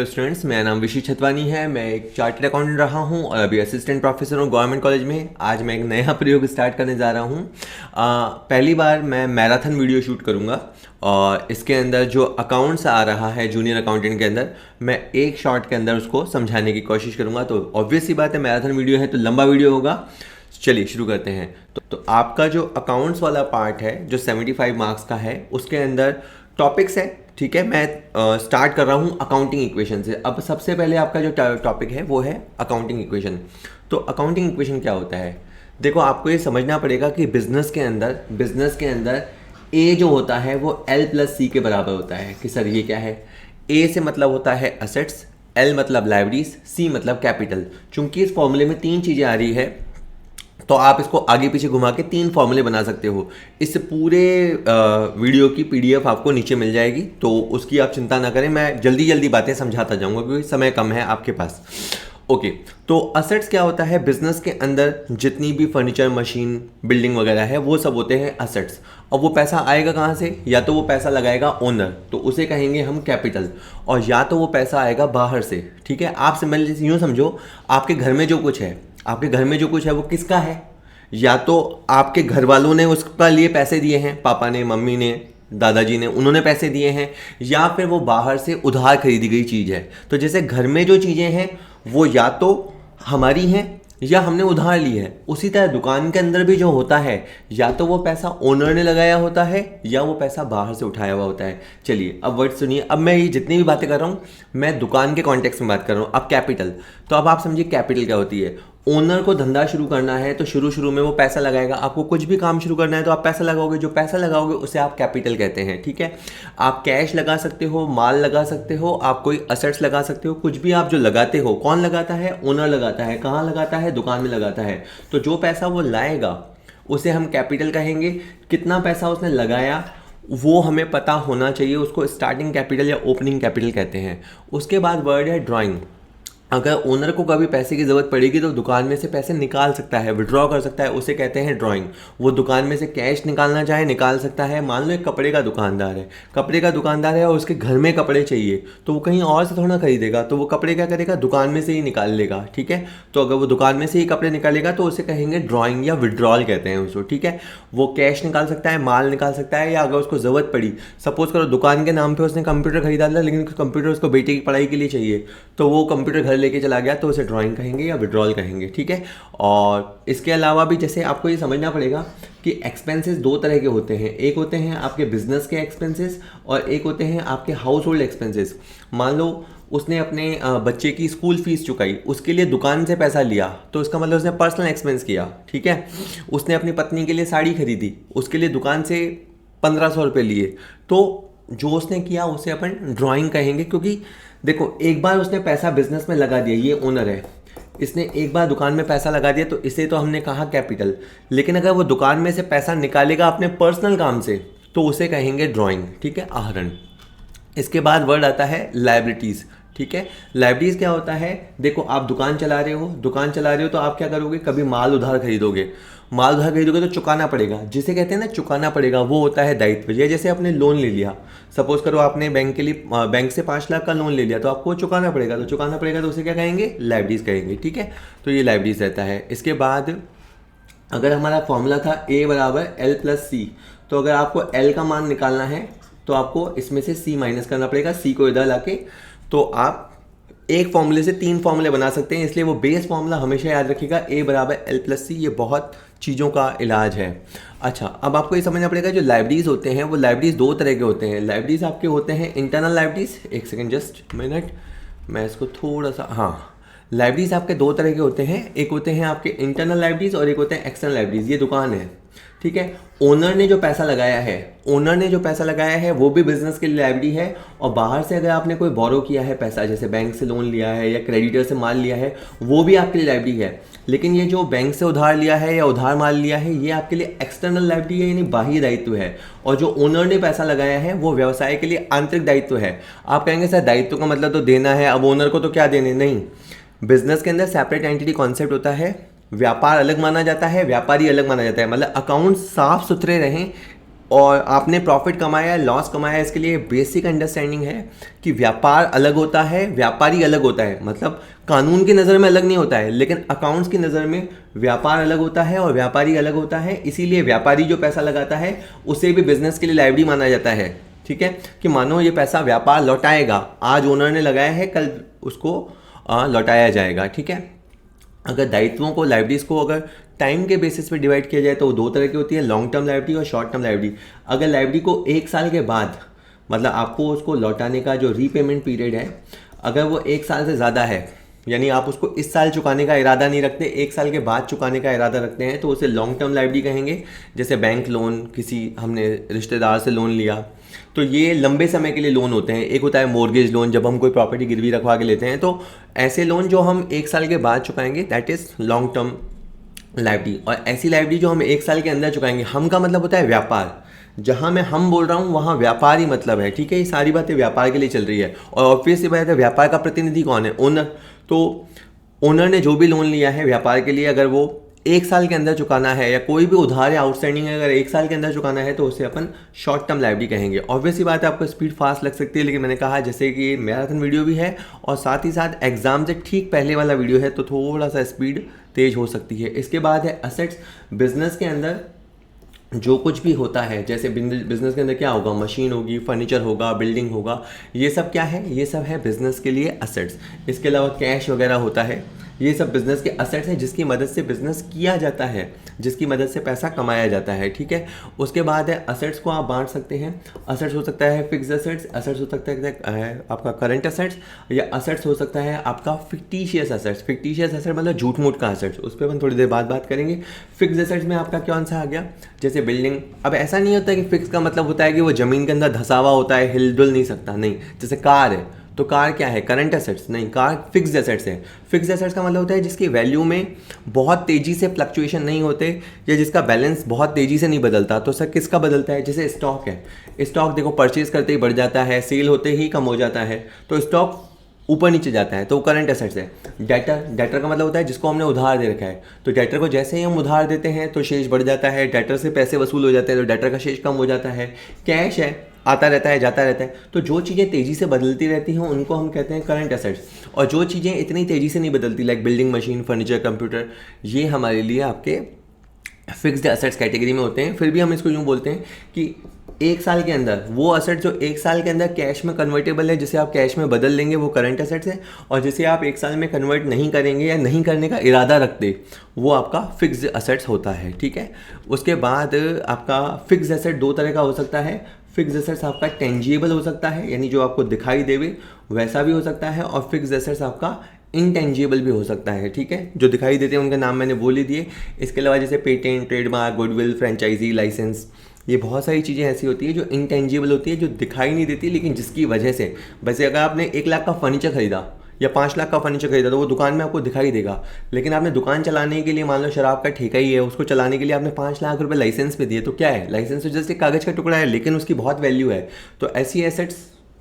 Hello students, मेरा नाम विशी छतवानी है। मैं एक चार्टर्ड अकाउंटेंट रहा हूं और अभी असिस्टेंट प्रोफेसर हूं गवर्नमेंट कॉलेज में। आज मैं एक नया प्रयोग स्टार्ट करने जा रहा हूं। पहली बार मैं मैराथन वीडियो शूट करूंगा और इसके अंदर जो अकाउंट्स आ रहा है जूनियर अकाउंटेंट के अंदर, मैं एक शॉट के अंदर उसको समझाने की कोशिश करूंगा। तो ऑब्वियस सी बात है, मैराथन वीडियो है तो लंबा वीडियो होगा। चलिए शुरू करते हैं। तो आपका जो अकाउंट्स वाला पार्ट है जो 75 मार्क्स का है, उसके अंदर टॉपिक्स है। ठीक है, मैं स्टार्ट कर रहा हूँ अकाउंटिंग इक्वेशन से। अब सबसे पहले आपका जो टॉपिक है वो है अकाउंटिंग इक्वेशन। तो अकाउंटिंग इक्वेशन क्या होता है? देखो, आपको ये समझना पड़ेगा कि बिजनेस के अंदर ए जो होता है वो एल प्लस सी के बराबर होता है। कि सर ये क्या है? ए से मतलब होता है असेट्स, एल मतलब लाइबिलिटीज, सी मतलब कैपिटल। चूंकि इस फॉर्मूले में तीन चीज़ें आ रही है तो आप इसको आगे पीछे घुमा के तीन फॉर्मूले बना सकते हो। इस पूरे वीडियो की पीडीएफ आपको नीचे मिल जाएगी, तो उसकी आप चिंता ना करें। मैं जल्दी जल्दी बातें समझाता जाऊंगा क्योंकि समय कम है आपके पास। ओके, तो असेट्स क्या होता है? बिजनेस के अंदर जितनी भी फर्नीचर, मशीन, बिल्डिंग वगैरह है वो सब होते हैं असेट्स। और वो पैसा आएगा कहाँ से? या तो वो पैसा लगाएगा ओनर, तो उसे कहेंगे हम कैपिटल, और या तो वो पैसा आएगा बाहर से। ठीक है, आप सिंपल यूँ समझो, आपके घर में जो कुछ है वो किसका है? या तो आपके घर वालों ने उसका लिए पैसे दिए हैं, पापा ने, मम्मी ने, दादाजी ने, उन्होंने पैसे दिए हैं, या फिर वो बाहर से उधार खरीदी गई चीज़ है। तो जैसे घर में जो चीज़ें हैं वो या तो हमारी हैं या हमने उधार ली है, उसी तरह दुकान के अंदर भी जो होता है या तो वो पैसा ओनर ने लगाया होता है या वो पैसा बाहर से उठाया हुआ होता है। चलिए अब वर्ड सुनिए। अब मैं ये जितनी भी बातें कर रहा हूँ मैं दुकान के कॉन्टेक्स्ट में बात कर रहा हूँ। अब कैपिटल, तो अब आप समझिए कैपिटल क्या होती है। ओनर को धंधा शुरू करना है तो शुरू में वो पैसा लगाएगा। आपको कुछ भी काम शुरू करना है तो आप पैसा लगाओगे, जो पैसा लगाओगे उसे आप कैपिटल कहते हैं। ठीक है, आप कैश लगा सकते हो, माल लगा सकते हो, आप कोई असेट्स लगा सकते हो, कुछ भी आप जो लगाते हो। कौन लगाता है? ओनर लगाता है। कहाँ लगाता है? दुकान में लगाता है। तो जो पैसा वो लाएगा उसे हम कैपिटल कहेंगे। कितना पैसा उसने लगाया वो हमें पता होना चाहिए, उसको स्टार्टिंग कैपिटल या ओपनिंग कैपिटल कहते हैं। उसके बाद वर्ड है ड्राइंग। अगर ओनर को कभी पैसे की ज़रूरत पड़ेगी तो दुकान में से पैसे निकाल सकता है, विड्रॉ कर सकता है, उसे कहते हैं ड्राइंग। वो दुकान में से कैश निकालना चाहे निकाल सकता है। मान लो एक कपड़े का दुकानदार है और उसके घर में कपड़े चाहिए, तो वो कहीं और से थोड़ा खरीदेगा, तो वो कपड़े क्या करेगा? दुकान में से ही निकाल लेगा। ठीक है, तो अगर वो दुकान में से ही कपड़े निकालेगा तो उसे कहेंगे ड्राइंग या विड्रॉल कहते हैं उसको। ठीक है, वो कैश निकाल सकता है, माल निकाल सकता है, या अगर उसको ज़रूरत पड़ी, सपोज करो दुकान के नाम पर उसने कंप्यूटर खरीदा था लेकिन कंप्यूटर उसको बेटे की पढ़ाई के लिए चाहिए, तो वो कंप्यूटर घर लेके चला गया, तो उसे ड्राइंग कहेंगे या विड्रॉल कहेंगे। ठीक है, और इसके अलावा भी जैसे आपको ये समझना पड़ेगा कि एक्सपेंसेस दो तरह के होते हैं। एक होते हैं आपके बिजनेस के एक्सपेंसेस और एक होते हैं आपके हाउस होल्ड एक्सपेंसेस। मान लो उसने अपने बच्चे की स्कूल फीस चुकाई, उसके लिए दुकान से पैसा लिया, तो इसका मतलब उसने पर्सनल एक्सपेंस किया। ठीक है, उसने अपनी पत्नी के लिए साड़ी खरीदी, उसके लिए दुकान से 1500 रुपये लिए, तो जो उसने किया उसे अपन ड्राइंग कहेंगे। क्योंकि देखो, एक बार उसने पैसा बिजनेस में लगा दिया, ये ओनर है, इसने एक बार दुकान में पैसा लगा दिया, तो इसे तो हमने कहा कैपिटल। लेकिन अगर वो दुकान में से पैसा निकालेगा अपने पर्सनल काम से तो उसे कहेंगे ड्राइंग। ठीक है, आहरण। इसके बाद वर्ड आता है लायबिलिटीज़। ठीक है, लायबिलिटीज़ क्या होता है? देखो, आप दुकान चला रहे हो तो आप क्या करोगे? कभी माल उधार खरीदोगे तो चुकाना पड़ेगा, जिसे कहते हैं ना चुकाना पड़ेगा, वो होता है दायित्व। या जैसे आपने लोन ले लिया, सपोज करो आपने बैंक से 5 लाख का लोन ले लिया, तो आपको चुकाना पड़ेगा, तो उसे क्या कहेंगे? लायबिलिटीज़ कहेंगे। ठीक है, तो ये लायबिलिटीज़ रहता है। इसके बाद अगर हमारा फॉर्मूला था A बराबर L प्लस सी, तो अगर आपको L का मान निकालना है तो आपको इसमें से C माइनस करना पड़ेगा, C को इधर लाके। तो आप एक फॉर्मूले से 3 फॉर्मूले बना सकते हैं, इसलिए वो बेस फॉर्मूला हमेशा याद रखिएगा, A बराबर L प्लस सी। ये बहुत चीज़ों का इलाज है। अच्छा, अब आपको ये समझना पड़ेगा जो लायबिलिटीज़ होते हैं वो लायबिलिटीज़ दो तरह के होते हैं। लायबिलिटीज़ आपके होते हैं इंटरनल लायबिलिटीज़। एक सेकेंड, जस्ट मिनट, मैं इसको थोड़ा सा, हाँ, लायबिलिटीज़ आपके दो तरह के होते हैं। एक होते हैं आपके इंटरनल लायबिलिटीज़ और एक होते हैं एक्सटर्नल लायबिलिटीज़। ये दुकान है, ठीक है, ओनर ने जो पैसा लगाया है वो भी बिजनेस के लिए लायबिलिटी है। और बाहर से अगर आपने कोई बोरो किया है पैसा, जैसे बैंक से लोन लिया है या क्रेडिटर से माल लिया है, वो भी आपके लिए लायबिलिटी है। लेकिन ये जो बैंक से उधार लिया है या उधार माल लिया है, ये आपके लिए एक्सटर्नल लायबिलिटी है, यानी बाह्य दायित्व है। और जो ओनर ने पैसा लगाया है वो व्यवसाय के लिए आंतरिक दायित्व है। आप कहेंगे सर दायित्व का मतलब तो देना है, अब ओनर को तो क्या देने? नहीं, बिजनेस के अंदर सेपरेट एंटिटी कॉन्सेप्ट होता है। व्यापार अलग माना जाता है, व्यापारी अलग माना जाता है। मतलब अकाउंट साफ सुथरे रहें, और आपने प्रॉफिट कमाया लॉस कमाया, इसके लिए बेसिक अंडरस्टैंडिंग है कि व्यापार अलग होता है, व्यापारी अलग होता है। मतलब कानून की नज़र में अलग नहीं होता है, लेकिन अकाउंट्स की नज़र में व्यापार अलग होता है और व्यापारी अलग होता है। इसीलिए व्यापारी जो पैसा लगाता है उसे भी बिजनेस के लिए लाइबिलिटी माना जाता है। ठीक है, कि मानो ये पैसा व्यापार लौटाएगा, आज ओनर ने लगाया है, कल उसको लौटाया जाएगा। ठीक है, अगर दायित्वों को, लाइबिलिटीज़ को अगर टाइम के बेसिस पे डिवाइड किया जाए तो वो दो तरह की होती है, लॉन्ग टर्म लाइबिलिटी और शॉर्ट टर्म लाइबिलिटी। अगर लाइबिलिटी को एक साल के बाद, मतलब आपको उसको लौटाने का जो रीपेमेंट पीरियड है, अगर वो एक साल से ज़्यादा है, यानी आप उसको इस साल चुकाने का इरादा नहीं रखते, एक साल के बाद चुकाने का इरादा रखते हैं, तो उसे लॉन्ग टर्म लाइबिलिटी कहेंगे। जैसे बैंक लोन, किसी हमने रिश्तेदार से लोन लिया तो ये लंबे समय के लिए लोन होते हैं। एक होता है मॉर्गेज लोन, जब हम कोई प्रॉपर्टी गिरवी रखवा के लेते हैं, तो ऐसे लोन जो हम एक साल के बाद चुकाएंगे that is long term liability. और ऐसी लाइबिलिटी जो हम एक साल के अंदर चुकाएंगे, हम का मतलब होता है व्यापार। जहाँ मैं हम बोल रहा हूँ वहाँ व्यापार ही मतलब है। ठीक है, ये सारी बातें व्यापार के लिए चल रही है। और ऑब्वियसली बात है, व्यापार का प्रतिनिधि कौन है? ओनर। तो ओनर ने जो भी लोन लिया है व्यापार के लिए, अगर वो एक साल के अंदर चुकाना है, या कोई भी उधार या आउटस्टैंडिंग है अगर एक साल के अंदर चुकाना है, तो उसे अपन शॉर्ट टर्म लाइबिलिटी कहेंगे। ऑब्वियसली बात है, आपको स्पीड फास्ट लग सकती है, लेकिन मैंने कहा जैसे कि मैराथन वीडियो भी है और साथ ही साथ एग्जाम से ठीक पहले वाला वीडियो है, तो थोड़ा सा स्पीड तेज हो सकती है। इसके बाद है असेट्स। बिजनेस के अंदर जो कुछ भी होता है, जैसे बिजनेस के अंदर क्या होगा, मशीन होगी, फर्नीचर होगा, बिल्डिंग होगा, ये सब क्या है? ये सब है बिजनेस के लिए असेट्स। इसके अलावा कैश वगैरह होता है, ये सब बिजनेस के असेट्स हैं जिसकी मदद से बिजनेस किया जाता है, जिसकी मदद से पैसा कमाया जाता है। ठीक है, उसके बाद है असेट्स को आप बांट सकते हैं। असेट्स हो सकता है फिक्स असेट्स, असेट्स हो सकता है आपका करंट असेट्स, या असेट्स हो सकता है आपका फिक्टिशियस असेट्स। फिक्टिशियस असेट मतलब झूठ मूठ का असेट्स, उस पर अपन थोड़ी देर बाद बात करेंगे। फिक्स असेट्स में आपका कौन सा आ गया? जैसे बिल्डिंग। अब ऐसा नहीं होता कि फिक्स का मतलब होता है कि वो जमीन के अंदर धंसा हुआ होता है, हिल डुल नहीं सकता, नहीं। जैसे कार है, तो कार क्या है? करंट एसेट्स नहीं, कार फिक्स्ड एसेट्स है। फिक्स्ड एसेट्स का मतलब होता है जिसकी वैल्यू में बहुत तेज़ी से फ्लक्चुएशन नहीं होते, या जिसका बैलेंस बहुत तेज़ी से नहीं बदलता। तो सर किसका बदलता है? जैसे स्टॉक है, स्टॉक देखो परचेज करते ही बढ़ जाता है, सेल होते ही कम हो जाता है, तो स्टॉक ऊपर नीचे जाता है, तो वो करंट एसेट्स है। डेटर, डेटर का मतलब होता है जिसको हमने उधार दे रखा है, तो डेटर को जैसे ही हम उधार देते हैं तो शेष बढ़ जाता है, डेटर से पैसे वसूल हो जाते हैं तो डेटर का शेष कम हो जाता है। कैश है, आता रहता है जाता रहता है, तो जो चीज़ें तेज़ी से बदलती रहती हैं उनको हम कहते हैं करंट एसेट्स। और जो चीज़ें इतनी तेज़ी से नहीं बदलती, like building, machine, furniture, computer, ये हमारे लिए आपके फिक्स्ड एसेट्स कैटेगरी में होते हैं। फिर भी हम इसको यूँ बोलते हैं कि एक साल के अंदर वो असेट जो एक साल के अंदर कैश में कन्वर्टेबल है, जिसे आप कैश में बदल लेंगे, वो करंट एसेट्स है। और जिसे आप एक साल में कन्वर्ट नहीं करेंगे या नहीं करने का इरादा रखते, वो आपका फिक्स्ड एसेट्स होता है। ठीक है, उसके बाद आपका फिक्स्ड एसेट दो तरह का हो सकता है। फिक्स्ड एसेट्स आपका टेंजिबल हो सकता है, यानी जो आपको दिखाई देवे वैसा भी हो सकता है, और फिक्स्ड एसेट्स आपका इनटेंजिबल भी हो सकता है। ठीक है, जो दिखाई देते हैं उनके नाम मैंने बोल ही दिए। इसके अलावा जैसे patent, trademark, goodwill, franchisee, license, ये बहुत सारी चीज़ें ऐसी होती है जो इंटेंजिबल होती है, जो दिखाई नहीं देती, लेकिन जिसकी वजह से, वैसे अगर आपने 1 लाख का फर्नीचर खरीदा या 5 लाख का फर्नीचर खरीदा, तो वो दुकान में आपको दिखाई देगा। लेकिन आपने दुकान चलाने के लिए, मान लो शराब का ठेका ही है, उसको चलाने के लिए आपने 5 लाख रुपए लाइसेंस पे दिए, तो क्या है? लाइसेंस तो जस्ट एक कागज़ का टुकड़ा है, लेकिन उसकी बहुत वैल्यू है। तो ऐसी एसेट्स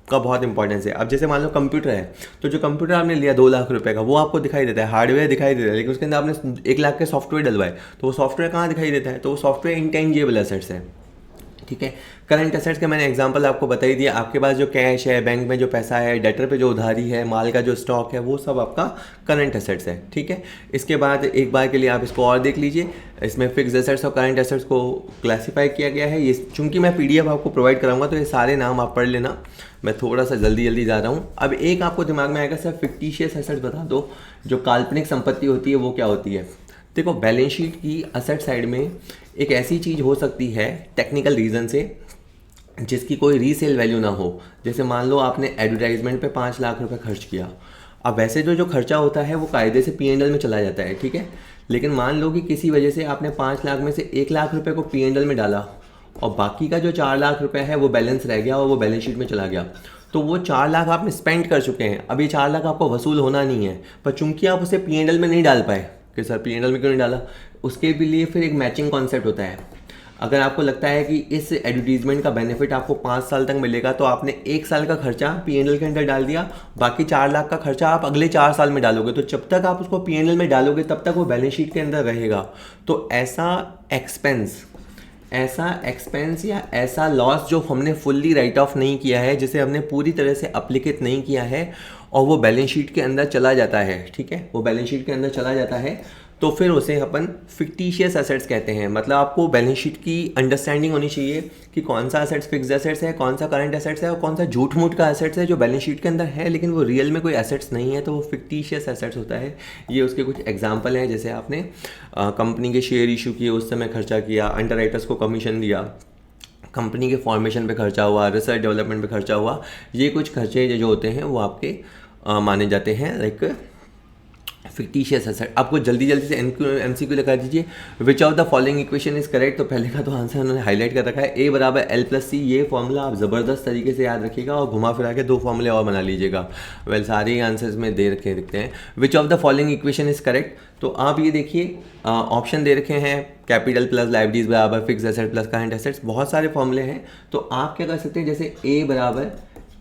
का बहुत इंपॉर्टेंस है। अब जैसे मान लो कंप्यूटर है, तो जो कंप्यूटर आपने लिया 2 लाख रुपए का, वो आपको दिखाई देता है, हार्डवेयर दिखाई देता है, लेकिन उसके अंदर आपने 1 लाख के सॉफ्टवेयर डलवाए, तो वो सॉफ्टवेयर कहाँ दिखाई देता है? तो वो सॉफ्टवेयर इंटेंजिबल एसेट्स है। ठीक है, करंट एसेट्स के मैंने एग्जांपल आपको बता ही दिया। आपके पास जो कैश है, बैंक में जो पैसा है, डेटर पे जो उधारी है, माल का जो स्टॉक है, वो सब आपका करंट एसेट्स है। ठीक है, इसके बाद एक बार के लिए आप इसको और देख लीजिए। इसमें फिक्स्ड एसेट्स और करंट एसेट्स को क्लासीफाई किया गया है। ये चूंकि मैं पीडीएफ आपको प्रोवाइड कराऊंगा, तो ये सारे नाम आप पढ़ लेना, मैं थोड़ा सा जल्दी जा रहा हूँ। अब एक आपको दिमाग में आएगा, सर फिक्टिशियस एसेट्स बता दो, जो काल्पनिक संपत्ति होती है वो क्या होती है? देखो, बैलेंस शीट की असेट साइड में एक ऐसी चीज़ हो सकती है टेक्निकल रीज़न से जिसकी कोई रीसेल वैल्यू ना हो। जैसे मान लो आपने एडवर्टाइजमेंट पे 5 लाख रुपए खर्च किया। अब वैसे जो खर्चा होता है वो कायदे से P&L में चला जाता है, ठीक है। लेकिन मान लो कि किसी वजह से आपने 5 लाख में से 1 लाख रुपए को P&L में डाला और बाकी का जो 4 लाख रुपए है वो बैलेंस रह गया और वो बैलेंस शीट में चला गया, तो वो 4 लाख आपने स्पेंड कर चुके हैं। अब ये 4 लाख आपको वसूल होना नहीं है, पर चूंकि आप उसे P&L में नहीं डाल पाए कि सर P&L में क्यों नहीं डाला, उसके भी लिए फिर एक मैचिंग कॉन्सेप्ट होता है। अगर आपको लगता है कि इस एडवर्टीजमेंट का बेनिफिट आपको 5 साल तक मिलेगा, तो आपने 1 साल का खर्चा P&L के अंदर डाल दिया, बाकी 4 लाख का खर्चा आप अगले 4 साल में डालोगे। तो जब तक आप उसको P&L में डालोगे तब तक वो बैलेंस शीट के अंदर रहेगा। तो ऐसा एक्सपेंस, ऐसा एक्सपेंस या ऐसा लॉस जो हमने फुल्ली राइट ऑफ नहीं किया है, जिसे हमने पूरी तरह से अप्लीकेट नहीं किया है और वो बैलेंस शीट के अंदर चला जाता है, ठीक है, वो बैलेंस शीट के अंदर चला जाता है, तो फिर उसे अपन फिक्टिशियस एसेट्स कहते हैं। मतलब आपको बैलेंस शीट की अंडरस्टैंडिंग होनी चाहिए कि कौन सा एसेट्स फिक्स एसेट्स है, कौन सा करंट एसेट्स है और कौन सा झूठ मूठ का एसेट्स है जो बैलेंस शीट के अंदर है लेकिन वो रियल में कोई एसेट्स नहीं है, तो वो फिक्टिशियस एसेट्स होता है। ये उसके कुछ एग्जाम्पल हैं, जैसे आपने कंपनी के शेयर इशू किए, उस समय खर्चा किया, अंडरराइटर्स को कमीशन दिया, कंपनी के फॉर्मेशन पे खर्चा हुआ, रिसर्च डेवलपमेंट पे खर्चा हुआ, ये कुछ खर्चे जो होते हैं वो आपके माने जाते हैं लाइक फिक्टिशियस एसेट। आपको जल्दी जल्दी से MCQ लगा दीजिए। विच of the following equation is correct, तो पहले का तो आंसर उन्होंने हाईलाइट कर रखा है, A बराबर L+C। ये फॉर्मूला आप ज़बरदस्त तरीके से याद रखिएगा और घुमा फिरा के 2 फॉर्मूले और बना लीजिएगा। वेल सारे आंसर्स में दे रखे दिखते हैं। विच of the following equation is correct, तो आप ये देखिए ऑप्शन दे रखे हैं, कैपिटल प्लस लाइबिलिटीज बराबर fix asset plus current assets, बहुत सारे फॉर्मूले हैं। तो आप क्या कर सकते हैं, जैसे A बराबर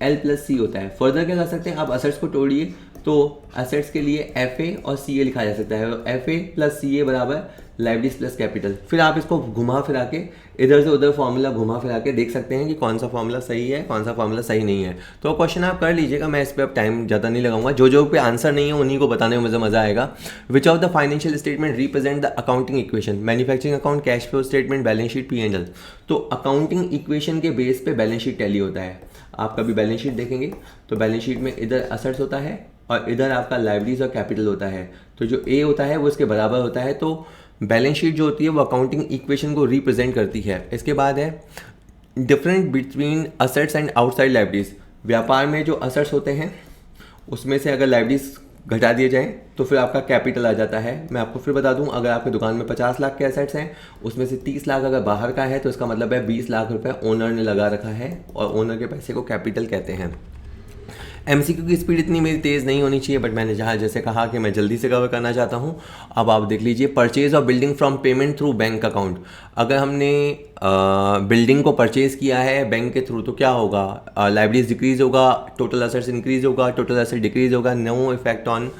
L+C होता है, फर्दर क्या कर सकते हैं, आप एसेट्स को तोड़िए तो एसेट्स के लिए FA और CA लिखा जा सकता है। FA + CA बराबर लाइबिलिटीज प्लस कैपिटल। फिर आप इसको घुमा फिरा के इधर से उधर फॉर्मूला घुमा फिरा के देख सकते हैं कि कौन सा फॉर्मूला सही है, कौन सा फॉर्मूला सही नहीं है। तो क्वेश्चन आप कर लीजिएगा, मैं इस पर अब टाइम ज़्यादा नहीं लगाऊंगा। जो पे आंसर नहीं है उन्हीं को बताने में मुझे मज़ा आएगा। विच of the financial statement represent the accounting equation, manufacturing account, cash flow statement, balance sheet, P&L। तो अकाउंटिंग इक्वेशन के बेस पे बैलेंस शीट टैली होता है। आप कभी बैलेंस शीट देखेंगे तो बैलेंस शीट में इधर असेट्स होता है और इधर आपका लाइबिलिटीज और कैपिटल होता है, तो जो A होता है वो इसके बराबर होता है। तो बैलेंस शीट जो होती है वो अकाउंटिंग इक्वेशन को रिप्रेजेंट करती है। इसके बाद है different between assets and outside liabilities. व्यापार में जो असेट्स होते हैं उसमें से अगर लाइबिलिटीज घटा दिए जाएं तो फिर आपका कैपिटल आ जाता है। मैं आपको फिर बता दूं, अगर आपकी दुकान में 50 लाख के एसेट्स हैं, उसमें से 30 लाख अगर बाहर का है तो इसका मतलब है 20 लाख रुपए ओनर ने लगा रखा है और ओनर के पैसे को कैपिटल कहते हैं। MCQ की स्पीड इतनी मेरी तेज़ नहीं होनी चाहिए, बट मैंने जैसे कहा कि मैं जल्दी से कवर करना चाहता हूँ। अब आप देख लीजिए, purchase of building from payment through bank account. अगर हमने बिल्डिंग को परचेज़ किया है बैंक के थ्रू तो क्या होगा, लाइबिलिटीज डिक्रीज होगा, टोटल एसेट्स इंक्रीज होगा, टोटल एसेट डिक्रीज होगा, no effect on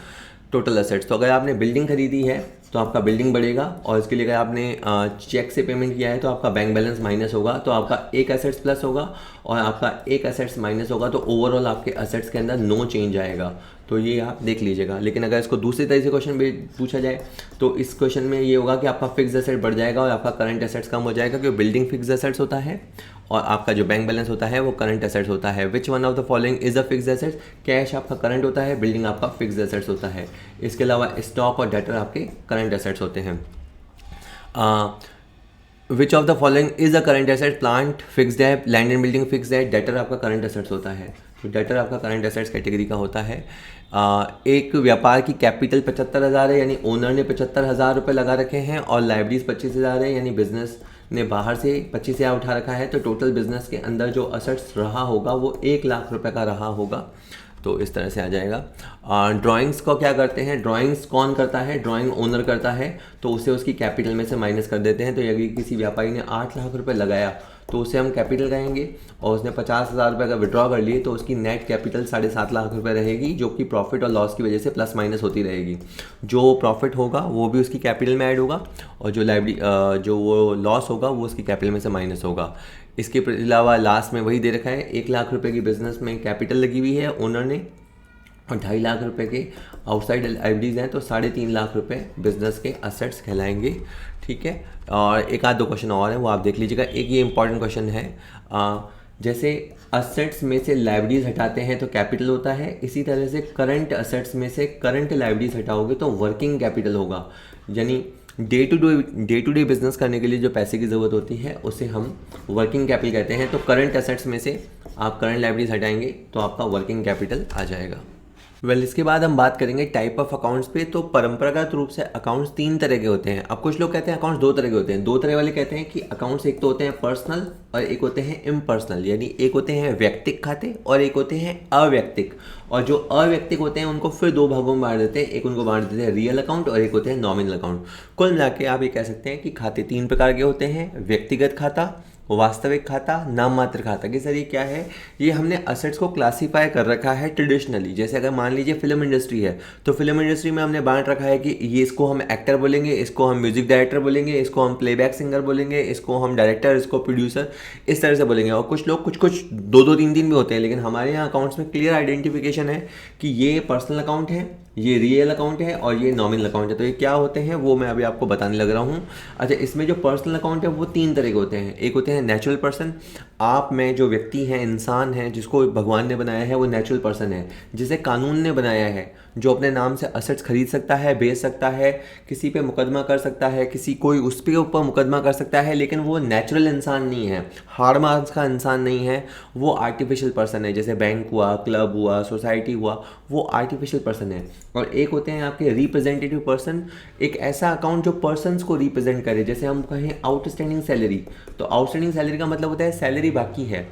total assets. तो अगर आपने बिल्डिंग खरीदी है तो आपका बिल्डिंग बढ़ेगा, और इसके लिए अगर आपने चेक से पेमेंट किया है तो आपका बैंक बैलेंस माइनस होगा, तो आपका एक एसेट्स प्लस होगा और आपका एक एसेट्स माइनस होगा, तो ओवरऑल आपके एसेट्स के अंदर नो चेंज आएगा। तो ये आप देख लीजिएगा। लेकिन अगर इसको दूसरी तरीके से क्वेश्चन पूछा जाए तो इस क्वेश्चन में ये होगा कि आपका फिक्स एसेट बढ़ जाएगा और आपका करंट एसेट्स कम हो जाएगा, क्योंकि बिल्डिंग फिक्स एसेट्स होता है और आपका जो बैंक बैलेंस होता है वो करंट एसेट्स होता है। Which one of the following is a fix assets, cash आपका करंट होता है, बिल्डिंग आपका फिक्स एसेट्स होता है। इसके अलावा स्टॉक और डेटर आपके करंट एसेट्स होते हैं। विच of the following is a current asset, plant fixed है, लैंड एंड बिल्डिंग फिक्स्ड है, डेटर आपका करंट एसेट्स होता है। तो डेटर आपका करंट एसेट्स कैटेगरी का होता है। एक व्यापार की कैपिटल 75,000 है, यानी ओनर ने 75,000 रुपये लगा रखे हैं, और लाइबिलिटीज 25,000 है, यानी बिजनेस ने बाहर से 25,000 उठा रखा है। तो टोटल बिजनेस के अंदर जो असेट्स रहा होगा वो 1 लाख रुपए का रहा होगा। तो इस तरह से आ जाएगा। ड्राइंग्स को क्या करते हैं, ड्राइंग्स कौन करता है, ड्राइंग ओनर करता है, तो उसे उसकी कैपिटल में से माइनस कर देते हैं। तो यदि किसी व्यापारी ने 8 लाख रुपए लगाया तो उसे हम कैपिटल कहेंगे, और उसने 50,000 रुपये अगर विड्रॉ कर लिए तो उसकी नेट कैपिटल 7.5 लाख रुपए रहेगी, जो कि प्रॉफिट और लॉस की वजह से प्लस माइनस होती रहेगी। जो प्रॉफिट होगा वो भी उसकी कैपिटल में ऐड होगा, और जो वो लॉस होगा वो उसकी कैपिटल में से माइनस होगा। इसके अलावा लास्ट में वही दे रखा है, 1 लाख रुपए की बिजनेस में कैपिटल लगी हुई है ओनर ने, और 2.5 लाख रुपए के आउटसाइड लाइबिलिटीज हैं, तो 3.5 लाख रुपए बिजनेस के असेट्स कहलाएंगे। ठीक है, और एक आध दो क्वेश्चन और हैं वो आप देख लीजिएगा। एक ये इंपॉर्टेंट क्वेश्चन है, जैसे असेट्स में से लाइबिलिटीज हटाते हैं तो कैपिटल होता है, इसी तरह से करंट असेट्स में से करंट लाइबिलिटीज हटाओगे तो वर्किंग कैपिटल होगा। यानी डे टू डे बिजनेस करने के लिए जो पैसे की ज़रूरत होती है उसे हम वर्किंग कैपिटल कहते हैं। तो करंट असेट्स में से आप करंट लाइबिलिटीज हटाएंगे तो आपका वर्किंग कैपिटल आ जाएगा। इसके बाद हम बात करेंगे टाइप ऑफ अकाउंट्स पे। तो परंपरागत रूप से अकाउंट्स 3 तरह के होते हैं। अब कुछ लोग कहते हैं अकाउंट्स 2 तरह के होते हैं। 2 तरह वाले कहते हैं कि अकाउंट्स एक तो होते हैं पर्सनल और एक होते हैं इम्पर्सनल, यानी एक होते हैं व्यक्तिक खाते और एक होते हैं अव्यक्तिक। और जो अव्यक्तिक होते हैं उनको फिर 2 भागों में बांट देते हैं, एक उनको बांट देते हैं रियल अकाउंट और एक होते हैं नॉमिनल अकाउंट। कुल मिला के आप ये कह सकते हैं कि खाते 3 प्रकार के होते हैं, व्यक्तिगत खाता, वास्तविक खाता, नाम मात्र खाता के जरिए क्या है, ये हमने असेट्स को क्लासीफाई कर रखा है ट्रेडिशनली। जैसे अगर मान लीजिए फिल्म इंडस्ट्री है, तो फिल्म इंडस्ट्री में हमने बांट रखा है कि ये इसको हम एक्टर बोलेंगे, इसको हम म्यूजिक डायरेक्टर बोलेंगे, इसको हम प्लेबैक सिंगर बोलेंगे, इसको हम डायरेक्टर, इसको प्रोड्यूसर, इस तरह से बोलेंगे। और कुछ लोग कुछ कुछ दो दो तीन तीन भी होते हैं, लेकिन हमारे यहाँ अकाउंट्स में क्लियर आइडेंटिफिकेशन है कि ये पर्सनल अकाउंट है, ये रियल अकाउंट है और ये नॉमिनल अकाउंट है। तो ये क्या होते हैं वो मैं अभी आपको बताने लग रहा हूँ। अच्छा, इसमें जो पर्सनल अकाउंट है वो तीन तरह के होते हैं। एक होते हैं नेचुरल पर्सन, आप में जो व्यक्ति हैं, इंसान है, जिसको भगवान ने बनाया है वो नेचुरल पर्सन है, जिसे कानून ने बनाया है, जो अपने नाम से असेट्स खरीद सकता है, बेच सकता है, किसी पे मुकदमा कर सकता है, किसी कोई उस पे ऊपर मुकदमा कर सकता है, लेकिन वो नेचुरल इंसान नहीं है, हार्ड मार्क्स का इंसान नहीं है, वो आर्टिफिशियल पर्सन है। जैसे बैंक हुआ, क्लब हुआ, सोसाइटी हुआ, वो आर्टिफिशियल पर्सन है। और एक होते हैं आपके रिप्रेजेंटेटिव पर्सन, एक ऐसा अकाउंट जो पर्सन्स को रिप्रेजेंट करे। जैसे हम कहें आउटस्टैंडिंग सैलरी, तो आउटस्टैंडिंग सैलरी का मतलब होता है सैलरी बाकी है,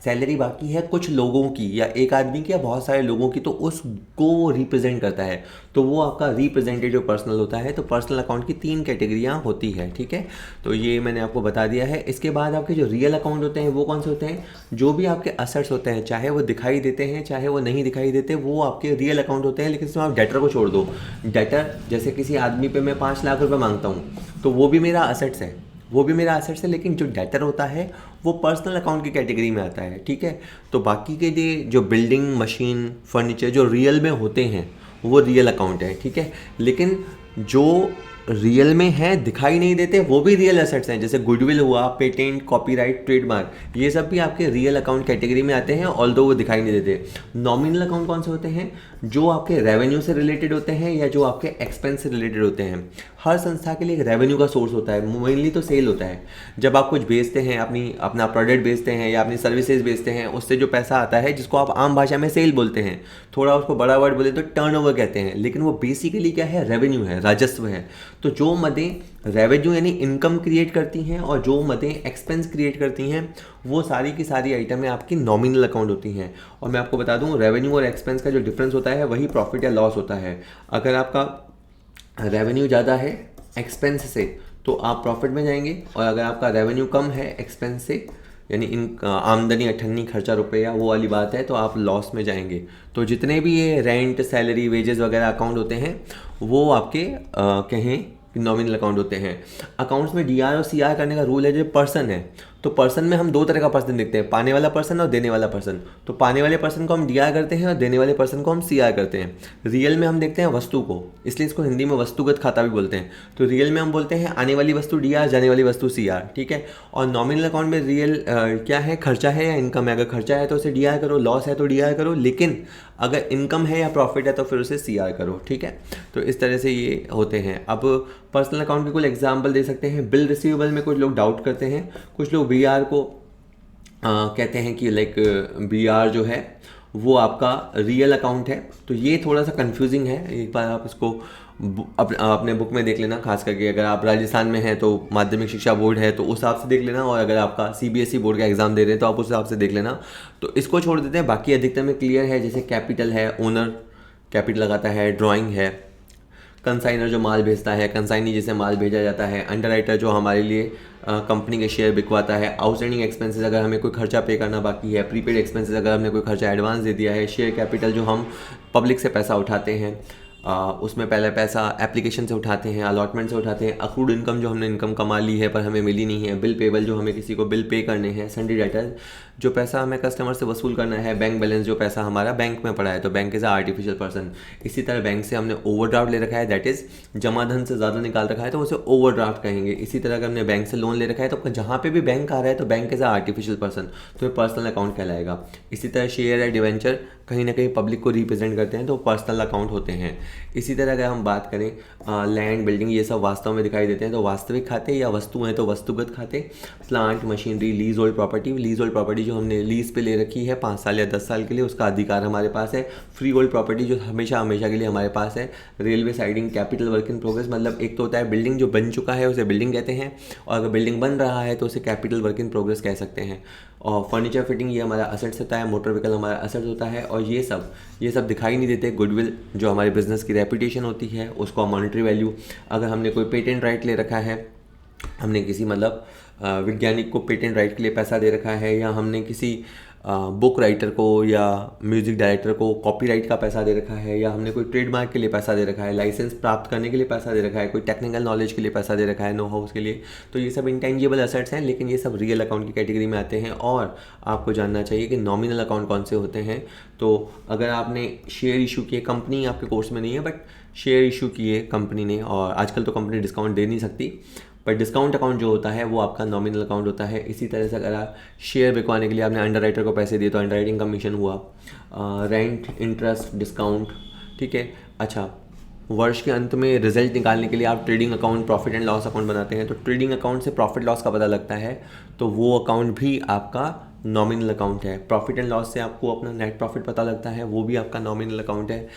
सैलरी बाकी है कुछ लोगों की या एक आदमी की या बहुत सारे लोगों की, तो उसको वो रिप्रेजेंट करता है, तो वो आपका रिप्रेजेंटेटिव पर्सनल होता है। तो पर्सनल अकाउंट की तीन कैटेगरियाँ होती है, ठीक है। तो ये मैंने आपको बता दिया है। इसके बाद आपके जो रियल अकाउंट होते हैं वो कौन से होते हैं, जो भी आपके असेट्स होते हैं, चाहे वो दिखाई देते हैं चाहे वो नहीं दिखाई देते, वो आपके रियल अकाउंट होते हैं। लेकिन इसमें आप डेटर को छोड़ दो। डेटर जैसे किसी आदमी पे मैं 5 लाख रुपये मांगता हूँ, तो वो भी मेरा असेट्स है, वो भी मेरा असेट्स है, लेकिन जो डेटर होता है वो पर्सनल अकाउंट की कैटेगरी में आता है, ठीक है। तो बाकी के लिए जो बिल्डिंग, मशीन, फर्नीचर जो रियल में होते हैं वो रियल अकाउंट है, ठीक है। लेकिन जो रियल में है, दिखाई नहीं देते, वो भी रियल एसेट्स हैं। जैसे गुडविल हुआ, पेटेंट, कॉपीराइट, ट्रेडमार्क, ये सब भी आपके रियल अकाउंट कैटेगरी में आते हैं, ऑल्दो वो दिखाई नहीं देते। नॉमिनल अकाउंट कौन से होते हैं, जो आपके रेवेन्यू से रिलेटेड होते हैं या जो आपके एक्सपेंस से रिलेटेड होते हैं। हर संस्था के लिए एक रेवेन्यू का सोर्स होता है, मेनली तो सेल होता है। जब आप कुछ बेचते हैं, अपना प्रोडक्ट बेचते हैं या अपनी सर्विसेज बेचते हैं, उससे जो पैसा आता है, जिसको आप आम भाषा में सेल बोलते हैं, थोड़ा उसको बड़ा वर्ड बोले तो टर्नओवर कहते हैं, लेकिन वो बेसिकली क्या है, रेवेन्यू है, राजस्व है। तो जो मदें रेवेन्यू यानी इनकम क्रिएट करती हैं और जो मदें एक्सपेंस क्रिएट करती हैं, वो सारी की सारी आइटमें आपकी नॉमिनल अकाउंट होती हैं। और मैं आपको बता दूं, रेवेन्यू और एक्सपेंस का जो डिफरेंस होता है वही प्रॉफिट या लॉस होता है। अगर आपका रेवेन्यू ज़्यादा है एक्सपेंस से, तो आप प्रॉफिट में जाएंगे, और अगर आपका रेवेन्यू कम है एक्सपेंस से, यानी आमदनी अठन्नी खर्चा रुपया, वो वाली बात है, तो आप लॉस में जाएंगे। तो जितने भी ये रेंट, सैलरी, वेजेस वगैरह अकाउंट होते हैं, वो आपके कहें नॉमिनल अकाउंट होते हैं। अकाउंट्स में डीआर और सीआर करने का रूल है। जो पर्सन है, तो पर्सन में हम दो तरह का पर्सन देखते हैं, पाने वाला पर्सन और देने वाला पर्सन। तो पाने वाले पर्सन को हम डीआर करते हैं और देने वाले पर्सन को हम सीआर करते हैं। रियल में हम देखते हैं वस्तु को, इसलिए इसको हिंदी में वस्तुगत खाता भी बोलते हैं। तो रियल में हम बोलते हैं आने वाली वस्तु डीआर, जाने वाली वस्तु सीआर, ठीक है। और नॉमिनल अकाउंट में रियल क्या है, खर्चा है या इनकम है। अगर खर्चा है तो उसे डीआर करो, लॉस है तो डीआर करो, लेकिन अगर इनकम है या प्रॉफिट है तो फिर उसे सीआर करो, ठीक है। तो इस तरह से ये होते हैं। अब पर्सनल अकाउंट के कुछ एग्जाम्पल दे सकते हैं। बिल रिसीवेबल में कुछ लोग डाउट करते हैं, कुछ लोग बीआर को कहते हैं कि लाइक बीआर जो है वो आपका रियल अकाउंट है। तो ये थोड़ा सा कंफ्यूजिंग है, एक बार आप इसको अपने बुक में देख लेना। खास करके अगर आप राजस्थान में हैं तो माध्यमिक शिक्षा बोर्ड है तो उस हिसाब से देख लेना, और अगर आपका सीबीएसई बोर्ड का एग्जाम दे रहे हैं तो आप उस हिसाब से देख लेना। तो इसको छोड़ देते हैं, बाकी अधिकतर में क्लियर है। जैसे कैपिटल है, ओनर कैपिटल लगाता है, ड्राइंग है, कंसाइनर जो माल भेजता है, कंसाइनी जिसे माल भेजा जाता है, अंडरराइटर जो हमारे लिए कंपनी के शेयर बिकवाता है, आउटस्टैंडिंग एक्सपेंसेस अगर हमें कोई खर्चा पे करना बाकी है, प्रीपेड एक्सपेंसेस अगर हमने कोई खर्चा एडवांस दे दिया है, शेयर कैपिटल जो हम पब्लिक से पैसा उठाते हैं, उसमें पहले पैसा एप्लीकेशन से उठाते हैं, अलॉटमेंट से उठाते हैं, अक्रूड इनकम जो हमने इनकम कमा ली है पर हमें मिली नहीं है, बिल पेबल जो हमें किसी को बिल पे करने हैं, सन्डी डेटर जो पैसा हमें कस्टमर से वसूल करना है, बैंक बैलेंस जो पैसा हमारा बैंक में पड़ा है, तो बैंक इज़ आर्टिफिशियल पर्सन। इसी तरह बैंक से हमने ओवरड्राफ्ट ले रखा है, दैट इज़ जमा धन से ज़्यादा निकाल रखा है तो उसे ओवरड्राफ्ट कहेंगे। इसी तरह अगर हमने बैंक से लोन ले रखा है तो जहाँ पे भी बैंक आ रहा है तो बैंक इज़ आर्टिफिशियल पर्सन, तो ये पर्सनल अकाउंट कहलाएगा। इसी तरह शेयर या डिवेंचर कहीं ना कहीं पब्लिक को रिप्रेजेंट करते हैं तो पर्सनल अकाउंट होते हैं। इसी तरह अगर हम बात करें लैंड, बिल्डिंग, ये सब वास्तव में दिखाई देते हैं तो वास्तविक खाते, या वस्तु हैं तो वस्तुगत खाते। Plant, machinery, lease hold property, lease hold property जो हमने लीज पे ले रखी है 5 साल या 10 साल के लिए, उसका अधिकार हमारे पास है। फ्री होल्ड प्रॉपर्टी जो हमेशा हमेशा के लिए हमारे पास है। Railway siding, capital work in progress, मतलब एक तो होता है बिल्डिंग जो बन चुका है उसे बिल्डिंग कहते हैं, और अगर बिल्डिंग बन रहा है तो उसे कैपिटल वर्क इन प्रोग्रेस कह सकते हैं। और फर्नीचर फिटिंग ये हमारा असेट्स होता है, मोटर व्हीकल हमारा असेट्स होता है, और ये सब दिखाई नहीं देते। गुडविल जो हमारे बिजनेस की रेपुटेशन होती है, उसको मॉनेटरी वैल्यू। अगर हमने कोई पेटेंट राइट ले रखा है, हमने किसी मतलब वैज्ञानिक को पेटेंट राइट के लिए पैसा दे रखा है, या हमने किसी बुक राइटर को या म्यूज़िक डायरेक्टर को कॉपीराइट का पैसा दे रखा है, या हमने कोई ट्रेडमार्क के लिए पैसा दे रखा है, लाइसेंस प्राप्त करने के लिए पैसा दे रखा है, कोई टेक्निकल नॉलेज के लिए पैसा दे रखा है, नो हाउस के लिए, तो ये सब इंटेंजिबल एसेट्स हैं, लेकिन ये सब रियल अकाउंट की कैटेगरी में आते हैं। और आपको जानना चाहिए कि नॉमिनल अकाउंट कौन से होते हैं। तो अगर आपने शेयर इशू किए, कंपनी आपके कोर्स में नहीं है बट शेयर इशू किए कंपनी ने, और आजकल तो कंपनी डिस्काउंट दे नहीं सकती, पर डिस्काउंट अकाउंट जो होता है वो आपका नॉमिनल अकाउंट होता है। इसी तरह से अगर आप शेयर बिकवाने के लिए आपने अंडरराइटर को पैसे दिए तो अंडरराइटिंग कमीशन हुआ, रेंट, इंटरेस्ट, डिस्काउंट, ठीक है। अच्छा, वर्ष के अंत में रिजल्ट निकालने के लिए आप trading account, profit and loss account बनाते हैं, तो ट्रेडिंग अकाउंट से प्रॉफिट लॉस का पता लगता है, तो वो अकाउंट भी आपका नॉमिनल अकाउंट है। प्रॉफिट एंड लॉस से आपको अपना नेट प्रॉफिट पता लगता है, वो भी आपका नॉमिनल अकाउंट है।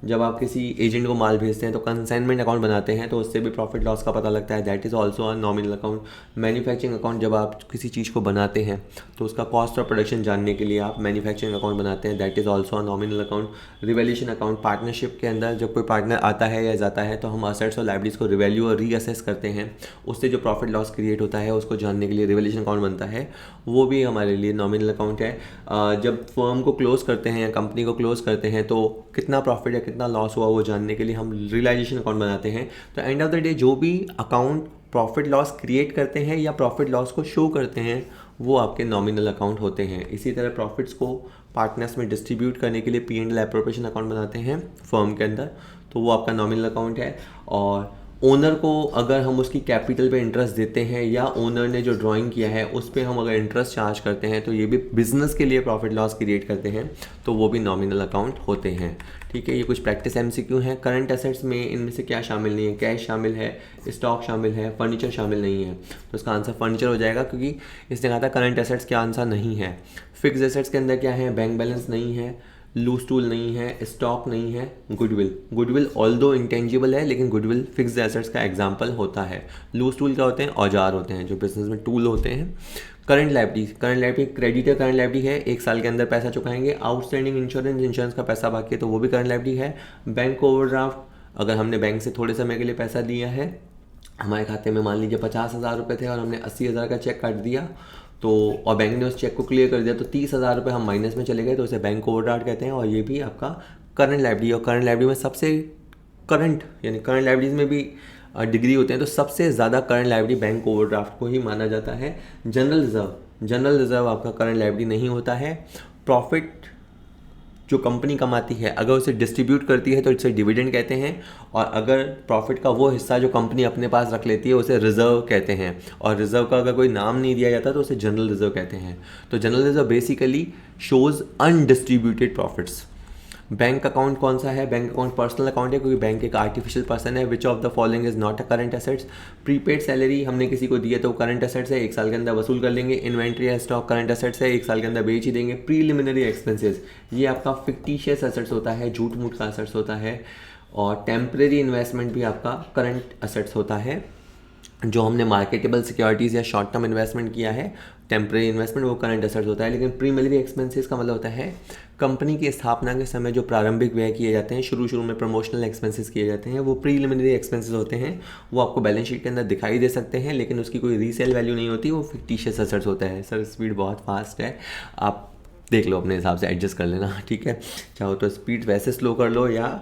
जब आप किसी एजेंट को माल भेजते हैं तो कंसाइनमेंट अकाउंट बनाते हैं, तो उससे भी प्रॉफिट लॉस का पता लगता है, that is also a nominal account. Manufacturing account, जब आप किसी चीज़ को बनाते हैं तो उसका कॉस्ट ऑफ प्रोडक्शन जानने के लिए आप मैन्युफैक्चरिंग अकाउंट बनाते हैं, that is also a nominal account. Revaluation account, partnership के अंदर जब कोई पार्टनर आता है या जाता है तो हम असेट्स और लायबिलिटीज़ को रिवैल्यू और रीअसेस करते हैं, उससे जो प्रॉफिट लॉस क्रिएट होता है उसको जानने के लिए रिवैल्यूएशन अकाउंट बनता है, वो भी हमारे लिए नॉमिनल अकाउंट है। जब फर्म को क्लोज करते हैं या कंपनी को क्लोज करते हैं तो कितना प्रॉफिट या कितना लॉस हुआ वो जानने के लिए हम रियलाइजेशन अकाउंट बनाते हैं। तो एंड ऑफ द डे जो भी अकाउंट प्रॉफिट लॉस क्रिएट करते हैं या प्रॉफिट लॉस को शो करते हैं वो आपके नॉमिनल अकाउंट होते हैं। इसी तरह प्रॉफिट्स को पार्टनर्स में डिस्ट्रीब्यूट करने के लिए P&L एप्रोप्रिएशन अकाउंट बनाते हैं फर्म के अंदर, तो वो आपका नॉमिनल अकाउंट है। और ओनर को अगर हम उसकी कैपिटल पे इंटरेस्ट देते हैं या ओनर ने जो ड्राइंग किया है उस पर हम अगर इंटरेस्ट चार्ज करते हैं तो ये भी बिजनेस के लिए प्रॉफिट लॉस क्रिएट करते हैं, तो वो भी नॉमिनल अकाउंट होते हैं। ठीक है, ये कुछ प्रैक्टिस MCQ हैं। करंट एसेट्स में इनमें से क्या शामिल नहीं है? कैश शामिल है, स्टॉक शामिल है, फर्नीचर शामिल नहीं है, तो इसका आंसर फर्नीचर हो जाएगा, क्योंकि इसने कहा था करंट एसेट्स का आंसर नहीं है। फिक्स एसेट्स के अंदर क्या है? बैंक बैलेंस नहीं है, लूज टूल नहीं है, स्टॉक नहीं है, गुडविल। गुडविल ऑल्दो इंटेंजिबल है लेकिन गुडविल फिक्स्ड एसेट्स का एग्जांपल होता है। लूज टूल क्या होते हैं? औजार होते हैं जो बिजनेस में टूल होते हैं। Current liability creditor current liability है, 1 साल के अंदर पैसा चुकाएंगे। आउटस्टैंडिंग इंश्योरेंस का पैसा बाकी है तो वो भी करंट लायबिलिटी है। बैंक ओवरड्राफ्ट, अगर हमने बैंक से थोड़े समय के लिए पैसा दिया है, हमारे खाते में मान लीजिए 50,000 रुपये थे और हमने 80,000 का चेक काट दिया, तो और बैंक ने उस चेक को क्लियर कर दिया तो 30,000 रुपये हम माइनस में चले गए, तो उसे बैंक ओवरड्राफ्ट कहते हैं, और ये भी आपका करंट लायबिलिटी। और करंट लायबिलिटी में सबसे करंट यानी करंट लायबिलिटीज़ में भी डिग्री होते हैं, तो सबसे ज़्यादा करंट लायबिलिटी बैंक ओवरड्राफ्ट को ही माना जाता है। जनरल रिजर्व आपका करंट लायबिलिटी नहीं होता है। प्रॉफिट जो कंपनी कमाती है अगर उसे डिस्ट्रीब्यूट करती है तो इसे डिविडेंड कहते हैं, और अगर प्रॉफिट का वो हिस्सा जो कंपनी अपने पास रख लेती है उसे रिजर्व कहते हैं, और रिजर्व का अगर कोई नाम नहीं दिया जाता तो उसे जनरल रिजर्व कहते हैं। तो general reserve basically shows undistributed profits. Bank account कौन सा है? बैंक अकाउंट पर्सनल अकाउंट है, क्योंकि बैंक एक आर्टिफिशियल पर्सन है। विच of the following is not a current assets? Prepaid salary हमने किसी को दी है तो करंट एसेट्स है, 1 साल के अंदर वसूल कर लेंगे। इन्वेंट्री या स्टॉक करंट एसेट्स है, 1 साल के अंदर बेच ही देंगे। प्रीलिमिनरी एक्सपेंसेस, ये आपका फिक्टिशियस एसेट्स होता है, झूठ मूठ का एसेट्स होता है। और टेम्परेरी इन्वेस्टमेंट भी आपका करंट एसेट्स होता है। जो हमने मार्केटेबल सिक्योरिटीज़ या शॉर्ट टर्म इन्वेस्टमेंट किया है, टेम्परेरी इन्वेस्टमेंट, वो करंट एसेट्स होता है। लेकिन प्रीमिलरी एक्सपेंसेस का मतलब होता है कंपनी की स्थापना के समय जो प्रारंभिक व्यय किए जाते हैं, शुरू में प्रमोशनल एक्सपेंसेस किए जाते हैं, वो प्रीलिमिनरी एक्सपेंसेस होते हैं। वो आपको बैलेंस शीट के अंदर दिखाई दे सकते हैं लेकिन उसकी कोई रीसेल वैल्यू नहीं होती, वो फिक्टिशियस एसेट्स होता है। सर स्पीड बहुत फास्ट है, आप देख लो अपने हिसाब से एडजस्ट कर लेना, ठीक है। चाहो तो स्पीड वैसे स्लो कर लो या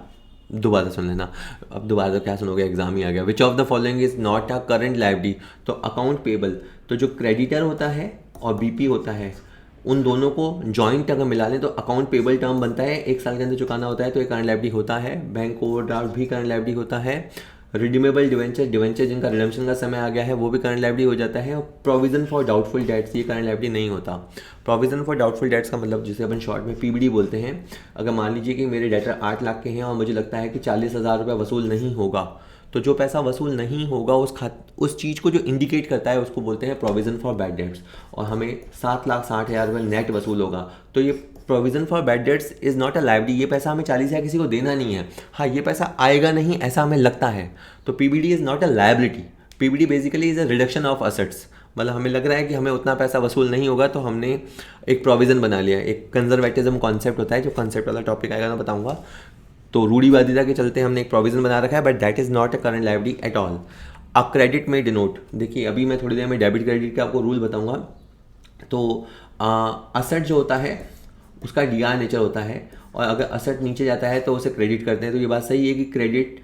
दोबारा सुन लेना। अब दोबारा तो क्या सुनोगे, एग्जाम ही आ गया। विच of the following is not a current liability? तो अकाउंट पेबल, तो जो क्रेडिटर होता है और बीपी होता है उन दोनों को जॉइंट अगर मिला लें तो अकाउंट पेबल टर्म बनता है, 1 साल के अंदर चुकाना होता है तो एक करंट लायबिलिटी होता है। बैंक ओवरड्राफ्ट भी करंट लायबिलिटी होता है। रिडीमेबल डिवेंचर जिनका रिडम्पशन का समय आ गया है वो भी करंट लायबिलिटी हो जाता है। और प्रोविजन फॉर डाउटफुल डेट्स, ये करंट लायबिलिटी नहीं होता। प्रोविजन फॉर डाउटफुल डेट्स का मतलब जिसे अपन शॉर्ट में PBD बोलते हैं। अगर मान लीजिए कि मेरे डेटर 8 लाख के हैं और मुझे लगता है कि 40,000 रुपये वसूल नहीं होगा, तो जो पैसा वसूल नहीं होगा उस चीज़ को जो इंडिकेट करता है उसको बोलते हैं प्रोविज़न फॉर बैड डेट्स, और हमें 7,60,000 रुपये नेट वसूल होगा, तो ये provision for bad debts is not a liability. ये पैसा हमें 40,000 किसी को देना नहीं है, हाँ ये पैसा आएगा नहीं ऐसा हमें लगता है, तो PBD is not a liability. PBD basically is a reduction of assets, मतलब हमें लग रहा है कि हमें उतना पैसा वसूल नहीं होगा तो हमने एक प्रोविज़न बना लिया। एक कंजर्वेटिज्म कॉन्सेप्ट होता है, जो कॉन्सेप्ट वाला टॉपिक आएगा मैं बताऊँगा। तो रूढ़िवादिता के चलते हमने एक प्रोविज़न बना रखा है, but that is not a current liability at all. Credit में डिनोट, देखिए अभी मैं थोड़ी देर में डेबिट क्रेडिट का आपको रूल बताऊंगा। तो असेट जो होता है उसका डी आर नेचर होता है, और अगर असेट नीचे जाता है तो उसे क्रेडिट करते हैं। तो ये बात सही है कि क्रेडिट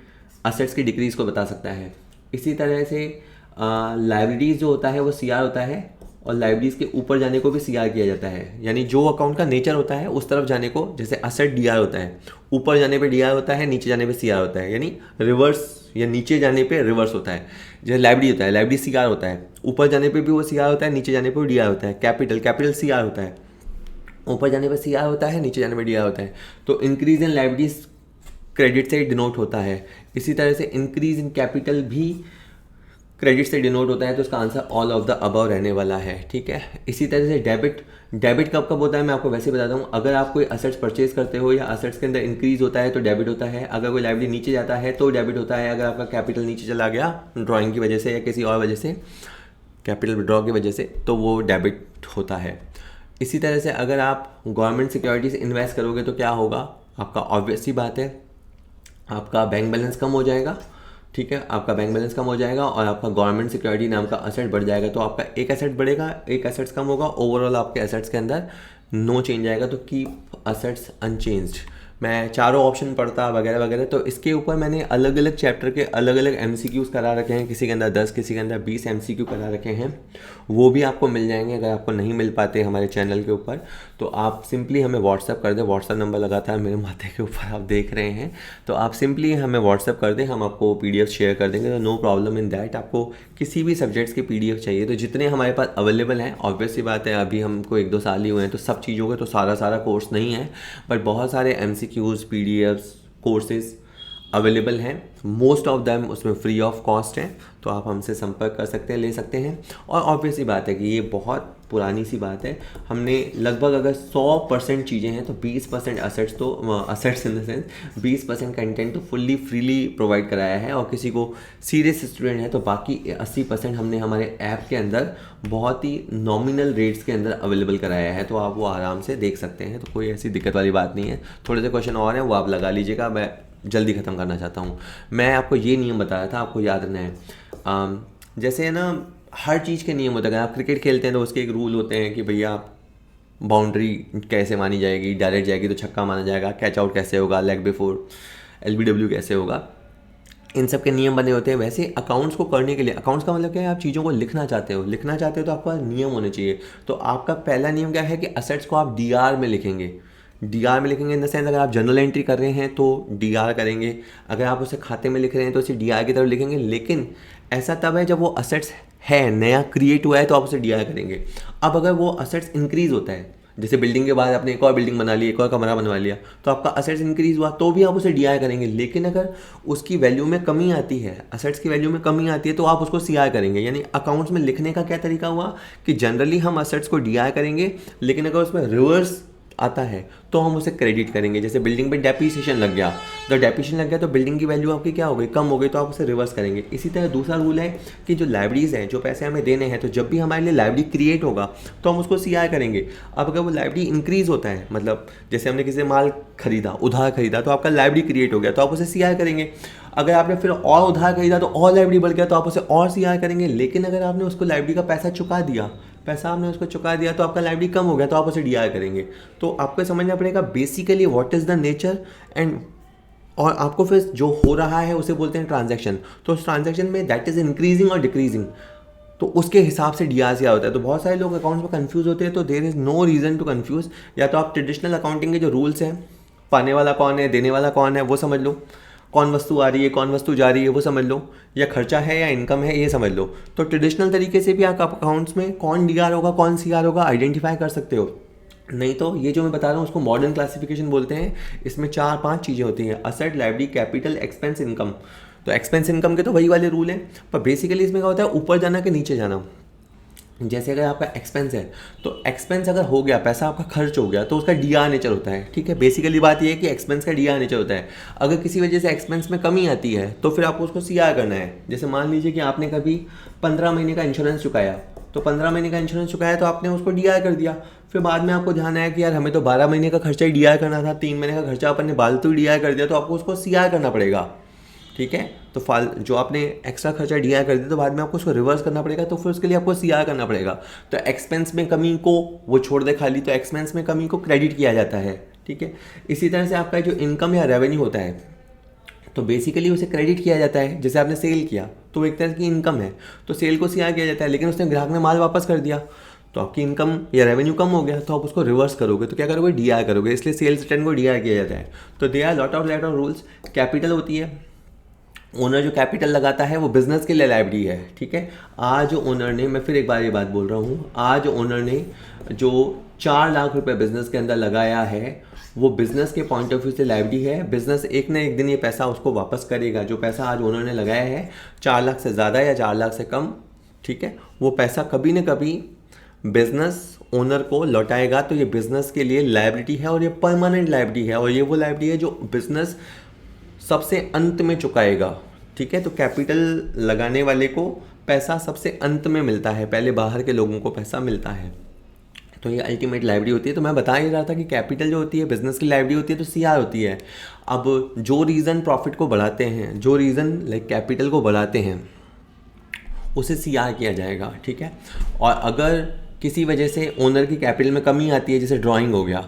असेट्स की डिक्रीज को बता सकता है। इसी तरह से लाइबिलिटीज़ जो होता है वो सी आर होता है, और लाइबिलिटीज़ के ऊपर जाने को भी सी आर किया जाता है, यानी जो अकाउंट का नेचर होता है उस तरफ जाने को, जैसे असेट डी आर होता है, ऊपर जाने पे डी आर होता है, नीचे जाने पे सी आर होता है, यानी रिवर्स या नीचे जाने पे रिवर्स होता है। जैसे लाइबिलिटी होता है, लाइबिलिटी सी आर होता है, ऊपर जाने पे भी वो सी आर होता है, नीचे जाने पे डी आर होता है। कैपिटल सी आर होता है, ऊपर जाने पे सी आर होता है, नीचे जाने पे डी आर होता है। तो इंक्रीज इन लाइबिलिटीज क्रेडिट से डिनोट होता है। इसी तरह से इंक्रीज इन कैपिटल भी क्रेडिट से डिनोट होता है। तो इसका answer all of the above रहने वाला है, ठीक है। इसी तरह से डेबिट कब कब होता है मैं आपको वैसे बताता हूँ। अगर आप कोई असेट्स परचेज करते हो या असेट्स के अंदर इंक्रीज होता है तो डेबिट होता है। अगर कोई लाइबिलिटी नीचे जाता है तो डेबिट होता है। अगर आपका कैपिटल नीचे चला गया ड्राइंग की वजह से या किसी और वजह से, कैपिटल विड्रॉ की वजह से, तो वो डेबिट होता है। इसी तरह से अगर आप गवर्नमेंट सिक्योरिटीज इन्वेस्ट करोगे तो क्या होगा, आपका ऑब्वियस सी बात है आपका बैंक बैलेंस कम हो जाएगा, ठीक है। आपका बैंक बैलेंस कम हो जाएगा और आपका गवर्नमेंट सिक्योरिटी नाम का असेट बढ़ जाएगा। तो आपका एक एसेट बढ़ेगा, एक एसेट्स कम होगा, ओवरऑल आपके एसेट्स के अंदर नो चेंज आएगा। तो कीप असेट्स अनचेंज्ड। मैं चारों ऑप्शन पढ़ता वगैरह वगैरह, तो इसके ऊपर मैंने अलग अलग चैप्टर के अलग अलग MCQs करा रखे हैं। किसी के अंदर 10, किसी के अंदर 20 MCQ करा रखे हैं, वो भी आपको मिल जाएंगे। अगर आपको नहीं मिल पाते हमारे चैनल के ऊपर तो आप सिंपली हमें व्हाट्सअप कर दें। व्हाट्सअप नंबर लगातार मेरे माथे के ऊपर आप देख रहे हैं, तो आप सिंपली हमें व्हाट्सअप कर दें, हम आपको PDF शेयर कर देंगे। तो नो प्रॉब्लम इन दैट। आपको किसी भी सब्जेक्ट्स के PDF चाहिए तो जितने हमारे पास अवेलेबल हैं, ऑब्वियस सी बात है अभी हमको 1-2 साल ही हुए हैं तो सब चीज़ों के तो सारा कोर्स नहीं है, बट बहुत सारे MCQs PDFs कोर्सेज अवेलेबल हैं। मोस्ट ऑफ दैम उसमें फ्री ऑफ कॉस्ट हैं, तो आप हमसे संपर्क कर सकते हैं, ले सकते हैं। और ऑब्वियस सी बात है कि ये बहुत पुरानी सी बात है, हमने लगभग अगर 100% चीज़ें हैं तो 20% असेट्स, तो assets in the sense 20% content तो फुल्ली फ्रीली प्रोवाइड कराया है। और किसी को सीरियस स्टूडेंट है तो बाकी 80% हमने हमारे ऐप के अंदर बहुत ही नॉमिनल रेट्स के अंदर अवेलेबल कराया है, तो आप वो आराम से देख सकते हैं। तो कोई ऐसी दिक्कत वाली बात नहीं है। थोड़े से क्वेश्चन और हैं वो आप लगा लीजिएगा, मैं जल्दी ख़त्म करना चाहता हूँ। मैं आपको ये नियम बताया था, आपको याद रखना है। जैसे है ना, हर चीज़ के नियम होते हैं। अगर आप क्रिकेट खेलते हैं तो उसके एक रूल होते हैं कि भैया बाउंड्री कैसे मानी जाएगी, डायरेक्ट जाएगी तो छक्का माना जाएगा, कैच आउट कैसे होगा, लेग बिफोर, LBW कैसे होगा, इन सब के नियम बने होते हैं। वैसे अकाउंट्स को करने के लिए, अकाउंट्स का मतलब क्या है, आप चीज़ों को लिखना चाहते हो तो आपका नियम होने चाहिए। तो आपका पहला नियम क्या है कि असेट्स को आप DR में लिखेंगे। DR में लिखेंगे इन द सेंस, अगर आप जर्नल एंट्री कर रहे हैं तो DR करेंगे, अगर आप उसे खाते में लिख रहे हैं तो उसे DR की तरफ लिखेंगे। लेकिन ऐसा तब है जब वो असेट्स है, नया क्रिएट हुआ है तो आप उसे DR करेंगे। अब अगर वो असेट्स इंक्रीज होता है, जैसे बिल्डिंग के बाद आपने एक और बिल्डिंग बना ली, एक और कमरा बनवा लिया, तो आपका असेट्स इंक्रीज हुआ तो भी आप उसे DI करेंगे। लेकिन अगर उसकी वैल्यू में कमी आती है, असेट्स की वैल्यू में कमी आती है, तो आप उसको CI करेंगे। यानी अकाउंट्स में लिखने का क्या तरीका हुआ कि जनरली हम असेट्स को DI करेंगे, लेकिन अगर उसमें रिवर्स आता है तो हम उसे क्रेडिट करेंगे। जैसे बिल्डिंग पे डेप्रिसिएशन लग गया, तो डेप्रिसिएशन लग गया तो बिल्डिंग की वैल्यू आपकी क्या हो गई, कम हो गई, तो आप उसे रिवर्स करेंगे। इसी तरह दूसरा रूल है कि जो लाइब्रेरीज हैं, जो पैसे हमें देने हैं, तो जब भी हमारे लिए लाइब्रेरी क्रिएट होगा तो हम उसको CI करेंगे। अब अगर वो लाइब्रेरी इंक्रीज होता है, मतलब जैसे हमने किसी माल खरीदा, उधार खरीदा, तो आपका लाइब्रेरी क्रिएट हो गया तो आप उसे CI करेंगे। अगर आपने फिर और उधार खरीदा तो और लाइब्रेरी बढ़ गया तो आप उसे और CI करेंगे। लेकिन अगर आपने उसको लाइब्रेरी का पैसा चुका दिया, आपने उसको चुका दिया तो आपका लाइब्रेरी कम हो गया तो आप उसे DI करेंगे। तो आपको समझना पड़ेगा basically what is the nature and, और आपको फिर जो हो रहा है उसे बोलते हैं ट्रांजैक्शन। तो उस ट्रांजैक्शन में दैट इज़ इंक्रीजिंग और डिक्रीजिंग, तो उसके हिसाब से DI CI होता है। तो बहुत सारे लोग अकाउंट्स में कंफ्यूज होते हैं, तो there is no reason to confuse. या तो आप ट्रेडिशनल अकाउंटिंग के जो रूल्स हैं, पाने वाला कौन है, देने वाला कौन है, वो समझ लो, कौन वस्तु आ रही है, कौन वस्तु जा रही है, वो समझ लो, या खर्चा है या इनकम है, ये समझ लो। तो ट्रेडिशनल तरीके से भी आप अकाउंट्स में कौन DI होगा, कौन CI होगा, आइडेंटिफाई कर सकते हो। नहीं तो ये जो मैं बता रहा हूँ उसको मॉडर्न क्लासिफिकेशन बोलते हैं। इसमें 4-5 चीज़ें होती हैं, asset, liability, capital, expense, income. तो एक्सपेंस इनकम के तो वही वाले रूल हैं, पर बेसिकली इसमें क्या होता है, ऊपर जाना कि नीचे जाना। जैसे अगर आपका एक्सपेंस है तो एक्सपेंस अगर हो गया, पैसा आपका खर्च हो गया, तो उसका DI नेचर होता है, ठीक है। बेसिकली बात ये है कि एक्सपेंस का DI नेचर होता है। अगर किसी वजह से एक्सपेंस में कमी आती है तो फिर आपको उसको CI करना है। जैसे मान लीजिए कि आपने कभी 15 महीने का इंश्योरेंस चुकाया, तो 15 महीने का इंश्योरेंस चुकाया तो आपने उसको DI कर दिया। फिर बाद में आपको ध्यान आया कि यार हमें तो 12 महीने का खर्चा ही DI करना था, 3 महीने का खर्चा अपन ने फालतू DI कर दिया, तो आपको उसको CI करना पड़ेगा। ठीक है। तो जो आपने एक्स्ट्रा खर्चा डी कर दिया तो बाद में आपको उसको रिवर्स करना पड़ेगा, तो फिर उसके लिए आपको सी करना पड़ेगा। तो एक्सपेंस में कमी को वो छोड़ दे खाली, तो एक्सपेंस में कमी को क्रेडिट किया जाता है, ठीक है। इसी तरह से आपका जो इनकम या रेवेन्यू होता है तो बेसिकली उसे क्रेडिट किया जाता है। जैसे आपने सेल किया तो वो एक तरह की इनकम है, तो सेल को सीआर किया जाता है, लेकिन उसने ग्राहक ने माल वापस कर दिया तो आपकी इनकम या रेवेन्यू कम हो गया, तो आप उसको रिवर्स करोगे तो क्या करोगे, डीआर करोगे, इसलिए सेल्स रिटर्न को डीआर किया जाता है। तो they are lot of rules. Capital होती है, ओनर जो कैपिटल लगाता है वो बिजनेस के लिए लाइबिलिटी है, ठीक है। आज ओनर ने, मैं फिर एक बार ये बात बोल रहा हूँ, आज ओनर ने जो 4 लाख रुपए बिजनेस के अंदर लगाया है वो बिजनेस के पॉइंट ऑफ व्यू से लाइबिलिटी है। बिजनेस एक न एक दिन ये पैसा उसको वापस करेगा। जो पैसा आज ओनर ने लगाया है 4 लाख से ज़्यादा या 4 लाख से कम, ठीक है, वो पैसा कभी न कभी बिजनेस ओनर को लौटाएगा। तो ये बिजनेस के लिए लाइबिलिटी है और ये परमानेंट लाइबिलिटी है, और ये वो लाइबिलिटी है जो बिजनेस सबसे अंत में चुकाएगा, ठीक है। तो कैपिटल लगाने वाले को पैसा सबसे अंत में मिलता है, पहले बाहर के लोगों को पैसा मिलता है। तो ये अल्टीमेट लाइबिलिटी होती है। तो मैं बता ही रहा था कि कैपिटल जो होती है बिजनेस की लाइबिलिटी होती है, तो सीआर होती है। अब जो रीज़न प्रॉफिट को बढ़ाते हैं, जो रीज़न लाइक कैपिटल को बढ़ाते हैं, उसे सीआर किया जाएगा, ठीक है। और अगर किसी वजह से ओनर की कैपिटल में कमी आती है, जैसे ड्राइंग हो गया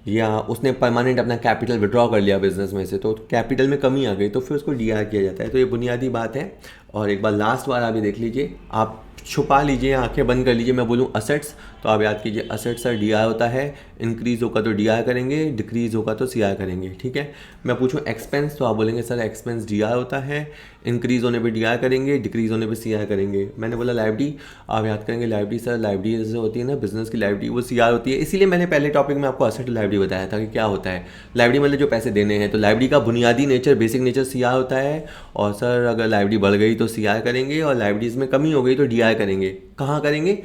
या उसने परमानेंट अपना कैपिटल विड्रॉ कर लिया बिजनेस में से, तो कैपिटल में कमी आ गई तो फिर उसको डीआर किया जाता है। तो ये बुनियादी बात है। और एक बार लास्ट बार अभी देख लीजिए, आप छुपा लीजिए, आंखें बंद कर लीजिए, मैं बोलूँ असेट्स तो आप याद कीजिए असेट्स सर डीआर होता है, इंक्रीज़ होगा तो डीआर करेंगे, डिक्रीज़ होगा तो सीआर करेंगे, ठीक है। मैं पूछूँ एक्सपेंस तो आप बोलेंगे सर एक्सपेंस डीआर होता है, इंक्रीज़ होने पे डीआर करेंगे, डिक्रीज़ होने पे सीआर करेंगे। मैंने बोला लाइबिलिटी, आप याद करेंगे लाइबिलिटी सर, लाइबिलिटी जैसे होती है ना बिजनेस की लाइबिलिटी, वो सीआर होती है। इसीलिए मैंने पहले टॉपिक में आपको असेट लाइबिलिटी बताया था कि क्या होता है। लाइबिलिटी मतलब जो पैसे देने हैं, तो लाइबिलिटी का बुनियादी नेचर, बेसिक नेचर सीआर होता है। और सर अगर लाइबिलिटी बढ़ गई तो सीआर करेंगे और लाइबिलिटीज़ में कमी हो गई तो डीआर करेंगे। कहाँ करेंगे,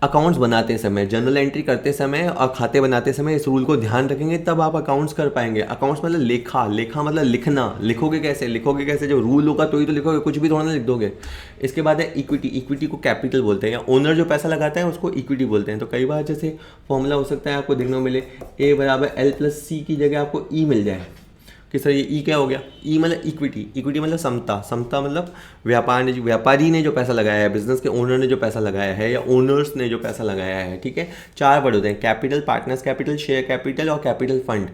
अकाउंट्स बनाते समय, जर्नल एंट्री करते समय और खाते बनाते समय इस रूल को ध्यान रखेंगे, तब आप अकाउंट्स कर पाएंगे। अकाउंट्स मतलब लेखा, लेखा मतलब लिखना। लिखोगे कैसे, लिखोगे कैसे, जब रूल होगा तो ही तो लिखोगे, कुछ भी थोड़ा ना लिख दोगे। इसके बाद है इक्विटी। इक्विटी को कैपिटल बोलते हैं, या ओनर जो पैसा लगाता है उसको इक्विटी बोलते हैं। तो कई बार जैसे फॉर्मूला हो सकता है आपको देखने को मिले, ए बराबर L+C की जगह आपको ई मिल जाए कि सर ये ई क्या हो गया। ई मतलब इक्विटी, इक्विटी मतलब समता, समता मतलब व्यापारी ने जो पैसा लगाया है, बिजनेस के ओनर ने जो पैसा लगाया है या ओनर्स ने जो पैसा लगाया है, ठीक है। 4 वर्ड होते हैं, capital, partners capital, share capital और कैपिटल फंड।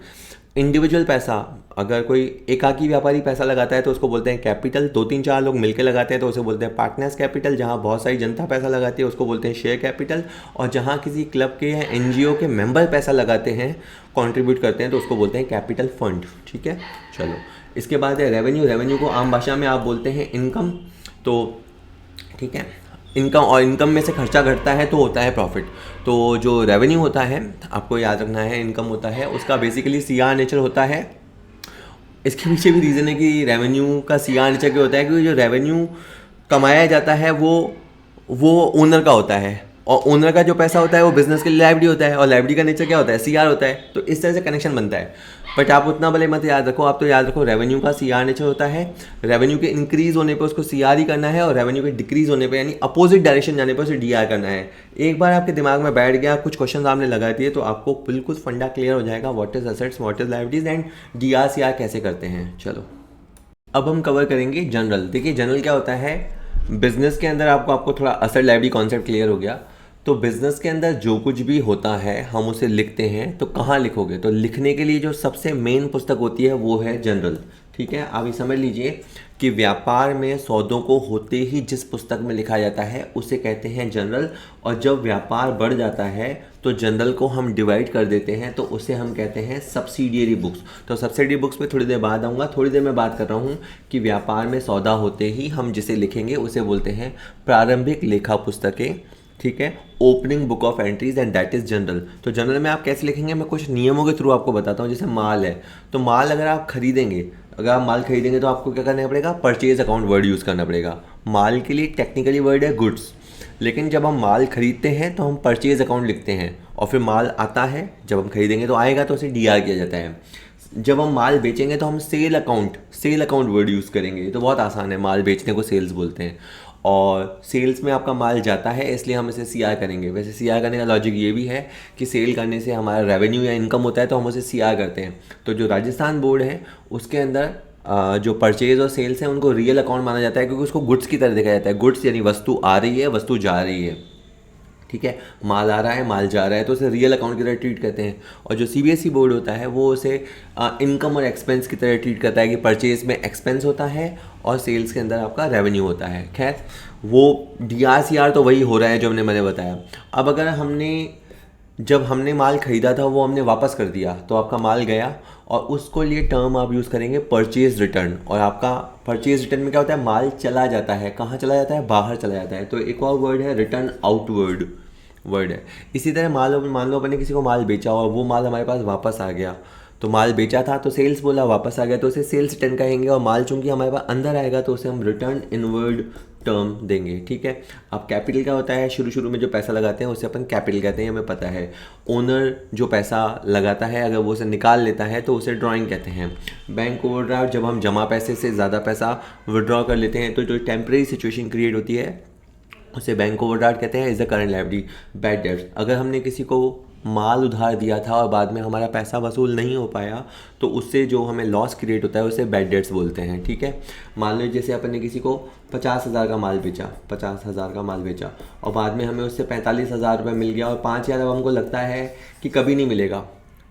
इंडिविजुअल पैसा, अगर कोई एकाकी व्यापारी पैसा लगाता है तो उसको बोलते हैं कैपिटल। 2-3-4 लोग मिलकर लगाते हैं तो उसे बोलते हैं पार्टनर्स कैपिटल। जहाँ बहुत सारी जनता पैसा लगाती है उसको बोलते हैं शेयर कैपिटल। और जहाँ किसी क्लब के या एनजीओ के मेंबर पैसा लगाते हैं, कंट्रीब्यूट करते हैं, तो उसको बोलते हैं कैपिटल फंड, ठीक है। चलो, इसके बाद है रेवेन्यू। रेवेन्यू को आम भाषा में आप बोलते हैं इनकम, तो ठीक है, इनकम। और इनकम में से खर्चा घटता है तो होता है प्रॉफिट। तो जो रेवेन्यू होता है, आपको याद रखना है, इनकम होता है, उसका बेसिकली सीआर नेचर होता है। इसके पीछे भी रीज़न है कि रेवेन्यू का सीआर नेचर क्या होता है, क्योंकि जो रेवेन्यू कमाया जाता है वो ओनर का होता है, और ओनर का जो पैसा होता है वो बिजनेस के लिए लाइबिलिटी होता है, और लाइबिलिटी का नेचर क्या होता है, सीआर होता है। तो इस तरह से कनेक्शन बनता है। बट आप उतना भले मत याद रखो, आप तो याद रखो रेवेन्यू का सीआर नेचर होता है। रेवेन्यू के इंक्रीज होने पे उसको सीआर ही करना है, और रेवेन्यू के डिक्रीज होने पे यानी अपोजिट डायरेक्शन जाने पे उसे डीआर करना है। एक बार आपके दिमाग में बैठ गया, कुछ क्वेश्चन आपने लगा दिए, तो आपको बिल्कुल फंडा क्लियर हो जाएगा, what is assets, what is liabilities and DR CR कैसे करते हैं। चलो, अब हम कवर करेंगे जनरल। देखिए जनरल क्या होता है, बिजनेस के अंदर आपको थोड़ा असेट लाइबिलिटी कॉन्सेप्ट क्लियर हो गया। तो बिज़नेस के अंदर जो कुछ भी होता है हम उसे लिखते हैं, तो कहाँ लिखोगे, तो लिखने के लिए जो सबसे मेन पुस्तक होती है वो है जनरल, ठीक है। आप ये समझ लीजिए कि व्यापार में सौदों को होते ही जिस पुस्तक में लिखा जाता है उसे कहते हैं जनरल। और जब व्यापार बढ़ जाता है तो जनरल को हम डिवाइड कर देते हैं, तो उसे हम कहते हैं सब्सिडियरी बुक्स। तो सब्सिडियरी बुक्स पे थोड़ी देर बाद आऊँगा। थोड़ी देर में बात कर रहा हूँ कि व्यापार में सौदा होते ही हम जिसे लिखेंगे उसे बोलते हैं प्रारंभिक लेखा पुस्तकें, ठीक है, opening book of entries, and that is general. तो जनरल में आप कैसे लिखेंगे, मैं कुछ नियमों के थ्रू आपको बताता हूँ। जैसे माल है, तो माल अगर आप खरीदेंगे, अगर आप माल खरीदेंगे तो आपको क्या करना पड़ेगा, परचेज अकाउंट वर्ड यूज़ करना पड़ेगा। माल के लिए टेक्निकली वर्ड है गुड्स, लेकिन जब हम माल खरीदते हैं तो हम परचेज अकाउंट लिखते हैं, और फिर माल आता है, जब हम खरीदेंगे तो आएगा तो उसे डीआर किया जाता है। जब हम माल बेचेंगे तो हम सेल अकाउंट वर्ड यूज़ करेंगे। ये तो बहुत आसान है, माल बेचने को सेल्स बोलते हैं। और सेल्स में आपका माल जाता है, इसलिए हम इसे सीआर करेंगे। वैसे सीआर करने का लॉजिक ये भी है कि सेल करने से हमारा रेवेन्यू या इनकम होता है, तो हम उसे सीआर करते हैं। तो जो राजस्थान बोर्ड है उसके अंदर जो परचेज और सेल्स है उनको रियल अकाउंट माना जाता है, क्योंकि उसको गुड्स की तरह देखा जाता है। गुड्स यानी वस्तु आ रही है, वस्तु जा रही है, ठीक है, माल आ रहा है, माल जा रहा है, तो उसे रियल अकाउंट की तरह ट्रीट करते हैं। और जो सीबीएसई बोर्ड होता है वो उसे इनकम और एक्सपेंस की तरह ट्रीट करता है, कि परचेज में एक्सपेंस होता है और सेल्स के अंदर आपका रेवेन्यू होता है। खैर, वो डीआरसीआर तो वही हो रहा है जो मैंने बताया। अब अगर जब हमने माल खरीदा था वो हमने वापस कर दिया, तो आपका माल गया, और उसको लिए टर्म आप यूज़ करेंगे परचेज रिटर्न। और आपका परचेज रिटर्न में क्या होता है, माल चला जाता है, कहाँ चला जाता है, बाहर चला जाता है। तो एक और वर्ड है रिटर्न आउटवर्ड वर्ड है। इसी तरह मान लो अपन ने किसी को माल बेचा और वो माल हमारे पास वापस आ गया। तो माल बेचा था तो सेल्स बोला, वापस आ गया तो उसे सेल्स रिटर्न कहेंगे, और माल चूंकि हमारे पास अंदर आएगा तो उसे हम रिटर्न इनवर्ड टर्म देंगे, ठीक है। अब कैपिटल क्या होता है, शुरू में जो पैसा लगाते हैं उसे अपन कैपिटल कहते हैं, हमें पता है। ओनर जो पैसा लगाता है अगर वो उसे निकाल लेता है तो उसे ड्राइंग कहते हैं। बैंक ओवरड्राफ्ट, जब हम जमा पैसे से ज़्यादा पैसा विड्रॉ कर लेते हैं तो जो टेम्परेरी सिचुएशन क्रिएट होती है उसे बैंक ओवरड्राफ्ट कहते हैं, is a current liability. Bad debts, अगर हमने किसी को माल उधार दिया था और बाद में हमारा पैसा वसूल नहीं हो पाया तो उससे जो हमें लॉस क्रिएट होता है उसे बैड डेट्स बोलते हैं, ठीक है। मान लो जैसे अपन ने किसी को 50,000 का माल बेचा, 50,000 का माल बेचा, और बाद में हमें उससे 45,000 रुपये मिल गया, और 5,000 अब हमको लगता है कि कभी नहीं मिलेगा,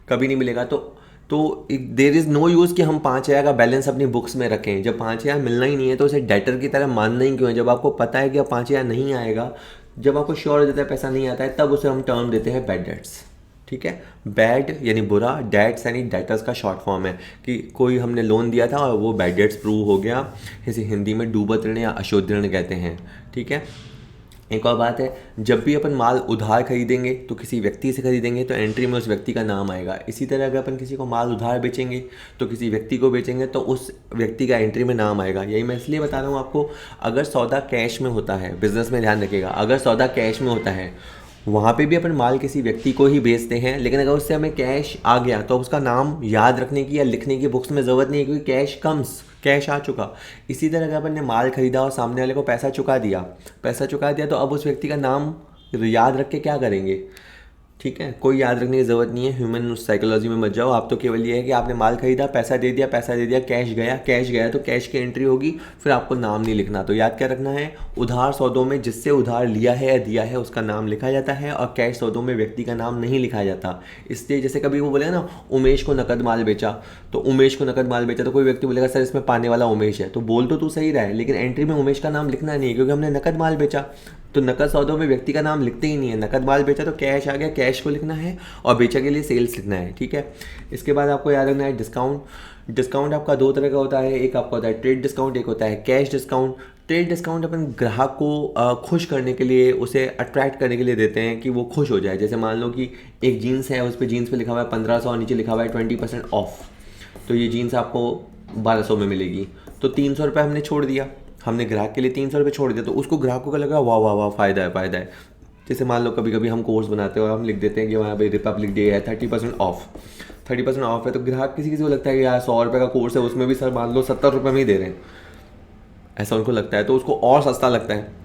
कभी नहीं मिलेगा, तो देर इज़ नो यूज़ कि हम 5,000 का बैलेंस अपनी बुक्स में रखें। जब 5,000 मिलना ही नहीं है तो उसे डेटर की तरह मानना ही क्यों है। जब आपको पता है कि अब 5,000 नहीं आएगा, जब आपको श्योर हो जाता है पैसा नहीं आता है, तब उसे हम टर्म देते हैं बैड डेट्स, ठीक है। बैड यानी बुरा, डेट्स यानी डेटर्स का शॉर्ट फॉर्म है, कि कोई हमने लोन दिया था और वो बैड डेट्स प्रूव हो गया, इसे हिंदी में डूबत ऋण या अशुद्ध ऋण कहते हैं, ठीक है। एक और बात है, जब भी अपन माल उधार खरीदेंगे तो किसी व्यक्ति से खरीदेंगे तो एंट्री में उस व्यक्ति का नाम आएगा। इसी तरह अगर अपन किसी को माल उधार बेचेंगे तो किसी व्यक्ति को बेचेंगे तो उस व्यक्ति का एंट्री में नाम आएगा। यही मैं इसलिए बता रहा हूँ आपको, अगर सौदा कैश में होता है, बिजनेस में ध्यान रखिएगा, अगर सौदा कैश में होता है वहाँ पे भी अपन माल किसी व्यक्ति को ही बेचते हैं, लेकिन अगर उससे हमें कैश आ गया तो उसका नाम याद रखने की या लिखने की बुक्स में ज़रूरत नहीं है, क्योंकि कैश आ चुका। इसी तरह अगर अपन ने माल खरीदा और सामने वाले को पैसा चुका दिया तो अब उस व्यक्ति का नाम याद रख के क्या करेंगे, ठीक है, कोई याद रखने की ज़रूरत नहीं है। ह्यूमन साइकोलॉजी में मत जाओ, आप तो केवल ये है कि आपने माल खरीदा, पैसा दे दिया, कैश गया तो कैश की एंट्री होगी, फिर आपको नाम नहीं लिखना। तो याद क्या रखना है, उधार सौदों में जिससे उधार लिया है या दिया है उसका नाम लिखा जाता है, और कैश सौदों में व्यक्ति का नाम नहीं लिखा जाता। इसलिए जैसे कभी वो बोले ना, उमेश को नकद माल बेचा, तो कोई व्यक्ति बोलेगा सर इसमें पाने वाला उमेश है, तो बोल तो तू सही रहा है, लेकिन एंट्री में उमेश का नाम लिखना नहीं है, क्योंकि हमने नकद माल बेचा। तो नकद सौदों में व्यक्ति का नाम लिखते ही नहीं है। नकद माल बेचा तो कैश आ गया, कैश को लिखना है, और बेचा के लिए सेल्स लिखना है, ठीक है। इसके बाद आपको याद रखना है डिस्काउंट आपका दो तरह का होता है, एक आपका होता है ट्रेड डिस्काउंट, एक होता है कैश डिस्काउंट। ट्रेड डिस्काउंट अपन ग्राहक को खुश करने के लिए, उसे अट्रैक्ट करने के लिए देते हैं कि वो खुश हो जाए। जैसे मान लो कि एक जीन्स है, उस पर जीन्स पे लिखा हुआ है 1500 और नीचे लिखा हुआ है 20% ऑफ, तो ये जीन्स आपको 1200 में मिलेगी, तो 300 रुपये हमने छोड़ दिया, हमने ग्राहक के लिए 300 रुपये छोड़ दिया, तो उसको ग्राहकों का लगा वाह वाह वाह फ़ायदा है। जैसे मान लो कभी कभी हम कोर्स बनाते हैं और हम लिख देते हैं कि वहाँ पे रिपब्लिक डे है, 30% ऑफ है, तो ग्राहक किसी को लगता है कि यार 100 रुपये का कोर्स है, उसमें भी सर मान लो 70 रुपये में ही दे रहे हैं, ऐसा उनको लगता है, तो उसको और सस्ता लगता है।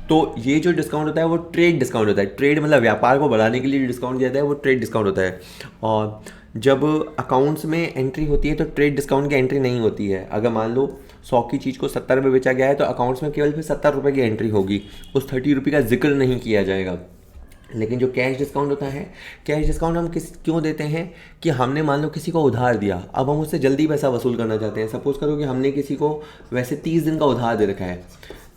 तो ये जो डिस्काउंट होता है वो ट्रेड डिस्काउंट होता है। ट्रेड मतलब व्यापार को बढ़ाने के लिए डिस्काउंट दिया जाता है, वो ट्रेड डिस्काउंट होता है। और जब अकाउंट्स में एंट्री होती है तो ट्रेड डिस्काउंट की एंट्री नहीं होती है। अगर मान लो 100 की चीज़ को 70 रुपये बेचा गया है तो अकाउंट्स में केवल फिर 70 रुपये की एंट्री होगी, उस 30 रुपये का जिक्र नहीं किया जाएगा। लेकिन जो कैश डिस्काउंट होता है, कैश डिस्काउंट हम क्यों देते हैं कि हमने मान लो किसी को उधार दिया, अब हम उससे जल्दी पैसा वसूल करना चाहते हैं। सपोज़ करो कि हमने किसी को वैसे 30 दिन का उधार दे रखा है,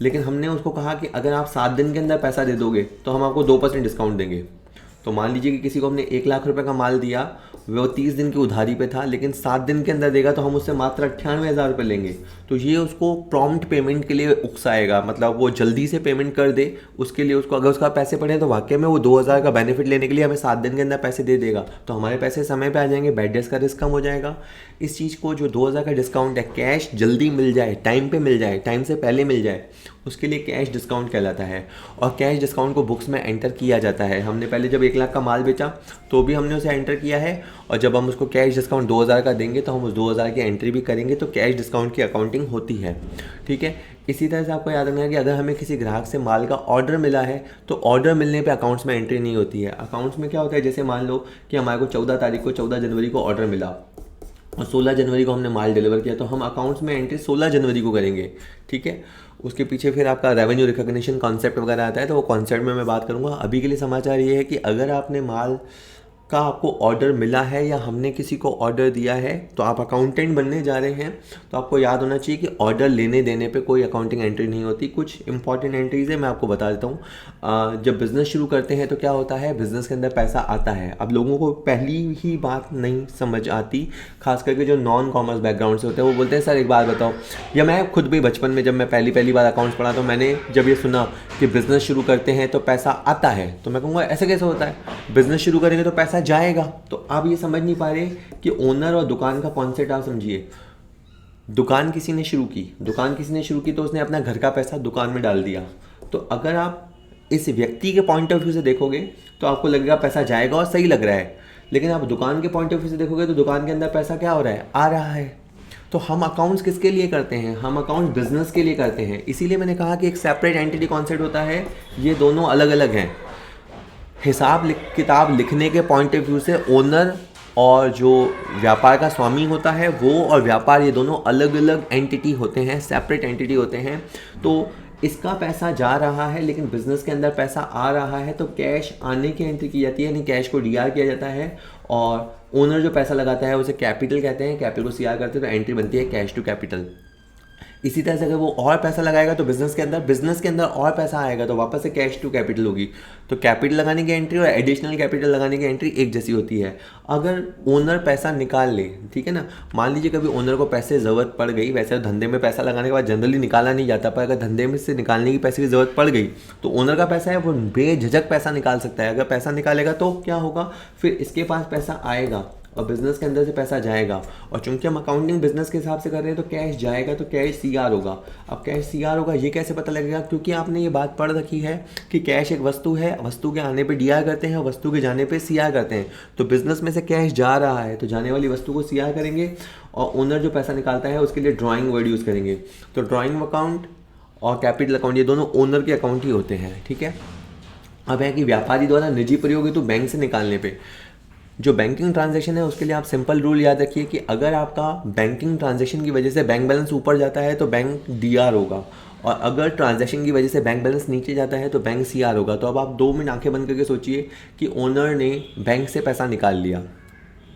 लेकिन हमने उसको कहा कि अगर आप 7 दिन के अंदर पैसा दे दोगे तो हम आपको 2% डिस्काउंट देंगे। तो मान लीजिए कि किसी को हमने 1 लाख रुपए का माल दिया, वो 30 दिन की उधारी पे था, लेकिन 7 दिन के अंदर देगा तो हम उससे मात्र 98,000 रुपये लेंगे। तो ये उसको प्रॉम्प्ट पेमेंट के लिए उकसाएगा, मतलब वो जल्दी से पेमेंट कर दे, उसके लिए उसको अगर उसका पैसे पड़े तो वाकई में वो 2,000 का बेनिफिट लेने के लिए हमें 7 दिन के अंदर पैसे दे देगा, तो हमारे पैसे समय पे आ जाएंगे, बैड डेट्स का रिस्क कम हो जाएगा। इस चीज़ को जो 2,000 का डिस्काउंट है, कैश जल्दी मिल जाए, टाइम पे मिल जाए, टाइम से पहले मिल जाए, उसके लिए कैश डिस्काउंट कहलाता है। और कैश डिस्काउंट को बुक्स में एंटर किया जाता है। हमने पहले जब 1 लाख का माल बेचा तो भी हमने उसे एंटर किया है, और जब हम उसको कैश डिस्काउंट 2,000 का देंगे तो हम उस 2,000 की एंट्री भी करेंगे, तो कैश डिस्काउंट की अकाउंटिंग होती है, ठीक है। इसी तरह से आपको याद रखना है कि अगर हमें किसी ग्राहक से माल का ऑर्डर मिला है तो ऑर्डर मिलने पे अकाउंट्स में एंट्री नहीं होती है। अकाउंट्स में क्या होता है, जैसे मान लो कि हमारे को 14 तारीख को 14 जनवरी को ऑर्डर मिला, और 16 जनवरी को हमने माल डिलीवर किया, तो हम अकाउंट्स में एंट्री 16 जनवरी को करेंगे, ठीक है। उसके पीछे फिर आपका रेवेन्यू रिकॉग्निशन कॉन्सेप्ट वगैरह आता है, तो वो कॉन्सेप्ट में मैं बात करूँगा। अभी के लिए समाचार ये है कि अगर आपने माल का आपको ऑर्डर मिला है या हमने किसी को ऑर्डर दिया है, तो आप अकाउंटेंट बनने जा रहे हैं, तो आपको याद होना चाहिए कि ऑर्डर लेने देने पे कोई अकाउंटिंग एंट्री नहीं होती। कुछ इंपॉर्टेंट एंट्रीज है, मैं आपको बता देता हूँ। जब बिज़नेस शुरू करते हैं तो क्या होता है, बिज़नेस के अंदर पैसा आता है। अब लोगों को पहली ही बात नहीं समझ आती, खास करके जो नॉन कॉमर्स बैकग्राउंड से होते हैं, वो बोलते हैं सर एक बात बताओ, या मैं खुद भी बचपन में जब मैं पहली बार अकाउंट्स पढ़ा, तो मैंने जब ये सुना कि बिज़नेस शुरू करते हैं तो पैसा आता है, तो मैं कहूँगा ऐसे कैसे होता है, बिज़नेस शुरू करेंगे तो पैसा जाएगा। तो आप ये समझ नहीं पा रहे कि ओनर और दुकान का कॉन्सेप्ट आप समझिए। दुकान किसी ने शुरू की तो उसने अपना घर का पैसा दुकान में डाल दिया। तो अगर आप इस व्यक्ति के पॉइंट ऑफ व्यू से देखोगे तो आपको लगेगा पैसा जाएगा और सही लग रहा है, लेकिन आप दुकान के पॉइंट ऑफ व्यू से देखोगे तो दुकान के अंदर पैसा क्या हो रहा है, आ रहा है। तो हम अकाउंट्स किसके लिए करते हैं, हम अकाउंट बिजनेस के लिए करते हैं। इसीलिए मैंने कहा कि एक सेपरेट एंटिटी कॉन्सेप्ट होता है, ये दोनों अलग अलग हैं। किताब लिखने के पॉइंट ऑफ व्यू से ओनर और जो व्यापार का स्वामी होता है वो और व्यापार, ये दोनों अलग अलग एंटिटी होते हैं, सेपरेट एंटिटी होते हैं। तो इसका पैसा जा रहा है लेकिन बिजनेस के अंदर पैसा आ रहा है, तो कैश आने की एंट्री की जाती है, यानी कैश को डीआर किया जाता है। और ओनर जो पैसा लगाता है उसे कैपिटल कहते हैं, कैपिटल को सीआर करते हैं, तो एंट्री बनती है कैश टू कैपिटल। इसी तरह से अगर वो और पैसा लगाएगा तो बिजनेस के अंदर और पैसा आएगा, तो वापस से कैश टू कैपिटल होगी। तो कैपिटल लगाने की एंट्री और एडिशनल कैपिटल लगाने की एंट्री एक जैसी होती है। अगर ओनर पैसा निकाल ले, ठीक है ना, मान लीजिए कभी ओनर को पैसे ज़रूरत पड़ गई, वैसे धंधे में पैसा लगाने के बाद जनरली निकाला नहीं जाता, पर अगर धंधे में से निकालने की पैसे की ज़रूरत पड़ गई तो ओनर का पैसा है वो बेझिझक पैसा निकाल सकता है। अगर पैसा निकालेगा तो क्या होगा, फिर इसके पास पैसा आएगा और बिजनेस के अंदर से पैसा जाएगा। और चूंकि हम अकाउंटिंग बिजनेस के हिसाब से कर रहे हैं तो कैश जाएगा, तो कैश सीआर होगा। अब कैश सीआर होगा ये कैसे पता लगेगा, क्योंकि आपने ये बात पढ़ रखी है कि कैश एक वस्तु है, वस्तु के आने पे डीआर करते हैं और वस्तु के जाने पे सीआर करते हैं। तो बिजनेस में से कैश जा रहा है तो जाने वाली वस्तु को सीआर करेंगे, और ओनर जो पैसा निकालता है उसके लिए ड्राइंग वर्ड यूज़ करेंगे। तो ड्राइंग अकाउंट और कैपिटल अकाउंट ये दोनों ओनर के अकाउंट ही होते हैं, ठीक है। अब है कि व्यापारी द्वारा निजी प्रयोग हेतु बैंक से निकालने पे जो बैंकिंग ट्रांजैक्शन है उसके लिए आप सिंपल रूल याद रखिए कि अगर आपका बैंकिंग ट्रांजैक्शन की वजह से बैंक बैलेंस ऊपर जाता है तो बैंक डीआर होगा, और अगर ट्रांजैक्शन की वजह से बैंक बैलेंस नीचे जाता है तो बैंक सीआर होगा। तो अब आप 2 मिनट आंखें बंद करके सोचिए कि ओनर ने बैंक से पैसा निकाल लिया,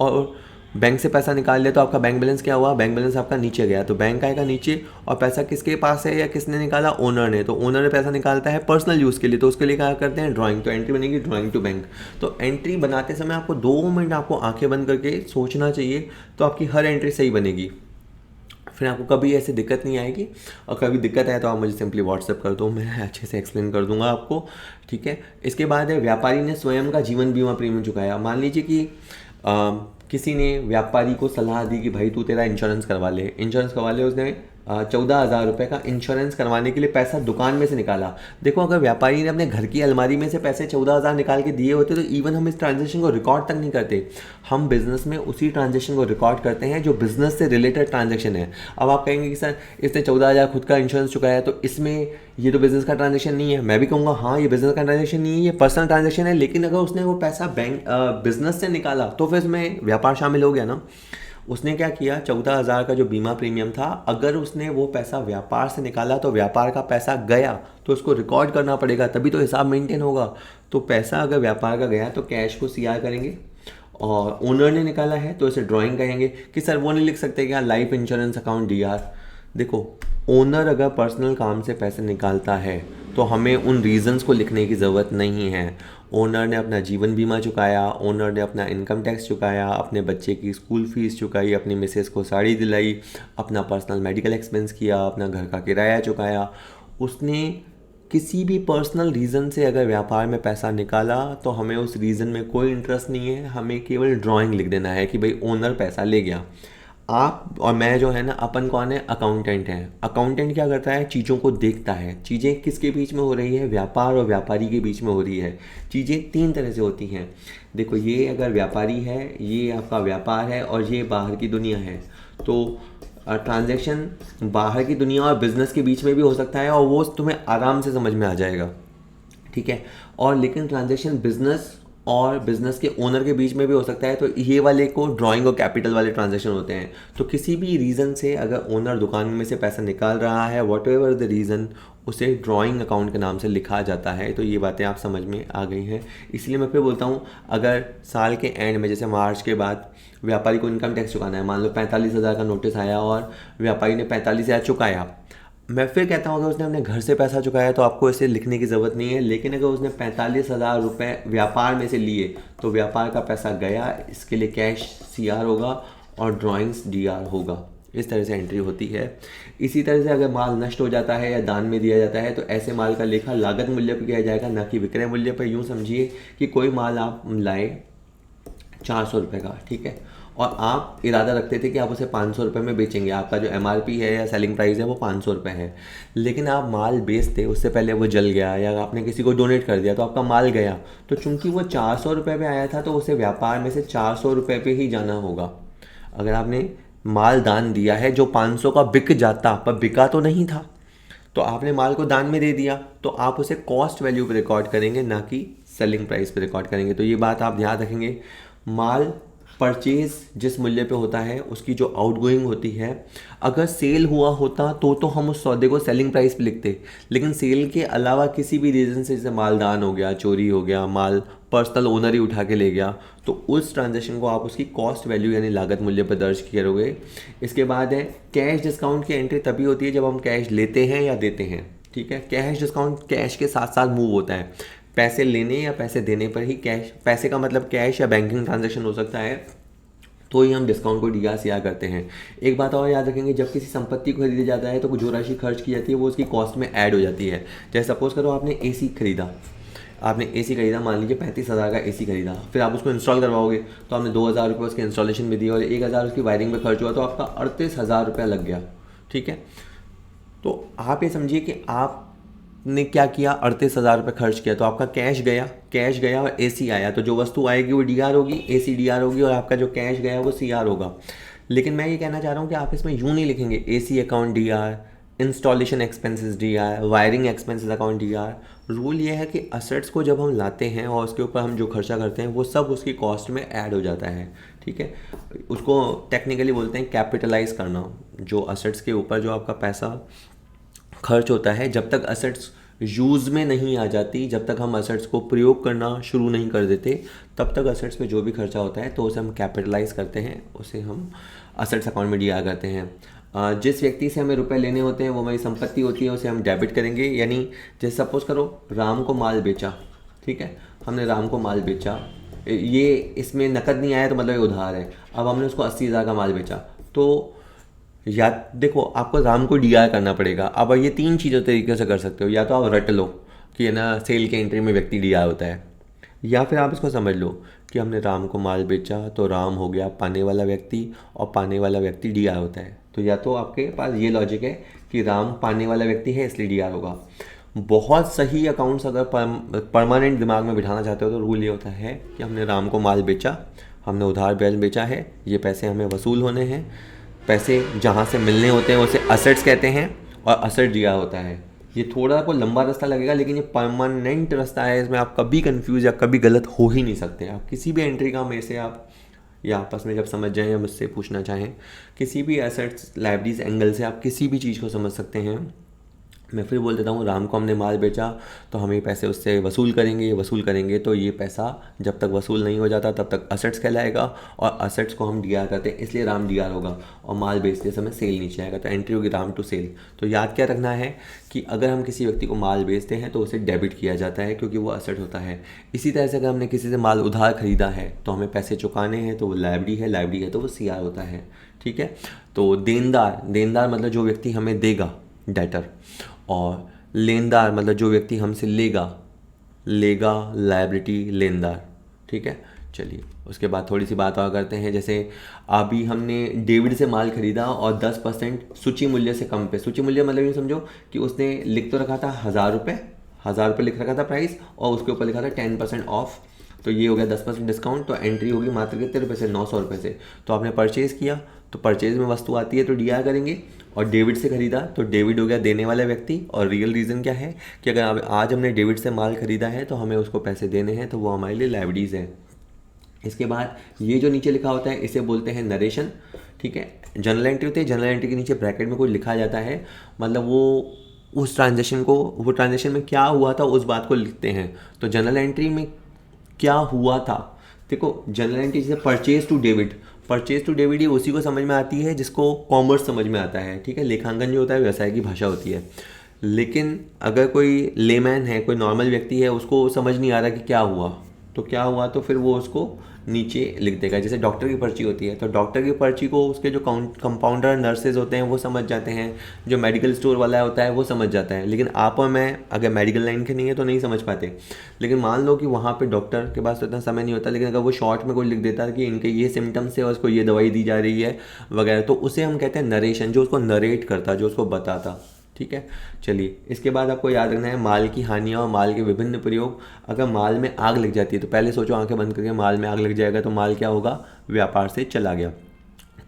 और बैंक से पैसा निकाल लिया तो आपका बैंक बैलेंस क्या हुआ, बैंक बैलेंस आपका नीचे गया, तो बैंक आएगा नीचे, और पैसा किसके पास है या किसने निकाला, ओनर ने। तो ओनर ने पैसा निकालता है पर्सनल यूज़ के लिए, तो उसके लिए क्या करते हैं, ड्राइंग। तो एंट्री बनेगी ड्राइंग टू बैंक। तो एंट्री बनाते समय आपको 2 मिनट आपको आंखें बंद करके सोचना चाहिए, तो आपकी हर एंट्री सही बनेगी। फिर आपको कभी ऐसे दिक्कत नहीं आएगी, और कभी दिक्कत आए तो आप मुझे सिंपली व्हाट्सएप कर दो, मैं अच्छे से एक्सप्लेन कर दूंगा आपको, ठीक है। इसके बाद है व्यापारी ने स्वयं का जीवन बीमा प्रीमियम चुकाया। मान लीजिए कि किसी ने व्यापारी को सलाह दी कि भाई तू तेरा इंश्योरेंस करवा ले, उसने 14,000 रुपये का इंश्योरेंस करवाने के लिए पैसा दुकान में से निकाला। देखो, अगर व्यापारी ने अपने घर की अलमारी में से पैसे 14,000 निकाल के दिए होते तो इवन हम इस ट्रांजेक्शन को रिकॉर्ड तक नहीं करते। हम बिजनेस में उसी ट्रांजेक्शन को रिकॉर्ड करते हैं जो बिजनेस से रिलेटेड ट्रांजेक्शन है। अब आप कहेंगे कि सर इसने 14,000 खुद का इंश्योरेंस चुकाया तो इसमें ये तो बिजनेस का ट्रांजेक्शन नहीं है। मैं भी कहूँगा हाँ, ये बिजनेस का ट्रांजेक्शन नहीं है, ये पर्सनल ट्रांजेक्शन है, लेकिन अगर उसने वो पैसा बिजनेस से निकाला तो फिर इसमें व्यापार शामिल हो गया ना। उसने क्या किया, 14,000 का जो बीमा प्रीमियम था, अगर उसने वो पैसा व्यापार से निकाला तो व्यापार का पैसा गया तो उसको रिकॉर्ड करना पड़ेगा, तभी तो हिसाब मेंटेन होगा। तो पैसा अगर व्यापार का गया तो कैश को सीआर करेंगे, और ओनर ने निकाला है तो इसे ड्राइंग कहेंगे। कि सर वो नहीं लिख सकते क्या लाइफ इंश्योरेंस अकाउंट डीआर। देखो, ओनर अगर पर्सनल काम से पैसे निकालता है तो हमें उन रीजंस को लिखने की ज़रूरत नहीं है। ओनर ने अपना जीवन बीमा चुकाया, ओनर ने अपना इनकम टैक्स चुकाया, अपने बच्चे की स्कूल फीस चुकाई, अपनी मिसेस को साड़ी दिलाई, अपना पर्सनल मेडिकल एक्सपेंस किया, अपना घर का किराया चुकाया। उसने किसी भी पर्सनल रीज़न से अगर व्यापार में पैसा निकाला तो हमें उस रीज़न में कोई इंटरेस्ट नहीं है, हमें केवल ड्राइंग लिख देना है कि भाई ओनर पैसा ले गया। आप और मैं जो है ना, अपन कौन है, अकाउंटेंट हैं। अकाउंटेंट क्या करता है, चीज़ों को देखता है। चीज़ें किसके बीच में हो रही है, व्यापार और व्यापारी के बीच में हो रही है। चीज़ें 3 तरह से होती हैं। देखो, ये अगर व्यापारी है, ये आपका व्यापार है, और ये बाहर की दुनिया है। तो ट्रांजैक्शन बाहर की दुनिया और बिजनेस के बीच में भी हो सकता है, और वो तुम्हें आराम से समझ में आ जाएगा, ठीक है। और लेकिन ट्रांजैक्शन बिजनेस और बिजनेस के ओनर के बीच में भी हो सकता है। तो ये वाले को ड्राइंग और कैपिटल वाले ट्रांजैक्शन होते हैं। तो किसी भी रीज़न से अगर ओनर दुकान में से पैसा निकाल रहा है, वॉट एवर द रीज़न, उसे ड्राइंग अकाउंट के नाम से लिखा जाता है। तो ये बातें आप समझ में आ गई हैं। इसलिए मैं फिर बोलता हूँ, अगर साल के एंड में जैसे मार्च के बाद व्यापारी को इनकम टैक्स चुकाना है, मान लो 45,000 का नोटिस आया और व्यापारी ने 45,000 चुकाया, मैं फिर कहता हूँ अगर उसने अपने घर से पैसा चुकाया तो आपको इसे लिखने की ज़रूरत नहीं है। लेकिन अगर उसने 45,000 रुपये व्यापार में से लिए तो व्यापार का पैसा गया, इसके लिए कैश CR होगा और ड्राइंग्स DR होगा। इस तरह से एंट्री होती है। इसी तरह से अगर माल नष्ट हो जाता है या दान में दिया जाता है तो ऐसे माल का लेखा लागत मूल्य पर किया जाएगा, ना कि विक्रय मूल्य पर। यूँ समझिए कि कोई माल आप लाए 400 रुपये का, ठीक है, और आप इरादा रखते थे कि आप उसे 500 रुपये में बेचेंगे, आपका जो MRP है या सेलिंग प्राइस है वो 500 रुपये है, लेकिन आप माल बेचते उससे पहले वो जल गया या आपने किसी को डोनेट कर दिया तो आपका माल गया। तो चूंकि वो 400 रुपये पे आया था तो उसे व्यापार में से 400 रुपये पे ही जाना होगा। अगर आपने माल दान दिया है जो 500 का बिक जाता पर बिका तो नहीं था, तो आपने माल को दान में दे दिया, तो आप उसे कॉस्ट वैल्यू पे रिकॉर्ड करेंगे, ना कि सेलिंग प्राइस पे रिकॉर्ड करेंगे। तो ये बात आप ध्यान रखेंगे। माल परचेज जिस मूल्य पे होता है उसकी जो आउटगोइंग होती है, अगर सेल हुआ होता तो हम उस सौदे को सेलिंग प्राइस पे लिखते, लेकिन सेल के अलावा किसी भी रीज़न से जैसे माल दान हो गया, चोरी हो गया, माल पर्सनल ओनर ही उठा के ले गया, तो उस ट्रांजैक्शन को आप उसकी कॉस्ट वैल्यू यानी लागत मूल्य पर दर्ज करोगे। इसके बाद है कैश डिस्काउंट की एंट्री तभी होती है जब हम कैश लेते हैं या देते हैं, ठीक है। कैश डिस्काउंट कैश के साथ साथ मूव होता है, पैसे लेने या पैसे देने पर ही कैश, पैसे का मतलब कैश या बैंकिंग ट्रांजैक्शन हो सकता है, तो ही हम डिस्काउंट को DR CR करते हैं। एक बात और याद रखेंगे, जब किसी संपत्ति को खरीदा जाता है तो जो राशि खर्च की जाती है वो उसकी कॉस्ट में ऐड हो जाती है। जैसे सपोज करो आपने AC खरीदा, मान लीजिए 35,000 का AC खरीदा, फिर आप उसको इंस्टॉल करवाओगे तो आपने 2,000 रुपये उसके इंस्टॉलेशन में दिए और 1,000 उसकी वायरिंग में खर्च हुआ, तो आपका 38,000 रुपया लग गया, ठीक है। तो आप ये समझिए कि आपने क्या किया, 38,000 रुपये खर्च किया, तो आपका कैश गया और AC आया, तो जो वस्तु आएगी वो DR होगी, AC DR होगी और आपका जो कैश गया वो CR होगा। लेकिन मैं ये कहना चाह रहा हूँ कि आप इसमें यूँ नहीं लिखेंगे AC account DR, installation expenses DR, wiring expenses account DR। Rule ये है कि असेट्स को जब हम लाते हैं और उसके ऊपर हम जो खर्चा करते हैं वो सब उसकी कॉस्ट में ऐड हो जाता है, ठीक है। उसको टेक्निकली बोलते हैं कैपिटलाइज करना। जो असेट्स के ऊपर जो आपका पैसा खर्च होता है, जब तक असेट्स यूज़ में नहीं आ जाती, जब तक हम असेट्स को प्रयोग करना शुरू नहीं कर देते, तब तक असेट्स पे जो भी खर्चा होता है तो उसे हम कैपिटलाइज करते हैं, उसे हम असेट्स अकाउंट में DR करते हैं। जिस व्यक्ति से हमें रुपए लेने होते हैं वो हमारी संपत्ति होती है, उसे हम डेबिट करेंगे। यानी जैसे सपोज करो राम को माल बेचा, ठीक है, हमने राम को माल बेचा, ये इसमें नकद नहीं आया तो मतलब ये उधार है। अब हमने उसको 80,000 का माल बेचा, तो या देखो आपको राम को DR करना पड़ेगा। अब ये 3 चीज़ों तरीके से कर सकते हो, या तो आप रट लो कि है ना सेल के एंट्री में व्यक्ति DR होता है, या फिर आप इसको समझ लो कि हमने राम को माल बेचा तो राम हो गया पाने वाला व्यक्ति और पाने वाला व्यक्ति DR होता है। तो या तो आपके पास ये लॉजिक है कि राम पाने वाला व्यक्ति है इसलिए DR होगा। बहुत सही अकाउंट्स अगर परमानेंट दिमाग में बिठाना चाहते हो तो रूल ये होता है कि हमने राम को माल बेचा, हमने उधार ब्याज बेचा है, ये पैसे हमें वसूल होने हैं। पैसे जहाँ से मिलने होते हैं उसे असेट्स कहते हैं और असेट DR होता है। ये थोड़ा आपको लंबा रास्ता लगेगा लेकिन ये परमानेंट रास्ता है, इसमें आप कभी कंफ्यूज या कभी गलत हो ही नहीं सकते। आप किसी भी एंट्री का मेरे से आप या आपस में जब समझ जाएं या मुझसे पूछना चाहें, किसी भी एसेट्स लाइबिलिटीज एंगल से आप किसी भी चीज़ को समझ सकते हैं। मैं फिर बोल देता हूँ, राम को हमने माल बेचा तो हम ये पैसे उससे वसूल करेंगे, तो ये पैसा जब तक वसूल नहीं हो जाता तब तक असेट्स कहलाएगा और असेट्स को हम DR करते हैं, इसलिए राम DR होगा। और माल बेचते समय सेल नीचे आएगा, तो एंट्री होगी राम टू सेल। तो याद क्या रखना है कि अगर हम किसी व्यक्ति को माल बेचते हैं तो उसे डेबिट किया जाता है क्योंकि वो असेट होता है। इसी तरह से अगर हमने किसी से माल उधार खरीदा है तो हमें पैसे चुकाने हैं तो वो लायबिलिटी है तो वो CR होता है, ठीक है। तो देनदार मतलब जो व्यक्ति हमें देगा, डेटर, और लेनदार मतलब जो व्यक्ति हमसे लेगा लायबिलिटी लेनदार, ठीक है। चलिए उसके बाद थोड़ी सी बात और करते हैं। जैसे अभी हमने डेविड से माल खरीदा और 10% सूची मूल्य से कम पे, सूची मूल्य मतलब ये समझो कि उसने लिख तो रखा था 1,000 रुपये लिख रखा था प्राइस और उसके ऊपर लिखा था 10% ऑफ तो ये हो गया 10% डिस्काउंट, तो एंट्री होगी मात्र कितने रुपये से, 900 रुपये से। तो आपने परचेज़ किया तो परचेज में वस्तु आती है तो डी आर करेंगे, और डेबिट से खरीदा तो डेबिट हो गया देने वाला व्यक्ति। और रियल रीज़न क्या है कि अगर आज हमने डेबिट से माल खरीदा है तो हमें उसको पैसे देने हैं, तो वो हमारे लिए लाइबिलिटीज़ है। इसके बाद ये जो नीचे लिखा होता है इसे बोलते हैं नरेशन, ठीक है। जर्नल एंट्री होती है, जर्नल एंट्री के नीचे ब्रैकेट में कुछ लिखा जाता है, मतलब वो उस ट्रांजेक्शन को, वो ट्रांजेक्शन में क्या हुआ था उस बात को लिखते हैं। तो जर्नल एंट्री में क्या हुआ था, देखो जर्नल एंट्री जैसे purchase to debit, purchase to debit ये उसी को समझ में आती है जिसको कॉमर्स समझ में आता है, ठीक है। लेखांकन जो होता है व्यवसाय की भाषा होती है। लेकिन अगर कोई लेमैन है, कोई नॉर्मल व्यक्ति है, उसको समझ नहीं आ रहा कि क्या हुआ, तो क्या हुआ तो फिर वो उसको नीचे लिख देगा। जैसे डॉक्टर की पर्ची होती है, तो डॉक्टर की पर्ची को उसके जो कंपाउंडर नर्सेज होते हैं वो समझ जाते हैं, जो मेडिकल स्टोर वाला होता है वो समझ जाता है। लेकिन आप और मैं अगर मेडिकल लाइन के नहीं है तो नहीं समझ पाते। लेकिन मान लो कि वहाँ पे डॉक्टर के पास तो इतना समय नहीं होता, लेकिन अगर वो शॉर्ट में कोई लिख देता है कि इनके ये सिम्टम्स है और उसको ये दवाई दी जा रही है वगैरह, तो उसे हम कहते हैं नरेशन, जो उसको नरेट करता, जो उसको बताता, ठीक है। चलिए, इसके बाद आपको याद रखना है माल की हानियाँ और माल के विभिन्न प्रयोग। अगर माल में आग लग जाती है तो पहले सोचो आंखें बंद करके माल में आग लग जाएगा तो माल क्या होगा, व्यापार से चला गया।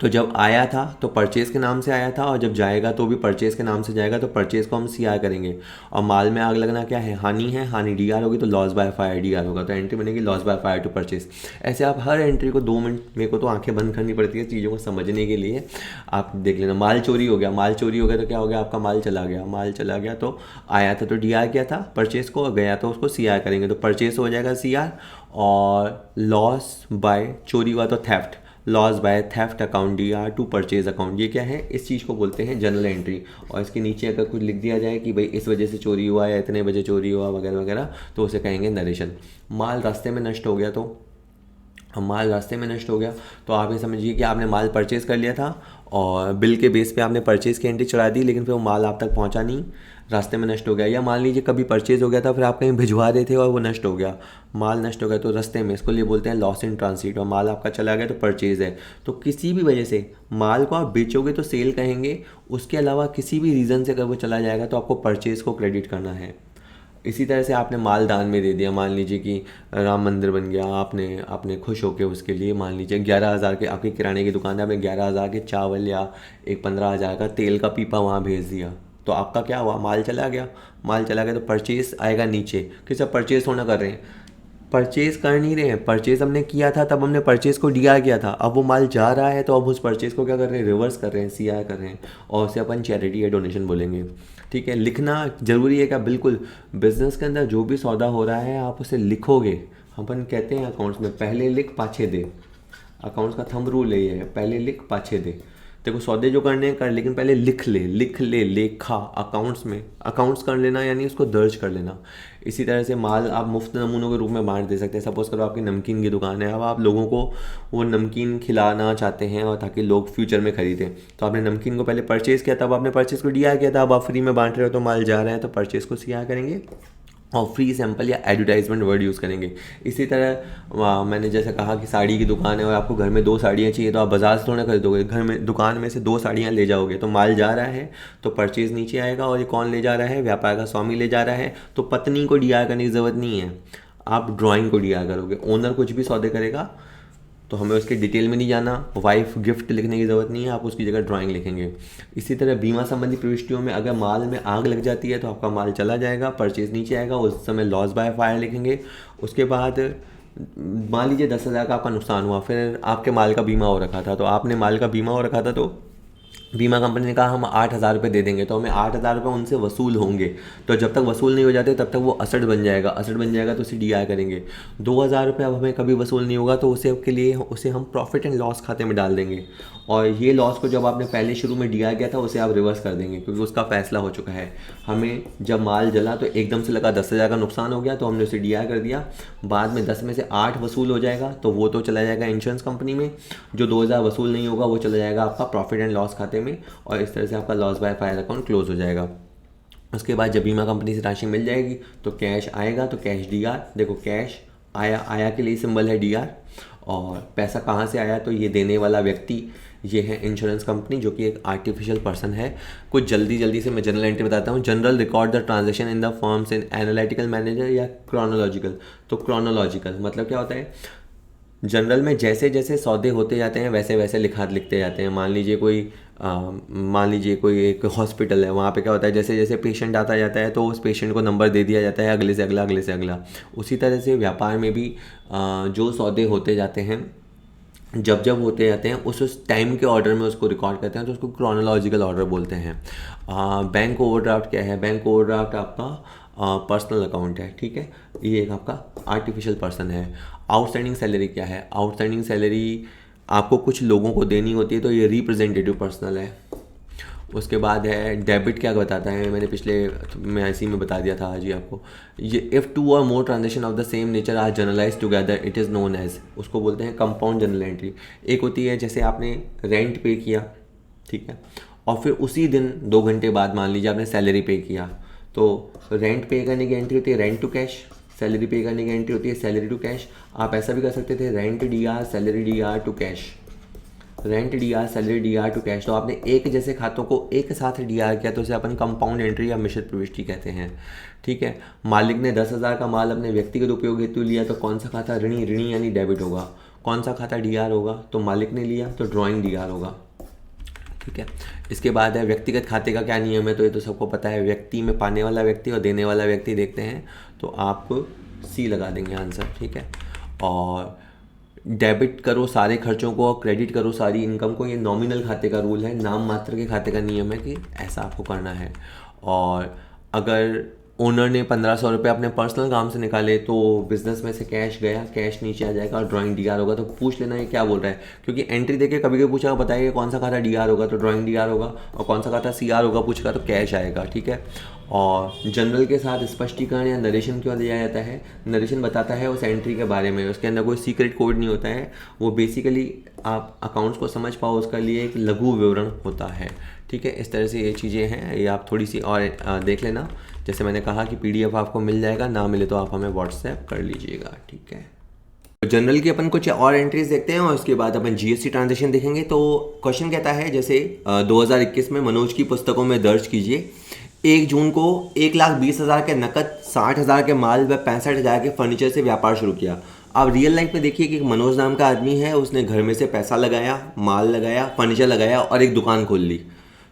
तो जब आया था तो परचेज़ के नाम से आया था, और जब जाएगा तो भी परचेज़ के नाम से जाएगा, तो परचेज़ को हम सी आर करेंगे। और माल में आग लगना क्या है, हानि है, हानि डी आर होगी, तो loss by fire D R होगा, तो एंट्री बनेगी loss by fire to purchase. ऐसे आप हर एंट्री को 2 मिनट, मेरे को तो आंखें बंद करनी पड़ती है चीज़ों को समझने के लिए, आप देख लेना। माल चोरी हो गया, माल चोरी हो गया तो क्या हो गया, आपका माल चला गया, माल चला गया तो आया था तो डी आर किया था परचेज़ को, गया तो उसको सी आर करेंगे, तो परचेज़ हो जाएगा सी आर। और लॉस बाय चोरी हुआ तो theft, loss by theft account D R to purchase account, ये क्या है, इस चीज़ को बोलते हैं जर्नल एंट्री। और इसके नीचे अगर कुछ लिख दिया जाए कि भाई इस वजह से चोरी हुआ या इतने बजे चोरी हुआ वगैरह वगैरह, तो उसे कहेंगे नरेशन। माल रास्ते में नष्ट हो गया, तो अब माल रास्ते में नष्ट हो गया तो आप ये समझिए कि आपने माल परचेज़ कर लिया था और बिल के बेस पे आपने परचेज़ की एंट्री चढ़ा दी, लेकिन फिर वो माल आप तक पहुंचा नहीं, रास्ते में नष्ट हो गया। या मान लीजिए कभी परचेज़ हो गया था, फिर आप कहीं भिजवा रहे थे और वो नष्ट हो गया, माल नष्ट हो गया, तो रास्ते में, इसको लिए बोलते हैं लॉस इन ट्रांसिट। और माल आपका चला गया तो परचेज़ है। तो किसी भी वजह से माल को आप बेचोगे तो सेल कहेंगे, उसके अलावा किसी भी रीज़न से अगर वो चला जाएगा तो आपको परचेज़ को क्रेडिट करना है। इसी तरह से आपने माल दान में दे दिया, मान लीजिए कि राम मंदिर बन गया, आपने खुश होकर उसके लिए मान लीजिए 11,000 के, आपकी किराने की दुकान है, आपने 11,000 के चावल या एक 15,000 का तेल का पीपा वहाँ भेज दिया, तो आपका क्या हुआ, माल चला गया। माल चला गया तो परचेज़ आएगा नीचे, कि सब परचेज़ होना कर रहे हैं, परचेज़ कर नहीं रहे हैं, परचेज़ हमने किया था तब हमने परचेज़ को डी आर किया था, अब वो माल जा रहा है तो अब उस परचेज़ को क्या कर रहे हैं, रिवर्स कर रहे हैं, सी आर कर रहे हैं, और उसे अपन चैरिटी या डोनेशन बोलेंगे, ठीक है। लिखना ज़रूरी है क्या, बिल्कुल। बिजनेस के अंदर जो भी सौदा हो रहा है आप उसे लिखोगे, अपन कहते हैं अकाउंट्स में पहले लिख पाछे दे, अकाउंट्स का थंब रूल है ये, पहले लिख पाछे दे। देखो सौदे जो करने हैं कर, लेकिन पहले लिख ले, लेखा अकाउंट्स में, अकाउंट्स कर लेना यानी उसको दर्ज कर लेना। इसी तरह से माल आप मुफ्त नमूनों के रूप में बांट दे सकते हैं। सपोज़ करो आपकी नमकीन की दुकान है, अब आप लोगों को वो नमकीन खिलाना चाहते हैं और ताकि लोग फ्यूचर में खरीदें, तो आपने नमकीन को पहले परचेज़ किया था, अब आपने परचेज़ को डी आर किया था, अब आप फ्री में बांट रहे हो तो माल जा रहा है तो परचेज़ को सी आर करेंगे और फ्री सैंपल या एडवर्टाइजमेंट वर्ड यूज़ करेंगे। इसी तरह मैंने जैसे कहा कि साड़ी की दुकान है और आपको घर में 2 साड़ियाँ चाहिए, तो आप बाजार से थोड़ा खरीदोगे, घर में दुकान में से 2 साड़ियाँ ले जाओगे, तो माल जा रहा है तो परचेज़ नीचे आएगा। और ये कौन ले जा रहा है, व्यापार का स्वामी ले जा रहा है, तो पत्नी को डी आर करने की ज़रूरत नहीं है, आप ड्राइंग को डी आर करोगे। ओनर कुछ भी सौदे करेगा तो हमें उसके डिटेल में नहीं जाना, वाइफ गिफ्ट लिखने की ज़रूरत नहीं है, आप उसकी जगह ड्राइंग लिखेंगे। इसी तरह बीमा संबंधी प्रविष्टियों में अगर माल में आग लग जाती है तो आपका माल चला जाएगा, परचेज़ नीचे आएगा, उस समय लॉस बाय फायर लिखेंगे। उसके बाद मान लीजिए 10,000 का आपका नुकसान हुआ, फिर आपके माल का बीमा हो रखा था, तो आपने माल का बीमा हो रखा था तो बीमा कंपनी ने कहा हम 8,000 रुपये दे देंगे, तो हमें 8,000 रुपये उनसे वसूल होंगे। तो जब तक वसूल नहीं हो जाते तब तक वो असड बन जाएगा, असड बन जाएगा तो उसे डी आर करेंगे। 2,000 रुपये अब हमें कभी वसूल नहीं होगा तो उसे के लिए उसे हम प्रॉफिट एंड लॉस खाते में डाल देंगे, और ये लॉस को जब आपने पहले शुरू में डी आर किया था उसे आप रिवर्स कर देंगे, क्योंकि उसका फैसला हो चुका है। हमें जब माल जला तो एकदम से लगा 10,000 का नुकसान हो गया तो हमने उसे डी आर कर दिया, बाद में 10 में से 8 वसूल हो जाएगा तो वो तो चला जाएगा इंश्योरेंस कंपनी में, जो 2,000 वसूल नहीं होगा वो चला जाएगा आपका प्रॉफिट एंड लॉस खाते में, और इस तरह से आपका loss by fire account close हो जाएगा। उसके बाद जब बीमा कंपनी से राशि मिल जाएगी तो कैश आएगा, तो कैश डी आर, देखो कैश आया के लिए सिंबल है डी आर, और पैसा कहाँ से आया, तो ये देने वाला व्यक्ति ये है इंश्योरेंस कंपनी, जो कि एक आर्टिफिशियल पर्सन है। कुछ जल्दी से मैं जनरल एंट्री बताता हूँ। General record the transaction in the firms in analytical manager या क्रोनोलॉजिकल। तो क्रोनोलॉजिकल मतलब क्या होता है, जनरल में जैसे जैसे सौदे होते जाते हैं वैसे वैसे लिखते जाते हैं। मान लीजिए कोई एक हॉस्पिटल है, वहाँ पे क्या होता है, जैसे जैसे पेशेंट आता जाता है तो उस पेशेंट को नंबर दे दिया जाता है, अगले से अगला, अगले से अगला। उसी तरह से व्यापार में भी जो सौदे होते जाते हैं, जब जब होते जाते हैं उस टाइम के ऑर्डर में उसको रिकॉर्ड करते हैं, तो उसको क्रोनोलॉजिकल ऑर्डर बोलते हैं। बैंक ओवरड्राफ्ट क्या है, बैंक ओवरड्राफ्ट आपका पर्सनल अकाउंट है, ठीक है, ये एक आपका आर्टिफिशियल पर्सन है। आउटस्टैंडिंग सैलरी क्या है, आउटस्टैंडिंग सैलरी आपको कुछ लोगों को देनी होती है, तो ये रिप्रेजेंटेटिव पर्सनल है। उसके बाद है डेबिट, क्या बताता है, मैंने पिछले मैं इसी में बता दिया था आज ही आपको। ये if two or more transaction of the same nature are generalise together it is known as, उसको बोलते हैं कंपाउंड जनरल एंट्री। एक होती है जैसे आपने रेंट पे किया, ठीक है, और फिर उसी दिन 2 घंटे बाद मान लीजिए आपने सैलरी पे किया, तो रेंट पे करने की एंट्री होती है रेंट टू कैश, सैलरी पे करने की एंट्री होती है सैलरी टू कैश। आप ऐसा भी कर सकते थे, rent D R salary D R to cash, rent D R salary D R to cash. तो आपने एक जैसे खातों को एक साथ डी आर किया, तो उसे अपन कंपाउंड एंट्री या मिश्रित प्रविष्टि कहते हैं, ठीक है। मालिक ने 10,000 का माल अपने व्यक्तिगत उपयोग हेतु लिया, तो कौन सा खाता ऋणी, ऋणी यानी डेबिट होगा। कौन सा खाता डी आर होगा, तो मालिक ने लिया तो ड्राइंग डी आर होगा, ठीक है। इसके बाद है व्यक्तिगत खाते का क्या नियम है, तो ये तो सबको पता है, व्यक्ति में पाने वाला व्यक्ति और देने वाला व्यक्ति देखते हैं, तो आप सी लगा देंगे आंसर, ठीक है। और डेबिट करो सारे खर्चों को और क्रेडिट करो सारी इनकम को, ये नॉमिनल खाते का रूल है, नाम मात्र के खाते का नियम है कि ऐसा आपको करना है। और अगर ओनर ने 1500 रुपये अपने पर्सनल काम से निकाले, तो बिजनेस में से कैश गया, कैश नीचे आ जाएगा और ड्राइंग डी आर होगा। तो पूछ लेना ये क्या बोल रहा है, क्योंकि एंट्री देके कभी कभी पूछा बताइए कौन सा खाता डी आर होगा, तो ड्राइंग डी आर होगा, और कौन सा खाता सी आर होगा पूछेगा तो कैश आएगा, ठीक है। और जनरल के साथ स्पष्टीकरण या नरेशन क्यों दिया जाता है, नरेशन बताता है उस एंट्री के बारे में, उसके अंदर कोई सीक्रेट कोड नहीं होता है, वो बेसिकली आप अकाउंट्स को समझ पाओ उसका लिए एक लघु विवरण होता है, ठीक है। इस तरह से ये चीज़ें हैं, ये आप थोड़ी सी और देख लेना। जैसे मैंने कहा कि PDF आपको मिल जाएगा, ना मिले तो आप हमें व्हाट्सएप कर लीजिएगा, ठीक है। तो जनरल की अपन कुछ और एंट्रीज देखते हैं और उसके बाद अपन GST ट्रांजेक्शन देखेंगे। तो क्वेश्चन कहता है जैसे 2021 में मनोज की पुस्तकों में दर्ज कीजिए 1 जून को 1,20,000 के नकद, 60,000 के माल व 65,000 के फर्नीचर से व्यापार शुरू किया। अब रियल लाइफ में देखिए कि मनोज नाम का आदमी है, उसने घर में से पैसा लगाया, माल लगाया, फर्नीचर लगाया और एक दुकान खोल ली।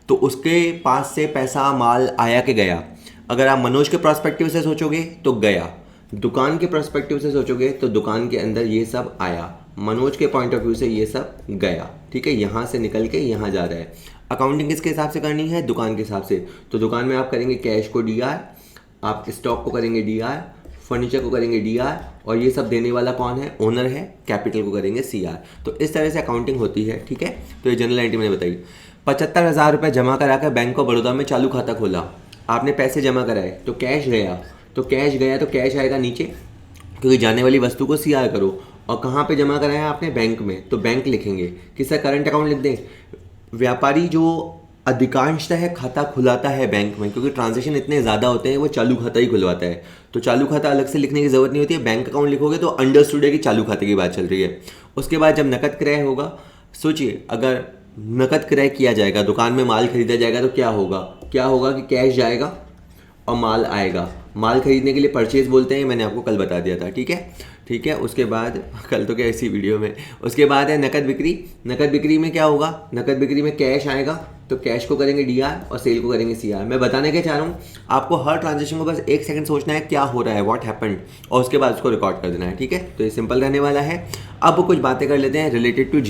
तो उसके पास से पैसा माल आया कि गया, अगर आप मनोज के पर्सपेक्टिव से सोचोगे तो गया, दुकान के पर्सपेक्टिव से सोचोगे तो दुकान के अंदर ये सब आया, मनोज के पॉइंट ऑफ व्यू से ये सब गया, ठीक है, यहाँ से निकल के यहाँ जा रहा है। अकाउंटिंग किसके हिसाब से करनी है, दुकान के हिसाब से। तो दुकान में आप करेंगे कैश को DR, आप स्टॉक को करेंगे DR, फर्नीचर को करेंगे DR, और ये सब देने वाला कौन है, ओनर है, कैपिटल को करेंगे CR। तो इस तरह से अकाउंटिंग होती है, ठीक है। तो ये जनरल एंट्री मैंने बताई। 75,000 रुपये जमा कराकर बैंक ऑफ बड़ौदा में चालू खाता खोला, आपने पैसे जमा कराए तो कैश गया, तो कैश आएगा नीचे, क्योंकि जाने वाली वस्तु को CR करो। और कहाँ पे जमा कराया आपने, बैंक में, तो बैंक लिखेंगे। किसका, करंट अकाउंट लिख दें। व्यापारी जो अधिकांशतः खाता खुलाता है बैंक में, क्योंकि ट्रांजेक्शन इतने ज़्यादा होते हैं, वो चालू खाता ही खुलवाता है, तो चालू खाता अलग से लिखने की ज़रूरत नहीं होती है। बैंक अकाउंट लिखोगे तो अंडरस्टूड है कि चालू खाते की बात चल रही है। उसके बाद जब नकद क्रय होगा, सोचिए अगर नकद क्रय किया जाएगा, दुकान में माल खरीदा जाएगा, तो क्या होगा कि कैश जाएगा और माल आएगा। माल खरीदने के लिए परचेज बोलते हैं, मैंने आपको कल बता दिया था, ठीक है। उसके बाद कल तो क्या इसी वीडियो में, उसके बाद है नकद बिक्री। नकद बिक्री में क्या होगा, नकद बिक्री में कैश आएगा, तो कैश को करेंगे DR और सेल को करेंगे CR। मैं बताने क्या चाह रहा हूँ, आपको हर ट्रांजेक्शन को बस 1 सेकंड सोचना है क्या हो रहा है, व्हाट हैपेंड, और उसके बाद उसको रिकॉर्ड कर देना है, ठीक है। तो ये सिंपल रहने वाला है। अब कुछ बातें कर लेते हैं रिलेटेड टू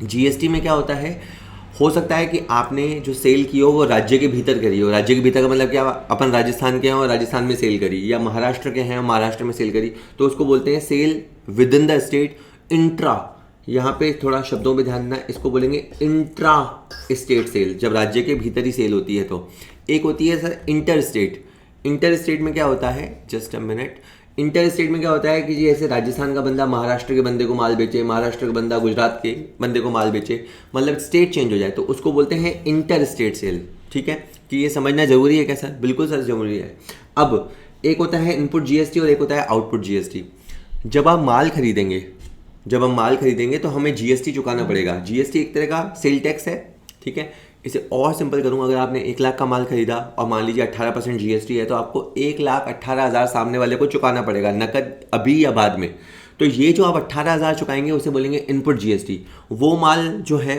GST में क्या होता है, हो सकता है कि आपने जो सेल की हो वो राज्य के भीतर करी हो, राज्य के भीतर का मतलब क्या, अपन राजस्थान के हैं और राजस्थान में सेल करी, या महाराष्ट्र के हैं और महाराष्ट्र में सेल करी, तो उसको बोलते हैं sale within the state. Intra, यहाँ पे थोड़ा शब्दों पे ध्यान देना, इसको बोलेंगे इंट्रा स्टेट सेल, जब राज्य के भीतर ही सेल होती है। तो एक होती है सर इंटर स्टेट में क्या होता है, just a minute, inter state में क्या होता है कि जी ऐसे राजस्थान का बंदा महाराष्ट्र के बंदे को माल बेचे, महाराष्ट्र का बंदा गुजरात के बंदे को माल बेचे, मतलब स्टेट चेंज हो जाए, तो उसको बोलते हैं इंटर स्टेट सेल, ठीक है। कि ये समझना जरूरी है क्या सर, बिल्कुल सर जरूरी है। अब एक होता है इनपुट GST और एक होता है आउटपुट GST। जब आप माल खरीदेंगे, जब हम माल खरीदेंगे तो हमें जीएसटी चुकाना पड़ेगा। जीएसटी एक तरह का सेल टैक्स है, ठीक है। इसे और सिंपल करूँ, अगर आपने 1 लाख का माल खरीदा और मान लीजिए 18% जीएसटी है, तो आपको 1,18,000 सामने वाले को चुकाना पड़ेगा, नकद अभी या बाद में। तो ये जो आप 18,000 चुकाएंगे उसे बोलेंगे इनपुट जीएसटी। वो माल जो है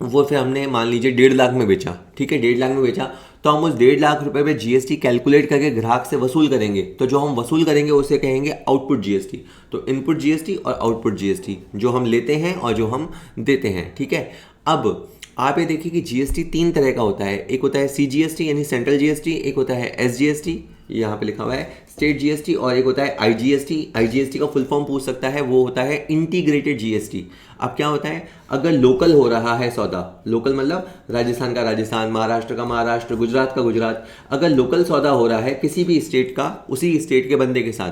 वो फिर हमने मान लीजिए 1.5 लाख में बेचा, ठीक है, 1.5 लाख में बेचा, तो हम उस 1.5 लाख रुपए पे जीएसटी कैलकुलेट करके ग्राहक से वसूल करेंगे। तो जो हम वसूल करेंगे उसे कहेंगे आउटपुट जीएसटी। तो इनपुट जीएसटी और आउटपुट जीएसटी, जो हम लेते हैं और जो हम देते हैं, ठीक है। अब आप ये देखिए कि जीएसटी 3 तरह का होता है। एक होता है सीजीएसटी यानी सेंट्रल जीएसटी, एक होता है एसजीएसटी, यहाँ पे लिखा हुआ है स्टेट जीएसटी, और एक होता है आईजीएसटी। आईजीएसटी का फुल फॉर्म पूछ सकता है, वो होता है इंटीग्रेटेड जीएसटी। अब क्या होता है, अगर लोकल हो रहा है सौदा, लोकल मतलब राजस्थान का राजस्थान, महाराष्ट्र का महाराष्ट्र, गुजरात का गुजरात, अगर लोकल सौदा हो रहा है किसी भी स्टेट का उसी स्टेट के बंदे के साथ,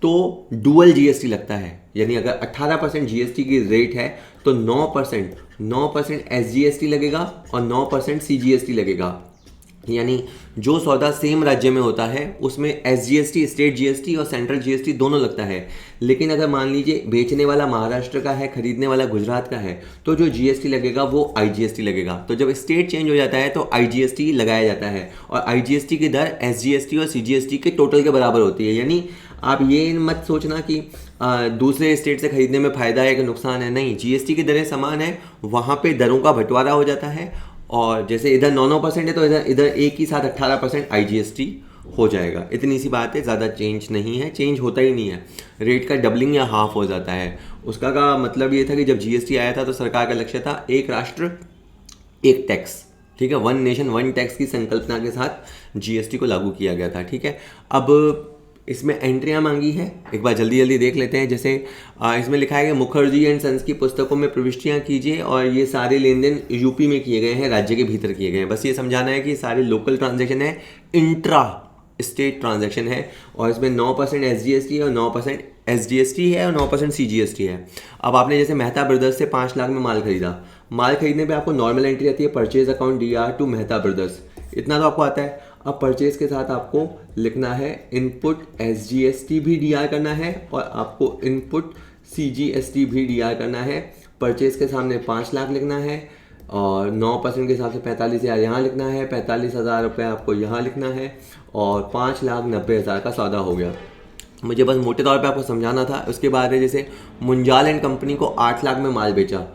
तो डुअल जीएसटी लगता है। यानी अगर 18% जीएसटी की रेट है तो 9% एसजीएसटी लगेगा और 9% सीजीएसटी लगेगा। यानी जो सौदा सेम राज्य में होता है उसमें एसजीएसटी, स्टेट जीएसटी और सेंट्रल जीएसटी दोनों लगता है। लेकिन अगर मान लीजिए बेचने वाला महाराष्ट्र का है, खरीदने वाला गुजरात का है, तो जो जीएसटी लगेगा वो आईजीएसटी लगेगा। तो जब स्टेट चेंज हो जाता है तो आईजीएसटी लगाया जाता है, और आईजीएसटी की दर एसजीएसटी और सीजीएसटी के टोटल के बराबर होती है। यानी आप ये मत सोचना कि दूसरे स्टेट से खरीदने में फ़ायदा है कि नुकसान है, नहीं, जीएसटी की दरें समान है, वहाँ पे दरों का बंटवारा हो जाता है। और जैसे इधर 9% है तो इधर एक ही साथ 18% आईजीएसटी हो जाएगा। इतनी सी बात है, ज़्यादा चेंज नहीं है, चेंज होता ही नहीं है। रेट का डबलिंग या हाफ हो जाता है। उसका का मतलब ये था कि जब जीएसटी आया था तो सरकार का लक्ष्य था एक राष्ट्र एक टैक्स, ठीक है, वन नेशन वन टैक्स की संकल्पना के साथ जीएसटी को लागू किया गया था, ठीक है। अब इसमें एंट्रियां मांगी है, एक बार जल्दी जल्दी देख लेते हैं। जैसे इसमें लिखा है कि मुखर्जी एंड सन्स की पुस्तकों में प्रविष्टियां कीजिए, और ये सारे लेन देन यूपी में किए गए हैं, राज्य के भीतर किए गए हैं। बस ये समझाना है कि सारे लोकल ट्रांजैक्शन है, इंट्रा स्टेट ट्रांजैक्शन है, और इसमें 9% एसजीएसटी है और 9% एसजीएसटी है और 9% सीजीएसटी है। अब आपने जैसे मेहता ब्रदर्स से 5 लाख में माल खरीदा, माल खरीदने पे आपको नॉर्मल एंट्री आती है purchase account DR to Mehta brothers, इतना तो आपको आता है। अब परचेज के साथ आपको लिखना है इनपुट एसजीएसटी भी डीआर करना है, और आपको इनपुट सीजीएसटी भी डीआर करना है। परचेज के सामने 5 लाख लिखना है, और 9% के हिसाब से 45,000 यहाँ लिखना है, 45,000 रुपये आपको यहाँ लिखना है, और 5,90,000 का सौदा हो गया। मुझे बस मोटे तौर पे आपको समझाना था। उसके बाद है जैसे मुंजाल एंड कंपनी को 8 लाख में माल बेचा,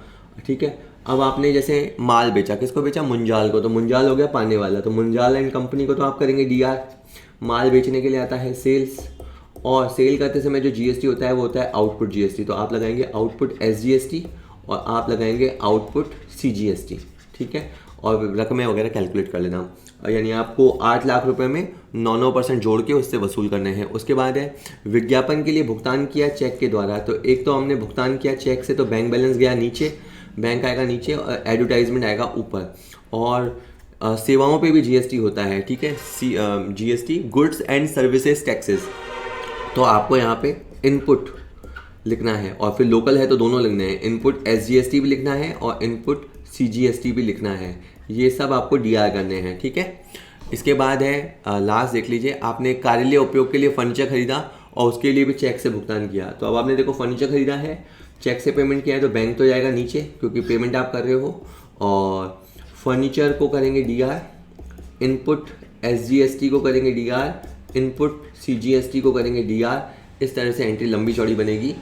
ठीक है। अब आपने जैसे माल बेचा, किसको बेचा, मुंजाल को, तो मुंजाल हो गया पाने वाला, तो मुंजाल एंड कंपनी को तो आप करेंगे डीआर। माल बेचने के लिए आता है सेल्स, और सेल करते समय जो जीएसटी होता है वो होता है आउटपुट जीएसटी, तो आप लगाएंगे आउटपुट एसजीएसटी और आप लगाएंगे आउटपुट सीजीएसटी, ठीक है। और रकमें वगैरह कैलकुलेट कर लेना, यानी आपको 8 लाख रुपए में 9% जोड़ के उससे वसूल करने हैं। उसके बाद है विज्ञापन के लिए भुगतान किया चेक के द्वारा, तो एक तो हमने भुगतान किया चेक से, तो बैंक बैलेंस गया नीचे, बैंक आएगा नीचे और एडवर्टाइजमेंट आएगा ऊपर। और सेवाओं पे भी जीएसटी होता है, ठीक है, GST goods and services taxes, तो आपको यहाँ पे इनपुट लिखना है, और फिर लोकल है तो दोनों लिखने हैं, इनपुट एसजीएसटी भी लिखना है और इनपुट सीजीएसटी भी लिखना है। ये सब आपको डीआर करने हैं, ठीक है। इसके बाद है लास्ट देख लीजिए, आपने कार्यालय उपयोग के लिए फर्नीचर खरीदा और उसके लिए भी चेक से भुगतान किया। तो अब आपने देखो फर्नीचर खरीदा है, चेक से पेमेंट किया है, तो बैंक तो जाएगा नीचे क्योंकि पेमेंट आप कर रहे हो, और फर्नीचर को करेंगे डीआर, इनपुट एसजीएसटी को करेंगे डीआर, इनपुट सीजीएसटी को करेंगे डीआर। इस तरह से एंट्री लंबी चौड़ी बनेगी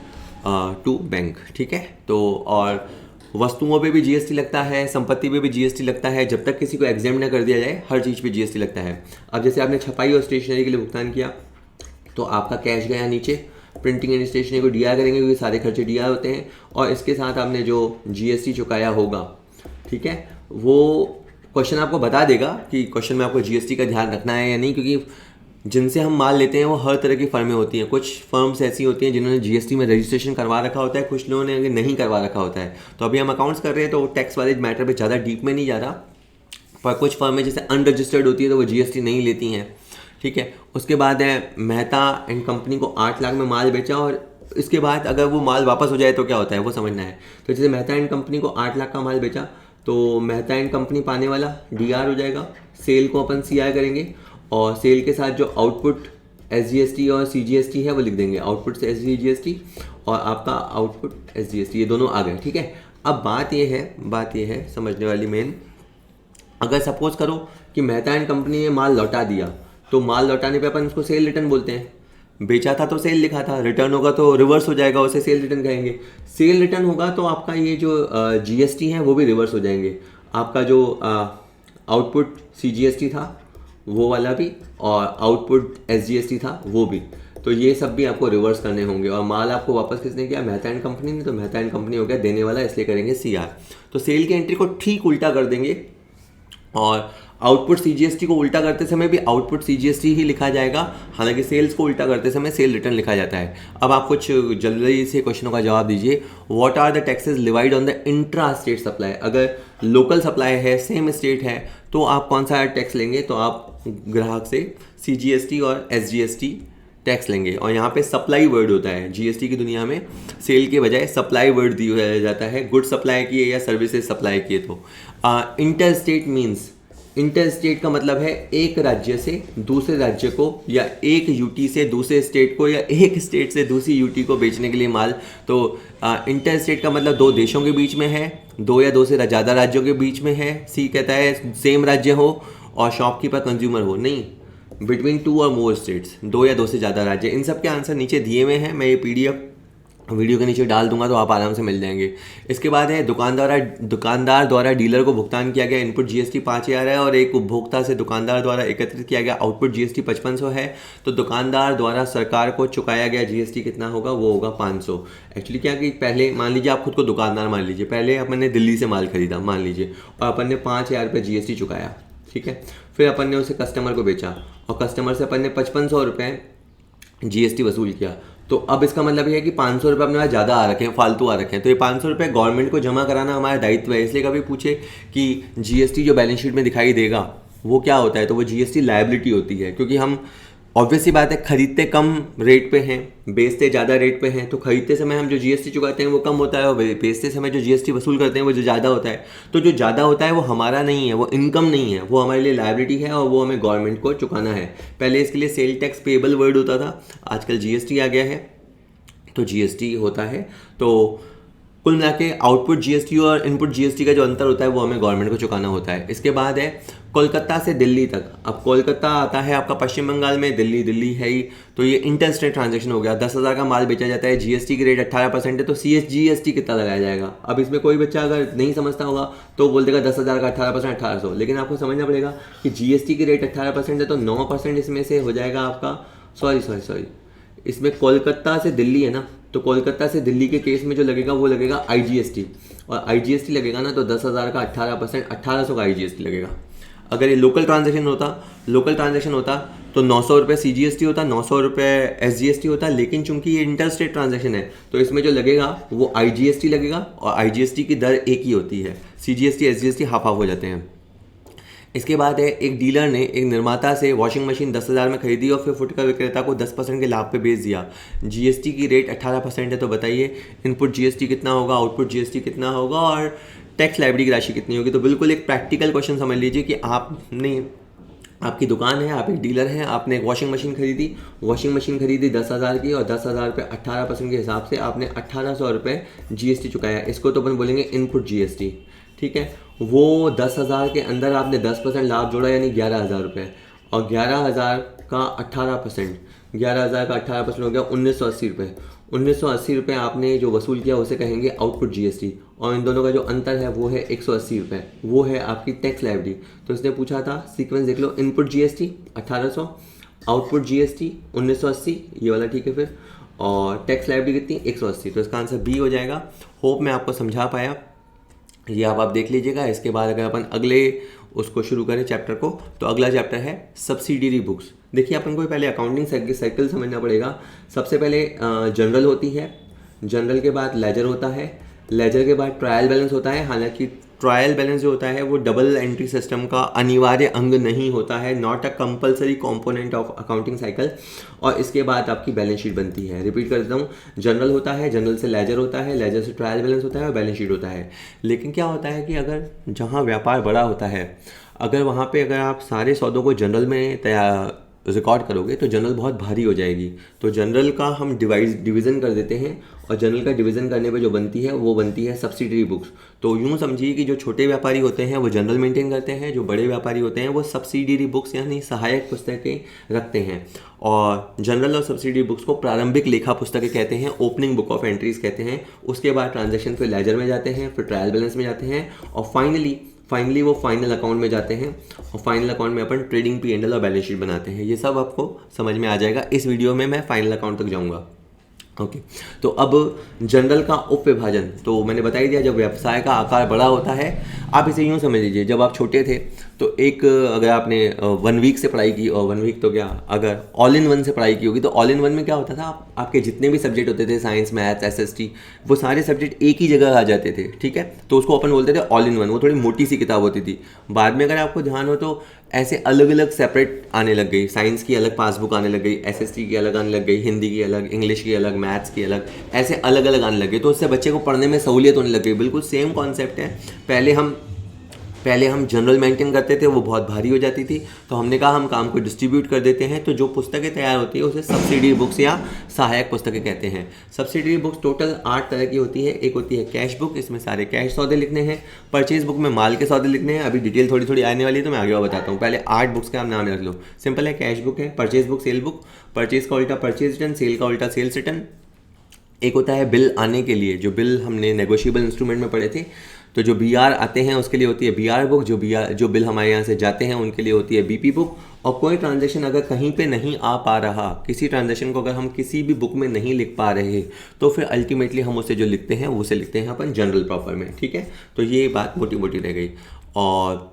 टू बैंक, ठीक है। तो और वस्तुओं पे भी जीएसटी लगता है, संपत्ति पे भी जीएसटी लगता है, जब तक किसी को एग्जाम ना कर दिया जाए हर चीज़ पे जीएसटी लगता है। अब जैसे आपने छपाई और स्टेशनरी के लिए भुगतान किया तो आपका कैश गया नीचे, प्रिंटिंग एंड स्टेशनरी को डीआर करेंगे क्योंकि सारे खर्चे डीआर होते हैं, और इसके साथ आपने जो जीएसटी चुकाया होगा, ठीक है, वो क्वेश्चन आपको बता देगा कि क्वेश्चन में आपको जीएसटी का ध्यान रखना है या नहीं, क्योंकि जिनसे हम माल लेते हैं वो हर तरह की फर्में होती हैं। कुछ फर्म्स ऐसी होती हैं जिन्होंने जीएसटी में रजिस्ट्रेशन करवा रखा होता है, कुछ लोगों ने नहीं करवा रखा होता है। तो अभी हम अकाउंट्स कर रहे हैं तो टैक्स वाले मैटर पे ज़्यादा डीप में नहीं जा रहा, पर कुछ फर्में जैसे अनरजिस्टर्ड होती है तो वो जीएसटी नहीं लेती हैं, ठीक है। उसके बाद है मेहता एंड कंपनी को 8 लाख में माल बेचा, और इसके बाद अगर वो माल वापस हो जाए तो क्या होता है वो समझना है। तो जैसे मेहता एंड कंपनी को 8 लाख का माल बेचा तो मेहता एंड कंपनी पाने वाला डीआर हो जाएगा, सेल को अपन सीआर करेंगे, और सेल के साथ जो आउटपुट एसजीएसटी और सीजीएसटी है वो लिख देंगे, आउटपुट से एसजीएसटी, और आपका आउटपुट SGST, ये दोनों आ गए, ठीक है। अब बात ये है समझने वाली मेन, अगर सपोज करो कि मेहता एंड कंपनी ने माल लौटा दिया, तो माल लौटाने पे अपन उसको सेल रिटर्न बोलते हैं। बेचा था तो सेल लिखा था, रिटर्न होगा तो रिवर्स हो जाएगा, उसे सेल रिटर्न कहेंगे। सेल रिटर्न होगा तो आपका ये जो GST है वो भी रिवर्स हो जाएंगे। आपका जो आउटपुट CGST था वो वाला भी, और आउटपुट SGST था वो भी, तो ये सब भी आपको रिवर्स करने होंगे। और माल आपको वापस किसने किया? मेहता एंड कंपनी ने, तो मेहता एंड कंपनी हो गया देने वाला, इसलिए करेंगे CR। तो सेल की एंट्री को ठीक उल्टा कर देंगे, और आउटपुट CGST को उल्टा करते समय भी आउटपुट CGST ही लिखा जाएगा, हालांकि सेल्स को उल्टा करते समय सेल रिटर्न लिखा जाता है। अब आप कुछ जल्दी से क्वेश्चनों का जवाब दीजिए। What are the taxes levied on the intra state supply? अगर लोकल सप्लाई है, सेम स्टेट है, तो आप कौन सा टैक्स लेंगे? तो आप ग्राहक से CGST और SGST टैक्स लेंगे। और यहाँ पे सप्लाई वर्ड होता है, GST की दुनिया में सेल के बजाय सप्लाई वर्ड दिया जाता है। गुड सप्लाई किए या सर्विसेज सप्लाई किए तो। Inter state means, inter state का मतलब है एक राज्य से दूसरे राज्य को, या एक UT से दूसरे स्टेट को, या एक स्टेट से दूसरी UT को बेचने के लिए माल। तो इंटर स्टेट का मतलब दो देशों के बीच में है, दो या दो से ज़्यादा राज्यों के बीच में है। C कहता है सेम राज्य हो और शॉपकीपर कंज्यूमर हो, नहीं, बिटवीन 2 और मोर स्टेट्स, दो या दो से ज़्यादा राज्य। इन सब के आंसर नीचे दिए हुए हैं, मैं ये PDF वीडियो के नीचे डाल दूंगा तो आप आराम से मिल जाएंगे। इसके बाद है दुकानदार द्वारा डीलर को भुगतान किया गया इनपुट GST 5000 है, और एक उपभोक्ता से दुकानदार द्वारा एकत्रित किया गया आउटपुट GST 5500 है। तो दुकानदार द्वारा सरकार को चुकाया गया GST कितना होगा? वो होगा 500। एक्चुअली क्या कि पहले मान लीजिए आप खुद को दुकानदार मान लीजिए, पहले अपन ने दिल्ली से माल खरीदा मान लीजिए, और अपन ने 5000 रुपये GST चुकाया, ठीक है। फिर अपन ने उसे कस्टमर को बेचा, और कस्टमर से अपन ने 5500 रुपये GST वसूल किया। तो अब इसका मतलब ये है कि 500 रुपये अपने पास ज़्यादा आ रखे हैं, फालतू आ रखे हैं। तो ये 500 रुपये गवर्नमेंट को जमा कराना हमारा दायित्व है। इसलिए कभी पूछे कि GST जो बैलेंस शीट में दिखाई देगा वो क्या होता है, तो वो GST लायबिलिटी होती है। क्योंकि हम ऑब्वियस सी बात है, खरीदते कम रेट पे हैं, बेचते ज़्यादा रेट पे हैं, तो खरीदते समय हम जो GST चुकाते हैं वो कम होता है, और बेचते समय जो GST वसूल करते हैं वो जो ज़्यादा होता है। तो जो ज़्यादा होता है वो हमारा नहीं है, वो इनकम नहीं है, वो हमारे लिए लायबिलिटी है, और वो हमें गवर्नमेंट को चुकाना है। पहले इसके लिए सेल टैक्स पेबल वर्ड होता था, आजकल GST आ गया है, तो GST होता है। तो कुल मिला के आउटपुट GST और इनपुट GST का जो अंतर होता है वो हमें गवर्नमेंट को चुकाना होता है। इसके बाद है कोलकाता से दिल्ली तक। अब कोलकाता आता है आपका पश्चिम बंगाल में, दिल्ली है ही, तो ये इंटर स्टेट ट्रांजैक्शन हो गया। 10,000 का माल बेचा जाता है, GST की रेट 18% है, तो GST कितना लगाया जाएगा? अब इसमें कोई बच्चा अगर नहीं समझता होगा तो बोल देगा 10,000 का 18% 1800, लेकिन आपको समझना पड़ेगा कि GST की रेट 18% है, तो 9% इसमें से हो जाएगा आपका, सॉरी, इसमें कोलकाता से दिल्ली है ना, तो कोलकाता से दिल्ली के केस में जो लगेगा वो लगेगा IGST, और IGST लगेगा ना, तो 10,000 का 18% 1800 का IGST लगेगा। अगर ये लोकल ट्रांजैक्शन होता तो 900 रुपये CGST होता, 900 रुपये SGST होता, लेकिन चूंकि ये इंटर स्टेट ट्रांजैक्शन है तो इसमें जो लगेगा वो IGST लगेगा, और IGST की दर एक ही होती है, CGST SGST हाफ हो जाते हैं। इसके बाद है एक डीलर ने एक निर्माता से वॉशिंग मशीन 10,000 में खरीदी और फिर फुटकर विक्रेता को 10% के लाभ पे बेच दिया। GST की रेट 18% है, तो बताइए इनपुट GST कितना होगा, आउटपुट GST कितना होगा, और टैक्स लायबिलिटी की राशि कितनी होगी। तो बिल्कुल एक प्रैक्टिकल क्वेश्चन समझ लीजिए कि आपकी दुकान है, आप एक डीलर हैं, आपने एक वॉशिंग मशीन खरीदी 10,000 की, और 10,000 रुपये 18% के हिसाब से आपने 1800 रुपये GST चुकाया। इसको तो अपन बोलेंगे इनपुट GST, ठीक है। वो 10,000 के अंदर आपने 10% लाभ जोड़ा, यानी 11,000 रुपये, और 11,000 का 18%, 11,000 का 18% हो गया 1,980 रुपये। 1,980 रुपये आपने जो वसूल किया उसे कहेंगे आउटपुट GST, और इन दोनों का जो अंतर है वो है 180 रुपये, वो है आपकी टैक्स लायबिलिटी। तो इसने पूछा था, सीक्वेंस देख लो, इनपुट GST 1800, आउटपुट GST 1,980, ये वाला ठीक है फिर, और टैक्स लायबिलिटी कितनी 180, तो इसका आंसर B हो जाएगा। होप मैं आपको समझा पाया, ये आप देख लीजिएगा। इसके बाद अगर अपन अगले उसको शुरू करें चैप्टर को, तो अगला चैप्टर है सब्सिडियरी बुक्स। देखिए अपन को पहले अकाउंटिंग साइकिल समझना पड़ेगा। सबसे पहले जनरल होती है, जनरल के बाद लेजर होता है, लेजर के बाद ट्रायल बैलेंस होता है। हालांकि ट्रायल बैलेंस जो होता है वो डबल एंट्री सिस्टम का अनिवार्य अंग नहीं होता है, not a compulsory component of accounting cycle. और इसके बाद आपकी बैलेंस शीट बनती है। रिपीट कर देता हूँ, जनरल होता है, जनरल से लेजर होता है, लेजर से ट्रायल बैलेंस होता है, और बैलेंस शीट होता है। लेकिन क्या होता है कि अगर जहाँ व्यापार बड़ा होता है, अगर वहाँ पे अगर आप सारे सौदों को जनरल में रिकॉर्ड करोगे तो जनरल बहुत भारी हो जाएगी। तो जनरल का हम डिवीज़न कर देते हैं, और जनरल का डिवीज़न करने पे जो बनती है वो बनती है सब्सिडरी बुक्स। तो यूँ समझिए कि जो छोटे व्यापारी होते हैं वो जनरल मेंटेन करते हैं, जो बड़े व्यापारी होते हैं वो सब्सिडरी बुक्स यानी सहायक पुस्तकें रखते हैं। और जनरल और सब्सिडरी बुक्स को प्रारंभिक लेखा पुस्तकें कहते हैं, ओपनिंग बुक ऑफ एंट्रीज कहते हैं। उसके बाद ट्रांजैक्शन फिर लेजर में जाते हैं, फिर ट्रायल बैलेंस में जाते हैं, और फाइनली वो फाइनल अकाउंट में जाते हैं। और फाइनल अकाउंट में अपन ट्रेडिंग P&L और बैलेंस शीट बनाते हैं। ये सब आपको समझ में आ जाएगा। इस वीडियो में मैं फाइनल अकाउंट तक जाऊंगा। ओके तो अब जनरल का उप विभाजन तो मैंने बता ही दिया। जब व्यवसाय का आकार बड़ा होता है, आप इसे यूँ समझ लीजिए, जब आप छोटे थे तो एक अगर आपने 1 वीक से पढ़ाई की, और 1 वीक तो क्या, अगर ऑल इन वन से पढ़ाई की होगी, तो ऑल इन वन में क्या होता था, आपके जितने भी सब्जेक्ट होते थे, साइंस, मैथ्स, SST, वो सारे सब्जेक्ट एक ही जगह आ जाते थे। ठीक है, तो उसको अपन बोलते थे ऑल इन वन। वो थोड़ी मोटी सी किताब होती थी। बाद में अगर आपको ध्यान हो तो ऐसे अलग अलग सेपरेट आने लग गई। साइंस की अलग पासबुक आने लग गई, SST की अलग आने लग गई, हिंदी की अलग, इंग्लिश की अलग, मैथ्स की अलग, ऐसे अलग अलग आने लग गई। तो उससे बच्चे को पढ़ने में सहूलियत होने लग गई। बिल्कुल सेम कॉन्सेप्ट है। पहले हम जनरल मेंटेन करते थे, वो बहुत भारी हो जाती थी। तो हमने कहा हम काम को डिस्ट्रीब्यूट कर देते हैं। तो जो पुस्तकें तैयार होती है उसे सब्सिडरी बुक्स या सहायक पुस्तकें कहते हैं। सब्सिडरी बुक्स टोटल 8 तरह की होती है। एक होती है कैश बुक, इसमें सारे कैश सौदे लिखने हैं। परचेज बुक में माल के सौदे लिखने हैं। अभी डिटेल थोड़ी थोड़ी आने वाली है तो मैं आगे और बताता हूँ। पहले 8 बुक्स का आप नाम रख लो। सिंपल है, कैश बुक है, purchase book, cell book, purchase का उल्टा परचेज रिटर्न, सेल का उल्टा सेल्स रिटर्न। एक होता है बिल आने के लिए, जो बिल हमने नेगोशिएबल इंस्ट्रूमेंट में पढ़े थे। तो जो BR आते हैं उसके लिए होती है BR बुक, जो बिल हमारे यहाँ से जाते हैं उनके लिए होती है BP बुक। और कोई ट्रांजैक्शन अगर कहीं पे नहीं आ पा रहा, किसी ट्रांजैक्शन को अगर हम किसी भी बुक में नहीं लिख पा रहे, तो फिर अल्टीमेटली हम उसे जो लिखते हैं उसे लिखते हैं अपन जनरल प्रॉपर में। ठीक है, तो ये बात मोटी मोटी रह गई। और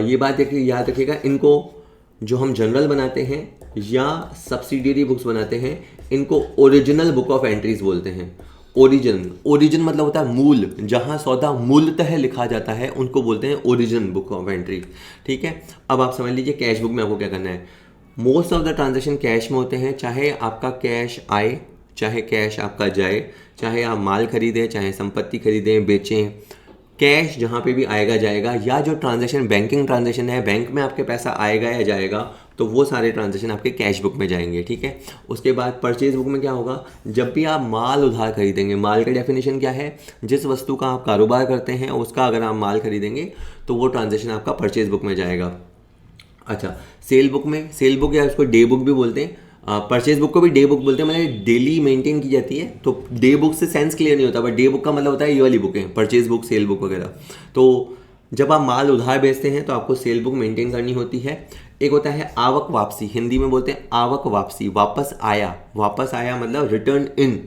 ये बात देखिए, याद रखिएगा, इनको जो हम जनरल बनाते हैं या सब्सिडियरी बुक्स बनाते हैं, इनको ओरिजिनल बुक ऑफ एंट्रीज बोलते हैं। ओरिजिन मतलब होता है मूल, जहां सौदा मूलतः लिखा जाता है उनको बोलते हैं ओरिजिन बुक ऑफ एंट्री। ठीक है, अब आप समझ लीजिए कैश बुक में आपको क्या करना है। Most of the transaction cash में होते हैं, चाहे आपका कैश आए, चाहे कैश आपका जाए, चाहे आप माल खरीदें, चाहे संपत्ति खरीदें, बेचें, कैश जहाँ पे भी आएगा जाएगा, या जो ट्रांजैक्शन बैंकिंग ट्रांजैक्शन है, बैंक में आपके पैसा आएगा या जाएगा, तो वो सारे ट्रांजैक्शन आपके कैश बुक में जाएंगे। ठीक है, उसके बाद परचेज बुक में क्या होगा, जब भी आप माल उधार खरीदेंगे, माल का डेफिनेशन क्या है, जिस वस्तु का आप कारोबार करते हैं उसका अगर आप माल खरीदेंगे तो वो ट्रांजैक्शन आपका परचेज बुक में जाएगा। अच्छा, सेल बुक या उसको डे बुक भी बोलते हैं। परचेज बुक को भी डे बुक बोलते हैं, मतलब डेली मेंटेन की जाती है। तो डे बुक से सेंस क्लियर नहीं होता, बट डे बुक का मतलब होता है ये वाली बुकें, परचेज बुक, सेल बुक वगैरह। तो जब आप माल उधार बेचते हैं तो आपको सेल बुक मेंटेन करनी होती है। एक होता है आवक वापसी, हिंदी में बोलते हैं आवक वापसी, वापस आया मतलब रिटर्न इन,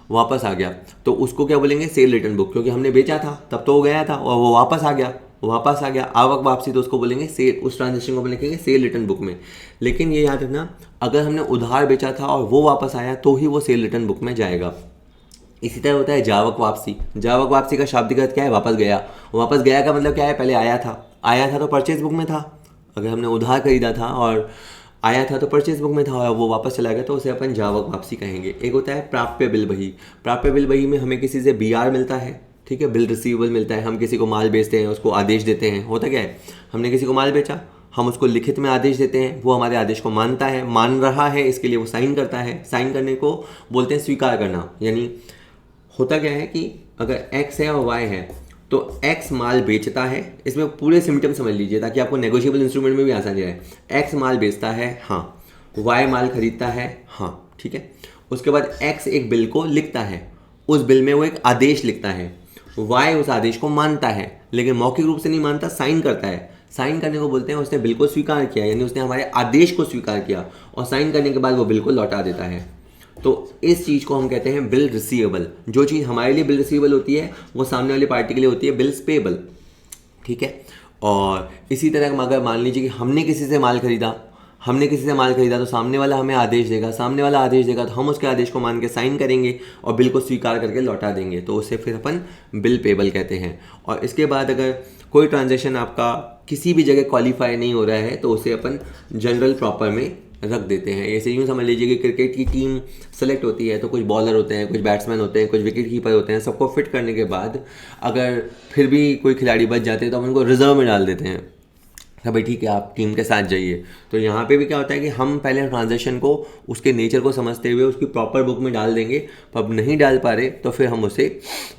वापस आ गया, तो उसको क्या बोलेंगे, सेल रिटर्न बुक, क्योंकि हमने बेचा था तब तो वो गया था और वो वापस आ गया, आवक वापसी, तो उसको बोलेंगे सेल, उस ट्रांजेक्शन को लिखेंगे सेल रिटर्न बुक में। लेकिन ये याद रखना, अगर हमने उधार बेचा था और वो वापस आया तो ही वो सेल रिटर्न बुक में जाएगा। इसी तरह होता है जावक वापसी का शाब्दिक अर्थ क्या है, वापस गया का मतलब क्या है, पहले आया था तो परचेज बुक में था। अगर हमने उधार खरीदा था और आया था तो परचेज बुक में था और वो वापस चला गया तो उसे अपन जावक वापसी कहेंगे। एक होता है प्राप्य बिल बही में हमें किसी से BR मिलता है, ठीक है, बिल रिसीवेबल मिलता है। हम किसी को माल बेचते हैं, उसको आदेश देते हैं। होता क्या है, हमने किसी को माल बेचा, हम उसको लिखित में आदेश देते हैं, वो हमारे आदेश को मान रहा है, इसके लिए वो साइन करता है। साइन करने को बोलते हैं स्वीकार करना। यानी होता क्या है कि अगर X है और Y है तो X माल बेचता है, इसमें पूरे सिम्टम समझ लीजिए ताकि आपको नेगोशिएबल इंस्ट्रूमेंट में भी आसानी रहे। X माल बेचता है, हाँ, Y माल खरीदता है, हाँ, ठीक है। उसके बाद X एक बिल को लिखता है, उस बिल में वो एक आदेश लिखता है, Y उस आदेश को मानता है, लेकिन मौखिक रूप से नहीं मानता, साइन करता है। साइन करने को बोलते हैं उसने बिल को स्वीकार किया, यानी उसने हमारे आदेश को स्वीकार किया, और साइन करने के बाद वो बिल को लौटा देता है। तो इस चीज़ को हम कहते हैं बिल रिसीवेबल। जो चीज़ हमारे लिए बिल रिसीवेबल होती है वो सामने वाली पार्टी के लिए होती है बिल्स पेबल, ठीक है। और इसी तरह अगर मान लीजिए कि हमने किसी से माल खरीदा तो सामने वाला हमें आदेश देगा, तो हम उसके आदेश को मान के साइन करेंगे और बिल को स्वीकार करके लौटा देंगे, तो उसे फिर अपन बिल पेबल कहते हैं। और इसके बाद अगर कोई ट्रांजैक्शन आपका किसी भी जगह क्वालिफाई नहीं हो रहा है तो उसे अपन जनरल प्रॉपर में रख देते हैं। ऐसे यूँ समझ लीजिए कि क्रिकेट की टीम सेलेक्ट होती है तो कुछ बॉलर होते हैं, कुछ बैट्समैन होते हैं, कुछ विकेट कीपर होते हैं। सबको फिट करने के बाद अगर फिर भी कोई खिलाड़ी बच जाते हैं तो हम उनको रिजर्व में डाल देते हैं। हाँ भाई ठीक है, आप टीम के साथ जाइए। तो यहाँ पे भी क्या होता है कि हम पहले ट्रांजैक्शन को उसके नेचर को समझते हुए उसकी प्रॉपर बुक में डाल देंगे, पर अब नहीं डाल पा रहे तो फिर हम उसे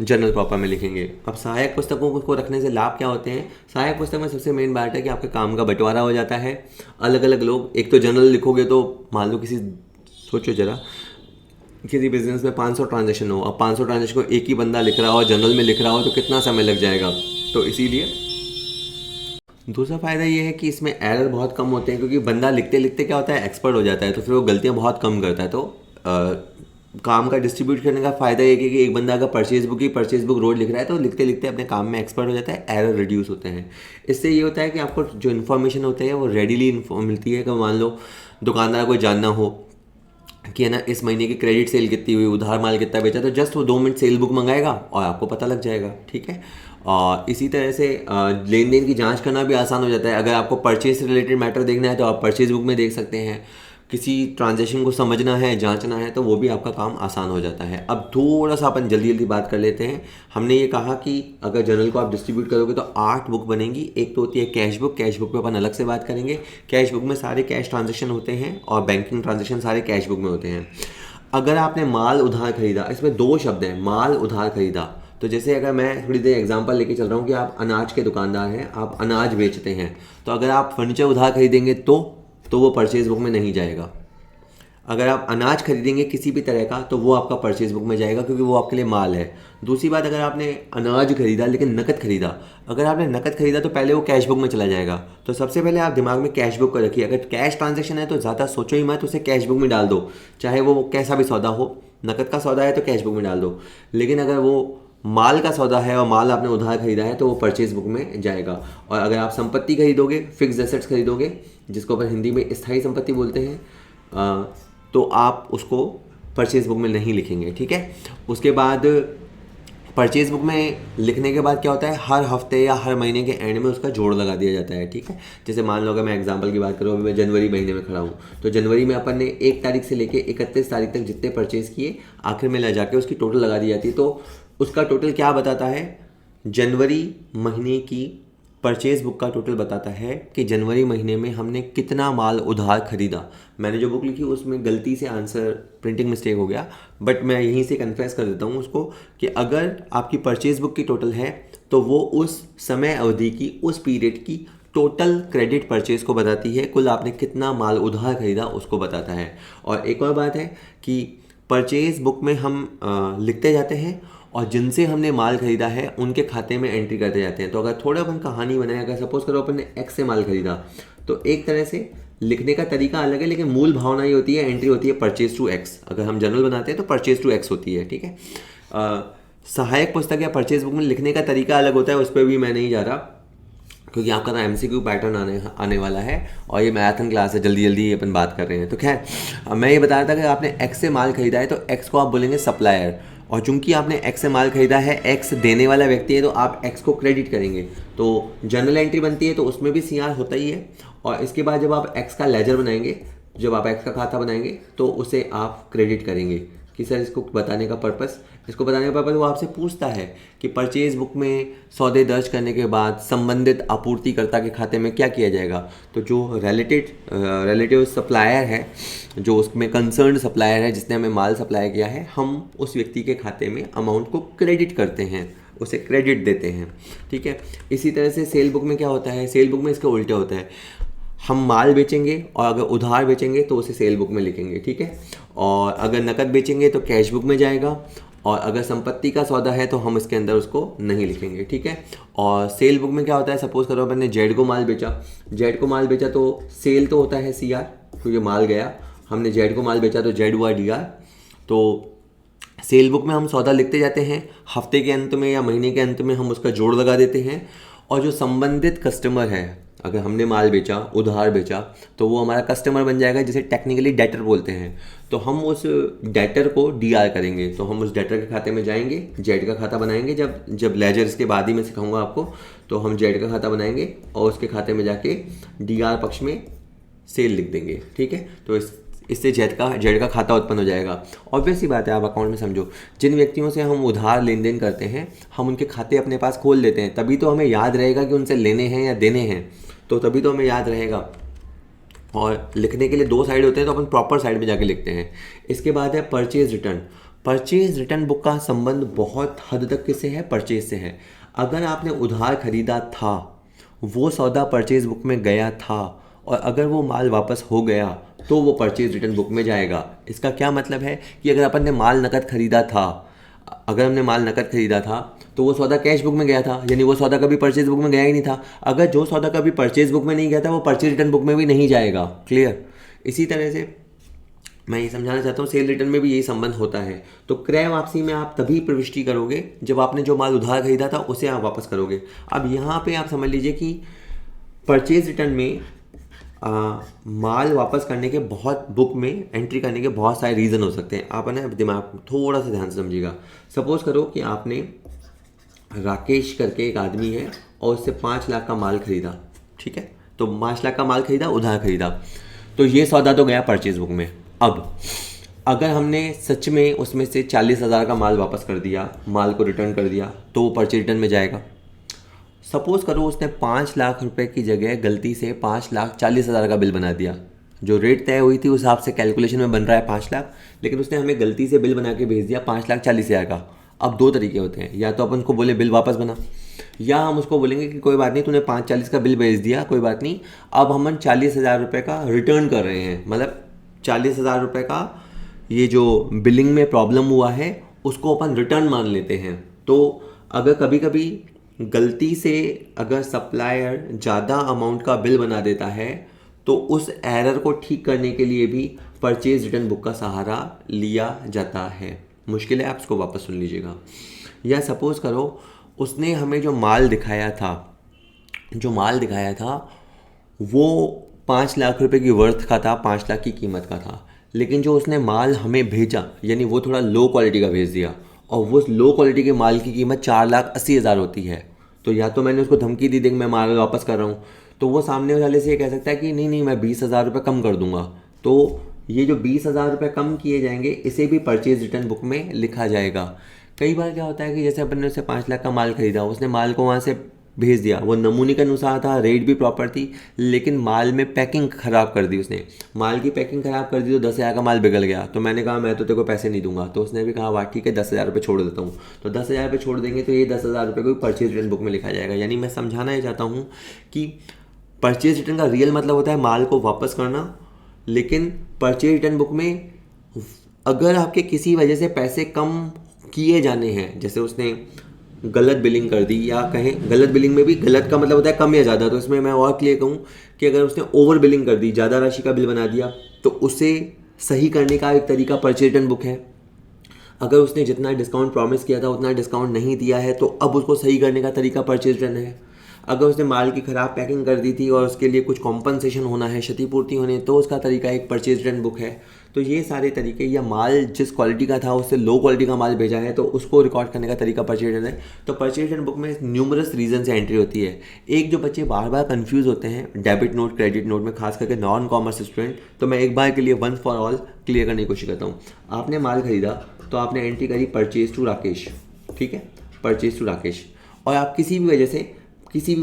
जर्नल प्रॉपर में लिखेंगे। अब सहायक पुस्तकों को रखने से लाभ क्या होते हैं? सहायक पुस्तक में सबसे मेन बात है कि आपके काम का बंटवारा हो जाता है, अलग अलग लोग, एक तो जर्नल लिखोगे तो मान लो किसी, सोचो जरा, किसी बिजनेस में 500 ट्रांजेक्शन हो, अब 500 ट्रांजेक्शन को एक ही बंदा लिख रहा हो, जर्नल में लिख रहा हो, तो कितना समय लग जाएगा। तो इसीलिए दूसरा फ़ायदा ये है कि इसमें एरर बहुत कम होते हैं, क्योंकि बंदा लिखते लिखते क्या होता है, एक्सपर्ट हो जाता है, तो फिर वो गलतियाँ बहुत कम करता है। तो काम का डिस्ट्रीब्यूट करने का फ़ायदा ये है कि एक बंदा अगर परचेज बुक रोज लिख रहा है तो लिखते लिखते अपने काम में एक्सपर्ट हो जाता है, एरर रिड्यूस होते हैं। इससे ये होता है कि आपको जो इन्फॉर्मेशन होती है वो रेडीली मिलती है। कि मान लो दुकानदार को जानना हो कि है ना इस महीने की क्रेडिट सेल कितनी हुई, उधार माल कितना बेचा, तो जस्ट वो 2 मिनट सेल बुक मंगाएगा और आपको पता लग जाएगा। ठीक है, और इसी तरह से लेन देन की जांच करना भी आसान हो जाता है। अगर आपको परचेज से रिलेटेड मैटर देखना है तो आप परचेज बुक में देख सकते हैं। किसी ट्रांजैक्शन को समझना है, जांचना है, तो वो भी आपका काम आसान हो जाता है। अब थोड़ा सा अपन जल्दी जल्दी बात कर लेते हैं। हमने ये कहा कि अगर जर्नल को आप डिस्ट्रीब्यूट करोगे तो 8 बुक बनेंगी। एक तो होती है कैश बुक पे अपन अलग से बात करेंगे। कैश बुक में सारे कैश ट्रांजेक्शन होते हैं और बैंकिंग ट्रांजेक्शन सारे कैश बुक में होते हैं। अगर आपने माल उधार खरीदा, इसमें 2 शब्द हैं, माल उधार खरीदा। तो जैसे अगर मैं थोड़ी देर एग्जांपल लेके चल रहा हूँ कि आप अनाज के दुकानदार हैं, आप अनाज बेचते हैं, तो अगर आप फर्नीचर उधार खरीदेंगे तो वो परचेज बुक में नहीं जाएगा। अगर आप अनाज खरीदेंगे किसी भी तरह का तो वो आपका परचेज बुक में जाएगा, क्योंकि वो आपके लिए माल है। दूसरी बात, अगर आपने अनाज खरीदा लेकिन नकद खरीदा, अगर आपने नकद खरीदा तो पहले वो कैश बुक में चला जाएगा। तो सबसे पहले आप दिमाग में कैश बुक को रखिए। अगर कैश ट्रांजेक्शन है तो ज़्यादा सोचो ही मत, उसे कैश बुक में डाल दो, चाहे वो कैसा भी सौदा हो। नकद का सौदा है तो कैश बुक में डाल दो, लेकिन अगर वो माल का सौदा है और माल आपने उधार खरीदा है तो वो परचेज बुक में जाएगा। और अगर आप संपत्ति खरीदोगे, फिक्स्ड एसेट्स खरीदोगे, जिसको अपन हिंदी में स्थायी संपत्ति बोलते हैं, तो आप उसको परचेज बुक में नहीं लिखेंगे। ठीक है, उसके बाद परचेज बुक में लिखने के बाद क्या होता है, हर हफ्ते या हर महीने के एंड में उसका जोड़ लगा दिया जाता है। ठीक है, जैसे मान लो अगर मैं एग्जांपल की बात करूँ, अभी मैं जनवरी महीने में खड़ा हूँ, तो जनवरी में अपन ने 1 तारीख से लेके 31 तारीख तक जितने परचेज किए, आखिर में ले जाके उसकी टोटल लगा दी जाती है। तो उसका टोटल क्या बताता है, जनवरी महीने की परचेज बुक का टोटल बताता है कि जनवरी महीने में हमने कितना माल उधार खरीदा। मैंने जो बुक लिखी उसमें गलती से आंसर प्रिंटिंग मिस्टेक हो गया, बट मैं यहीं से कन्फेस कर देता हूँ उसको कि अगर आपकी परचेज बुक की टोटल है तो वो उस समय अवधि की, उस पीरियड की टोटल क्रेडिट परचेज को बताती है। कुल आपने कितना माल उधार खरीदा उसको बताता है। और एक और बात है कि परचेज बुक में हम लिखते जाते हैं और जिनसे हमने माल खरीदा है उनके खाते में एंट्री करते जाते हैं। तो अगर थोड़ा अपन कहानी बनाए, अगर सपोज करो अपन ने एक्स से माल खरीदा, तो एक तरह से लिखने का तरीका अलग है, लेकिन मूल भावना ये होती है, एंट्री होती है परचेज टू एक्स। अगर हम जर्नल बनाते हैं तो परचेज टू एक्स होती है। ठीक है, सहायक पुस्तक या परचेज बुक में लिखने का तरीका अलग होता है, उस पर भी मैं नहीं जा रहा, क्योंकि आपका ना MCQ पैटर्न आने वाला है और ये मैराथन क्लास है, जल्दी जल्दी अपन बात कर रहे हैं। तो खैर, मैं ये बता रहा था कि आपने एक्स से माल खरीदा है तो एक्स को आप बोलेंगे सप्लायर, और चूंकि आपने एक्स से माल खरीदा है, एक्स देने वाला व्यक्ति है, तो आप एक्स को क्रेडिट करेंगे। तो जर्नल एंट्री बनती है तो उसमें भी CR होता ही है। और इसके बाद जब आप एक्स का लेजर बनाएंगे, जब आप एक्स का खाता बनाएंगे, तो उसे आप क्रेडिट करेंगे। कि सर इसको बताने का पर्पस, वो आपसे पूछता है कि परचेज बुक में सौदे दर्ज करने के बाद संबंधित आपूर्तिकर्ता के खाते में क्या किया जाएगा। तो जो रिलेटिव सप्लायर है, जो उसमें कंसर्न सप्लायर है, जिसने हमें माल सप्लाई किया है, हम उस व्यक्ति के खाते में अमाउंट को क्रेडिट करते हैं, उसे क्रेडिट देते हैं। ठीक है, इसी तरह से सेल बुक में क्या होता है, सेल बुक में इसका उल्टा होता है। हम माल बेचेंगे और अगर उधार बेचेंगे तो उसे सेल बुक में लिखेंगे। ठीक है, और अगर नकद बेचेंगे तो कैश बुक में जाएगा, और अगर संपत्ति का सौदा है तो हम इसके अंदर उसको नहीं लिखेंगे। ठीक है, और सेल बुक में क्या होता है, सपोज करो मैंने जेड को माल बेचा, तो सेल तो होता है CR, क्योंकि माल गया, हमने जेड को माल बेचा तो जेड हुआ DR। तो सेल बुक में हम सौदा लिखते जाते हैं, हफ्ते के अंत में या महीने के अंत में हम उसका जोड़ लगा देते हैं। और जो संबंधित कस्टमर है, अगर हमने माल बेचा, उधार बेचा, तो वो हमारा कस्टमर बन जाएगा, जिसे टेक्निकली डेटर बोलते हैं। तो हम उस डेटर को DR करेंगे, तो हम उस डेटर के खाते में जाएंगे, जेड का खाता बनाएंगे। जब लेजर इसके बाद ही मैं सिखाऊंगा आपको, तो हम जेड का खाता बनाएंगे और उसके खाते में जाके DR पक्ष में सेल लिख देंगे। ठीक है, तो इससे जेड का खाता उत्पन्न हो जाएगा। ऑब्वियस सी बात है, आप अकाउंट में समझो, जिन व्यक्तियों से हम उधार लेन देन करते हैं, हम उनके खाते अपने पास खोल लेते हैं, तभी तो हमें याद रहेगा कि उनसे लेने हैं या देने हैं। तो तभी तो हमें याद रहेगा। और लिखने के लिए दो साइड होते हैं, तो अपन प्रॉपर साइड में जाके लिखते हैं। इसके बाद है purchase return. Purchase return book का संबंध बहुत हद तक किससे है? परचेज से है। अगर आपने उधार खरीदा था, वो सौदा परचेज बुक में गया था, और अगर वो माल वापस हो गया तो वो परचेज रिटर्न बुक में जाएगा। इसका क्या मतलब है कि अगर अपन ने माल नकद खरीदा था, अगर हमने माल नकद खरीदा था तो वो सौदा कैश बुक में गया था, यानी वो सौदा कभी परचेज बुक में गया ही नहीं था। अगर जो सौदा कभी परचेज बुक में नहीं गया था वो परचेज रिटर्न बुक में भी नहीं जाएगा। क्लियर? इसी तरह से मैं ये समझाना चाहता हूँ, सेल रिटर्न में भी यही संबंध होता है। तो क्रय वापसी में आप तभी प्रविष्टि करोगे जब आपने जो माल उधार खरीदा था उसे आप वापस करोगे। अब यहाँ पे आप समझ लीजिए कि परचेज रिटर्न में माल वापस करने के बहुत, बुक में एंट्री करने के बहुत सारे रीज़न हो सकते हैं। आप ना दिमाग थोड़ा सा ध्यान से समझिएगा। सपोज करो कि आपने राकेश करके एक आदमी है और उससे 5 लाख का माल खरीदा, ठीक है? तो 5 लाख का माल खरीदा, उधार खरीदा, तो ये सौदा तो गया परचेज बुक में। अब अगर हमने सच में उसमें से 40,000 का माल वापस कर दिया, माल को रिटर्न कर दिया, तो वो परचेज रिटर्न में जाएगा। सपोज करो उसने 5 लाख रुपए की जगह गलती से 5,40,000 का बिल बना दिया। जो रेट तय हुई थी उस हिसाब से कैलकुलेशन में बन रहा है 5 लाख, लेकिन उसने हमें गलती से बिल बना के भेज दिया 5,40,000 का। अब दो तरीके होते हैं, या तो अपन को बोले बिल वापस बना, या हम उसको बोलेंगे कि कोई बात नहीं, तूने 5,40 का बिल भेज दिया, कोई बात नहीं, अब हम 40,000 रुपये का रिटर्न कर रहे हैं। मतलब 40,000 रुपये का ये जो बिलिंग में प्रॉब्लम हुआ है उसको अपन रिटर्न मान लेते हैं। तो अगर कभी कभी गलती से अगर सप्लायर ज़्यादा अमाउंट का बिल बना देता है तो उस एरर को ठीक करने के लिए भी परचेज रिटर्न बुक का सहारा लिया जाता है। मुश्किल है, आप इसको वापस सुन लीजिएगा। या सपोज़ करो उसने हमें जो माल दिखाया था वो 5 लाख रुपए की वर्थ का था, 5 लाख की कीमत का था, लेकिन जो उसने माल हमें भेजा यानी वो थोड़ा लो क्वालिटी का भेज दिया, और वो लो क्वालिटी के माल की कीमत 4,80,000 होती है। तो या तो मैंने उसको धमकी दी, देख मैं माल वापस कर रहा हूँ, तो वो सामने वाले से ये कह सकता है कि नहीं मैं 20,000 रुपये कम कर दूंगा। तो ये जो 20,000 रुपये कम किए जाएंगे इसे भी परचेज रिटर्न बुक में लिखा जाएगा। कई बार क्या होता है कि जैसे अपन ने उससे 5 लाख का माल खरीदा, उसने माल को वहाँ से भेज दिया, वो नमूने के अनुसार था, रेट भी प्रॉपर थी, लेकिन माल में पैकिंग ख़राब कर दी उसने। माल की पैकिंग ख़राब कर दी तो 10,000 का माल बिगड़ गया। तो मैंने कहा मैं तो तेरे को पैसे नहीं दूंगा, तो उसने भी कहा वाह ठीक है 10,000 रुपये छोड़ देता हूँ। तो 10,000 रुपये छोड़ देंगे तो ये 10,000 रुपये को परचेज रिटर्न बुक में लिखा जाएगा। यानी मैं समझाना ये चाहता हूँ कि परचेज रिटर्न का रियल मतलब होता है माल को वापस करना, लेकिन परचेज रिटर्न बुक में अगर आपके किसी वजह से पैसे कम किए जाने हैं, जैसे उसने गलत बिलिंग कर दी, या कहें गलत बिलिंग में भी गलत का मतलब होता है कम या ज़्यादा, तो इसमें मैं और क्लियर कहूँ कि अगर उसने ओवर बिलिंग कर दी, ज़्यादा राशि का बिल बना दिया, तो उसे सही करने का एक तरीका परचेज रिटर्न बुक है। अगर उसने जितना डिस्काउंट प्रॉमिस किया था उतना डिस्काउंट नहीं दिया है तो अब उसको सही करने का तरीका परचेज रिटर्न है। अगर उसने माल की ख़राब पैकिंग कर दी थी और उसके लिए कुछ कॉम्पनसेशन होना है, क्षतिपूर्ति होनी है, तो उसका तरीका एक परचेज रिटर्न बुक है। तो ये सारे तरीके, या माल जिस क्वालिटी का था उससे लो क्वालिटी का माल भेजा है तो उसको रिकॉर्ड करने का तरीका परचेज रिटर्न है। तो परचेज रिटर्न बुक में न्यूमरस रीजन से एंट्री होती है। एक जो बच्चे बार बार कंफ्यूज होते हैं डेबिट नोट क्रेडिट नोट में, खास करके नॉन कॉमर्स स्टूडेंट, तो मैं एक बार के लिए वंस फॉर ऑल क्लियर करने की कोशिश करता हूँ। आपने माल खरीदा तो आपने एंट्री करी परचेज टू राकेश, ठीक है, परचेज टू राकेश, और आप किसी भी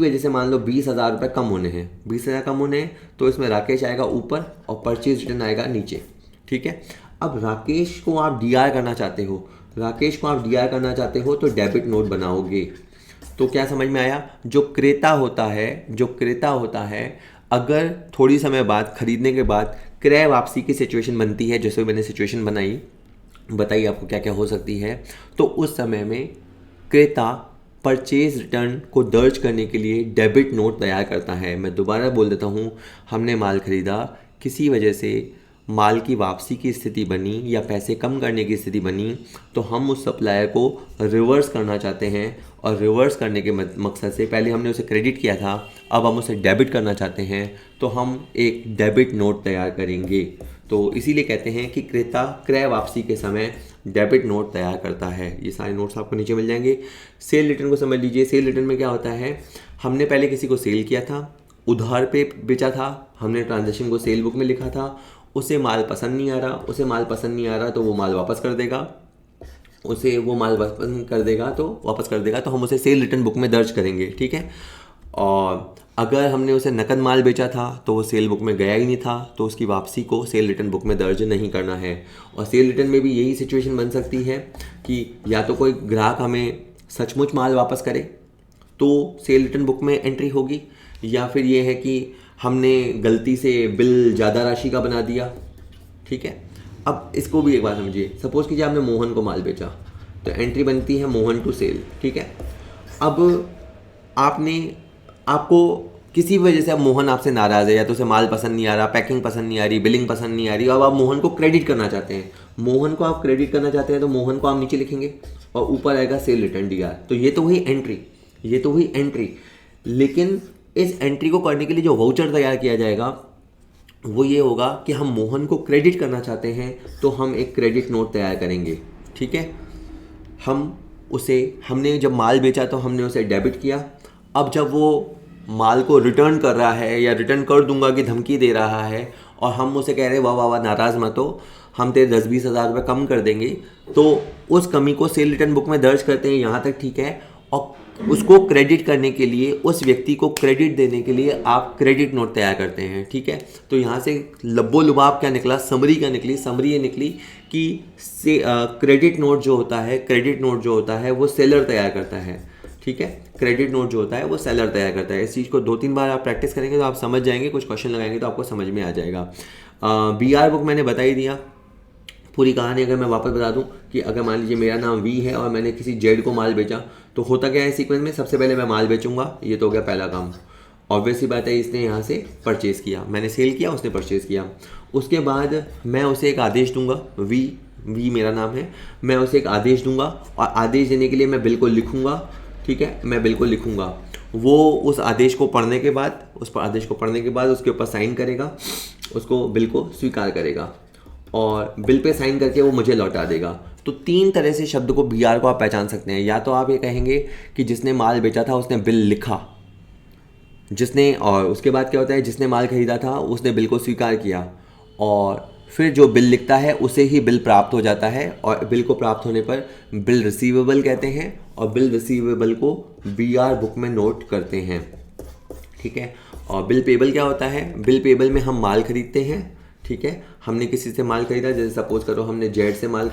वजह से मान लो 20,000 रुपये कम होने हैं, 20,000 कम होने हैं, तो इसमें राकेश आएगा ऊपर और परचेज रिटर्न आएगा नीचे, ठीक है। अब राकेश को आप डीआर करना चाहते हो तो डेबिट नोट बनाओगे। तो क्या समझ में आया? जो क्रेता होता है अगर थोड़ी समय बाद, खरीदने के बाद क्रय वापसी की सिचुएशन बनती है, जैसे मैंने सिचुएशन बताई आपको क्या क्या हो सकती है, तो उस समय में क्रेता परचेज रिटर्न को दर्ज करने के लिए डेबिट नोट तैयार करता है। मैं दोबारा बोल देता हूँ, हमने माल खरीदा, किसी वजह से माल की वापसी की स्थिति बनी या पैसे कम करने की स्थिति बनी, तो हम उस सप्लायर को रिवर्स करना चाहते हैं, और रिवर्स करने के मकसद से पहले हमने उसे क्रेडिट किया था, अब हम उसे डेबिट करना चाहते हैं, तो हम एक डेबिट नोट तैयार करेंगे। तो इसीलिए कहते हैं कि क्रेता क्रय वापसी के समय डेबिट नोट तैयार करता है। ये सारे नोट्स आपको नीचे मिल जाएंगे। सेल रिटर्न को समझ लीजिए। सेल रिटर्न में क्या होता है, हमने पहले किसी को सेल किया था, उधार पे बेचा था, हमने ट्रांजैक्शन को सेल बुक में लिखा था, उसे माल पसंद नहीं आ रहा तो वो माल वापस कर देगा, तो हम उसे सेल रिटर्न बुक में दर्ज करेंगे, ठीक है। और अगर हमने उसे नकद माल बेचा था तो वो सेल बुक में गया ही नहीं था, तो उसकी वापसी को सेल रिटर्न बुक में दर्ज नहीं करना है। और सेल रिटर्न में भी यही सिचुएशन बन सकती है कि या तो कोई ग्राहक हमें सचमुच माल वापस करे तो सेल रिटर्न बुक में एंट्री होगी, या फिर ये है कि हमने गलती से बिल ज़्यादा राशि का बना दिया। ठीक है, अब इसको भी एक बात समझिए। सपोज़ कीजिए आपने मोहन को माल बेचा तो एंट्री बनती है मोहन टू सेल। ठीक है, अब आपको किसी वजह से अब मोहन आपसे नाराज़ है, या तो उसे माल पसंद नहीं आ रहा, पैकिंग पसंद नहीं आ रही, बिलिंग पसंद नहीं आ रही, अब आप मोहन को क्रेडिट करना चाहते हैं। मोहन को आप क्रेडिट करना चाहते हैं तो मोहन को आप नीचे लिखेंगे और ऊपर आएगा सेल रिटर्न DR। तो ये तो हुई एंट्री, लेकिन इस एंट्री को करने के लिए जो वाउचर तैयार किया जाएगा वो ये होगा कि हम मोहन को क्रेडिट करना चाहते हैं तो हम एक क्रेडिट नोट तैयार करेंगे। ठीक है, हमने जब माल बेचा तो हमने उसे डेबिट किया। अब जब वो माल को रिटर्न कर रहा है या रिटर्न कर दूंगा की धमकी दे रहा है और हम उसे कह रहे हैं वाह वाह वाह नाराज़ मत हो, हम तेरे 10-20 हज़ार रुपये कम कर देंगे, तो उस कमी को सेल रिटर्न बुक में दर्ज करते हैं। यहाँ तक ठीक है। और उसको क्रेडिट करने के लिए, उस व्यक्ति को क्रेडिट देने के लिए आप क्रेडिट नोट तैयार करते हैं। ठीक है, तो यहाँ से लब्बो लुबाब क्या निकला, समरी क्या निकली। समरी ये निकली कि क्रेडिट नोट जो होता है वो सेलर तैयार करता है। ठीक है, क्रेडिट नोट जो होता है वो सेलर तैयार करता है। इस चीज़ को 2-3 बार आप प्रैक्टिस करेंगे तो आप समझ जाएंगे, कुछ क्वेश्चन लगाएंगे तो आपको समझ में आ जाएगा। BR बुक मैंने बता ही दिया। पूरी कहानी अगर मैं वापस बता दूं कि अगर मान लीजिए मेरा नाम V है और मैंने किसी जेड को माल बेचा, तो होता क्या है सीक्वेंस में, सबसे पहले मैं माल बेचूंगा, ये तो हो गया पहला काम। ऑब्वियस सी बात है, इसने यहाँ से परचेज़ किया, मैंने सेल किया, उसने परचेज़ किया। उसके बाद मैं उसे एक आदेश दूंगा, V मेरा नाम है, मैं उसे एक आदेश दूंगा और आदेश देने के लिए मैं बिल को लिखूंगा। ठीक है, मैं बिल को लिखूंगा, वो उस आदेश को पढ़ने के बाद उसके ऊपर साइन करेगा, उसको बिल को स्वीकार करेगा और बिल पे साइन करके वो मुझे लौटा देगा। तो 3 तरह से शब्द को BR को आप पहचान सकते हैं। या तो आप ये कहेंगे कि जिसने माल बेचा था उसने बिल लिखा, और उसके बाद क्या होता है, जिसने माल खरीदा था उसने बिल को स्वीकार किया, और फिर जो बिल लिखता है उसे ही बिल प्राप्त हो जाता है, और बिल को प्राप्त होने पर बिल रिसीवेबल कहते हैं, और बिल रिसीवेबल को BR बुक में नोट करते हैं। ठीक है, और बिल पेबल क्या होता है, बिल पेबल में हम माल खरीदते हैं। ठीक है, हमने किसी से माल खरीदा, जैसे सपोज करो हमने जेड से माल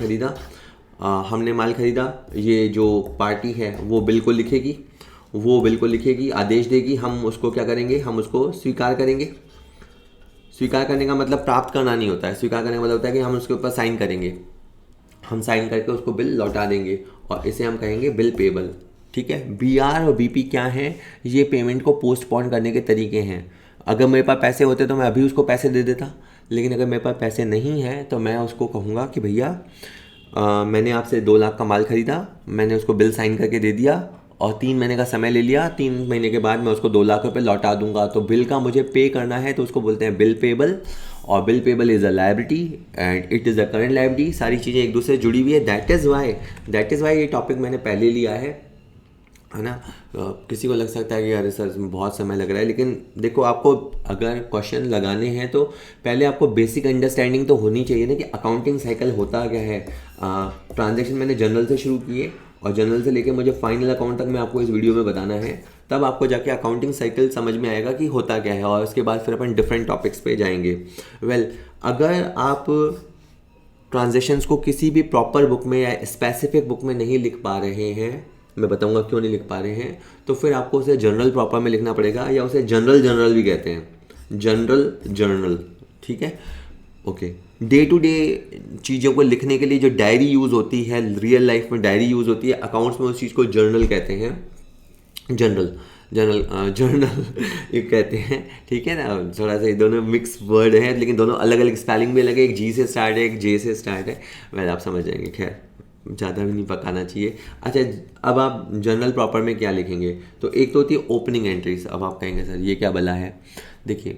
खरीदा, ये जो पार्टी है वो बिल को लिखेगी, आदेश देगी, हम उसको क्या करेंगे, हम उसको स्वीकार करेंगे। स्वीकार करने का मतलब प्राप्त करना नहीं होता है, स्वीकार करने का मतलब होता है कि हम उसके ऊपर साइन करेंगे, हम साइन करके उसको बिल लौटा देंगे, और इसे हम कहेंगे बिल पेबल। ठीक है, BR और BP क्या है, ये पेमेंट को पोस्टपोन करने के तरीके हैं। अगर मेरे पास पैसे होते तो मैं अभी उसको पैसे दे देता, लेकिन अगर मेरे पास पैसे नहीं हैं तो मैं उसको कहूँगा कि भैया मैंने आपसे 2 लाख का माल खरीदा, मैंने उसको बिल साइन करके दे दिया और 3 महीने का समय ले लिया, 3 महीने के बाद मैं उसको 2 लाख रुपए लौटा दूंगा, तो बिल का मुझे पे करना है, तो उसको बोलते हैं बिल पेबल। और bill payable is a liability and it is a current liability. सारी चीज़ें एक दूसरे से जुड़ी हुई है। दैट इज़ वाई ये टॉपिक मैंने पहले लिया है ना। किसी को लग सकता है कि यार सर बहुत समय लग रहा है, लेकिन देखो, आपको अगर क्वेश्चन लगाने हैं तो पहले आपको बेसिक अंडरस्टैंडिंग तो होनी चाहिए ना कि अकाउंटिंग साइकिल होता क्या है। ट्रांजैक्शन मैंने जनरल से शुरू किए और जनरल से लेके मुझे फाइनल अकाउंट तक मैं आपको इस वीडियो में बताना है, तब आपको जाके अकाउंटिंग साइकिल समझ में आएगा कि होता क्या है, और उसके बाद फिर अपन डिफरेंट टॉपिक्स पे जाएंगे। अगर आप ट्रांजैक्शंस को किसी भी प्रॉपर बुक में या स्पेसिफिक बुक में नहीं लिख पा रहे हैं, मैं बताऊंगा क्यों नहीं लिख पा रहे हैं, तो फिर आपको उसे जर्नल प्रॉपर में लिखना पड़ेगा, या उसे जनरल भी कहते हैं, जर्नल। ठीक है, ओके। डे टू डे चीज़ों को लिखने के लिए जो डायरी यूज़ होती है, रियल लाइफ में डायरी यूज़ होती है, अकाउंट्स में उस चीज़ को जर्नल कहते हैं, जर्नल ये कहते हैं। ठीक है ना, थोड़ा सा ये दोनों मिक्स वर्ड हैं, लेकिन दोनों अलग अलग स्पेलिंग भी अलग है, एक G से स्टार्ट है, एक J से स्टार्ट है। आप समझ जाएंगे, खैर ज़्यादा भी नहीं पकाना चाहिए। अच्छा, अब आप जर्नल प्रॉपर में क्या लिखेंगे, तो एक तो होती है ओपनिंग एंट्रीज। अब आप कहेंगे सर ये क्या भला है। देखिए,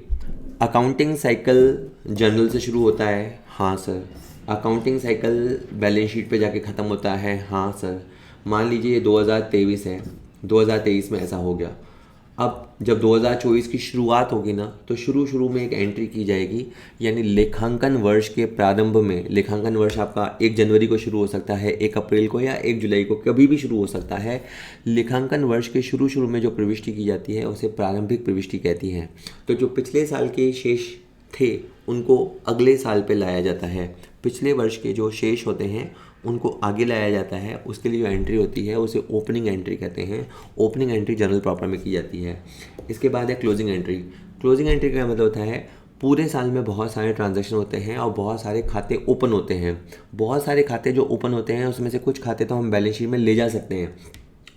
अकाउंटिंग साइकिल जर्नल से शुरू होता है, हाँ sir. Accounting cycle balance sheet पे जाके ख़त्म होता है, हाँ सर। मान लीजिए 2023 है, 2023 में ऐसा हो गया, अब जब 2024 की शुरुआत होगी ना, तो शुरू में एक एंट्री की जाएगी, यानी लेखांकन वर्ष के प्रारंभ में। लेखांकन वर्ष आपका 1 जनवरी को शुरू हो सकता है, 1 अप्रैल को या 1 जुलाई को, कभी भी शुरू हो सकता है। लेखांकन वर्ष के शुरू में जो प्रविष्टि की जाती है उसे प्रारंभिक प्रविष्टि कहती है। तो जो पिछले साल के शेष थे उनको अगले साल पे लाया जाता है। पिछले वर्ष के जो शेष होते हैं उनको आगे लाया जाता है। उसके लिए जो एंट्री होती है उसे ओपनिंग एंट्री कहते हैं। ओपनिंग एंट्री जनरल प्रॉपर में की जाती है। इसके बाद है क्लोजिंग एंट्री। क्लोजिंग एंट्री का मतलब होता है पूरे साल में बहुत सारे ट्रांजैक्शन होते हैं और बहुत सारे खाते ओपन होते हैं। बहुत सारे खाते जो ओपन होते हैं उसमें से कुछ खाते तो हम बैलेंस शीट में ले जा सकते हैं।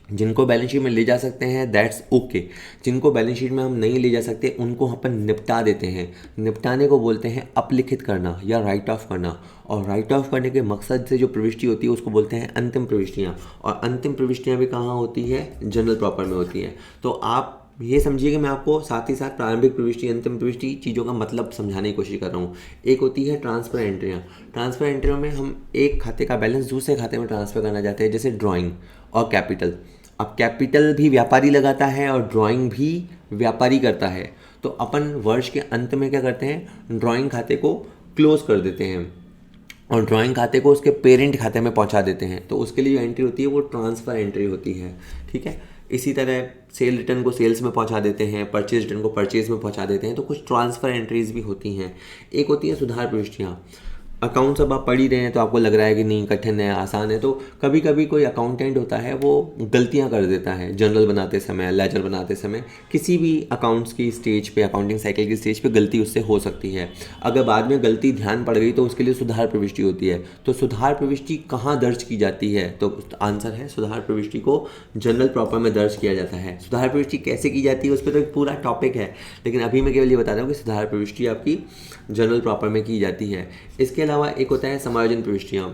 जिनको बैलेंस शीट में ले जा सकते हैं दैट्स ओके। जिनको बैलेंस शीट में हम नहीं ले जा सकते उनको अपन निपटा देते हैं। निपटाने को बोलते हैं अपलिखित करना या राइट ऑफ करना। और राइट ऑफ करने के मकसद से जो प्रविष्टि होती है उसको बोलते हैं अंतिम प्रविष्टियाँ। और अंतिम प्रविष्टियाँ भी कहाँ होती है? जनरल प्रॉपर में होती हैं। तो आप ये समझिए कि मैं आपको साथ ही साथ प्रारंभिक प्रविष्टि, अंतिम प्रविष्टि चीज़ों का मतलब समझाने की कोशिश कर रहा हूँ। एक होती है ट्रांसफ़र एंट्रियाँ। ट्रांसफ़र एंट्रियों में हम एक खाते का बैलेंस दूसरे खाते में ट्रांसफ़र करना चाहते हैं, जैसे ड्राइंग और कैपिटल। अब कैपिटल भी व्यापारी लगाता है और ड्राइंग भी व्यापारी करता है। तो अपन वर्ष के अंत में क्या करते हैं? ड्राइंग खाते को क्लोज कर देते हैं और ड्राइंग खाते को उसके पेरेंट खाते में पहुंचा देते हैं। तो उसके लिए जो एंट्री होती है वो ट्रांसफ़र एंट्री होती है। ठीक है। इसी तरह सेल रिटर्न को सेल्स में पहुंचा देते हैं, परचेज रिटर्न को परचेज में पहुंचा देते हैं। तो कुछ ट्रांसफ़र एंट्रीज भी होती हैं। एक होती है सुधार प्रविष्टियाँ। अकाउंट्स अब आप पढ़ ही रहे हैं तो आपको लग रहा है कि नहीं कठिन है, आसान है। तो कभी कभी कोई अकाउंटेंट होता है वो गलतियां कर देता है जनरल बनाते समय, लेजर बनाते समय। किसी भी अकाउंट्स की स्टेज पे, अकाउंटिंग साइकिल की स्टेज पे गलती उससे हो सकती है। अगर बाद में गलती ध्यान पड़ गई तो उसके लिए सुधार प्रविष्टि होती है। तो सुधार प्रविष्टि कहाँ दर्ज की जाती है? तो आंसर है सुधार प्रविष्टि को जनरल प्रॉपर में दर्ज किया जाता है। सुधार प्रविष्टि कैसे की जाती है उस पर तो एक पूरा टॉपिक है, लेकिन अभी मैं केवल ये बता रहा हूँ कि सुधार प्रविष्टि आपकी जनरल प्रॉपर में की जाती है। इसके अलावा एक होता है समायोजन प्रविष्टियाँ।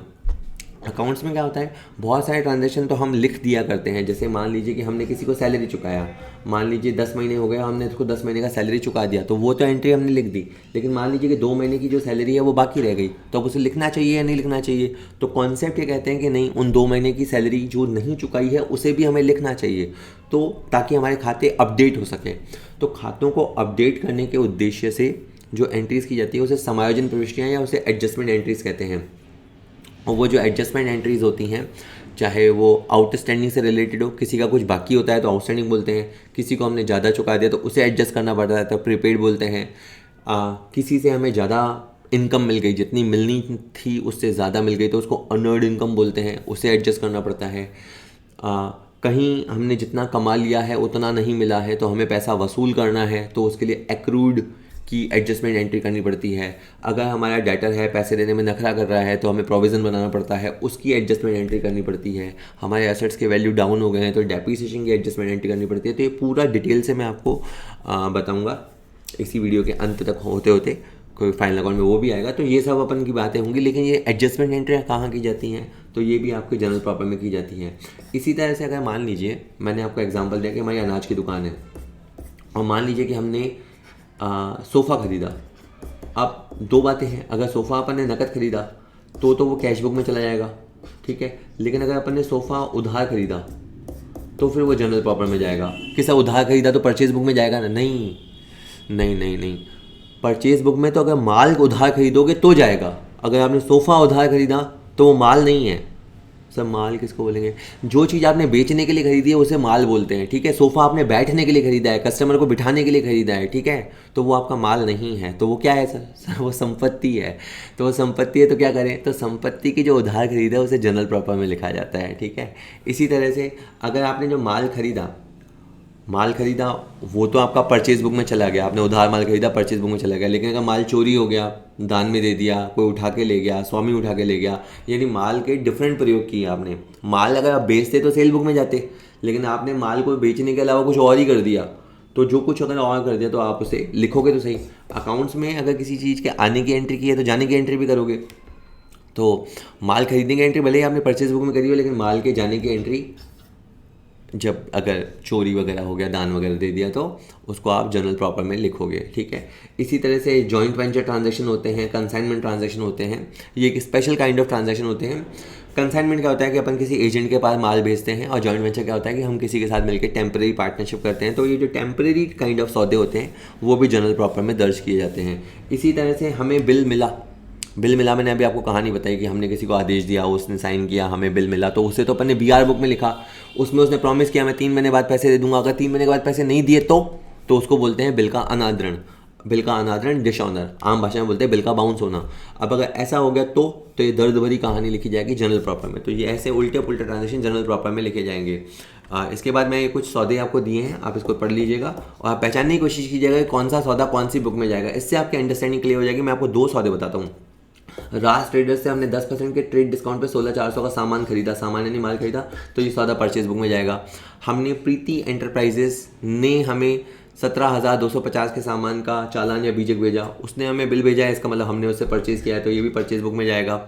अकाउंट्स में क्या होता है, बहुत सारे ट्रांजैक्शन तो हम लिख दिया करते हैं। जैसे मान लीजिए कि हमने किसी को सैलरी चुकाया, मान लीजिए 10 महीने हो गए, हमने उसको 10 महीने का सैलरी चुका दिया, तो वो तो एंट्री हमने लिख दी। लेकिन मान लीजिए कि 2 महीने की जो सैलरी है वो बाकी रह गई, तो अब उसे लिखना चाहिए या नहीं लिखना चाहिए? तो कॉन्सेप्ट ये कहते हैं कि नहीं, उन 2 महीने की सैलरी जो नहीं चुकाई है उसे भी हमें लिखना चाहिए, तो ताकि हमारे खाते अपडेट हो सकें। तो खातों को अपडेट करने के उद्देश्य से जो एंट्रीज़ की जाती है उसे समायोजन प्रविष्टियाँ या उसे एडजस्टमेंट एंट्रीज़ कहते हैं। और वो जो एडजस्टमेंट एंट्रीज़ होती हैं, चाहे वो आउटस्टैंडिंग से रिलेटेड हो, किसी का कुछ बाकी होता है तो आउटस्टैंडिंग बोलते हैं, किसी को हमने ज़्यादा चुका दिया तो उसे एडजस्ट करना पड़ता है तो प्रीपेड बोलते हैं। किसी से हमें ज़्यादा इनकम मिल गई, जितनी मिलनी थी उससे ज़्यादा मिल गई तो उसको अनअर्न्ड इनकम बोलते हैं, उसे एडजस्ट करना पड़ता है। कहीं हमने जितना कमा लिया है उतना नहीं मिला है तो हमें पैसा वसूल करना है, तो उसके लिए एक्रूड की एडजस्टमेंट एंट्री करनी पड़ती है। अगर हमारा डेटर है, पैसे देने में नखरा कर रहा है तो हमें प्रोविज़न बनाना पड़ता है, उसकी एडजस्टमेंट एंट्री करनी पड़ती है। हमारे एसेट्स के वैल्यू डाउन हो गए हैं तो डेप्रिसिएशन की एडजस्टमेंट एंट्री करनी पड़ती है। तो ये पूरा डिटेल से मैं आपको बताऊँगा इसी वीडियो के अंत तक होते होते, कोई फाइनल अकाउंट में वो भी आएगा। तो ये सब अपन की बातें होंगी, लेकिन ये एडजस्टमेंट एंट्रियाँ कहाँ की जाती हैं? तो ये भी आपके जनरल प्रॉपर में की जाती हैं। इसी तरह से अगर मान लीजिए, मैंने आपको एग्जांपल दिया कि हमारी अनाज की दुकान है और मान लीजिए कि हमने सोफ़ा ख़रीदा। अब 2 बातें हैं, अगर सोफ़ा अपन ने नकद ख़रीदा तो वो कैश बुक में चला जाएगा, ठीक है। लेकिन अगर अपन ने सोफ़ा उधार ख़रीदा तो फिर वो जनरल प्रॉपर में जाएगा। किसा उधार ख़रीदा तो परचेज बुक में जाएगा ना? नहीं नहीं नहीं नहीं, परचेज बुक में तो अगर माल उधार खरीदोगे तो जाएगा। अगर आपने सोफ़ा उधार खरीदा तो वो माल नहीं है। सब माल किसको बोलेंगे? जो चीज़ आपने बेचने के लिए खरीदी है उसे माल बोलते हैं, ठीक है। सोफ़ा आपने बैठने के लिए खरीदा है, कस्टमर को बिठाने के लिए खरीदा है, ठीक है, तो वो आपका माल नहीं है। तो वो क्या है सर? वो संपत्ति है। तो वो संपत्ति है तो क्या करें? तो संपत्ति की जो उधार खरीदा है उसे जनरल प्रॉपर में लिखा जाता है, ठीक है। इसी तरह से अगर आपने जो माल खरीदा वो तो आपका परचेज बुक में चला गया, आपने उधार माल खरीदा परचेज बुक में चला गया। लेकिन अगर माल चोरी हो गया, दान में दे दिया, कोई उठा के ले गया, स्वामी उठा के ले गया, यानी माल के डिफरेंट प्रयोग किए आपने। माल अगर आप बेचते तो सेल बुक में जाते, लेकिन आपने माल को बेचने के अलावा कुछ और ही कर दिया, तो जो कुछ अगर और कर दिया तो आप उसे लिखोगे तो सही। अकाउंट्स में अगर किसी चीज़ के आने की एंट्री की है तो जाने की एंट्री भी करोगे। तो माल खरीदने की एंट्री भले ही आपने परचेज बुक में करी हो, लेकिन माल के जाने की एंट्री जब अगर चोरी वगैरह हो गया, दान वगैरह दे दिया, तो उसको आप जनरल प्रॉपर में लिखोगे, ठीक है। इसी तरह से जॉइंट वेंचर ट्रांजैक्शन होते हैं, कंसाइनमेंट ट्रांजैक्शन होते हैं, ये एक स्पेशल काइंड ऑफ ट्रांजैक्शन होते हैं। कंसाइनमेंट क्या होता है कि अपन किसी एजेंट के पास माल भेजते हैं, और जॉइंट वेंचर क्या होता है कि हम किसी के साथ मिलकर टेम्परेरी पार्टनरशिप करते हैं। तो ये जो टेम्परेरी काइंड ऑफ सौदे होते हैं वो भी जनरल प्रॉपर में दर्ज किए जाते हैं। इसी तरह से हमें बिल मिला, मैंने अभी आपको कहानी बताई कि हमने किसी को आदेश दिया, उसने साइन किया, हमें बिल मिला, तो उसे तो अपन ने BR बुक में लिखा, उसमें उसने प्रॉमिस किया मैं 3 महीने बाद पैसे दे दूंगा। अगर 3 महीने के बाद पैसे नहीं दिए तो उसको बोलते हैं बिल का अनादरण, डिसऑनर, आम भाषा में बोलते हैं बिल का बाउंस होना। अब अगर ऐसा हो गया तो ये दर्द भरी कहानी लिखी जाएगी जनरल प्रॉपर में। तो ये ऐसे उल्टे पुल्टे ट्रांजेक्शन जनरल प्रॉपर में लिखे जाएंगे। इसके बाद मैं कुछ सौदे आपको दिए हैं, आप इसको पढ़ लीजिएगा और आप पहचानने की कोशिश कीजिएगा कि कौन सा सौदा कौन सी बुक में जाएगा। इससे आपकी अंडरस्टैंडिंग क्लियर हो जाएगी। मैं आपको 2 सौदे बताता हूँ। राज ट्रेडर्स से हमने 10% के ट्रेड डिस्काउंट पे 16,400 का सामान खरीदा, सामान यानी माल खरीदा, तो ये सौदा परचेज बुक में जाएगा। हमने प्रीति एंटरप्राइजेस ने हमें 17,250 के सामान का चालान या बीजक भेजा, उसने हमें बिल भेजा है, इसका मतलब हमने उससे परचेज़ किया है, तो ये भी परचेज बुक में जाएगा।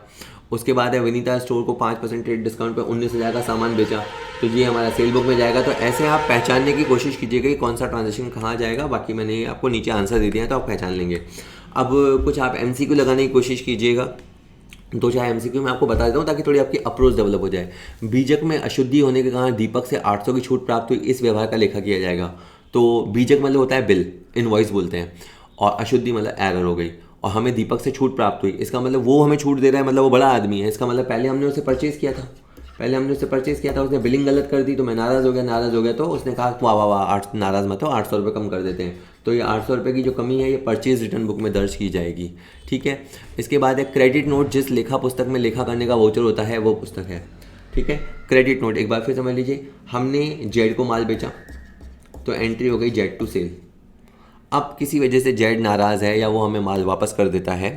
उसके बाद है विनीता स्टोर को 5% ट्रेड डिस्काउंट पे 19,000 का सामान बेचा, तो ये हमारा सेल बुक में जाएगा। तो ऐसे आप पहचानने की कोशिश कीजिएगा कि कौन सा ट्रांजेक्शन कहाँ जाएगा। बाकी मैंने आपको नीचे आंसर दे दिया है तो आप पहचान लेंगे। अब कुछ आप MCQ लगाने की कोशिश कीजिएगा, 2-4 MCQ मैं आपको बता देता हूँ ताकि थोड़ी आपकी अप्रोच डेवलप हो जाए। बीजक में अशुद्धि होने के कारण दीपक से 800 की छूट प्राप्त हुई, इस व्यवहार का लेखा किया जाएगा। तो बीजक मतलब होता है बिल, इनवॉइस बोलते हैं, और अशुद्धि मतलब एरर हो गई, और हमें दीपक से छूट प्राप्त हुई, इसका मतलब वो हमें छूट दे रहा है, मतलब वो बड़ा आदमी है। इसका मतलब पहले हमने उससे परचेज़ किया था, उसने बिलिंग गलत कर दी, तो मैं नाराज़ हो गया, तो उसने कहा वाह नाराज़ मत हो, 800 रुपये कम कर देते हैं। तो ये 800 रुपये की जो कमी है ये परचेज रिटर्न बुक में दर्ज की जाएगी, ठीक है। इसके बाद है क्रेडिट नोट, जिस लेखा पुस्तक में लेखा करने का वाउचर होता है वो पुस्तक है, ठीक है। क्रेडिट नोट एक बार फिर समझ लीजिए, हमने जेड को माल बेचा तो एंट्री हो गई जेड टू सेल। अब किसी वजह से जेड नाराज़ है या वो हमें माल वापस कर देता है,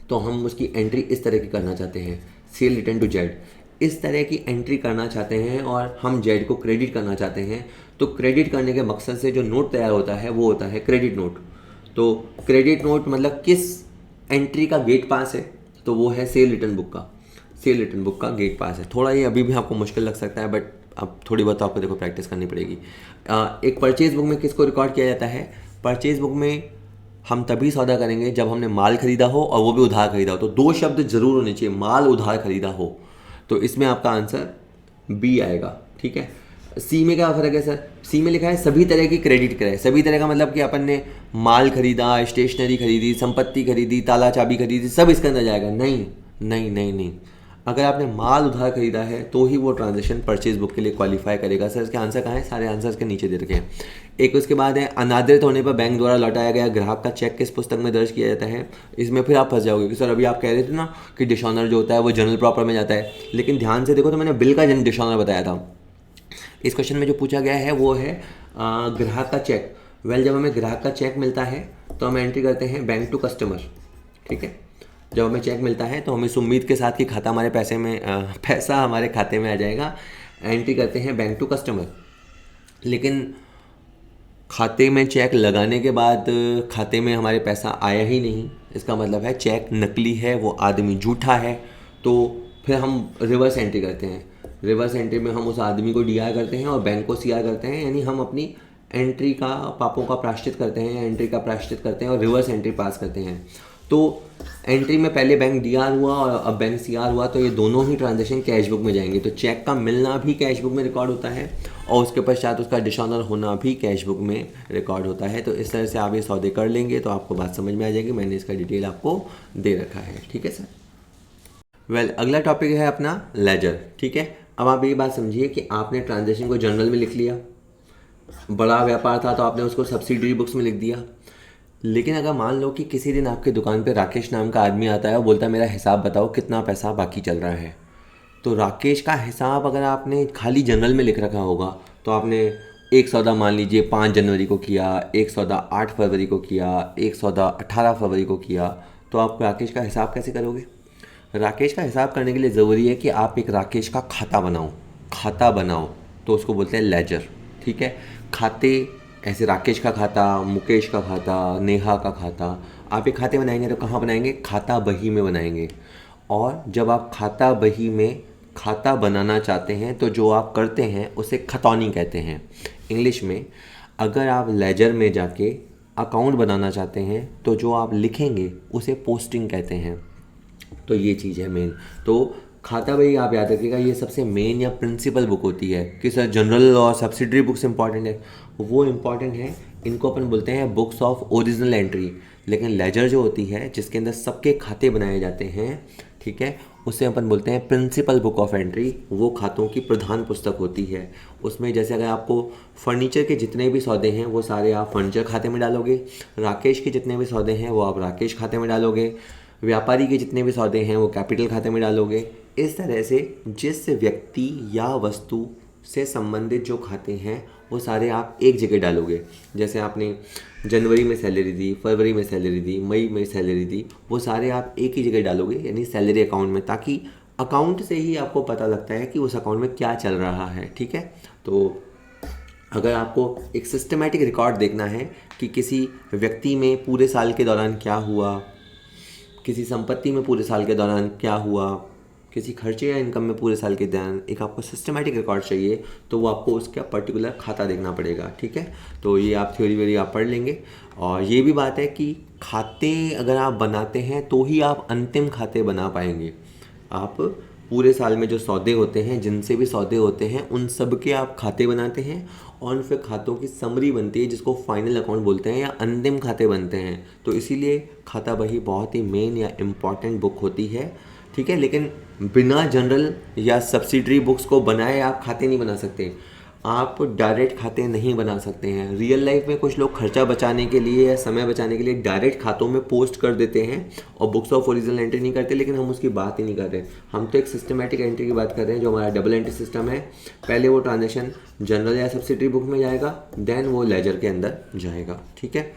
तो हम उसकी एंट्री इस तरह की करना चाहते हैं, सेल रिटर्न टू जेड, इस तरह की एंट्री करना चाहते हैं, और हम जेड को क्रेडिट करना चाहते हैं। तो क्रेडिट करने के मकसद से जो नोट तैयार होता है वो होता है क्रेडिट नोट। तो क्रेडिट नोट मतलब किस एंट्री का गेट पास है, तो वो है सेल रिटर्न बुक का गेट पास है। थोड़ा ये अभी भी आपको मुश्किल लग सकता है, बट अब थोड़ी बहुत आपको देखो प्रैक्टिस करनी पड़ेगी। एक परचेज बुक में किसको रिकॉर्ड किया जाता है? परचेज बुक में हम तभी सौदा करेंगे जब हमने माल खरीदा हो और वो भी उधार खरीदा हो। तो 2 शब्द जरूर होने चाहिए, माल उधार खरीदा हो। तो इसमें आपका आंसर B आएगा, ठीक है। C में क्या फ़र्क है सर? C में लिखा है सभी तरह की क्रेडिट क्रय। सभी तरह का मतलब कि अपन ने माल खरीदा, स्टेशनरी खरीदी, संपत्ति खरीदी, ताला चाबी खरीदी, सब इसके अंदर जाएगा? नहीं। अगर आपने माल उधार खरीदा है तो ही वो ट्रांजेक्शन परचेज बुक के लिए क्वालिफाई करेगा। सर इसके आंसर कहाँ है? सारे आंसर्स के नीचे दे रखे हैं। एक उसके बाद है अनादृत होने पर बैंक द्वारा लौटाया गया ग्राहक का चेक किस पुस्तक में दर्ज किया जाता है। इसमें फिर आप फंस जाओगे कि सर अभी आप कह रहे थे ना कि डिसऑनर जो होता है वो जनरल प्रॉपर में जाता है, लेकिन ध्यान से देखो तो मैंने बिल का डिसऑनर बताया था। इस क्वेश्चन में जो पूछा गया है वो है ग्राहक का चेक। जब हमें ग्राहक का चेक मिलता है तो हम एंट्री करते हैं बैंक टू कस्टमर, ठीक है। जब हमें चेक मिलता है तो हम इस उम्मीद के साथ कि खाता हमारे पैसा हमारे खाते में आ जाएगा, एंट्री करते हैं बैंक टू कस्टमर। लेकिन खाते में चेक लगाने के बाद खाते में हमारे पैसा आया ही नहीं, इसका मतलब है चेक नकली है, वो आदमी झूठा है। तो फिर हम रिवर्स एंट्री करते हैं। रिवर्स एंट्री में हम उस आदमी को DR करते हैं और बैंक को CR करते हैं, यानी हम अपनी एंट्री का पापों का प्रायश्चित करते हैं, एंट्री का प्रायश्चित करते हैं और रिवर्स एंट्री पास करते हैं। तो एंट्री में पहले बैंक DR हुआ और अब बैंक CR हुआ, तो ये दोनों ही ट्रांजेक्शन कैश बुक में जाएंगे। तो चेक का मिलना भी कैश बुक में रिकॉर्ड होता है और उसके पश्चात उसका डिसऑनर होना भी कैश बुक में रिकॉर्ड होता है। तो इस तरह से आप ये सौदे कर लेंगे तो आपको बात समझ में आ जाएगी। मैंने इसका डिटेल आपको दे रखा है, ठीक है सर। अगला टॉपिक है अपना लेजर, ठीक है। अब आप ये बात समझिए कि आपने ट्रांजेक्शन को जर्नल में लिख लिया, बड़ा व्यापार था तो आपने उसको सब्सिडरी बुक्स में लिख दिया। लेकिन अगर मान लो कि किसी दिन आपके दुकान पे राकेश नाम का आदमी आता है और बोलता है मेरा हिसाब बताओ कितना पैसा बाकी चल रहा है, तो राकेश का हिसाब अगर आपने खाली जनरल में लिख रखा होगा तो आपने एक सौदा मान लीजिए 5 जनवरी को किया, एक सौदा 8 फरवरी को किया, एक सौदा 18 फरवरी को किया, तो आप राकेश का हिसाब कैसे करोगे? राकेश का हिसाब करने के लिए ज़रूरी है कि आप एक राकेश का खाता बनाओ, तो उसको बोलते हैं लेजर, ठीक है। खाते ऐसे राकेश का खाता, मुकेश का खाता, नेहा का खाता, आप ये खाते बनाएंगे तो कहाँ बनाएंगे? खाता बही में बनाएंगे। और जब आप खाता बही में खाता बनाना चाहते हैं तो जो आप करते हैं उसे खतौनी कहते हैं इंग्लिश में। अगर आप लेजर में जाके अकाउंट बनाना चाहते हैं तो जो आप लिखेंगे उसे पोस्टिंग कहते हैं। तो ये चीज़ है मेन। तो खाता बही आप याद रखिएगा, ये सबसे मेन या प्रिंसिपल बुक होती है कि सर जनरल और सब्सिडरी बुक्स इंपॉर्टेंट है, वो इंपॉर्टेंट है। इनको अपन बोलते हैं बुक्स ऑफ ओरिजिनल एंट्री। लेकिन लेजर जो होती है जिसके अंदर सबके खाते बनाए जाते हैं, ठीक है, उसे अपन बोलते हैं प्रिंसिपल बुक ऑफ एंट्री। वो खातों की प्रधान पुस्तक होती है। उसमें जैसे अगर आपको फर्नीचर के जितने भी सौदे हैं वो सारे आप फर्नीचर खाते में डालोगे, राकेश के जितने भी सौदे हैं वो आप राकेश खाते में डालोगे, व्यापारी के जितने भी सौदे हैं वो कैपिटल खाते में डालोगे। इस तरह से जिस व्यक्ति या वस्तु से संबंधित जो खाते हैं वो सारे आप एक जगह डालोगे। जैसे आपने जनवरी में सैलरी दी, फरवरी में सैलरी दी, मई में सैलरी दी, वो सारे आप एक ही जगह डालोगे यानी सैलरी अकाउंट में, ताकि अकाउंट से ही आपको पता लगता है कि उस अकाउंट में क्या चल रहा है। ठीक है, तो अगर आपको एक सिस्टमेटिक रिकॉर्ड देखना है कि किसी व्यक्ति में पूरे साल के दौरान क्या हुआ, किसी संपत्ति में पूरे साल के दौरान क्या हुआ, किसी खर्चे या इनकम में पूरे साल के दौरान एक आपको सिस्टमेटिक रिकॉर्ड चाहिए, तो वो आपको उसका पर्टिकुलर खाता देखना पड़ेगा। ठीक है, तो ये आप थ्योरी वेरी आप पढ़ लेंगे। और ये भी बात है कि खाते अगर आप बनाते हैं तो ही आप अंतिम खाते बना पाएंगे। आप पूरे साल में जो सौदे होते हैं, जिनसे भी सौदे होते हैं, उन सब के आप खाते बनाते हैं और फिर खातों की समरी बनती है जिसको फाइनल अकाउंट बोलते हैं या अंतिम खाते बनते हैं। तो इसीलिए खाता बही बहुत ही मेन या इम्पॉर्टेंट बुक होती है। ठीक है, लेकिन बिना जनरल या सब्सिडरी बुक्स को बनाए आप खाते नहीं बना सकते। आप डायरेक्ट खाते नहीं बना सकते हैं। रियल लाइफ में कुछ लोग खर्चा बचाने के लिए या समय बचाने के लिए डायरेक्ट खातों में पोस्ट कर देते हैं और बुक्स ऑफ ओरिजिनल एंट्री नहीं करते, लेकिन हम उसकी बात ही नहीं कर रहे। हम तो एक सिस्टमेटिक एंट्री की बात कर रहे हैं, जो हमारा डबल एंट्री सिस्टम है। पहले वो ट्रांजेक्शन जनरल या सब्सिडरी बुक में जाएगा, देन वो लेजर के अंदर जाएगा। ठीक है,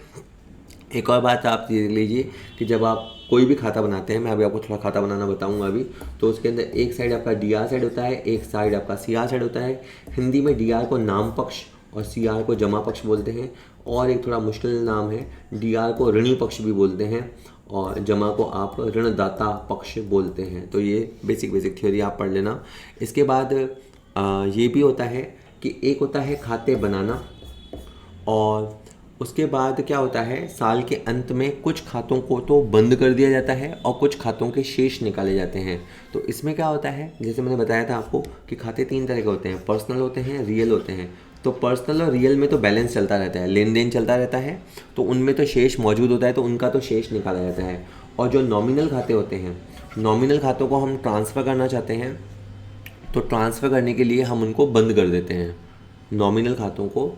एक और बात आप देख लीजिए कि जब आप कोई भी खाता बनाते हैं, मैं अभी आपको थोड़ा खाता बनाना बताऊंगा अभी, तो उसके अंदर एक साइड आपका डीआर साइड होता है, एक साइड आपका सीआर साइड होता है। हिंदी में डीआर को नाम पक्ष और सीआर को जमा पक्ष बोलते हैं। और एक थोड़ा मुश्किल नाम है, डीआर को ऋणी पक्ष भी बोलते हैं और जमा को आप ऋणदाता पक्ष बोलते हैं। तो ये बेसिक थ्योरी आप पढ़ लेना। इसके बाद ये भी होता है कि एक होता है खाते बनाना, और उसके बाद क्या होता है, साल के अंत में कुछ खातों को तो बंद कर दिया जाता है और कुछ खातों के शेष निकाले जाते हैं। तो इसमें क्या होता है, जैसे मैंने बताया था आपको कि खाते 3 तरह के होते हैं, पर्सनल होते हैं, रियल होते हैं। तो पर्सनल और रियल में तो बैलेंस चलता रहता है, लेन देन चलता रहता है, तो उनमें तो शेष मौजूद होता है, तो उनका तो शेष निकाला जाता है। और जो नॉमिनल खाते होते हैं, नॉमिनल खातों को हम ट्रांसफ़र करना चाहते हैं, तो ट्रांसफ़र करने के लिए हम उनको बंद कर देते हैं। नॉमिनल खातों को,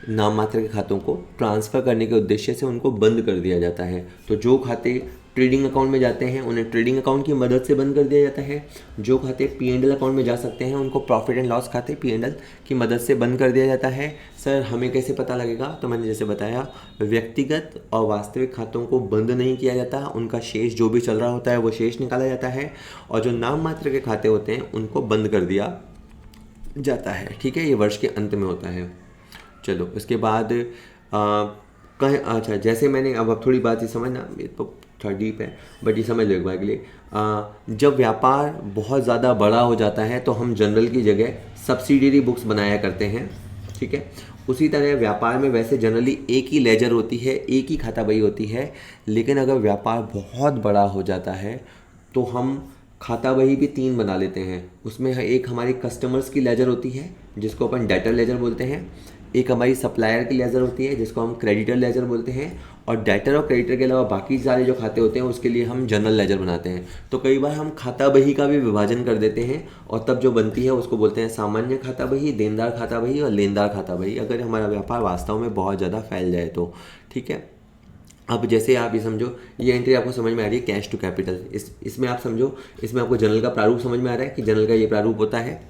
नाम मात्र के खातों को ट्रांसफ़र करने के उद्देश्य से उनको बंद कर दिया जाता है। तो जो खाते ट्रेडिंग अकाउंट में जाते हैं उन्हें ट्रेडिंग अकाउंट की मदद से बंद कर दिया जाता है। जो खाते P&L अकाउंट में जा सकते हैं उनको प्रॉफिट एंड लॉस खाते P&L की मदद से बंद कर दिया जाता है। सर हमें कैसे पता लगेगा, तो मैंने जैसे बताया, व्यक्तिगत और वास्तविक खातों को बंद नहीं किया जाता, उनका शेष जो भी चल रहा होता है वो शेष निकाला जाता है, और जो नाम मात्र के खाते होते हैं उनको बंद कर दिया जाता है। ठीक है, ये वर्ष के अंत में होता है। चलो उसके बाद कहीं, अच्छा जैसे मैंने अब थोड़ी बात ये समझना, ये तो थोड़ा डीप है बट ये समझ लो एक बार के लिए। जब व्यापार बहुत ज़्यादा बड़ा हो जाता है तो हम जनरल की जगह सब्सिडियरी बुक्स बनाया करते हैं। ठीक है, उसी तरह व्यापार में वैसे जनरली एक ही लेजर होती है, एक ही खाता बही होती है, लेकिन अगर व्यापार बहुत बड़ा हो जाता है तो हम खाता बही भी 3 बना लेते हैं। उसमें एक हमारी कस्टमर्स की लेजर होती है जिसको अपन डेटर लेजर बोलते हैं, एक हमारी सप्लायर की लेजर होती है जिसको हम क्रेडिटर लेजर बोलते हैं, और डेटर और क्रेडिटर के अलावा बाकी सारे जो खाते होते हैं उसके लिए हम जनरल लेजर बनाते हैं। तो कई बार हम खाता बही का भी विभाजन कर देते हैं और तब जो बनती है उसको बोलते हैं सामान्य खाता बही, देनदार खाता बही और लेनदार खाता बही, अगर हमारा व्यापार वास्तव में बहुत ज़्यादा फैल जाए तो। ठीक है, अब जैसे आप ये समझो, ये एंट्री आपको समझ में आ रही है, कैश टू कैपिटल। इसमें आप समझो, इसमें आपको जनरल का प्रारूप समझ में आ रहा है कि जनरल का ये प्रारूप होता है।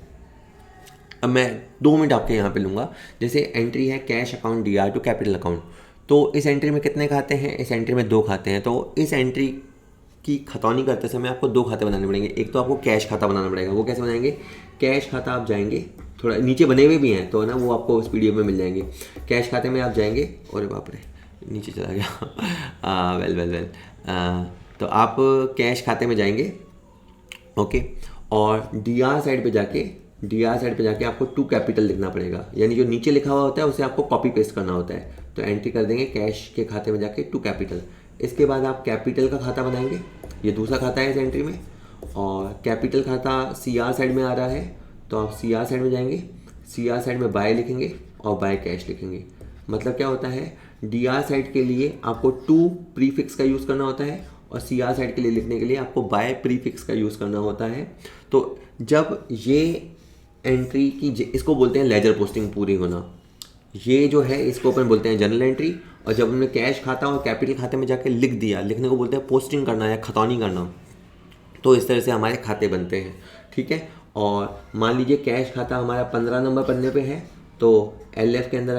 अब मैं 2 मिनट आपके यहाँ पे लूँगा। जैसे एंट्री है cash account DR to capital account, तो इस एंट्री में कितने खाते हैं, इस एंट्री में 2 खाते हैं। तो इस एंट्री की खतौनी करते समय आपको 2 खाते बनाने पड़ेंगे। एक तो आपको कैश खाता बनाना पड़ेगा, वो कैसे बनाएंगे, कैश खाता आप जाएंगे, थोड़ा नीचे बने हुए भी हैं तो ना, वो आपको उस PDF में मिल जाएंगे। कैश खाते में आप जाएंगे, और बाप रे नीचे चला गया वेल तो आप कैश खाते में जाएंगे, ओके, और डी आर साइड पे जाके आपको टू कैपिटल लिखना पड़ेगा, यानी जो नीचे लिखा हुआ होता है उसे आपको कॉपी पेस्ट करना होता है। तो एंट्री कर देंगे कैश के खाते में जाके टू कैपिटल। इसके बाद आप कैपिटल का खाता बनाएंगे, ये दूसरा खाता है इस एंट्री में, और कैपिटल खाता सी आर साइड में आ रहा है तो आप सी आर साइड में जाएंगे, सी आर साइड में बाय लिखेंगे और बाय कैश लिखेंगे। मतलब क्या होता है, डी आर साइड के लिए आपको टू प्रीफिक्स का यूज़ करना होता है और सी आर साइड के लिए लिखने के लिए आपको बाय प्रीफिक्स का यूज़ करना होता है। तो जब ये एंट्री की इसको बोलते हैं लेजर पोस्टिंग पूरी होना, ये जो है इसको अपन बोलते हैं जनरल एंट्री। और जब हमने कैश खाता और कैपिटल खाते में जाके लिख दिया, लिखने को बोलते हैं पोस्टिंग करना या खतौनी करना। तो इस तरह से हमारे खाते बनते हैं, ठीक है। और मान लीजिए कैश खाता हमारा 15 नंबर पन्ने पे है तो एल एफ के अंदर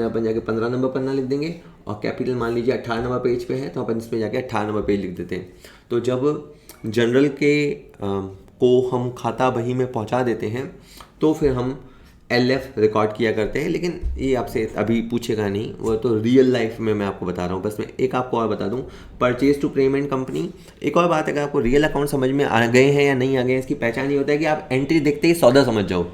अपन जाके 15 नंबर पन्ना लिख देंगे, और कैपिटल मान लीजिए 18 नंबर पेज पे है तो अपन इस पर जाके 18 नंबर पेज लिख देते हैं। तो जब जनरल के को हम खाता बही में पहुंचा देते हैं तो फिर हम एल एफ रिकॉर्ड किया करते हैं। लेकिन ये आपसे अभी पूछेगा नहीं, वो तो रियल लाइफ में मैं आपको बता रहा हूँ। बस मैं एक आपको और बता दूँ, परचेज टू पेमेंट कंपनी। एक और बात है, अगर आपको रियल अकाउंट समझ में आ गए हैं या नहीं आ गए, इसकी पहचान ये होता है कि आप एंट्री देखते ही सौदा समझ जाओ।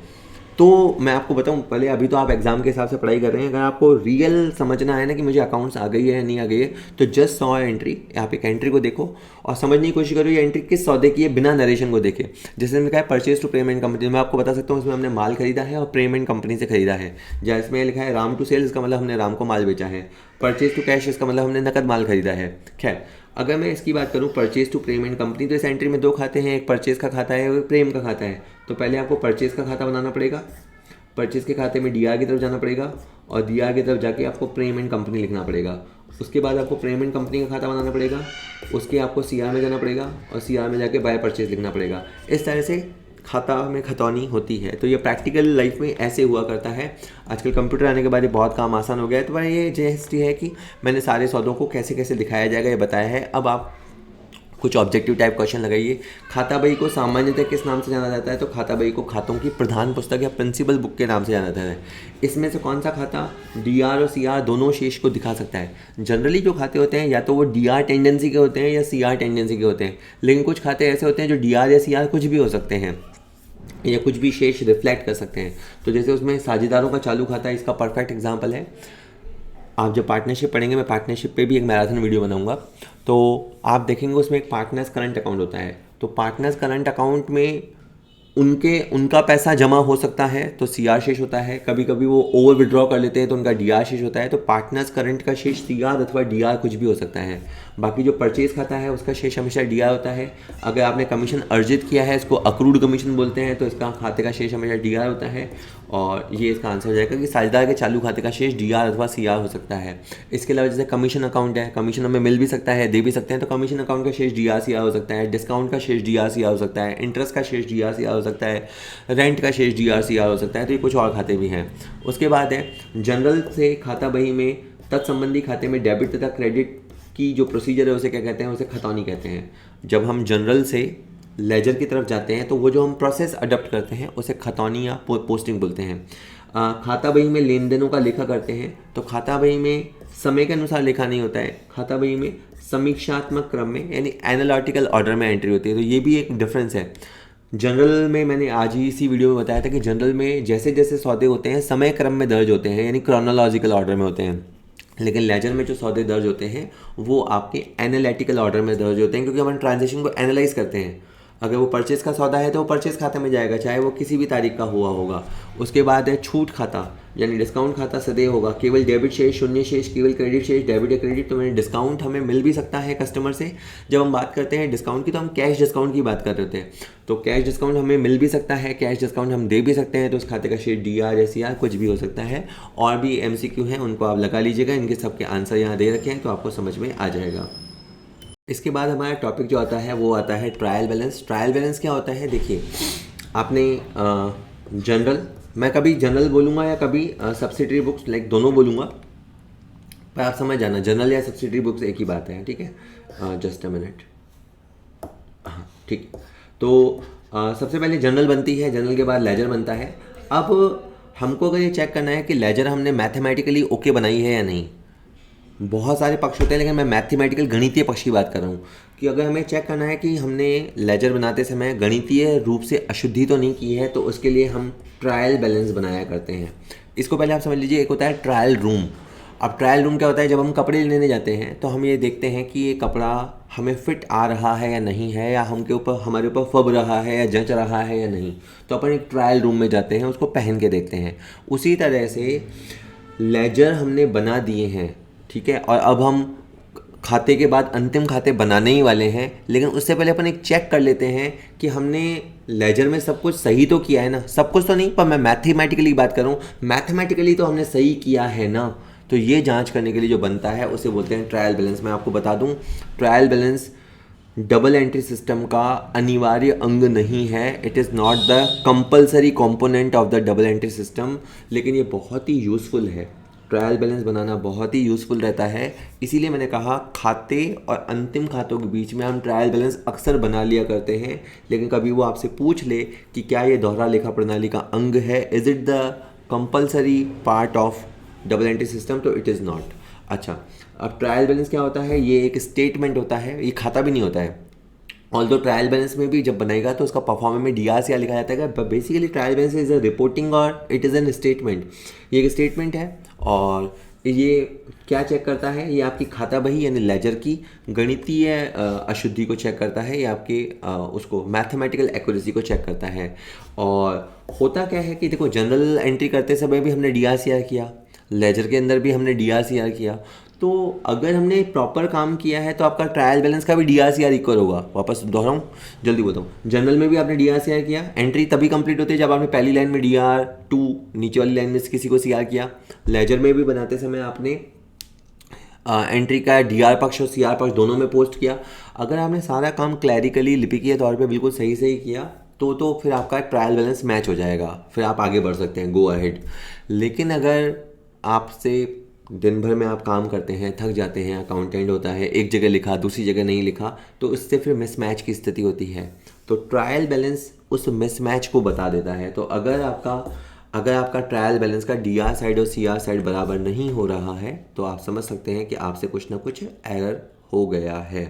तो मैं आपको बताऊं, पहले अभी तो आप एग्जाम के हिसाब से पढ़ाई कर रहे हैं, अगर आपको रियल समझना है ना कि मुझे अकाउंट्स आ गई है या नहीं आ गई है, तो जस्ट सॉ एंट्री, आप एक एंट्री को देखो और समझने की कोशिश करो ये एंट्री किस सौदे की है, बिना नरेशन को देखे। जैसे मैंने कहा परचेज टू पेमेंट कंपनी, मैं आपको बता सकता हूँ इसमें हमने माल खरीदा है और पेमेंट कंपनी से खरीदा है। जैसे इसमें लिखा है राम टू सेल्स, इसका मतलब हमने राम को माल बेचा है। परचेज टू कैश, इसका मतलब हमने नकद माल खरीदा है। खैर, अगर मैं इसकी बात करूं परचेज टू पेमेंट कंपनी, तो इस एंट्री में दो खाते हैं, एक परचेज का खाता है और एक प्रेम का खाता है। तो पहले आपको परचेज का खाता बनाना पड़ेगा, परचेज के खाते में डीआर की तरफ जाना पड़ेगा और डीआर की तरफ जाके आपको पेमेंट कंपनी लिखना पड़ेगा। उसके बाद आपको पेमेंट कंपनी का खाता बनाना पड़ेगा, उसके आपको सीआर में जाना पड़ेगा और सीआर में जाके बाय परचेज लिखना पड़ेगा। इस तरह से खाता में खतौनी होती है। तो ये प्रैक्टिकल लाइफ में ऐसे हुआ करता है। आजकल कंप्यूटर आने के बाद ये बहुत काम आसान हो गया है। तो ये जस्ट है कि मैंने सारे सौदों को कैसे कैसे दिखाया जाएगा ये बताया है। अब आप कुछ ऑब्जेक्टिव टाइप क्वेश्चन लगाइए। खाता बही को सामान्यतः किस नाम से जाना जाता है? तो खाता बही को खातों की प्रधान पुस्तक या प्रिंसिपल बुक के नाम से जाना जाता है। इसमें से कौन सा खाता डीआर और सीआर दोनों शेष को दिखा सकता है? जनरली जो खाते होते हैं या तो वो डीआर टेंडेंसी के होते हैं या सीआर टेंडेंसी के होते हैं, लेकिन कुछ खाते ऐसे होते हैं जो डीआर या सीआर कुछ भी हो सकते हैं या कुछ भी शेष रिफ्लेक्ट कर सकते हैं। तो जैसे उसमें साझेदारों का चालू खाता है, इसका परफेक्ट एग्जाम्पल है। आप जब पार्टनरशिप पढ़ेंगे, मैं पार्टनरशिप पे भी एक मैराथन वीडियो बनाऊंगा, तो आप देखेंगे उसमें एक पार्टनर्स करंट अकाउंट होता है। तो पार्टनर्स करंट अकाउंट में उनका पैसा जमा हो सकता है तो सीआर शेष होता है, कभी कभी वो ओवर विड्रॉ कर लेते हैं तो उनका डीआर शेष होता है। तो पार्टनर्स करंट का शेष सीआर अथवा डीआर कुछ भी हो सकता है। बाकी जो परचेज खाता है उसका शेष हमेशा डीआर होता है। अगर आपने कमीशन अर्जित किया है, इसको अक्रूड कमीशन बोलते हैं, तो इसका खाते का शेष हमेशा डीआर होता है। और ये इसका आंसर हो जाएगा कि साझेदार के चालू खाते का शेष डीआर अथवा सीआर हो सकता है। इसके अलावा जैसे कमीशन अकाउंट है, कमीशन हमें मिल भी सकता है, दे भी सकते हैं, तो कमीशन अकाउंट का शेष डीआर सीआर हो सकता है। डिस्काउंट का शेष डीआर सीआर हो सकता है, इंटरेस्ट का शेष डीआर सीआर हो सकता है, रेंट का शेष डीआर सीआर हो सकता है। तो ये कुछ और खाते भी हैं। उसके बाद है जनरल से खाता बही में तत्संबंधी खाते में डेबिट तथा क्रेडिट की जो प्रोसीजर है उसे क्या कहते हैं? उसे खतौनी कहते हैं। जब हम जनरल से लेजर की तरफ जाते हैं तो वो जो हम प्रोसेस अडॉप्ट करते हैं उसे खतौनी या पोस्टिंग बोलते हैं। खाता बही में लेन देनों का लेखा करते हैं, तो खाता बही में समय के अनुसार लेखा नहीं होता है, खाता बही में समीक्षात्मक क्रम में यानी एनालिटिकल ऑर्डर में एंट्री होती है। तो ये भी एक डिफरेंस है। जनरल में मैंने आज ही इसी वीडियो में बताया था कि जनरल में जैसे जैसे सौदे होते हैं समय क्रम में दर्ज होते हैं, यानी क्रोनोलॉजिकल ऑर्डर में होते हैं। लेकिन लेजर में जो सौदे दर्ज होते हैं वो आपके एनालिटिकल ऑर्डर में दर्ज होते हैं, क्योंकि हम ट्रांजैक्शन को एनालाइज करते हैं। अगर वो परचेज का सौदा है तो वो परचेज खाते में जाएगा, चाहे वो किसी भी तारीख का हुआ होगा। उसके बाद है छूट खाता यानी डिस्काउंट खाता सदैव होगा, केवल डेबिट शेष, शून्य शेष, केवल क्रेडिट शेष, डेबिट या क्रेडिट। तो मैंने डिस्काउंट हमें मिल भी सकता है कस्टमर से। जब हम बात करते हैं डिस्काउंट की तो हम कैश डिस्काउंट की बात कर रहे थे, तो कैश डिस्काउंट हमें मिल भी सकता है, कैश डिस्काउंट हम दे भी सकते हैं। तो उस खाते का शेष डीआर या सीआर कुछ भी हो सकता है। और भी एमसीक्यू हैं, उनको आप लगा लीजिएगा, इनके सबके आंसर यहाँ दे रखे हैं तो आपको समझ में आ जाएगा। इसके बाद हमारा टॉपिक जो आता है वो आता है ट्रायल बैलेंस। ट्रायल बैलेंस क्या होता है? देखिए, आपने जनरल, मैं कभी जनरल बोलूँगा या कभी सब्सिडरी बुक्स, लाइक दोनों बोलूँगा, पर आप समझ जाना जनरल या सब्सिडरी बुक्स एक ही बात है, ठीक है? Just a minute. हाँ, ठीक। तो सबसे पहले जनरल बनती है, जनरल के बाद लेजर बनता है। अब हमको अगर ये चेक करना है कि लेजर हमने मैथमेटिकली ओके बनाई है या नहीं, बहुत सारे पक्ष होते हैं, लेकिन मैं मैथमेटिकल गणितीय पक्ष की बात कर रहा हूँ कि अगर हमें चेक करना है कि हमने लेजर बनाते समय गणितीय रूप से अशुद्धि तो नहीं की है, तो उसके लिए हम ट्रायल बैलेंस बनाया करते हैं। इसको पहले आप समझ लीजिए, एक होता है ट्रायल रूम। अब ट्रायल रूम क्या होता है, जब हम कपड़े लेने जाते हैं तो हम ये देखते हैं कि ये कपड़ा हमें फिट आ रहा है या नहीं है, या हमारे ऊपर फब रहा है या जंच रहा है या नहीं, तो अपन एक ट्रायल रूम में जाते हैं, उसको पहन के देखते हैं। उसी तरह से लेजर हमने बना दिए हैं, ठीक है, और अब हम खाते के बाद अंतिम खाते बनाने ही वाले हैं, लेकिन उससे पहले अपन एक चेक कर लेते हैं कि हमने लेजर में सब कुछ सही तो किया है ना। सब कुछ तो नहीं, पर मैं मैथमेटिकली बात करूँ, मैथमेटिकली तो हमने सही किया है ना। तो ये जांच करने के लिए जो बनता है उसे बोलते हैं ट्रायल बैलेंस। मैं आपको बता दूं, trial balance double entry system का अनिवार्य अंग नहीं है। It is not the compulsory component of the double entry system, लेकिन ये बहुत ही यूज़फुल है। ट्रायल बैलेंस बनाना बहुत ही यूज़फुल रहता है, इसीलिए मैंने कहा खाते और अंतिम खातों के बीच में हम ट्रायल बैलेंस अक्सर बना लिया करते हैं। लेकिन कभी वो आपसे पूछ ले कि क्या ये दोहरा लेखा प्रणाली का अंग है, is it the compulsory part of double entry system, तो इट इज़ नॉट। अच्छा, अब ट्रायल बैलेंस क्या होता है, ये एक स्टेटमेंट होता है, ये खाता भी नहीं होता है। ऑल्दो ट्रायल बैलेंस में भी जब बनाएगा तो उसका परफॉर्मेंस में DRCR लिखा जाता है, but basically trial balance is a reporting और इट इज़ एन स्टेटमेंट। ये एक स्टेटमेंट है, और ये क्या चेक करता है, ये आपकी खाता बही यानी लेजर की गणितीय अशुद्धि को चेक करता है, या आपके उसको मैथमेटिकल एक्यूरेसी को चेक करता है। और होता क्या है कि देखो, जनरल एंट्री करते समय भी हमने DRCR किया, लेजर के अंदर भी हमने DRCR किया, तो अगर हमने प्रॉपर काम किया है तो आपका ट्रायल बैलेंस का भी DRCR इक्वल होगा। वापस दोहराऊँ, जल्दी बताऊँ, जनरल में भी आपने DRCR किया, एंट्री तभी कंप्लीट होती है जब आपने पहली लाइन में DR2, नीचे वाली लाइन में किसी को CR किया। लेजर में भी बनाते समय आपने एंट्री का DR पक्ष और CR पक्ष दोनों में पोस्ट किया। अगर आपने सारा काम क्लैरिकली लिपिकीय तौर पे बिल्कुल सही सही किया तो फिर आपका ट्रायल बैलेंस मैच हो जाएगा, फिर आप आगे बढ़ सकते हैं, गो अहेड। लेकिन अगर आपसे दिन भर में आप काम करते हैं, थक जाते हैं, अकाउंटेंट होता है, एक जगह लिखा दूसरी जगह नहीं लिखा, तो इससे फिर मिसमैच की स्थिति होती है। तो ट्रायल बैलेंस उस मिसमैच को बता देता है। तो अगर आपका ट्रायल बैलेंस का DR साइड और CR साइड बराबर नहीं हो रहा है, तो आप समझ सकते हैं कि आपसे कुछ ना कुछ एरर हो गया है,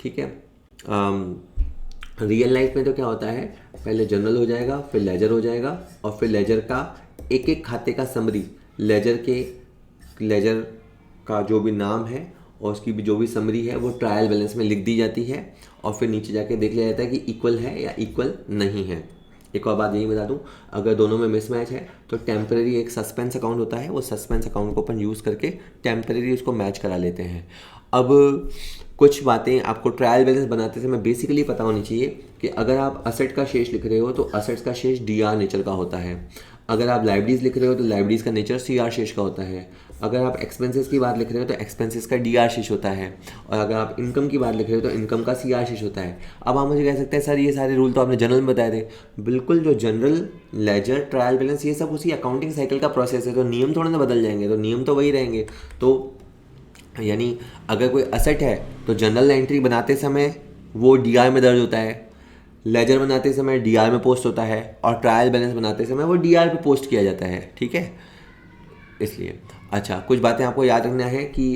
ठीक है। रियल लाइफ में तो क्या होता है, पहले जनरल हो जाएगा, फिर लेजर हो जाएगा, और फिर लेजर का एक एक खाते का समरी, लेजर का जो भी नाम है और उसकी भी जो भी समरी है वो ट्रायल बैलेंस में लिख दी जाती है, और फिर नीचे जाके देख लिया जाता है कि इक्वल है या इक्वल नहीं है। एक और बात यही बता दूं, अगर दोनों में मिसमैच है तो टेम्परेरी एक सस्पेंस अकाउंट होता है, वो सस्पेंस अकाउंट को अपन यूज़ करके टेम्परेरी उसको मैच करा लेते हैं। अब कुछ बातें आपको ट्रायल बैलेंस बनाते समय बेसिकली पता होनी चाहिए कि अगर आप असेट का शेष लिख रहे हो तो असेट्स का शेष DR नेचर का होता है। अगर आप लाइब्रेरीज लिख रहे हो तो लाइब्रेरीज का नेचर CR शेष का होता है। अगर आप एक्सपेंसेस की बात लिख रहे हो तो एक्सपेंसेस का DR शेष होता है, और अगर आप इनकम की बात लिख रहे हो तो इनकम का CR शेष होता है। अब आप मुझे कह सकते हैं सर ये सारे रूल तो आपने जनरल में बताए थे। बिल्कुल, जो जनरल, लेजर, ट्रायल बैलेंस, ये सब उसी अकाउंटिंग साइकिल का प्रोसेस है, तो नियम थोड़े ना बदल जाएंगे, तो नियम तो वही रहेंगे। तो यानी अगर कोई असेट है तो जनरल एंट्री बनाते समय वो DR में दर्ज होता है, लेजर बनाते समय DR में पोस्ट होता है, और ट्रायल बैलेंस बनाते समय वो DR पे पोस्ट किया जाता है, ठीक है। इसलिए अच्छा, कुछ बातें आपको याद रखना है कि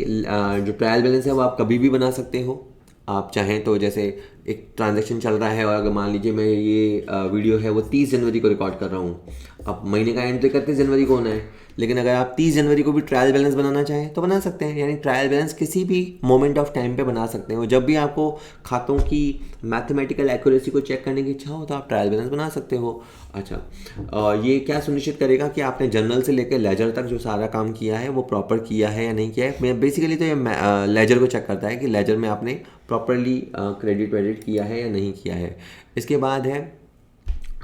जो ट्रायल बैलेंस है वो आप कभी भी बना सकते हो। आप चाहें तो, जैसे एक ट्रांजैक्शन चल रहा है और अगर मान लीजिए मैं ये वीडियो है वो 30 जनवरी को रिकॉर्ड कर रहा हूँ, अब महीने का एंड तो 31 जनवरी को होना है, लेकिन अगर आप 30 जनवरी को भी ट्रायल बैलेंस बनाना चाहें तो बना सकते हैं। यानी ट्रायल बैलेंस किसी भी मोमेंट ऑफ टाइम पे बना सकते हैं। जब भी आपको खातों की मैथमेटिकल एक्यूरेसी को चेक करने की इच्छा हो तो आप ट्रायल बैलेंस बना सकते हो। अच्छा, ये क्या सुनिश्चित करेगा कि आपने जनरल से लेकर लेजर तक जो सारा काम किया है वो प्रॉपर किया है या नहीं किया है। मैं बेसिकली तो ये लेजर को चेक करता है कि लेजर में आपने प्रॉपरली क्रेडिट वेडिट किया है या नहीं किया है। इसके बाद है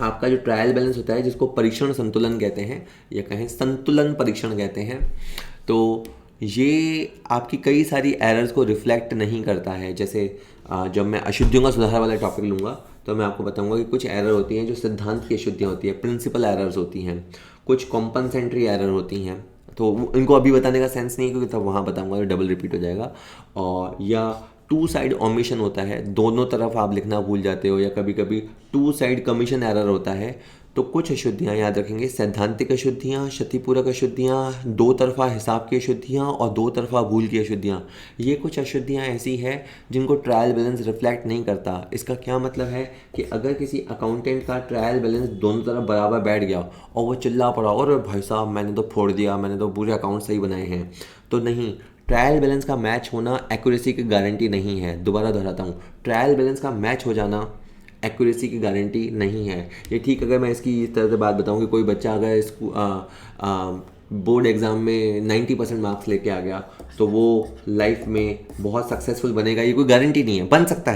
आपका जो ट्रायल बैलेंस होता है, जिसको परीक्षण संतुलन कहते हैं, या कहें संतुलन परीक्षण कहते हैं। तो ये आपकी कई सारी एरर्स को रिफ्लेक्ट नहीं करता है। जैसे जब मैं अशुद्धियों का सुधार वाला टॉपिक लूँगा तो मैं आपको बताऊंगा कि कुछ एरर होती हैं जो सिद्धांत की अशुद्धियाँ होती हैं, प्रिंसिपल एरर्स होती हैं, कुछ कॉम्पनसेंट्री एरर होती हैं। तो इनको अभी बताने का सेंस नहीं है, क्योंकि तब वहाँ बताऊंगा तो डबल रिपीट हो जाएगा। और या टू साइड ओमिशन होता है, दोनों तरफ आप लिखना भूल जाते हो, या कभी कभी टू साइड कमीशन एरर होता है। तो कुछ अशुद्धियाँ याद रखेंगे, सैद्धांतिक अशुद्धियाँ, क्षतिपूरक अशुद्धियाँ, दो तरफा हिसाब की अशुद्धियाँ और दो तरफा भूल की अशुद्धियाँ। ये कुछ अशुद्धियाँ ऐसी है जिनको ट्रायल बैलेंस रिफ्लेक्ट नहीं करता। इसका क्या मतलब है कि अगर किसी अकाउंटेंट का ट्रायल बैलेंस दोनों तरफ बराबर बैठ गया और वो चिल्ला पड़ा और भाई साहब मैंने तो फोड़ दिया, मैंने तो पूरे अकाउंट सही बनाए हैं, तो नहीं, ट्रायल बैलेंस का मैच होना एक्यूरेसी की गारंटी नहीं है। दोबारा दोहराता हूँ, ट्रायल बैलेंस का मैच हो जाना एक्यूरेसी की गारंटी नहीं है। ये ठीक, अगर मैं इसकी इस तरह से बात बताऊं कि कोई बच्चा अगर इसको बोर्ड एग्ज़ाम में 90% मार्क्स लेके आ गया तो वो लाइफ में बहुत सक्सेसफुल बनेगा, ये कोई गारंटी नहीं है। बन सकता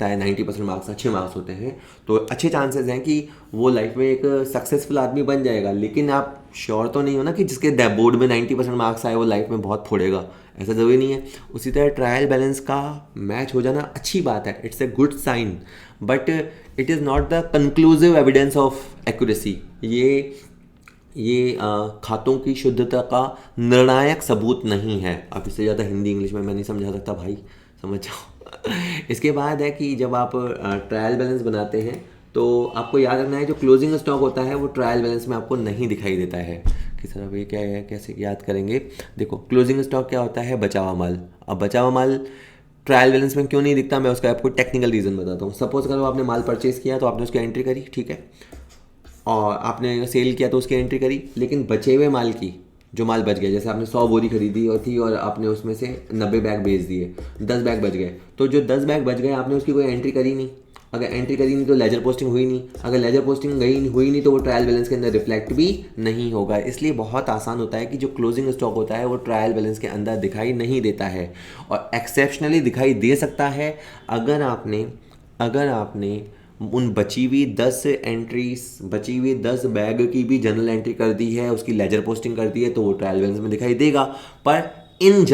है 90% मार्क्स अच्छे मार्क्स होते हैं तो अच्छे चांसेस हैं कि वो लाइफ में एक सक्सेसफुल आदमी बन जाएगा, लेकिन आप श्योर तो नहीं हो ना कि जिसके बोर्ड में 90% मार्क्स आए वो लाइफ में बहुत फोड़ेगा, ऐसा ज़रूरी नहीं है। उसी तरह ट्रायल बैलेंस का मैच हो जाना अच्छी बात है, it's a good sign, but it is not the conclusive evidence of accuracy. ये खातों की शुद्धता का निर्णायक सबूत नहीं है। अब इससे ज़्यादा हिंदी इंग्लिश में मैं नहीं समझा सकता भाई, समझ जाओ। इसके बाद है कि जब आप ट्रायल बैलेंस बनाते हैं तो आपको याद रखना है जो क्लोजिंग स्टॉक होता है वो ट्रायल बैलेंस में आपको नहीं दिखाई देता है। कि सर अब ये क्या है, कैसे याद करेंगे? देखो, क्लोजिंग स्टॉक क्या होता है? बचा हुआ माल। अब बचा हुआ माल ट्रायल बैलेंस में क्यों नहीं दिखता, मैं उसका आपको टेक्निकल रीज़न बताता हूँ। सपोज करो आपने माल परचेज़ किया तो आपने उसकी एंट्री करी, ठीक है, और आपने सेल किया तो उसकी एंट्री करी, लेकिन बचे हुए माल की, जो माल बच गया, जैसे आपने 100 बोरी खरीदी और थी और आपने उसमें से 90 बैग बेच दिए, 10 बैग बच गए, तो जो 10 बैग बच गए आपने उसकी कोई एंट्री करी नहीं। अगर एंट्री करी नहीं तो लेजर पोस्टिंग हुई नहीं, अगर लेजर पोस्टिंग हुई नहीं तो वो ट्रायल बैलेंस के अंदर रिफ्लेक्ट भी नहीं होगा। इसलिए बहुत आसान होता है कि जो क्लोजिंग स्टॉक होता है वो ट्रायल बैलेंस के अंदर दिखाई नहीं देता है, और एक्सेप्शनली दिखाई दे सकता है अगर आपने उन बची हुई 10 एंट्रीज, बची हुई 10 बैग की भी जनरल एंट्री कर दी है, उसकी लेजर पोस्टिंग कर दी है, तो वो ट्रायल बैलेंस में दिखाई देगा। पर इन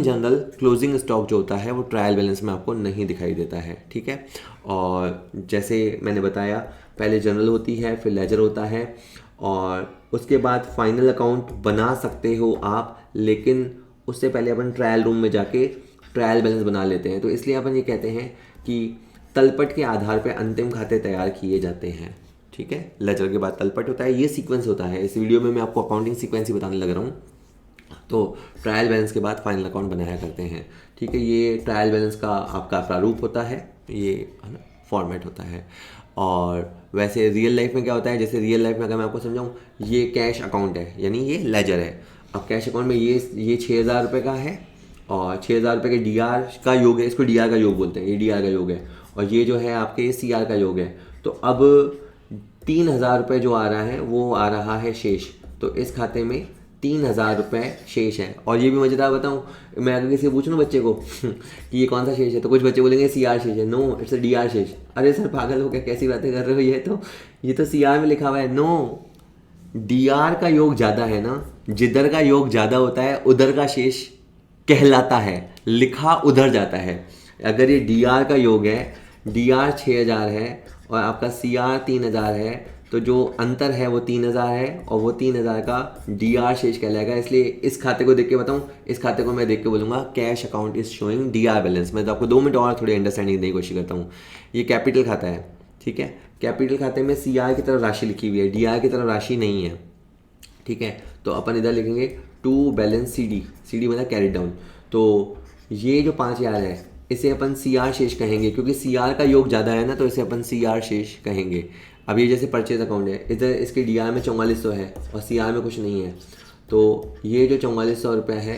जनरल क्लोजिंग स्टॉक जो होता है वो ट्रायल बैलेंस में आपको नहीं दिखाई देता है, ठीक है। और जैसे मैंने बताया, पहले जनरल होती है, फिर लेजर होता है, और उसके बाद फाइनल अकाउंट बना सकते हो आप, लेकिन उससे पहले अपन ट्रायल रूम में जाके ट्रायल बैलेंस बना लेते हैं। तो इसलिए अपन ये कहते हैं कि तलपट के आधार पर अंतिम खाते तैयार किए जाते हैं, ठीक है। लेजर के बाद तलपट होता है, ये सीक्वेंस होता है। इस वीडियो में मैं आपको अकाउंटिंग सीक्वेंस ही बताने लग रहा हूँ। तो ट्रायल बैलेंस के बाद फाइनल अकाउंट बनाया करते हैं, ठीक है। ये ट्रायल बैलेंस का आपका प्रारूप होता है, ये है ना, फॉर्मेट होता है। और वैसे रियल लाइफ में क्या होता है, जैसे रियल लाइफ में अगर मैं आपको समझाऊँ, ये कैश अकाउंट है, यानी ये लेजर है। अब कैश अकाउंट में ये 6,000 रुपये का है, और 6,000 रुपये के DR का योग है, इसको DR का योग बोलते हैं, ये DR का योग है, और ये जो है आपके CR का योग है। तो अब 3,000 रुपये जो आ रहा है वो आ रहा है शेष, तो इस खाते में 3,000 रुपये शेष है। और ये भी मज़ेदार बताऊँ, मैं अगर किसी से पूछूँ ना बच्चे को कि ये कौन सा शेष है, तो कुछ बच्चे बोलेंगे CR शेष है। नो, इट्स DR शेष। अरे सर पागल हो क्या, कैसी बातें कर रहे हो, ये तो CR में लिखा हुआ है। नो, DR का योग ज़्यादा है ना, जिधर का योग ज़्यादा होता है उधर का शेष कहलाता है, लिखा उधर जाता है। अगर ये DR का योग है, DR 6,000 है और आपका CR 3,000 है, तो जो अंतर है वो 3,000 है, और वो 3,000 का DR शेष कहलाएगा। इसलिए इस खाते को देख के बताऊँ, इस खाते को मैं देख के बोलूँगा cash account is showing DR balance. मैं तो आपको 2 मिनट और थोड़ी अंडरस्टैंडिंग देने की कोशिश करता हूँ। ये कैपिटल खाता है, ठीक है। कैपिटल खाते में CR की तरफ राशि लिखी हुई है, DR की तरफ राशि नहीं है, ठीक है। तो अपन इधर लिखेंगे टू बैलेंस CD मतलब कैरिड डाउन। तो ये जो 5,000 है इसे अपन CR शेष कहेंगे, क्योंकि CR का योग ज़्यादा है ना, तो इसे अपन CR शेष कहेंगे। अब ये जैसे परचेज अकाउंट है, इधर इसके DR में 4400 है और CR में कुछ नहीं है, तो ये जो 4400 रुपये है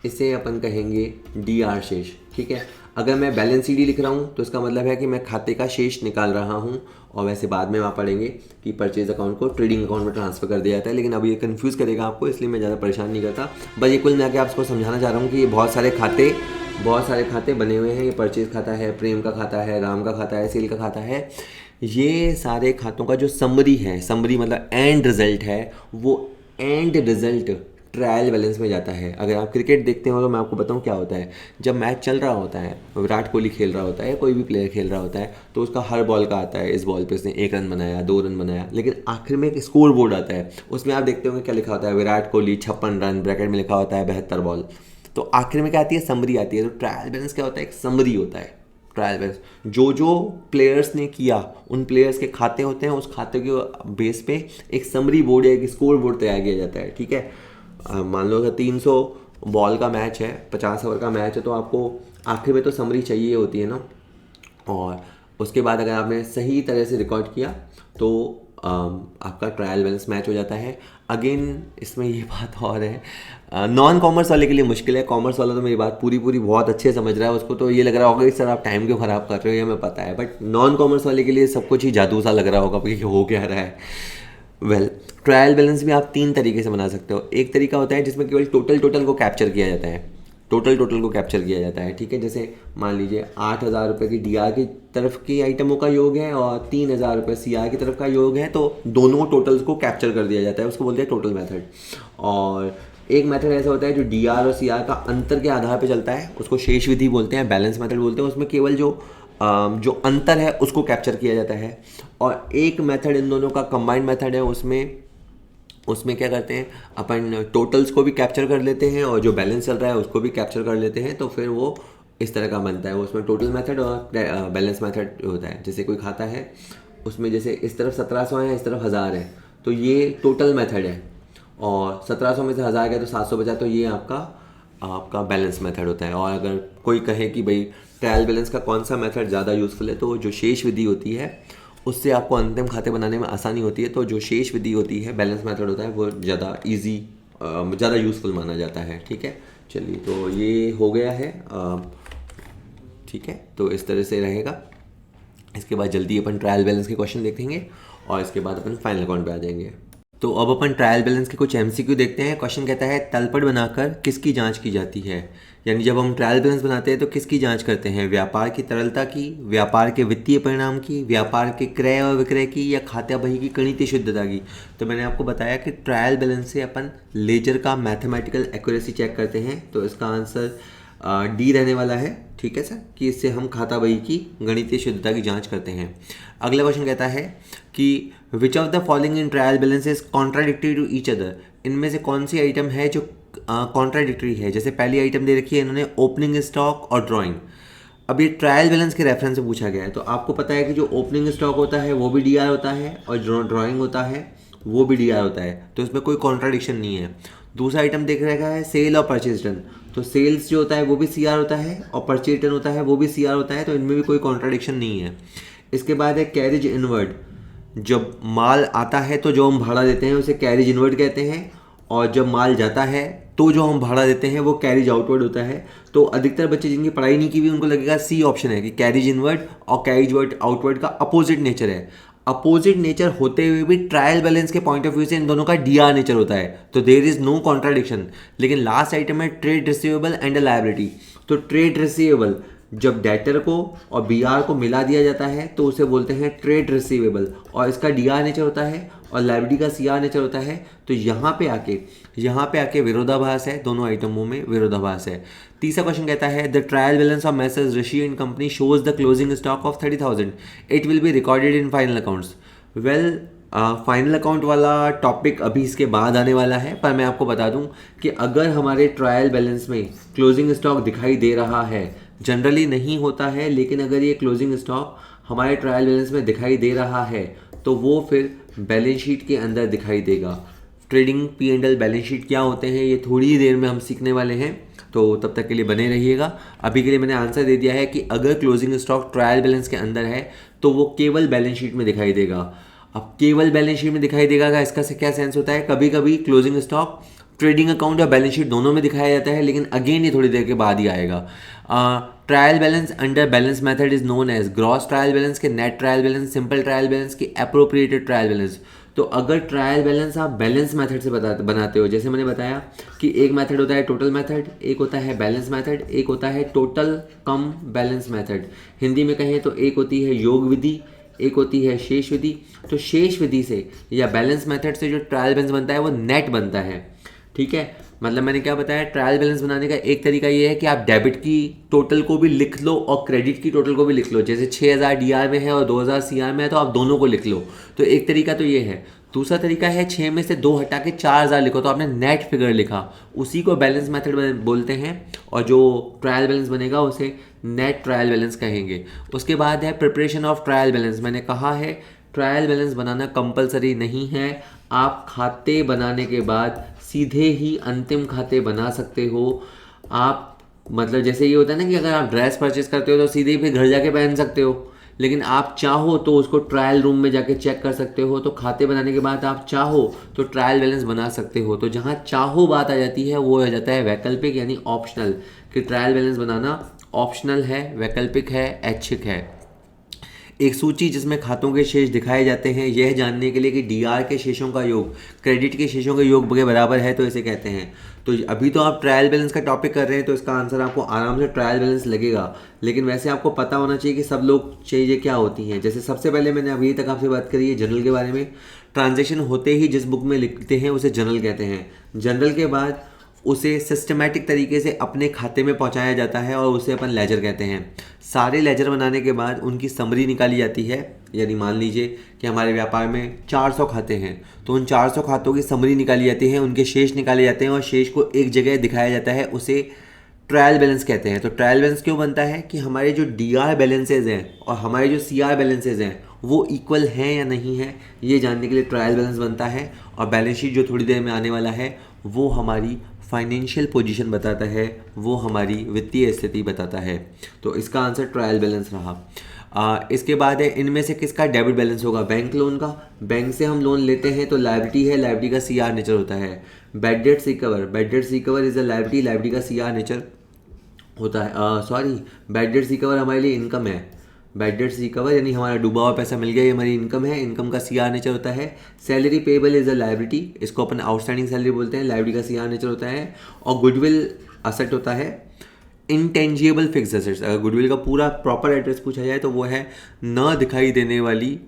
इसे अपन कहेंगे DR शेष, ठीक है। अगर मैं बैलेंस CD लिख रहा हूँ तो इसका मतलब है कि मैं खाते का शेष निकाल रहा हूँ, और वैसे बाद में वहाँ पढ़ेंगे कि परचेज अकाउंट को ट्रेडिंग अकाउंट में ट्रांसफ़र कर दिया जाता है, लेकिन अब ये कंफ्यूज करेगा आपको, इसलिए मैं ज़्यादा परेशान नहीं करता। बस ये कुल मिला के आपको समझाना चाह रहा हूँ कि ये बहुत सारे खाते बने हुए हैं। ये परचेज खाता है, प्रेम का खाता है, राम का खाता है, सेल का खाता है। ये सारे खातों का जो समरी है, समरी मतलब एंड रिजल्ट है, वो एंड रिजल्ट ट्रायल बैलेंस में जाता है। अगर आप क्रिकेट देखते हो तो मैं आपको बताऊं क्या होता है। जब मैच चल रहा होता है, विराट कोहली खेल रहा होता है, कोई भी प्लेयर खेल रहा होता है, तो उसका हर बॉल का आता है, इस बॉल पे उसने 1 रन बनाया, 2 रन बनाया, लेकिन आखिर में एक स्कोर बोर्ड आता है, उसमें आप देखते होंगे क्या लिखा होता है, विराट कोहली 56 रन, ब्रैकेट में लिखा होता है 72 बॉल। तो आखिर में क्या आती है, समरी आती है। तो ट्रायल बैलेंस क्या होता है, एक समरी होता है, ट्रायल बैलेंस जो जो प्लेयर्स ने किया उन प्लेयर्स के खाते होते हैं, उस खाते के बेस पे एक समरी बोर्ड या एक स्कोर बोर्ड तैयार किया जाता है। ठीक है, मान लो अगर 300 बॉल का मैच है, 50 ओवर का मैच है, तो आपको आखिर में तो समरी चाहिए होती है ना। और उसके बाद अगर आपने सही तरह से रिकॉर्ड किया तो आपका ट्रायल बैलेंस मैच हो जाता है। अगेन इसमें ये बात और है, नॉन कॉमर्स वाले के लिए मुश्किल है। कॉमर्स वाला तो मेरी बात पूरी बहुत अच्छे से समझ रहा है, उसको तो ये लग रहा होगा कि सर आप टाइम क्यों ख़राब कर रहे हो, ये हमें पता है। बट नॉन कॉमर्स वाले के लिए सब कुछ ही जादू सा लग रहा होगा कि हो क्या रहा है। वेल, ट्रायल बैलेंस भी आप 3 तरीके से बना सकते हो। एक तरीका होता है जिसमें केवल टोटल को कैप्चर किया जाता है, टोटल को कैप्चर किया जाता है। ठीक है, जैसे मान लीजिए 8,000 रुपये की डीआर की तरफ की आइटमों का योग है और 3,000 रुपये सीआर की तरफ का योग है, तो दोनों टोटल्स को कैप्चर कर दिया जाता है, उसको बोलते हैं टोटल मेथड। और एक मेथड ऐसा होता है जो डीआर और सीआर का अंतर के आधार पर चलता है, उसको शेष विधि बोलते हैं, बैलेंस मेथड बोलते हैं। उसमें केवल जो अंतर है उसको कैप्चर किया जाता है। और एक मेथड इन दोनों का कंबाइंड मेथड है, उसमें क्या करते हैं अपन टोटल्स को भी कैप्चर कर लेते हैं और जो बैलेंस चल रहा है उसको भी कैप्चर कर लेते हैं, तो फिर वो इस तरह का बनता है। वो उसमें टोटल मेथड और बैलेंस मेथड होता है। जैसे कोई खाता है, उसमें जैसे इस तरफ 1700 है, इस तरफ 1000 है, तो ये टोटल मेथड है। और 1700 में से 1000 गया तो 700 बचा, तो ये आपका बैलेंस मेथड होता है। और अगर कोई कहे कि भाई ट्रायल बैलेंस का कौन सा मेथड ज़्यादा यूज़फुल है, तो जो शेष विधि होती है उससे आपको अंतिम खाते बनाने में आसानी होती है। तो जो शेष विधि होती है, बैलेंस मेथड होता है, वो ज़्यादा ईजी, ज़्यादा यूज़फुल माना जाता है। ठीक है, चलिए तो ये हो गया है। ठीक है, तो इस तरह से रहेगा। इसके बाद जल्दी अपन ट्रायल बैलेंस के क्वेश्चन देखेंगे और इसके बाद अपन फाइनल अकाउंट पे आ जाएंगे। तो अब अपन ट्रायल बैलेंस के कुछ एमसीक्यू देखते हैं। क्वेश्चन कहता है तलपट बनाकर किसकी जांच की जाती है। यानी जब हम ट्रायल बैलेंस बनाते हैं तो किसकी जांच करते हैं, व्यापार की तरलता की, व्यापार के वित्तीय परिणाम की, व्यापार के क्रय और विक्रय की, या खाता बही की गणितीय शुद्धता की। तो मैंने आपको बताया कि ट्रायल बैलेंस से अपन लेजर का मैथमेटिकल एक्यूरेसी चेक करते हैं, तो इसका आंसर डी रहने वाला है। ठीक है सर, कि इससे हम खाता बही की गणितीय शुद्धता की जांच करते हैं। अगला क्वेश्चन कहता है कि which of the following in trial balance is contradictory to each other. इनमें से कौन सी आइटम है जो कॉन्ट्राडिक्टरी है। जैसे पहली आइटम दे रखी है इन्होंने ओपनिंग स्टॉक और ड्राइंग। अब ये ट्रायल बैलेंस के रेफरेंस से पूछा गया है, तो आपको पता है कि जो ओपनिंग स्टॉक होता है वो भी डीआर होता है और जो ड्राइंग होता है वो भी डीआर होता है, तो इसमें कोई कॉन्ट्राडिक्शन नहीं है। दूसरा आइटम देख रखा है सेल और परचेज रिटर्न, तो सेल्स जो होता है वो भी सीआर होता है और परचेज रिटर्न होता है वो भी सीआर होता है, तो इनमें भी कोई कॉन्ट्राडिक्शन नहीं है। इसके बाद है कैरेज इनवर्ड। जब माल आता है तो जो हम भाड़ा देते हैं उसे कैरेज इनवर्ड कहते हैं, और जब माल जाता है तो जो हम भाड़ा देते हैं वो कैरेज आउटवर्ड होता है। तो अधिकतर बच्चे जिनकी पढ़ाई नहीं की हुई उनको लगेगा सी ऑप्शन है कि कैरेज इनवर्ड और कैरेज आउटवर्ड का अपोजिट नेचर है। अपोजिट नेचर होते हुए भी ट्रायल बैलेंस के पॉइंट ऑफ व्यू से इन दोनों का डीआर नेचर होता है, तो देयर इज नो कॉन्ट्राडिक्शन। लेकिन लास्ट आइटम है ट्रेड रिसीवेबल एंड लायबिलिटी। तो ट्रेड रिसीवेबल जब डेटर को और बीआर को मिला दिया जाता है तो उसे बोलते हैं ट्रेड रिसीवेबल, और इसका डीआर नेचर होता है और लायबिलिटी का सीआर नेचर होता है। तो यहाँ पे आके विरोधाभास है, दोनों आइटमों में विरोधाभास है। तीसरा क्वेश्चन कहता है the trial balance of Messrs Rishi and company shows the closing stock of 30,000, it will be recorded in final accounts. Well, final account वाला टॉपिक अभी इसके बाद आने वाला है, पर मैं आपको बता दूं कि अगर हमारे ट्रायल बैलेंस में क्लोजिंग स्टॉक दिखाई दे रहा है, जनरली नहीं होता है, लेकिन अगर ये क्लोजिंग स्टॉक हमारे ट्रायल बैलेंस में दिखाई दे रहा है तो वो फिर बैलेंस शीट के अंदर दिखाई देगा। ट्रेडिंग P&L बैलेंस शीट क्या होते हैं ये थोड़ी ही देर में हम सीखने वाले हैं, तो तब तक के लिए बने रहिएगा। अभी के लिए मैंने आंसर दे दिया है कि अगर क्लोजिंग स्टॉक ट्रायल बैलेंस के अंदर है तो वो केवल बैलेंस शीट में दिखाई देगा। अब केवल बैलेंस शीट में दिखाई देगा, इसका से क्या सेंस होता है, कभी कभी क्लोजिंग स्टॉक ट्रेडिंग अकाउंट और बैलेंस शीट दोनों में दिखाया जाता है, लेकिन अगेन ये थोड़ी देर के बाद ही आएगा। Trial balance under balance method is known as gross trial balance के, net trial balance, simple trial balance की, एप्रोप्रिएटेड ट्रायल बैलेंस। तो अगर ट्रायल बैलेंस आप बैलेंस मेथड से बनाते हो, जैसे मैंने बताया कि एक मेथड होता है टोटल मेथड, एक होता है बैलेंस मेथड, एक होता है टोटल कम बैलेंस मेथड। हिंदी में कहें तो एक होती है योग विधि, एक होती है शेष विधि। तो शेष विधि से या बैलेंस मेथड से जो ट्रायल बैलेंस बनता है वो नेट बनता है। ठीक है, मतलब मैंने क्या बताया, ट्रायल बैलेंस बनाने का एक तरीका ये है कि आप डेबिट की टोटल को भी लिख लो और क्रेडिट की टोटल को भी लिख लो। जैसे 6000 डीआर में है और 2000 सीआर में है तो आप दोनों को लिख लो। तो एक तरीका तो ये है। दूसरा तरीका है 6 में से 2 हटा के 4000 लिखो, तो आपने नेट फिगर लिखा, उसी को बैलेंस मेथड बोलते हैं। और जो ट्रायल बैलेंस बनेगा उसे नेट ट्रायल बैलेंस कहेंगे। उसके बाद है प्रिपरेशन ऑफ ट्रायल बैलेंस। मैंने कहा है ट्रायल बैलेंस बनाना कंपलसरी नहीं है, आप खाते बनाने के बाद सीधे ही अंतिम खाते बना सकते हो। आप मतलब जैसे ये होता है ना कि अगर आप ड्रेस परचेस करते हो तो सीधे ही फिर घर जाके पहन सकते हो, लेकिन आप चाहो तो उसको ट्रायल रूम में जाके चेक कर सकते हो। तो खाते बनाने के बाद आप चाहो तो ट्रायल बैलेंस बना सकते हो। तो जहाँ चाहो बात आ जाती है वो हो जाता है वैकल्पिक यानी ऑप्शनल, कि ट्रायल बैलेंस बनाना ऑप्शनल है, वैकल्पिक है, ऐच्छिक है। एक सूची जिसमें खातों के शेष दिखाए जाते हैं, यह जानने के लिए कि डीआर के शेषों का योग क्रेडिट के शेषों के योग के बराबर है तो इसे कहते हैं। तो अभी तो आप ट्रायल बैलेंस का टॉपिक कर रहे हैं तो इसका आंसर आपको आराम से ट्रायल बैलेंस लगेगा, लेकिन वैसे आपको पता होना चाहिए कि सब लोग चीज़ें क्या होती हैं। जैसे सबसे पहले मैंने अभी तक आपसे बात करी है जनरल के बारे में। ट्रांजेक्शन होते ही जिस बुक में लिखते हैं उसे जनरल कहते हैं। जनरल के बाद उसे सिस्टमैटिक तरीके से अपने खाते में पहुंचाया जाता है और उसे अपन लेजर कहते हैं। सारे लेजर बनाने के बाद उनकी समरी निकाली जाती है। यानी मान लीजिए कि हमारे व्यापार में 400 खाते हैं तो उन 400 खातों की समरी निकाली जाती है, उनके शेष निकाले जाते हैं और शेष को एक जगह दिखाया जाता है, उसे ट्रायल बैलेंस कहते हैं। तो ट्रायल बैलेंस क्यों बनता है कि हमारे जो डीआर बैलेंसेज हैं और हमारे जो सीआर बैलेंसेज हैं वो इक्वल हैं या नहीं हैं, ये जानने के लिए ट्रायल बैलेंस बनता है। और बैलेंस शीट जो थोड़ी देर में आने वाला है वो हमारी फाइनेंशियल पोजीशन बताता है, वो हमारी वित्तीय स्थिति बताता है। तो इसका आंसर ट्रायल बैलेंस रहा। इसके बाद है इनमें से किसका डेबिट बैलेंस होगा? बैंक लोन का। बैंक से हम लोन लेते हैं तो लायबिलिटी है, लायबिलिटी का सीआर नेचर होता है। Bad debts recover, bad debts recover is a liability, liability का सीआर नेचर होता है। सॉरी, बैड डेट्स रिकवर हमारे लिए इनकम है। बैड डेट्स रिकवर यानी हमारा डूबा हुआ पैसा मिल गया, ये हमारी इनकम है, इनकम का सीआर नेचर होता है। Salary payable is a liability, इसको अपन आउटस्टैंडिंग सैलरी बोलते हैं, लायबिलिटी का सीआर नेचर होता है। और गुडविल असेट होता है। इंटेंजिबल फिक्स एसेट्स, अगर गुडविल का पूरा प्रॉपर एड्रेस पूछा जाए तो वो है न दिखाई देने वाली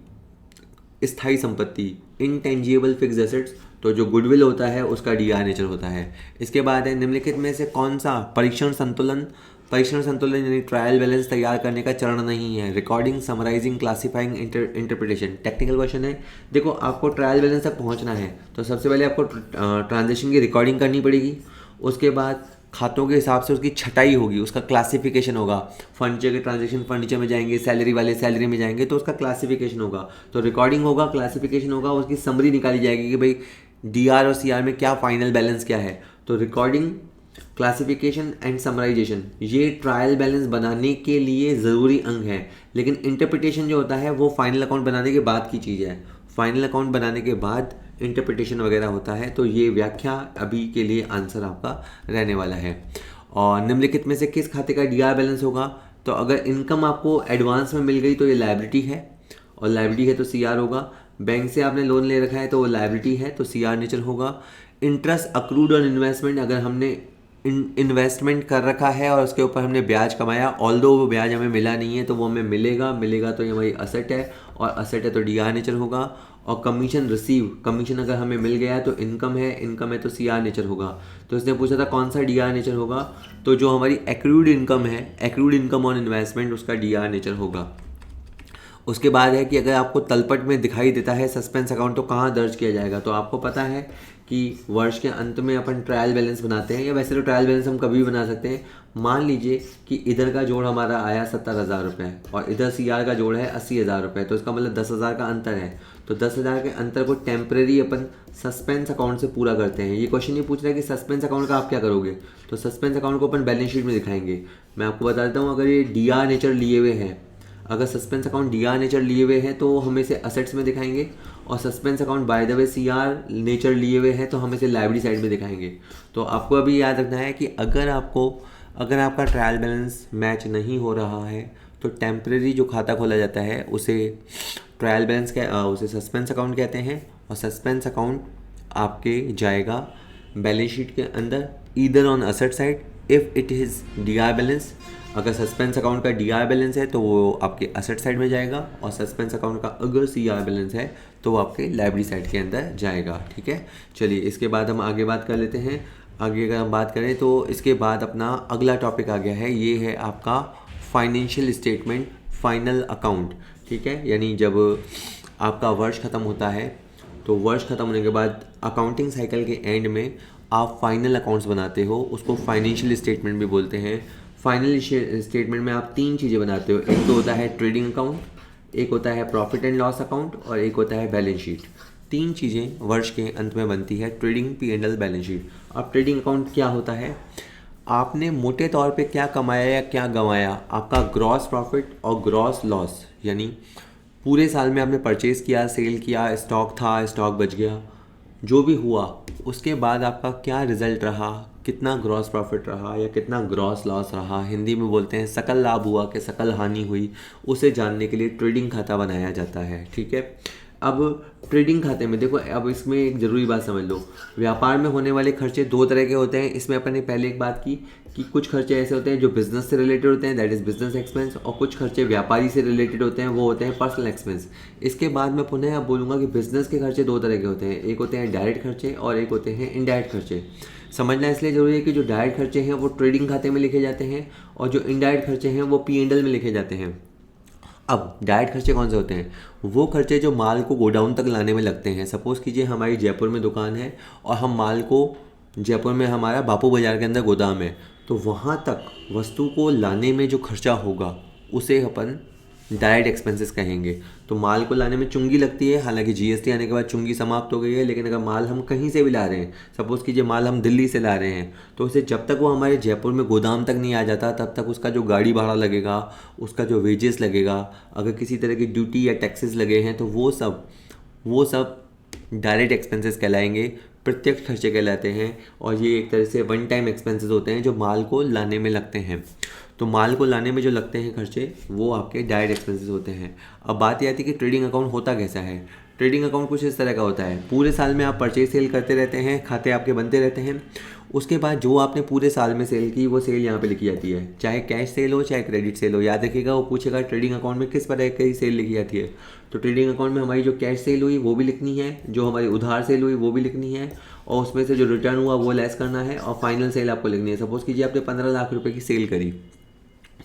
स्थायी संपत्ति, इंटेंजिबल फिक्स एसेट्स। तो जो गुडविल होता है उसका डीआर नेचर होता है। इसके बाद है निम्नलिखित में से कौन सा परीक्षण संतुलन, परीक्षण संतुलन यानी ट्रायल बैलेंस तैयार करने का चरण नहीं है? Recording, summarising, classifying, interpretation. Technical question है। देखो आपको ट्रायल बैलेंस तक पहुंचना है तो सबसे पहले आपको ट्रांजेक्शन की रिकॉर्डिंग करनी पड़ेगी। उसके बाद खातों के हिसाब से उसकी छटाई होगी, उसका क्लासिफिकेशन होगा। फर्नीचर के ट्रांजेक्शन फर्नीचर में जाएंगे, सैलरी वाले सैलरी में जाएंगे, तो उसका क्लासिफिकेशन होगा। तो रिकॉर्डिंग होगा, क्लासिफिकेशन होगा, उसकी समरी निकाली जाएगी कि भाई डीआर और सीआर में क्या फाइनल बैलेंस क्या है। तो रिकॉर्डिंग, क्लासिफिकेशन एंड समराइजेशन ये ट्रायल बैलेंस बनाने के लिए ज़रूरी अंग है। लेकिन इंटरप्रिटेशन जो होता है वो फाइनल अकाउंट बनाने के बाद की चीज़ है। फाइनल अकाउंट बनाने के बाद इंटरप्रिटेशन वगैरह होता है। तो ये व्याख्या अभी के लिए आंसर आपका रहने वाला है। और निम्नलिखित में से किस खाते का डीआर बैलेंस होगा? तो अगर इनकम आपको एडवांस में मिल गई तो ये लायबिलिटी है, और लायबिलिटी है तो सीआर होगा। बैंक से आपने लोन ले रखा है तो वो लायबिलिटी है तो सीआर नेचर होगा। इंटरेस्ट अक्रूड ऑन इन्वेस्टमेंट, अगर हमने इन्वेस्टमेंट कर रखा है और उसके ऊपर हमने ब्याज कमाया, ऑल्दो वो ब्याज हमें मिला नहीं है तो वो हमें मिलेगा तो ये हमारी असेट है, और असेट है तो डीआर नेचर होगा। और कमीशन रिसीव, कमीशन अगर हमें मिल गया तो इनकम है तो सीआर नेचर होगा। तो इसने पूछा था कौन सा डीआर नेचर होगा, तो जो हमारी एक्रूड इनकम है, एक्रूड इनकम ऑन इन्वेस्टमेंट, उसका डीआर नेचर होगा। उसके बाद है कि अगर आपको तलपट में दिखाई देता है सस्पेंस अकाउंट तो कहाँ दर्ज किया जाएगा? तो आपको पता है कि वर्ष के अंत में अपन ट्रायल बैलेंस बनाते हैं, या वैसे तो ट्रायल बैलेंस हम कभी भी बना सकते हैं। मान लीजिए कि इधर का जोड़ हमारा आया 70,000 रुपये और इधर सीआर का जोड़ है 80,000 रुपये, तो इसका मतलब 10,000 का अंतर है। तो 10,000 के अंतर को टेम्परेरी अपन सस्पेंस अकाउंट से पूरा करते हैं। ये क्वेश्चन ये पूछ रहा है कि सस्पेंस अकाउंट का आप क्या करोगे? तो सस्पेंस अकाउंट को अपन बैलेंस शीट में दिखाएंगे। मैं आपको बता देता हूँ, अगर ये डीआर नेचर लिए हुए हैं, अगर सस्पेंस अकाउंट डीआर नेचर लिए हुए हैं तो हम इसे असेट्स में दिखाएंगे, और suspense account by the way CR nature लिए हुए हैं तो हम इसे लायबिलिटी साइड में दिखाएंगे। तो आपको अभी याद रखना है कि अगर आपका ट्रायल बैलेंस मैच नहीं हो रहा है तो टेम्परेरी जो खाता खोला जाता है उसे ट्रायल बैलेंस उसे सस्पेंस अकाउंट कहते हैं। और सस्पेंस अकाउंट आपके जाएगा बैलेंस शीट के अंदर either on asset side if it is DR balance. अगर सस्पेंस अकाउंट का डीआर बैलेंस है तो वो आपके असेट साइड में जाएगा, और सस्पेंस अकाउंट का अगर सीआर बैलेंस है तो वो आपके लाइब्रेरी साइड के अंदर जाएगा। ठीक है, चलिए इसके बाद हम आगे बात कर लेते हैं। आगे अगर हम बात करें तो इसके बाद अपना अगला टॉपिक आ गया है, ये है आपका फाइनेंशियल स्टेटमेंट, फाइनल अकाउंट। ठीक है, यानी जब आपका वर्ष ख़त्म होता है तो वर्ष ख़त्म होने के बाद अकाउंटिंग साइकिल के एंड में आप फाइनल अकाउंट्स बनाते हो, उसको फाइनेंशियल स्टेटमेंट भी बोलते हैं। फाइनल स्टेटमेंट में आप 3 चीज़ें बनाते हो, एक तो होता है ट्रेडिंग अकाउंट, एक होता है प्रॉफिट एंड लॉस अकाउंट और एक होता है बैलेंस शीट। 3 चीज़ें वर्ष के अंत में बनती है, ट्रेडिंग, P&L, बैलेंस शीट। अब ट्रेडिंग अकाउंट क्या होता है, आपने मोटे तौर पे क्या कमाया या क्या गंवाया, आपका ग्रॉस प्रॉफिट और ग्रॉस लॉस, यानी पूरे साल में आपने परचेज़ किया, सेल किया, स्टॉक था, स्टॉक बच गया, जो भी हुआ उसके बाद आपका क्या रिज़ल्ट रहा, कितना ग्रॉस प्रॉफिट रहा या कितना ग्रॉस लॉस रहा, हिंदी में बोलते हैं सकल लाभ हुआ कि सकल हानि हुई, उसे जानने के लिए ट्रेडिंग खाता बनाया जाता है। ठीक है, अब ट्रेडिंग खाते में देखो, अब इसमें एक ज़रूरी बात समझ लो, व्यापार में होने वाले खर्चे 2 तरह के होते हैं। इसमें अपन ने पहले एक बात की कि कुछ खर्चे ऐसे होते हैं जो बिज़नेस से रिलेटेड होते हैं, दैट इज़ बिजनेस एक्सपेंस, और कुछ खर्चे व्यापारी से रिलेटेड होते हैं, वो होते हैं पर्सनल एक्सपेंस। इसके बाद मैं पुनः अब बोलूँगा कि बिज़नेस के खर्चे 2 तरह के होते हैं, एक होते हैं डायरेक्ट खर्चे और एक होते हैं इनडायरेक्ट खर्चे। समझना इसलिए ज़रूरी है कि जो डायरेक्ट खर्चे हैं वो ट्रेडिंग खाते में लिखे जाते हैं और जो इनडायरेक्ट खर्चे हैं वो P&L में लिखे जाते हैं। अब डायरेक्ट खर्चे कौन से होते हैं, वो खर्चे जो माल को गोडाउन तक लाने में लगते हैं। सपोज़ कीजिए हमारी जयपुर में दुकान है और हम माल को, जयपुर में हमारा बापू बाज़ार के अंदर गोदाम है, तो वहाँ तक वस्तु को लाने में जो खर्चा होगा उसे अपन डायरेक्ट एक्सपेंसेस कहेंगे। तो माल को लाने में चुंगी लगती है, हालांकि GST आने के बाद चुंगी समाप्त हो गई है, लेकिन अगर माल हम कहीं से भी ला रहे हैं, सपोज़ कीजिए माल हम दिल्ली से ला रहे हैं, तो उसे जब तक वो हमारे जयपुर में गोदाम तक नहीं आ जाता तब तक उसका जो गाड़ी भाड़ा लगेगा, उसका जो वेजेस लगेगा, अगर किसी तरह की ड्यूटी या टैक्सेस लगे हैं तो वो सब डायरेक्ट एक्सपेंसेस कहलाएंगे, प्रत्यक्ष खर्चे कहलाते हैं। और ये एक तरह से वन टाइम एक्सपेंसेस होते हैं जो माल को लाने में लगते हैं। तो माल को लाने में जो लगते हैं खर्चे वो आपके डायरेक्ट एक्सपेंसेस होते हैं। अब बात ये आती है कि ट्रेडिंग अकाउंट होता कैसा है। ट्रेडिंग अकाउंट कुछ इस तरह का होता है, पूरे साल में आप परचेज सेल करते रहते हैं, खाते आपके बनते रहते हैं, उसके बाद जो आपने पूरे साल में सेल की वो सेल यहाँ पे लिखी जाती है, चाहे कैश सेल हो चाहे क्रेडिट सेल हो। याद रखिएगा, वो पूछेगा ट्रेडिंग अकाउंट में किस तरह की सेल लिखी जाती है। तो ट्रेडिंग अकाउंट में हमारी जो कैश सेल हुई वो भी लिखनी है, जो हमारी उधार सेल हुई वो भी लिखनी है, और उसमें से जो रिटर्न हुआ वो लेस करना है, और फाइनल सेल आपको लिखनी है। सपोज़ कीजिए आपने 15 लाख रुपये की सेल करी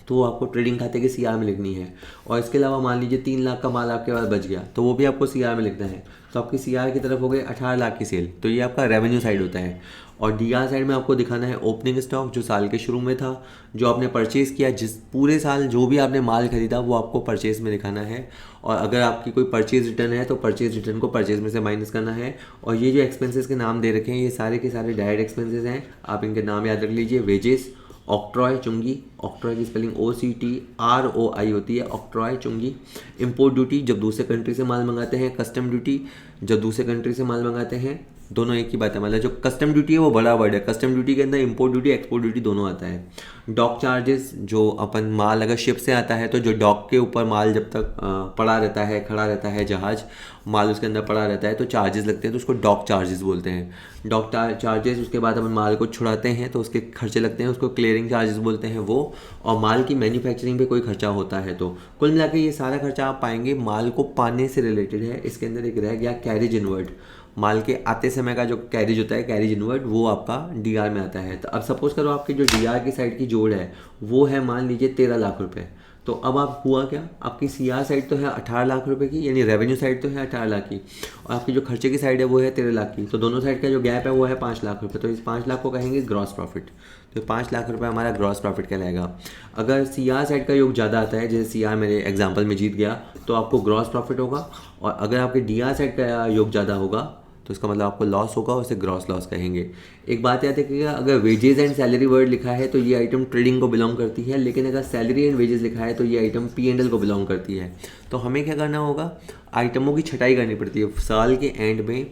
तो वो आपको ट्रेडिंग खाते के CR में लिखनी है। और इसके अलावा मान लीजिए 3 लाख का माल आपके पास बच गया तो वो भी आपको CR में लिखना है। तो आपकी CR की तरफ हो गए 18 लाख की सेल, तो ये आपका रेवेन्यू साइड होता है। और DR साइड में आपको दिखाना है ओपनिंग स्टॉक, जो साल के शुरू में था, जो आपने परचेज़ किया, जिस पूरे साल जो भी आपने माल खरीदा वो आपको परचेज़ में दिखाना है। और अगर आपकी कोई परचेज़ रिटर्न है तो परचेज़ रिटर्न को परचेज़ में से माइनस करना है। और ये जो एक्सपेंसेस के नाम दे रखे हैं ये सारे के सारे डायरेक्ट एक्सपेंसेस हैं, आप इनके नाम याद रख लीजिए। वेजेस, ऑक्ट्रॉय चुंगी, ऑक्ट्रॉय की स्पेलिंग OCTROI होती है, ऑक्ट्रॉय चुंगी। इंपोर्ट ड्यूटी, जब दूसरे कंट्री से माल मंगाते हैं। कस्टम ड्यूटी, जब दूसरे कंट्री से माल मंगाते हैं। दोनों एक ही बात है, मतलब जो कस्टम ड्यूटी है वो बड़ा वर्ड है, कस्टम ड्यूटी के अंदर इंपोर्ट ड्यूटी एक्सपोर्ट ड्यूटी दोनों आता है। डॉक चार्जेस, जो अपन माल अगर शिप से आता है तो जो डॉक के ऊपर माल जब तक पड़ा रहता है, खड़ा रहता है, जहाज माल उसके अंदर पड़ा रहता है तो चार्जेस लगते हैं, तो उसको डॉक चार्जेस बोलते हैं। डॉक चार्जेस, उसके बाद अपन माल को छुड़ाते हैं तो उसके खर्चे लगते हैं, उसको क्लियरिंग चार्जेस बोलते हैं वो। और माल की मैन्युफैक्चरिंग पे कोई खर्चा होता है तो कुल मिला के ये सारा खर्चा आप पाएंगे माल को पाने से रिलेटेड है। इसके अंदर एक रह गया कैरेज इनवर्ड, माल के आते समय का जो कैरेज होता है, कैरेज इनवर्ड, वो आपका DR में आता है। तो अब सपोज करो आपकी जो DR की साइड की जोड़ है वो है मान लीजिए 13 लाख रुपए, तो अब आप हुआ क्या, आपकी CR साइड तो है 18 लाख रुपए की, यानी रेवेन्यू साइड तो है 18 लाख की, और आपकी जो खर्चे की साइड है वो है 13 लाख की, तो दोनों साइड का जो गैप है वो है 5 लाख रुपए। तो इस 5 लाख को कहेंगे ग्रॉस प्रॉफिट। तो 5 लाख रुपए हमारा ग्रॉस प्रॉफिट कहलाएगा। अगर CR साइड का योग ज़्यादा आता है, जैसे CR मेरे एग्जाम्पल में जीत गया, तो आपको ग्रॉस प्रॉफिट होगा। और अगर आपके DR साइड का योग ज़्यादा होगा तो इसका मतलब आपको लॉस होगा, उसे ग्रॉस लॉस कहेंगे। एक बात याद रखिएगा, अगर वेजेस एंड सैलरी वर्ड लिखा है तो ये आइटम ट्रेडिंग को बिलोंग करती है, लेकिन अगर सैलरी एंड वेजेस लिखा है तो ये आइटम P&L को बिलोंग करती है। तो हमें क्या करना होगा, आइटमों की छटाई करनी पड़ती है। साल के एंड में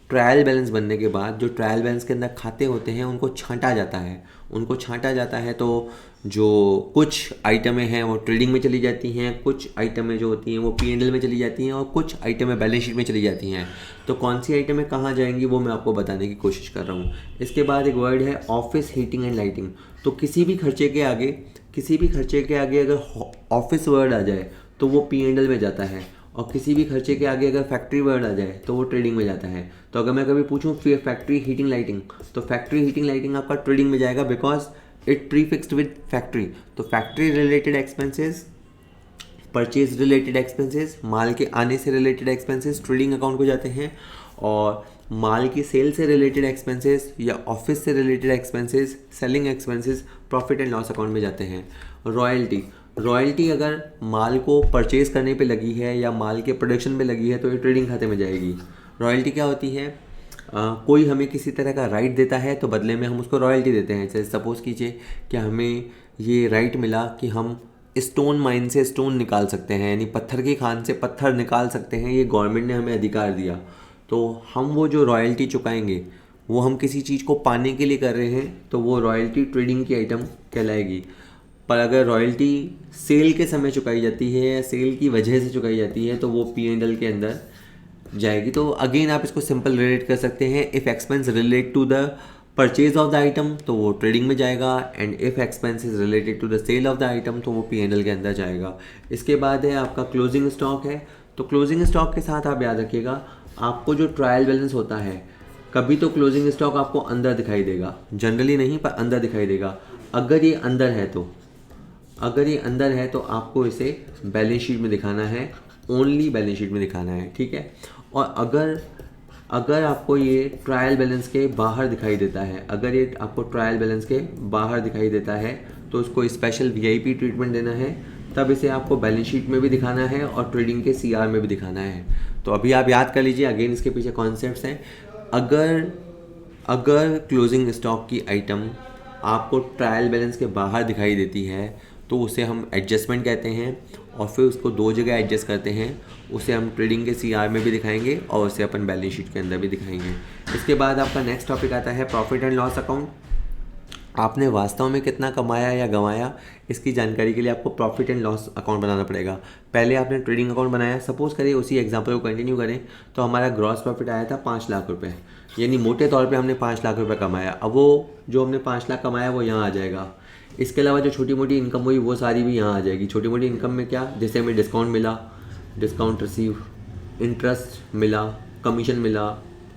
ट्रायल बैलेंस बनने के बाद जो ट्रायल बैलेंस के अंदर खाते होते हैं उनको छांटा जाता है। उनको छांटा जाता है तो जो कुछ आइटमें हैं वो ट्रेडिंग में चली जाती हैं, कुछ आइटमें जो होती हैं वो P&L में चली जाती हैं, और कुछ आइटमें बैलेंस शीट में चली जाती हैं। तो कौन सी आइटमें कहाँ जाएंगी वो मैं आपको बताने की कोशिश कर रहा हूँ। इसके बाद एक वर्ड है ऑफिस हीटिंग एंड लाइटिंग। तो किसी भी खर्चे के आगे अगर ऑफिस वर्ड आ जाए तो वो P&L में जाता है, और किसी भी खर्चे के आगे अगर फैक्ट्री वर्ड आ जाए तो वो ट्रेडिंग में जाता है। तो अगर मैं कभी पूछूं फिर फैक्ट्री हीटिंग लाइटिंग, तो फैक्ट्री हीटिंग लाइटिंग आपका ट्रेडिंग में जाएगा, because it prefixed with factory. तो factory related expenses, purchase related expenses, माल के आने से रिलेटेड एक्सपेंसेस ट्रेडिंग अकाउंट को जाते हैं, और माल की सेल से रिलेटेड एक्सपेंसेस या ऑफिस से related expenses, selling expenses profit and loss account में जाते हैं। रॉयल्टी अगर माल को परचेज करने पे लगी है या माल के प्रोडक्शन पे लगी है तो ये ट्रेडिंग खाते में जाएगी। रॉयल्टी क्या होती है? कोई हमें किसी तरह का राइट देता है तो बदले में हम उसको रॉयल्टी देते हैं। जैसे सपोज़ कीजिए कि हमें ये राइट मिला कि हम स्टोन माइन से स्टोन निकाल सकते हैं, यानी पत्थर की खान से पत्थर निकाल सकते हैं, ये गवर्नमेंट ने हमें अधिकार दिया। तो हम वो जो रॉयल्टी चुकाएंगे वो हम किसी चीज़ को पाने के लिए कर रहे हैं, तो वो रॉयल्टी ट्रेडिंग की आइटम कहलाएगी। पर अगर रॉयल्टी सेल के समय चुकाई जाती है या सेल की वजह से चुकाई जाती है तो वो P&L के अंदर जाएगी। तो अगेन आप इसको सिंपल रिलेट कर सकते हैं, if expense relate to the purchase of the item तो वो ट्रेडिंग में जाएगा, and if expense is related to the sale of the item तो वो P&L के अंदर जाएगा। इसके बाद है आपका क्लोजिंग स्टॉक है। तो क्लोजिंग स्टॉक के साथ आप याद रखिएगा, आपको जो ट्रायल बैलेंस होता है, कभी तो क्लोजिंग स्टॉक आपको अंदर दिखाई देगा, जनरली नहीं पर अंदर दिखाई देगा। अगर ये अंदर है तो आपको इसे बैलेंस शीट में दिखाना है, ओनली बैलेंस शीट में दिखाना है, ठीक है। और अगर आपको ये ट्रायल बैलेंस के बाहर दिखाई देता है, तो उसको स्पेशल VIP ट्रीटमेंट देना है, तब इसे आपको बैलेंस शीट में भी दिखाना है और ट्रेडिंग के CR में भी दिखाना है। तो अभी आप याद कर लीजिए, अगेन इसके पीछे कॉन्सेप्ट्स हैं। अगर क्लोजिंग स्टॉक की आइटम आपको ट्रायल बैलेंस के बाहर दिखाई देती है तो उसे हम एडजस्टमेंट कहते हैं, और फिर उसको दो जगह एडजस्ट करते हैं। उसे हम ट्रेडिंग के CR में भी दिखाएंगे और उसे अपन बैलेंस शीट के अंदर भी दिखाएंगे। इसके बाद आपका नेक्स्ट टॉपिक आता है प्रॉफिट एंड लॉस अकाउंट। आपने वास्तव में कितना कमाया या गंवाया, इसकी जानकारी के लिए आपको प्रॉफिट एंड लॉस अकाउंट बनाना पड़ेगा। पहले आपने ट्रेडिंग अकाउंट बनाया, सपोज करिए उसी एग्जांपल को कंटिन्यू करें, तो हमारा ग्रॉस प्रॉफिट आया था 5 लाख रुपए, यानी मोटे तौर पे हमने 5 लाख रुपए कमाया। अब वो जो हमने 5 लाख कमाया वो यहाँ आ जाएगा। इसके अलावा जो छोटी मोटी इनकम हुई वो सारी भी यहाँ आ जाएगी। छोटी मोटी इनकम में क्या, जैसे हमें डिस्काउंट मिला, डिस्काउंट रिसीव, इंटरेस्ट मिला, कमीशन मिला,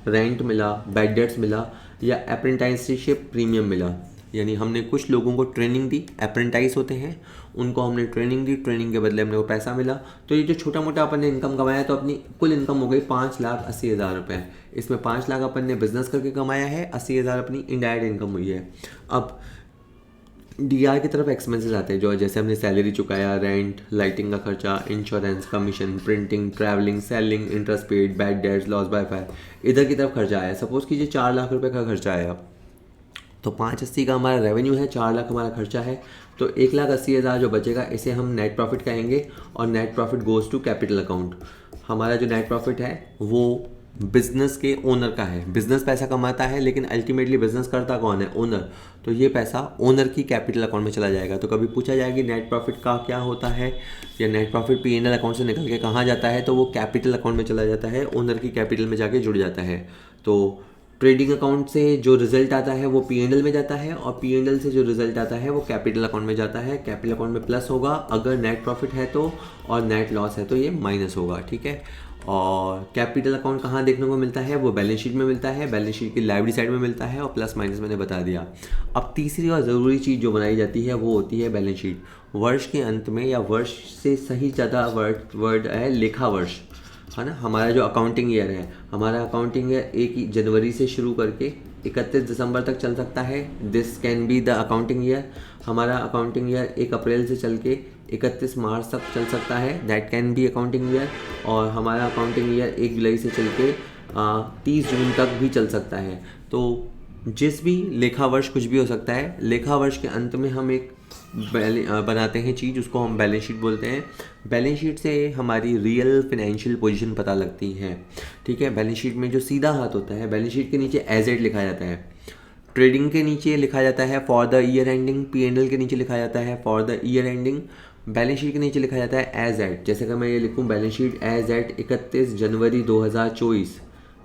रेंट मिला, बैड डेट्स मिला, या अप्रेंटिसशिप प्रीमियम मिला, यानी हमने कुछ लोगों को ट्रेनिंग दी, अप्रेंटाइज होते हैं, उनको हमने ट्रेनिंग दी, ट्रेनिंग के बदले हमने वो पैसा मिला। तो ये जो छोटा मोटा अपन ने इनकम कमाया, तो अपनी कुल इनकम हो गई 5,80,000 रुपये। इसमें 5 लाख अपन ने बिजनेस करके कमाया है, 80,000 अपनी इनडायरेक्ट इनकम हुई है। अब DR की तरफ एक्सपेंसेस आते हैं, जो जैसे हमने सैलरी चुकाया, रेंट, लाइटिंग का खर्चा, insurance, commission, printing, travelling, selling, interest paid, bad debts, loss by fire, इधर की तरफ खर्चा आया। सपोज कीजिए 4 लाख रुपए का खर्चा आया, तो 580 का हमारा रेवेन्यू है, 4 लाख हमारा खर्चा है, तो 1,80,000 जो बचेगा इसे हम नेट प्रॉफिट कहेंगे, और net profit goes to capital account. हमारा जो नेट प्रॉफिट है वो बिजनेस के ओनर का है। बिजनेस पैसा कमाता है, लेकिन अल्टीमेटली बिजनेस करता कौन है? ओनर। तो ये पैसा ओनर की कैपिटल अकाउंट में चला जाएगा। तो कभी पूछा जाएगा कि नेट प्रॉफिट का क्या होता है, या नेट प्रॉफिट P&L अकाउंट से निकल के कहाँ जाता है, तो वो कैपिटल अकाउंट में चला जाता है, ओनर की कैपिटल में जाके जुड़ जाता है। तो ट्रेडिंग अकाउंट से जो रिजल्ट आता है वो P&L में जाता है, और P&L से जो रिजल्ट आता है वो कैपिटल अकाउंट में जाता है। कैपिटल अकाउंट में प्लस होगा अगर नेट प्रॉफिट है तो, और नेट लॉस है तो ये माइनस होगा, ठीक है। और कैपिटल अकाउंट कहाँ देखने को मिलता है? वो बैलेंस शीट में मिलता है, बैलेंस शीट की लाइबिलिटी साइड में मिलता है, और प्लस माइनस मैंने बता दिया। अब तीसरी और ज़रूरी चीज़ जो बनाई जाती है वो होती है बैलेंस शीट। वर्ष के अंत में, या वर्ष से सही ज़्यादा वर्ड है लेखा वर्ष, है ना। हमारा जो अकाउंटिंग ईयर है, हमारा अकाउंटिंग ईयर 1 जनवरी से शुरू करके 31 दिसंबर तक चल सकता है। This can be the accounting year. हमारा अकाउंटिंग ईयर 1 अप्रैल से चल के 31 मार्च तक चल सकता है, that can be accounting year. और हमारा अकाउंटिंग ईयर 1 जुलाई से चल के 30 जून तक भी चल सकता है। तो जिस भी लेखा वर्ष कुछ भी हो सकता है, लेखा वर्ष के अंत में हम एक बनाते हैं चीज़, उसको हम बैलेंस शीट बोलते हैं। बैलेंस शीट से हमारी रियल फाइनेंशियल पोजीशन पता लगती है, ठीक है। बैलेंस शीट में जो सीधा हाथ होता है, बैलेंस शीट के नीचे एज एट लिखा जाता है, ट्रेडिंग के नीचे लिखा जाता है for the year ending, P&L के नीचे लिखा जाता है for the year ending, balance sheet के नीचे लिखा जाता है एज एट। जैसे कि मैं ये लिखूँ बैलेंस शीट एज एट 31 जनवरी 2024,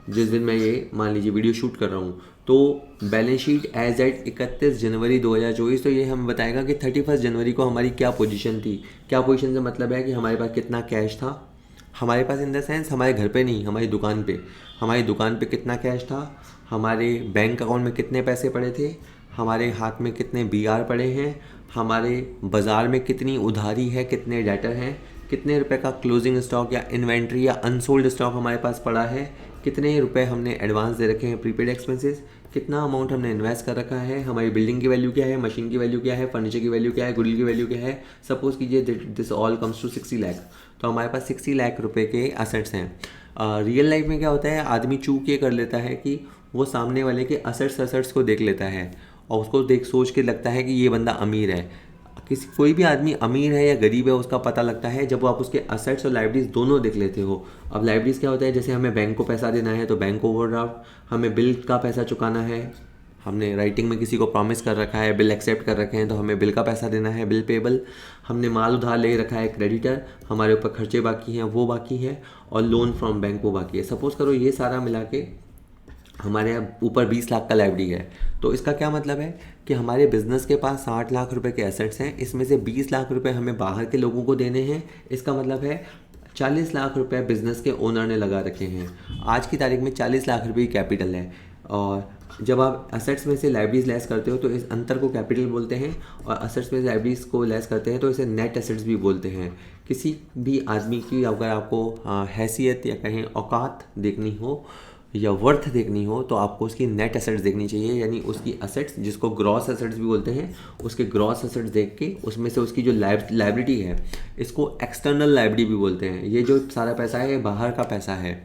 जिस दिन मैं ये मान लीजिए वीडियो शूट कर रहा हूँ, तो बैलेंस शीट एज एट 31 जनवरी 2024, तो ये हमें बताएगा कि 31 जनवरी को हमारी क्या पोजीशन थी। क्या पोजीशन से मतलब है कि हमारे पास कितना कैश था, हमारे पास इन द सेंस हमारे घर पे नहीं, हमारी दुकान पे कितना कैश था, हमारे बैंक अकाउंट में कितने पैसे पड़े थे, हमारे हाथ में कितने बीआर पड़े हैं, हमारे बाज़ार में कितनी उधारी है, कितने डेटर हैं, कितने रुपए का क्लोजिंग स्टॉक या इन्वेंट्री या अनसोल्ड स्टॉक हमारे पास पड़ा है, कितने रुपए हमने एडवांस दे रखे हैं प्रीपेड एक्सपेंसेस, कितना अमाउंट हमने इन्वेस्ट कर रखा है, हमारी बिल्डिंग की वैल्यू क्या है, मशीन की वैल्यू क्या है, फर्नीचर की वैल्यू क्या है, गुडविल की वैल्यू क्या है। सपोज कीजिए this all comes to 60 lakh, तो हमारे पास 60 लाख रुपए के असेट्स हैं। रियल लाइफ में क्या होता है, आदमी चूक ये कर लेता है कि वो सामने वाले के असेट्स को देख लेता है और उसको देख सोच के लगता है कि ये बंदा अमीर है। कोई भी आदमी अमीर है या गरीब है उसका पता लगता है जब आप उसके असेट्स और लाइबिलिटीज़ दोनों देख लेते हो। अब लाइबिलिटीज़ क्या होता है, जैसे हमें बैंक को पैसा देना है तो बैंक ओवरड्राफ्ट, हमें बिल का पैसा चुकाना है, हमने राइटिंग में किसी को प्रॉमिस कर रखा है, बिल एक्सेप्ट कर रखे हैं तो हमें बिल का पैसा देना है, बिल पेबल, हमने माल उधार ले रखा है क्रेडिटर, हमारे ऊपर खर्चे बाकी हैं वो बाकी है, और लोन फ्रॉम बैंक वो बाकी है। सपोज़ करो ये सारा मिला के हमारे ऊपर 20 लाख का लाइबिलिटी है, तो इसका क्या मतलब है कि हमारे बिजनेस के पास 60 लाख रुपए के एसेट्स हैं, इसमें से 20 लाख रुपए हमें बाहर के लोगों को देने हैं। इसका मतलब है 40 लाख रुपए बिजनेस के ओनर ने लगा रखे हैं। आज की तारीख में 40 लाख रुपए की कैपिटल है, और जब आप असेट्स में से लाइबिलिटीज लेस करते हो तो इस अंतर को कैपिटल बोलते हैं, और असेट्स में से लाइबिलिटीज को लेस करते हैं तो इसे नेट एसेट्स भी बोलते हैं। किसी भी आदमी की अगर आपको हैसियत या कहें औकात देखनी हो या वर्थ देखनी हो तो आपको उसकी नेट एसेट्स देखनी चाहिए, यानी उसकी असेट्स जिसको ग्रॉस एसेट्स भी बोलते हैं, उसके ग्रॉस एसेट्स देख के उसमें से उसकी जो लाइबिलिटी है, इसको एक्सटर्नल लाइबिलिटी भी बोलते हैं। ये जो सारा पैसा है ये बाहर का पैसा है,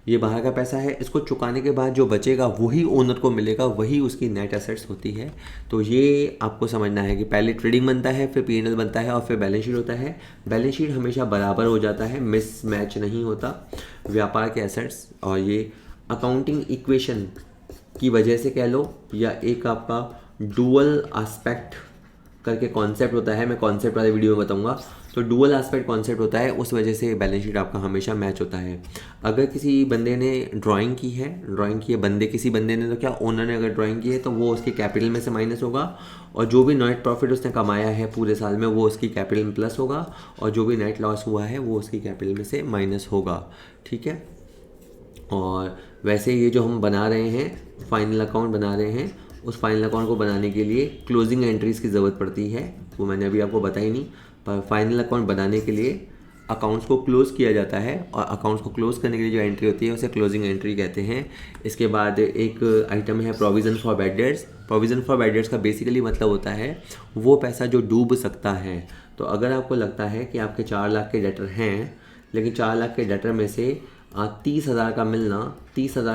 ये बाहर का पैसा है, इसको चुकाने के बाद जो बचेगा वही ओनर को मिलेगा, वही उसकी नेट एसेट्स होती है। तो ये आपको समझना है कि पहले ट्रेडिंग बनता है, फिर पीएनएल बनता है और फिर बैलेंस शीट होता है। बैलेंस शीट हमेशा बराबर हो जाता है, मिस मैच नहीं होता व्यापार के एसेट्स, और ये अकाउंटिंग इक्वेशन की वजह से कह लो, या एक आपका डुअल एस्पेक्ट करके कॉन्सेप्ट होता है, मैं कॉन्सेप्ट वाले वीडियो में बताऊंगा। तो डुअल एस्पेक्ट कॉन्सेप्ट होता है, उस वजह से बैलेंस शीट आपका हमेशा मैच होता है। अगर किसी बंदे ने ड्राइंग की है किसी बंदे ने, तो क्या ओनर ने अगर ड्राइंग की है तो वो उसके कैपिटल में से माइनस होगा, और जो भी नेट प्रॉफिट उसने कमाया है पूरे साल में वो उसकी कैपिटल में प्लस होगा, और जो भी नेट लॉस हुआ है वो उसकी कैपिटल में से माइनस होगा। ठीक है। और वैसे ये जो हम बना रहे हैं, फाइनल अकाउंट बना रहे हैं, उस फाइनल अकाउंट को बनाने के लिए क्लोजिंग एंट्रीज़ की ज़रूरत पड़ती है, वो मैंने अभी आपको बताई नहीं। पर फाइनल अकाउंट बनाने के लिए अकाउंट्स को क्लोज़ किया जाता है, और अकाउंट्स को क्लोज़ करने के लिए जो एंट्री होती है उसे क्लोजिंग एंट्री कहते हैं। इसके बाद एक आइटम है provision for bad debts. Provision for bad debts का बेसिकली मतलब होता है वो पैसा जो डूब सकता है। तो अगर आपको लगता है कि आपके 4 लाख के डेटर हैं, लेकिन 4 लाख के डेटर में से 30,000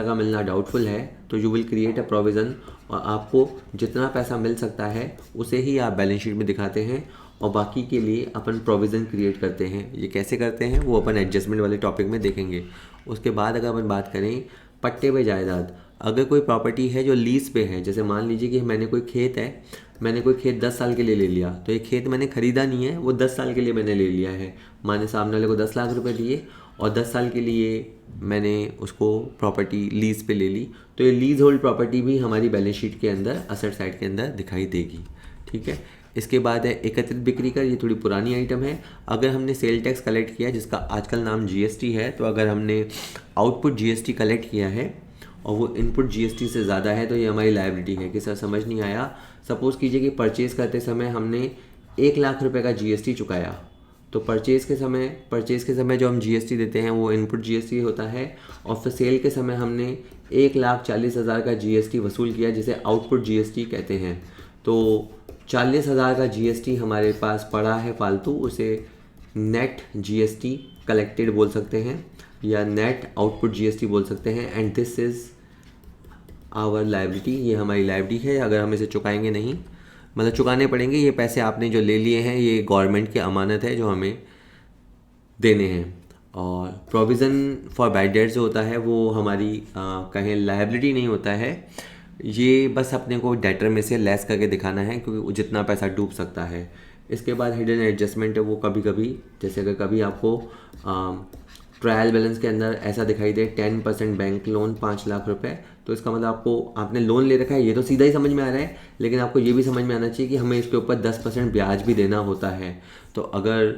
का मिलना डाउटफुल है, तो you will create a provision, और आपको जितना पैसा मिल सकता है उसे ही आप बैलेंस शीट में दिखाते हैं, और बाकी के लिए अपन प्रोविज़न क्रिएट करते हैं। ये कैसे करते हैं वो अपन एडजस्टमेंट वाले टॉपिक में देखेंगे। उसके बाद अगर अपन बात करें पट्टे पे जायदाद, अगर कोई प्रॉपर्टी है जो लीज पे है, जैसे मान लीजिए कि मैंने कोई खेत 10 साल के लिए ले लिया, तो ये खेत मैंने ख़रीदा नहीं है, वो 10 साल के लिए मैंने ले लिया है। माने सामने वाले को 10 लाख रुपए दिए और 10 साल के लिए मैंने उसको प्रॉपर्टी लीज़ पे ले ली, तो ये लीज होल्ड प्रॉपर्टी भी हमारी बैलेंस शीट के अंदर असेट साइड के अंदर दिखाई देगी। ठीक है। इसके बाद है एकत्रित बिक्री कर, ये थोड़ी पुरानी आइटम है। अगर हमने सेल टैक्स कलेक्ट किया जिसका आजकल नाम जीएसटी है, तो अगर हमने आउटपुट जीएसटी कलेक्ट किया है और वो इनपुट जीएसटी से ज़्यादा है तो ये हमारी लायबिलिटी है। कि सर समझ नहीं आया, सपोज़ कीजिए कि परचेज़ करते समय हमने 1 लाख रुपए का जीएसटी चुकाया, तो परचेज़ के समय जो हम जीएसटी देते हैं वो इनपुट जीएसटी होता है, और फिर सेल के समय हमने 1,40,000 का जीएसटी वसूल किया जिसे आउटपुट जीएसटी कहते हैं। तो 40,000 का जीएसटी हमारे पास पड़ा है फालतू, उसे नेट जीएसटी कलेक्टेड बोल सकते हैं या नेट आउटपुट जीएसटी बोल सकते हैं, and this is our liability. ये हमारी लायबिलिटी है। अगर हम इसे चुकाएंगे नहीं, मतलब चुकाने पड़ेंगे, ये पैसे आपने जो ले लिए हैं ये गवर्नमेंट की अमानत है जो हमें देने हैं। और प्रोविज़न फॉर बैड डेट्स जो होता है वो हमारी कहें लायबिलिटी नहीं होता है, ये बस अपने को डेटर में से लेस करके दिखाना है क्योंकि जितना पैसा डूब सकता है। इसके बाद हिडन एडजस्टमेंट है, वो कभी कभी जैसे अगर कभी आपको ट्रायल बैलेंस के अंदर ऐसा दिखाई दे 10% बैंक लोन 5 लाख रुपए, तो इसका मतलब आपने लोन ले रखा है, ये तो सीधा ही समझ में आ रहा है, लेकिन आपको ये भी समझ में आना चाहिए कि हमें इसके ऊपर 10% ब्याज भी देना होता है। तो अगर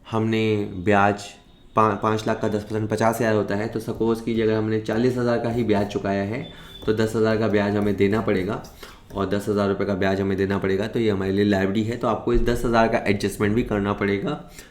हमने ब्याज 5 लाख का 10% 50,000 होता है। तो सपोज़ की अगर हमने 40,000 का ही ब्याज चुकाया है तो 10,000 का ब्याज हमें देना पड़ेगा और 10,000 रुपये का ब्याज हमें देना पड़ेगा। तो ये हमारे लिए लायबिलिटी है, तो आपको इस 10,000 का एडजस्टमेंट भी करना पड़ेगा।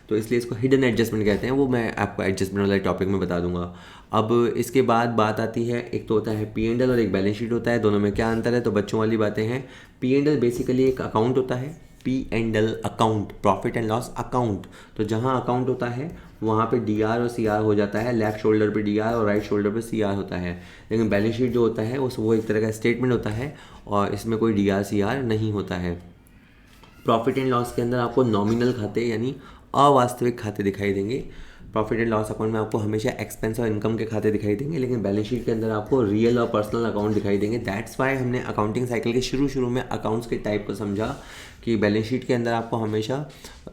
तो इसलिए इसको हिडन एडजस्टमेंट कहते हैं, वो मैं आपको एडजस्टमेंट वाले टॉपिक में बता दूंगा। अब इसके बाद बात आती है, एक तो होता है P&L और एक बैलेंस शीट होता है। दोनों में क्या अंतर है? तो बच्चों वाली बातें हैं। P&L बेसिकली एक अकाउंट होता है, P&L account, profit and loss account. तो जहाँ अकाउंट होता है वहाँ पे DR और CR हो जाता है, लेफ्ट शोल्डर पे DR और राइट शोल्डर पे CR होता है। लेकिन बैलेंस शीट जो होता है वो एक तरह का स्टेटमेंट होता है और इसमें कोई DR CR नहीं होता है। प्रॉफिट एंड लॉस के अंदर आपको नॉमिनल खाते यानी अवास्तविक खाते दिखाई देंगे। प्रॉफिट एंड लॉस अकाउंट में आपको हमेशा एक्सपेंस और इनकम के खाते दिखाई देंगे, लेकिन बैलेंस शीट के अंदर आपको रियल और पर्सनल अकाउंट दिखाई देंगे। दैट्स वाई हमने अकाउंटिंग साइकिल के शुरू में अकाउंट्स के टाइप को समझा कि बैलेंस शीट के अंदर आपको हमेशा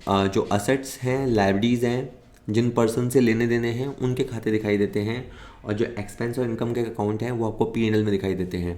जो असेट्स हैं, लायबिलिटीज़ हैं, जिन पर्सन से लेने देने हैं उनके खाते दिखाई देते हैं, और जो एक्सपेंस और इनकम के अकाउंट हैं वो आपको P&L में दिखाई देते हैं।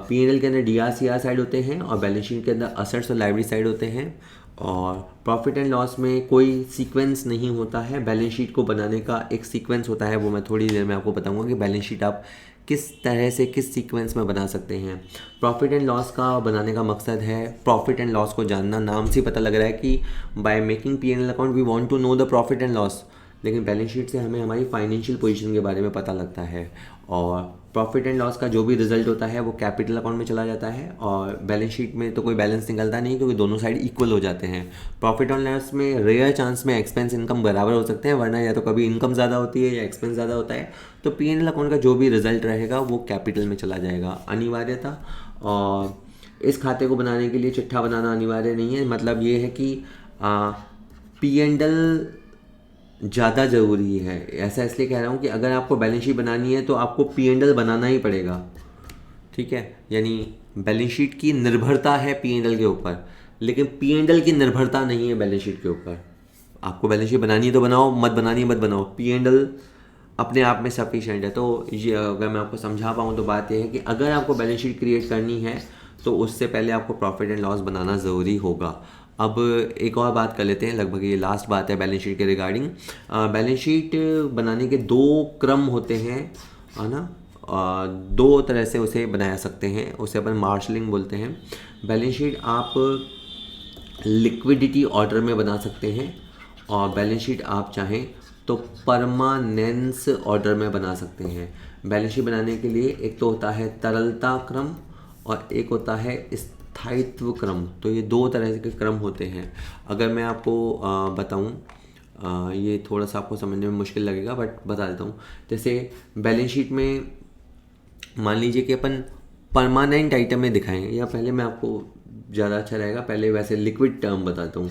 P&L के अंदर DR CR साइड होते हैं और बैलेंस शीट के अंदर असेट्स और लायबिलिटी साइड होते हैं। और प्रॉफिट एंड लॉस में कोई सीक्वेंस नहीं होता है, बैलेंस शीट को बनाने का एक सीक्वेंस होता है, वो मैं थोड़ी देर में आपको बताऊंगा कि बैलेंस शीट आप किस तरह से किस सीक्वेंस में बना सकते हैं। प्रॉफिट एंड लॉस का बनाने का मकसद है प्रॉफिट एंड लॉस को जानना। नाम से पता लग रहा है कि by making P&L account we want to know the profit and loss, लेकिन बैलेंस शीट से हमें हमारी फाइनेंशियल पोजीशन के बारे में पता लगता है। और प्रॉफिट एंड लॉस का जो भी रिजल्ट होता है वो कैपिटल अकाउंट में चला जाता है, और बैलेंस शीट में तो कोई बैलेंस निकलता नहीं क्योंकि दोनों साइड इक्वल हो जाते हैं। प्रॉफिट एंड लॉस में रेयर चांस में एक्सपेंस इनकम बराबर हो सकते हैं, वरना या तो कभी इनकम ज़्यादा होती है या एक्सपेंस ज़्यादा होता है। तो P&L अकाउंट का जो भी रिजल्ट रहेगा वो कैपिटल में चला जाएगा अनिवार्यता। और इस खाते को बनाने के लिए चिट्ठा बनाना अनिवार्य नहीं है। मतलब ये है कि P&L ज़्यादा ज़रूरी है। ऐसा इसलिए कह रहा हूँ कि अगर आपको बैलेंस शीट बनानी है तो आपको P&L बनाना ही पड़ेगा, ठीक है। यानी बैलेंस शीट की निर्भरता है P&L के ऊपर, लेकिन P&L की निर्भरता नहीं है बैलेंस शीट के ऊपर। आपको बैलेंस शीट बनानी है तो बनाओ, मत बनानी है मत बनाओ, P&L अपने आप में सफिशेंट है। तो ये अगर मैं आपको समझा पाऊँ तो बात यह है कि अगर आपको बैलेंस शीट क्रिएट करनी है तो उससे पहले आपको प्रॉफिट एंड लॉस बनाना ज़रूरी होगा। अब एक और बात कर लेते हैं, लगभग ये लास्ट बात है बैलेंस शीट के रिगार्डिंग। बैलेंस शीट बनाने के 2 क्रम होते हैं, है ना। 2 तरह से उसे बनाया सकते हैं, उसे अपन मार्शलिंग बोलते हैं। बैलेंस शीट आप लिक्विडिटी ऑर्डर में बना सकते हैं, और बैलेंस शीट आप चाहें तो परमानेंस ऑर्डर में बना सकते हैं। बैलेंस शीट बनाने के लिए एक तो होता है तरलता क्रम और एक होता है स्थायित्व क्रम। तो ये 2 तरह के क्रम होते हैं। अगर मैं आपको बताऊं, ये थोड़ा सा आपको समझने में मुश्किल लगेगा बट बता देता हूँ। जैसे बैलेंस शीट में मान लीजिए कि अपन परमानेंट आइटम में दिखाएं, या पहले मैं आपको ज़्यादा अच्छा रहेगा पहले वैसे लिक्विड टर्म बताता हूँ।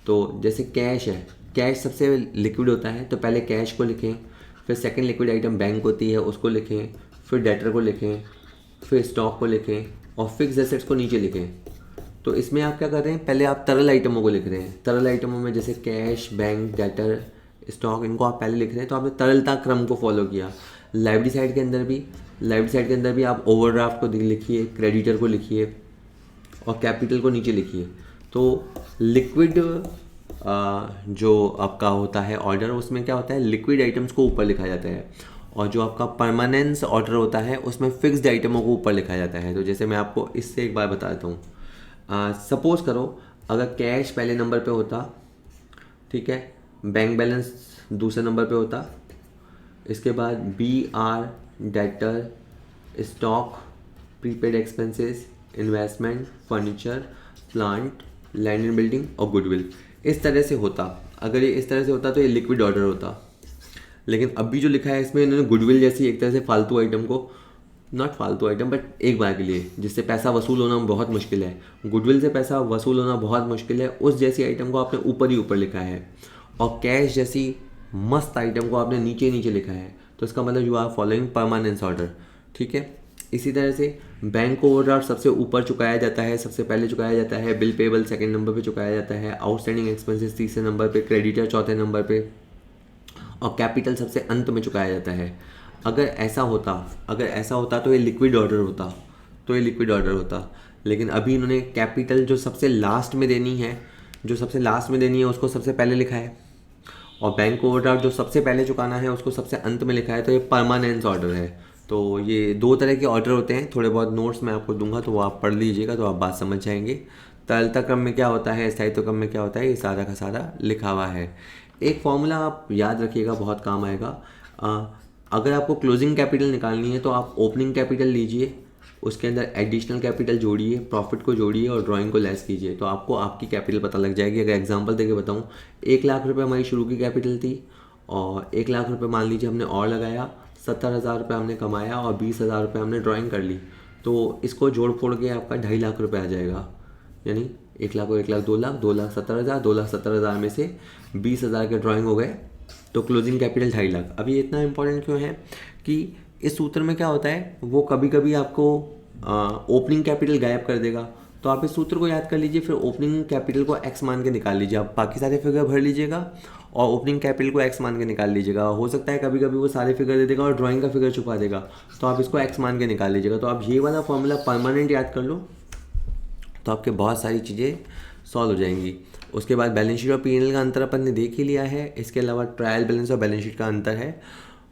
तो जैसे कैश है, कैश सबसे लिक्विड होता है, तो पहले कैश को लिखें, फिर सेकंड लिक्विड आइटम बैंक होती है उसको लिखें, फिर डेटर को लिखें, फिर स्टॉक को लिखें और फिक्स एसेट्स को नीचे लिखें। तो इसमें आप क्या कर रहे हैं, पहले आप तरल आइटमों को लिख रहे हैं। तरल आइटमों में जैसे कैश, बैंक, डेटर, स्टॉक, इनको आप पहले लिख रहे हैं, तो आपने तरलता क्रम को फॉलो किया। लायबिलिटी साइड के अंदर भी आप ओवरड्राफ्ट को लिखिए, क्रेडिटर को लिखिए और कैपिटल को नीचे लिखिए। तो लिक्विड जो आपका होता है ऑर्डर, उसमें क्या होता है, लिक्विड आइटम्स को ऊपर लिखा जाता है, और जो आपका परमानेंस ऑर्डर होता है उसमें फिक्स्ड आइटमों को ऊपर लिखा जाता है। तो जैसे मैं आपको इससे एक बार बता देता हूँ। सपोज़ करो अगर कैश पहले नंबर पे होता, ठीक है, बैंक बैलेंस दूसरे नंबर पे होता, इसके बाद BR, debtor, stock, prepaid expenses, investment, furniture, plant, land and building और गुडविल, इस तरह से होता। अगर ये इस तरह से होता तो ये लिक्विड ऑर्डर होता। लेकिन अभी जो लिखा है इसमें इन्होंने गुडविल जैसी एक तरह से फालतू आइटम को, नॉट फालतू आइटम बट एक बार के लिए जिससे पैसा वसूल होना बहुत मुश्किल है, गुडविल से पैसा वसूल होना बहुत मुश्किल है, उस जैसी आइटम को आपने ऊपर ही ऊपर लिखा है, और कैश जैसी मस्त आइटम को आपने नीचे नीचे लिखा है। तो इसका मतलब you are following permanence order, ठीक है। इसी तरह से बैंक ओवरड्राफ्ट सबसे ऊपर चुकाया जाता है, सबसे पहले चुकाया जाता है, बिल पेबल सेकंड नंबर पे चुकाया जाता है, आउटस्टैंडिंग एक्सपेंसेस तीसरे नंबर पे, क्रेडिटर चौथे नंबर पे, और कैपिटल सबसे अंत में चुकाया जाता है। अगर ऐसा होता तो ये लिक्विड ऑर्डर होता, लेकिन अभी इन्होंने कैपिटल जो सबसे लास्ट में देनी है उसको सबसे पहले लिखा है, और बैंक ओवरड्राफ्ट जो सबसे पहले चुकाना है उसको सबसे अंत में लिखा है, तो ये परमानेंस ऑर्डर है। तो ये 2 तरह के ऑर्डर होते हैं, थोड़े बहुत नोट्स मैं आपको दूंगा तो वो आप पढ़ लीजिएगा तो आप बात समझ जाएंगे। तरलता क्रम में क्या होता है, स्थायित्व क्रम में क्या होता है, ये सारा का सारा लिखा हुआ है। एक फॉर्मूला आप याद रखिएगा, बहुत काम आएगा। अगर आपको क्लोजिंग कैपिटल निकालनी है तो आप ओपनिंग कैपिटल लीजिए, उसके अंदर एडिशनल कैपिटल जोड़िए, प्रॉफिट को जोड़िए और ड्राइंग को लेस कीजिए, तो आपको आपकी कैपिटल पता लग जाएगी। अगर एग्जांपल देके बताऊं, 1 लाख रुपए हमारी शुरू की कैपिटल थी और 1 लाख रुपए मान लीजिए हमने और लगाया, 70,000 रुपये हमने कमाया और 20,000 रुपये हमने ड्राइंग कर ली, तो इसको जोड़ फोड़ के आपका 2.5 लाख रुपये आ जाएगा। यानी 1 लाख और 1 लाख 2 लाख, 2,70,000, 2,70,000 में से 20,000 के ड्राइंग हो गए, तो क्लोजिंग कैपिटल 2.5 लाख। अब ये इतना इंपॉर्टेंट क्यों है कि इस सूत्र में क्या होता है, वो कभी कभी आपको ओपनिंग कैपिटल गायब कर देगा, तो आप इस सूत्र को याद कर लीजिए, फिर ओपनिंग कैपिटल को एक्स मान के निकाल लीजिए। आप बाकी सारे फिगर भर लीजिएगा और ओपनिंग कैपिटल को एक्स मान के निकाल लीजिएगा। हो सकता है कभी कभी वो सारे फिगर दे देगा और ड्राइंग का फिगर छुपा देगा, तो आप इसको एक्स मान के निकाल लीजिएगा। तो आप ये वाला फॉर्मूला परमानेंट याद कर लो, तो आपके बहुत सारी चीज़ें सॉल्व हो जाएंगी। उसके बाद बैलेंस शीट और पी&एल का अंतर अपन ने देख ही लिया है। इसके अलावा ट्रायल बैलेंस और बैलेंस शीट का अंतर है,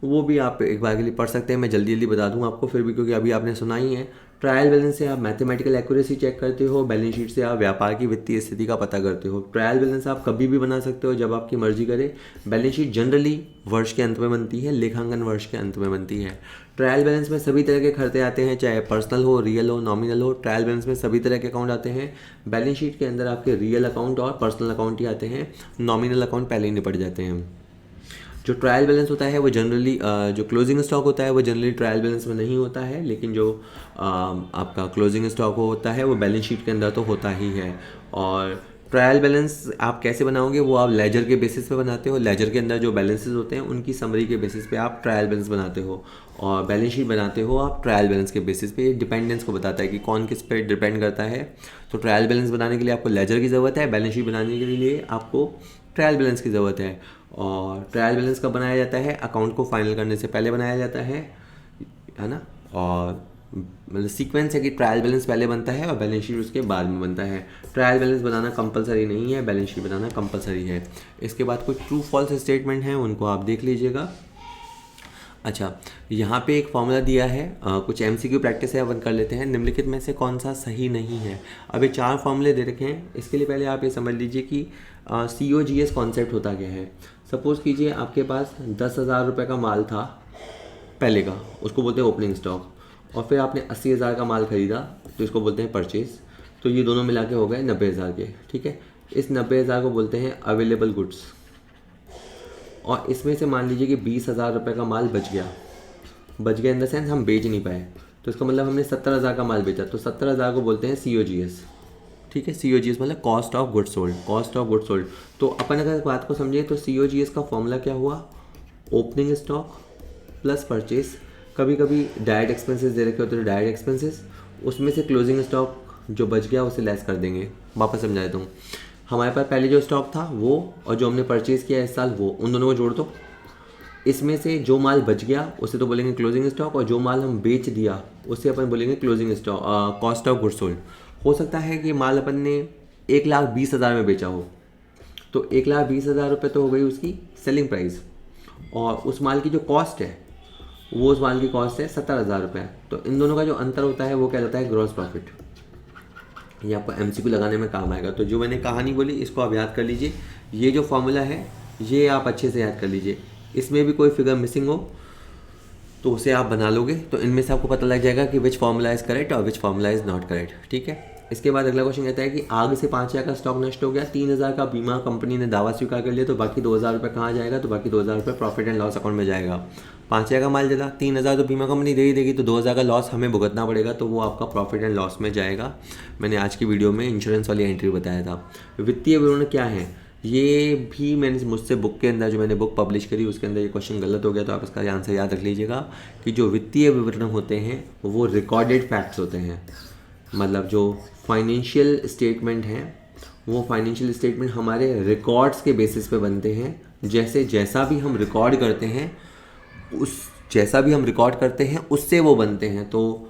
वो भी आप एक बार के लिए पढ़ सकते हैं। मैं जल्दी जल्दी बता दूं आपको फिर भी, क्योंकि अभी आपने सुना ही है। ट्रायल बैलेंस से आप मैथमेटिकल एक्यूरेसी चेक करते हो, बैलेंस शीट से आप व्यापार की वित्तीय स्थिति का पता करते हो। ट्रायल बैलेंस आप कभी भी बना सकते हो जब आपकी मर्जी करे। बैलेंस शीट जनरली वर्ष के अंत में बनती है, लेखांकन वर्ष के अंत में बनती है। ट्रायल बैलेंस में सभी तरह के खर्चे आते हैं, चाहे पर्सनल हो, रियल हो, नॉमिनल हो। ट्रायल बैलेंस में सभी तरह के अकाउंट आते हैं। बैलेंस शीट के अंदर आपके रियल अकाउंट और पर्सनल अकाउंट ही आते हैं, नॉमिनल अकाउंट पहले ही निपट जाते हैं। जो ट्रायल बैलेंस होता है वो जनरली जो क्लोजिंग स्टॉक होता है वो जनरली ट्रायल बैलेंस में नहीं होता है, लेकिन जो आपका क्लोजिंग स्टॉक होता है वो बैलेंस शीट के अंदर तो होता ही है। और ट्रायल बैलेंस आप कैसे बनाओगे, वो आप लेजर के बेसिस पे बनाते हो। लेजर के अंदर जो बैलेंसेस होते हैं उनकी समरी के बेसिस पे आप ट्रायल बैलेंस बनाते हो, और बैलेंस शीट बनाते हो आप ट्रायल बैलेंस के बेसिस पे। डिपेंडेंस को बताता है कि कौन किस पे डिपेंड करता है। तो ट्रायल बैलेंस बनाने के लिए आपको लेजर की ज़रूरत है, बैलेंस शीट बनाने के लिए आपको ट्रायल बैलेंस की ज़रूरत है। और ट्रायल बैलेंस कब बनाया जाता है, अकाउंट को फाइनल करने से पहले बनाया जाता है ना। और मतलब सीक्वेंस है कि ट्रायल बैलेंस पहले बनता है और बैलेंस शीट उसके बाद में बनता है। ट्रायल बैलेंस बनाना कंपलसरी नहीं है, बैलेंस शीट बनाना कंपलसरी है। इसके बाद कुछ ट्रू फॉल्स स्टेटमेंट हैं, उनको आप देख लीजिएगा। अच्छा, यहाँ पे एक फॉर्मूला दिया है, कुछ एमसीक्यू प्रैक्टिस है, अपन कर लेते हैं। निम्नलिखित में से कौन सा सही नहीं है। अब ये 4 फॉर्मूले दे रखे हैं। इसके लिए पहले आप ये समझ लीजिए कि COGS कॉन्सेप्ट होता क्या है। सपोज़ कीजिए आपके पास 10,000 रुपये का माल था पहले का, उसको बोलते हैं ओपनिंग स्टॉक, और फिर आपने 80,000 का माल खरीदा तो इसको बोलते हैं परचेज। तो ये दोनों मिला के हो गए 90,000 के, ठीक है। इस 90,000 को बोलते हैं अवेलेबल गुड्स, और इसमें से मान लीजिए कि 20,000 रुपये का माल बच गया इन द सेंस हम बेच नहीं पाए, तो इसका मतलब हमने 70,000 का माल बेचा, तो 70,000 को बोलते हैं COGS, ठीक है। COGS मतलब cost of goods sold, cost of goods sold. तो अपन अगर बात को समझें तो COGS का फॉर्मूला क्या हुआ, ओपनिंग स्टॉक प्लस परचेज। कभी कभी डायरेक्ट एक्सपेंसेस दे रखे होते हैं, डायरेक्ट एक्सपेंसेस, उसमें से क्लोजिंग स्टॉक जो बच गया उसे लेस कर देंगे। वापस समझा देता हूँ, हमारे पास पहले जो स्टॉक था वो, और जो हमने परचेज़ किया इस साल वो, उन दोनों को जोड़ दो। इसमें से जो माल बच गया उसे तो बोलेंगे क्लोजिंग स्टॉक, और जो माल हम बेच दिया उसे अपन बोलेंगे closing stock, cost of goods sold. हो सकता है कि माल अपन ने 1,20,000 में बेचा हो, तो 1,20,000 रुपये तो हो गई उसकी सेलिंग प्राइस, और उस माल की जो कॉस्ट है वो उस माल की कॉस्ट है 70,000 रुपये। तो इन दोनों का जो अंतर होता है वो क्या रहता है, ग्रॉस प्रॉफिट। ये आपको MCQ लगाने में काम आएगा। तो जो मैंने कहानी बोली इसको आप याद कर लीजिए। ये जो फॉर्मूला है ये आप अच्छे से याद कर लीजिए। इसमें भी कोई फिगर मिसिंग हो तो उसे आप बना लोगे, तो इनमें से आपको पता लग जाएगा कि विच फॉर्मूला इज़ करेक्ट और which formula is not correct, ठीक है। इसके बाद अगला क्वेश्चन कहता है कि आग से 5,000 का स्टॉक नष्ट हो गया, 3,000 का बीमा कंपनी ने दावा स्वीकार कर लिया, तो बाकी 2,000 रुपये कहाँ जाएगा, तो बाकी 2,000 रुपये प्रॉफिट एंड लॉस अकाउंट में जाएगा। 5,000 का माल जला, 3,000 तो बीमा कंपनी दे ही देगी, तो 2,000 का लॉस हमें भुगतना पड़ेगा, तो वो आपका प्रॉफिट एंड लॉस में जाएगा। मैंने आज की वीडियो में इंश्योरेंस वाली एंट्री बताया था। वित्तीय विवरण क्या है, ये भी मैंने मुझसे बुक के अंदर, जो मैंने बुक पब्लिश करी उसके अंदर ये क्वेश्चन गलत हो गया, तो आप इसका आंसर याद रख लीजिएगा कि जो वित्तीय विवरण होते हैं वो रिकॉर्डेड फैक्ट्स होते हैं। मतलब जो फाइनेंशियल स्टेटमेंट हैं वो फाइनेंशियल स्टेटमेंट हमारे रिकॉर्ड्स के बेसिस पे बनते हैं। जैसा भी हम रिकॉर्ड करते हैं उससे वो बनते हैं। तो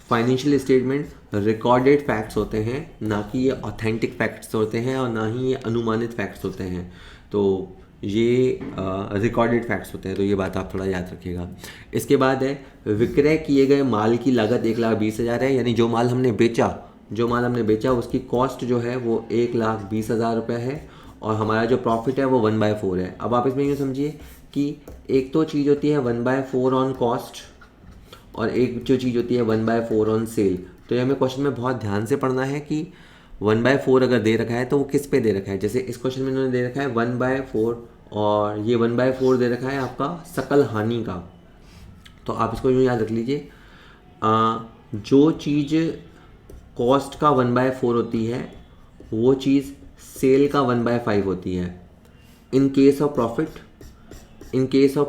फाइनेंशियल स्टेटमेंट रिकॉर्डेड फैक्ट्स होते हैं, ना कि ये ऑथेंटिक फैक्ट्स होते हैं और ना ही ये अनुमानित फैक्ट्स होते हैं। तो ये रिकॉर्डेड फैक्ट्स होते हैं, तो ये बात आप थोड़ा याद रखिएगा। इसके बाद है विक्रय किए गए माल की लागत 1,20,000 है, यानी जो माल हमने बेचा उसकी कॉस्ट जो है वो 1,20,000 रुपये है, और हमारा जो प्रॉफिट है वो 1/4 है। अब आप इसमें यूँ समझिए कि एक तो चीज़ होती है 1/4 ऑन कॉस्ट, और एक जो चीज़ होती है 1/4 ऑन सेल। तो ये हमें क्वेश्चन में बहुत ध्यान से पढ़ना है कि 1/4 अगर दे रखा है तो वो किस पे दे रखा है। जैसे इस क्वेश्चन में इन्होंने दे रखा है 1/4, और ये 1/4 दे रखा है आपका सकल हानि का। तो आप इसको यूँ याद रख लीजिए, जो चीज़ कॉस्ट का 1/4 होती है वो चीज़ सेल का 1/5 होती है। इन केस ऑफ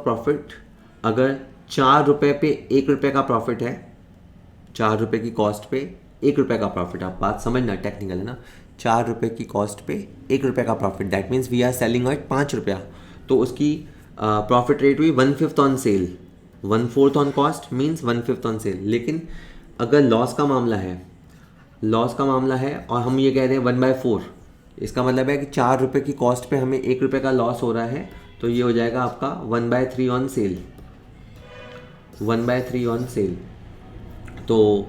प्रॉफिट अगर 4 रुपये पे 1 रुपये का प्रॉफिट है, 4 रुपये की कॉस्ट पे 1 रुपये का प्रॉफिट, आप बात समझना, टेक्निकल है ना। 4 रुपये की कॉस्ट पे 1 रुपये का profit, that means we are selling at 5 रुपया, तो उसकी प्रॉफिट रेट हुई 1/5 on sale. 1/4 on cost means 1/5 on sale. लेकिन अगर लॉस का मामला है और हम ये कह रहे हैं 1/4, इसका मतलब है कि 4 रुपये की कॉस्ट पे हमें 1 रुपये का लॉस हो रहा है, तो ये हो जाएगा आपका 1/3 ऑन सेल। 1/3 on sale. तो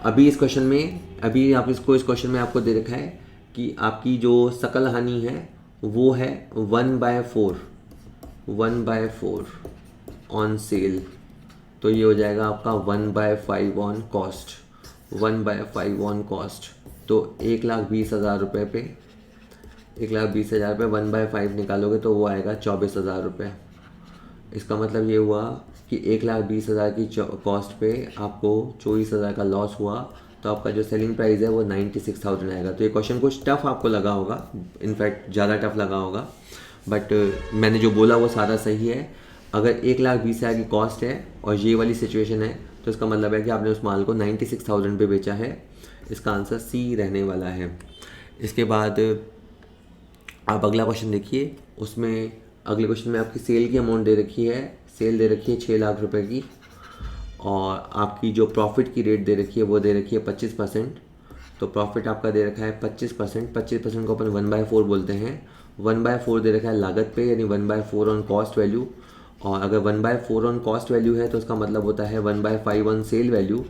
अभी इस क्वेश्चन में इस क्वेश्चन में आपको दे रखा है कि आपकी जो सकल हानि है वो है 1/4 ऑन सेल, तो ये हो जाएगा आपका 1/5 ऑन कॉस्ट। 1/5 ऑन कॉस्ट, तो 1,20,000 रुपये पे 1,20,000 निकालोगे तो वो आएगा 24,000 रुपये। इसका मतलब ये हुआ कि 1,20,000 की कॉस्ट पे आपको 24,000 का लॉस हुआ, तो आपका जो सेलिंग प्राइस है वो 96,000 आएगा। तो ये क्वेश्चन कुछ टफ आपको लगा होगा, इनफैक्ट ज़्यादा टफ लगा होगा, बट मैंने जो बोला वो सारा सही है। अगर 1,20,000 की कॉस्ट है और ये वाली सिचुएशन है, तो इसका मतलब है कि आपने उस माल को 96,000 पे बेचा है। इसका आंसर सी रहने वाला है। इसके बाद आप अगला क्वेश्चन देखिए, उसमें अगले क्वेश्चन में आपकी सेल की अमाउंट दे रखी है, सेल दे रखी है 6 लाख रुपए की, और आपकी जो प्रॉफिट की रेट दे रखी है वो दे रखी है 25%। तो प्रॉफिट आपका दे रखा है 25%, 25% को अपन 1/4 बोलते हैं। 1/4 दे रखा है लागत पे, यानी 1/4 ऑन कॉस्ट वैल्यू, और अगर 1/4 ऑन कॉस्ट वैल्यू है तो उसका मतलब होता है 1/5 on cell value.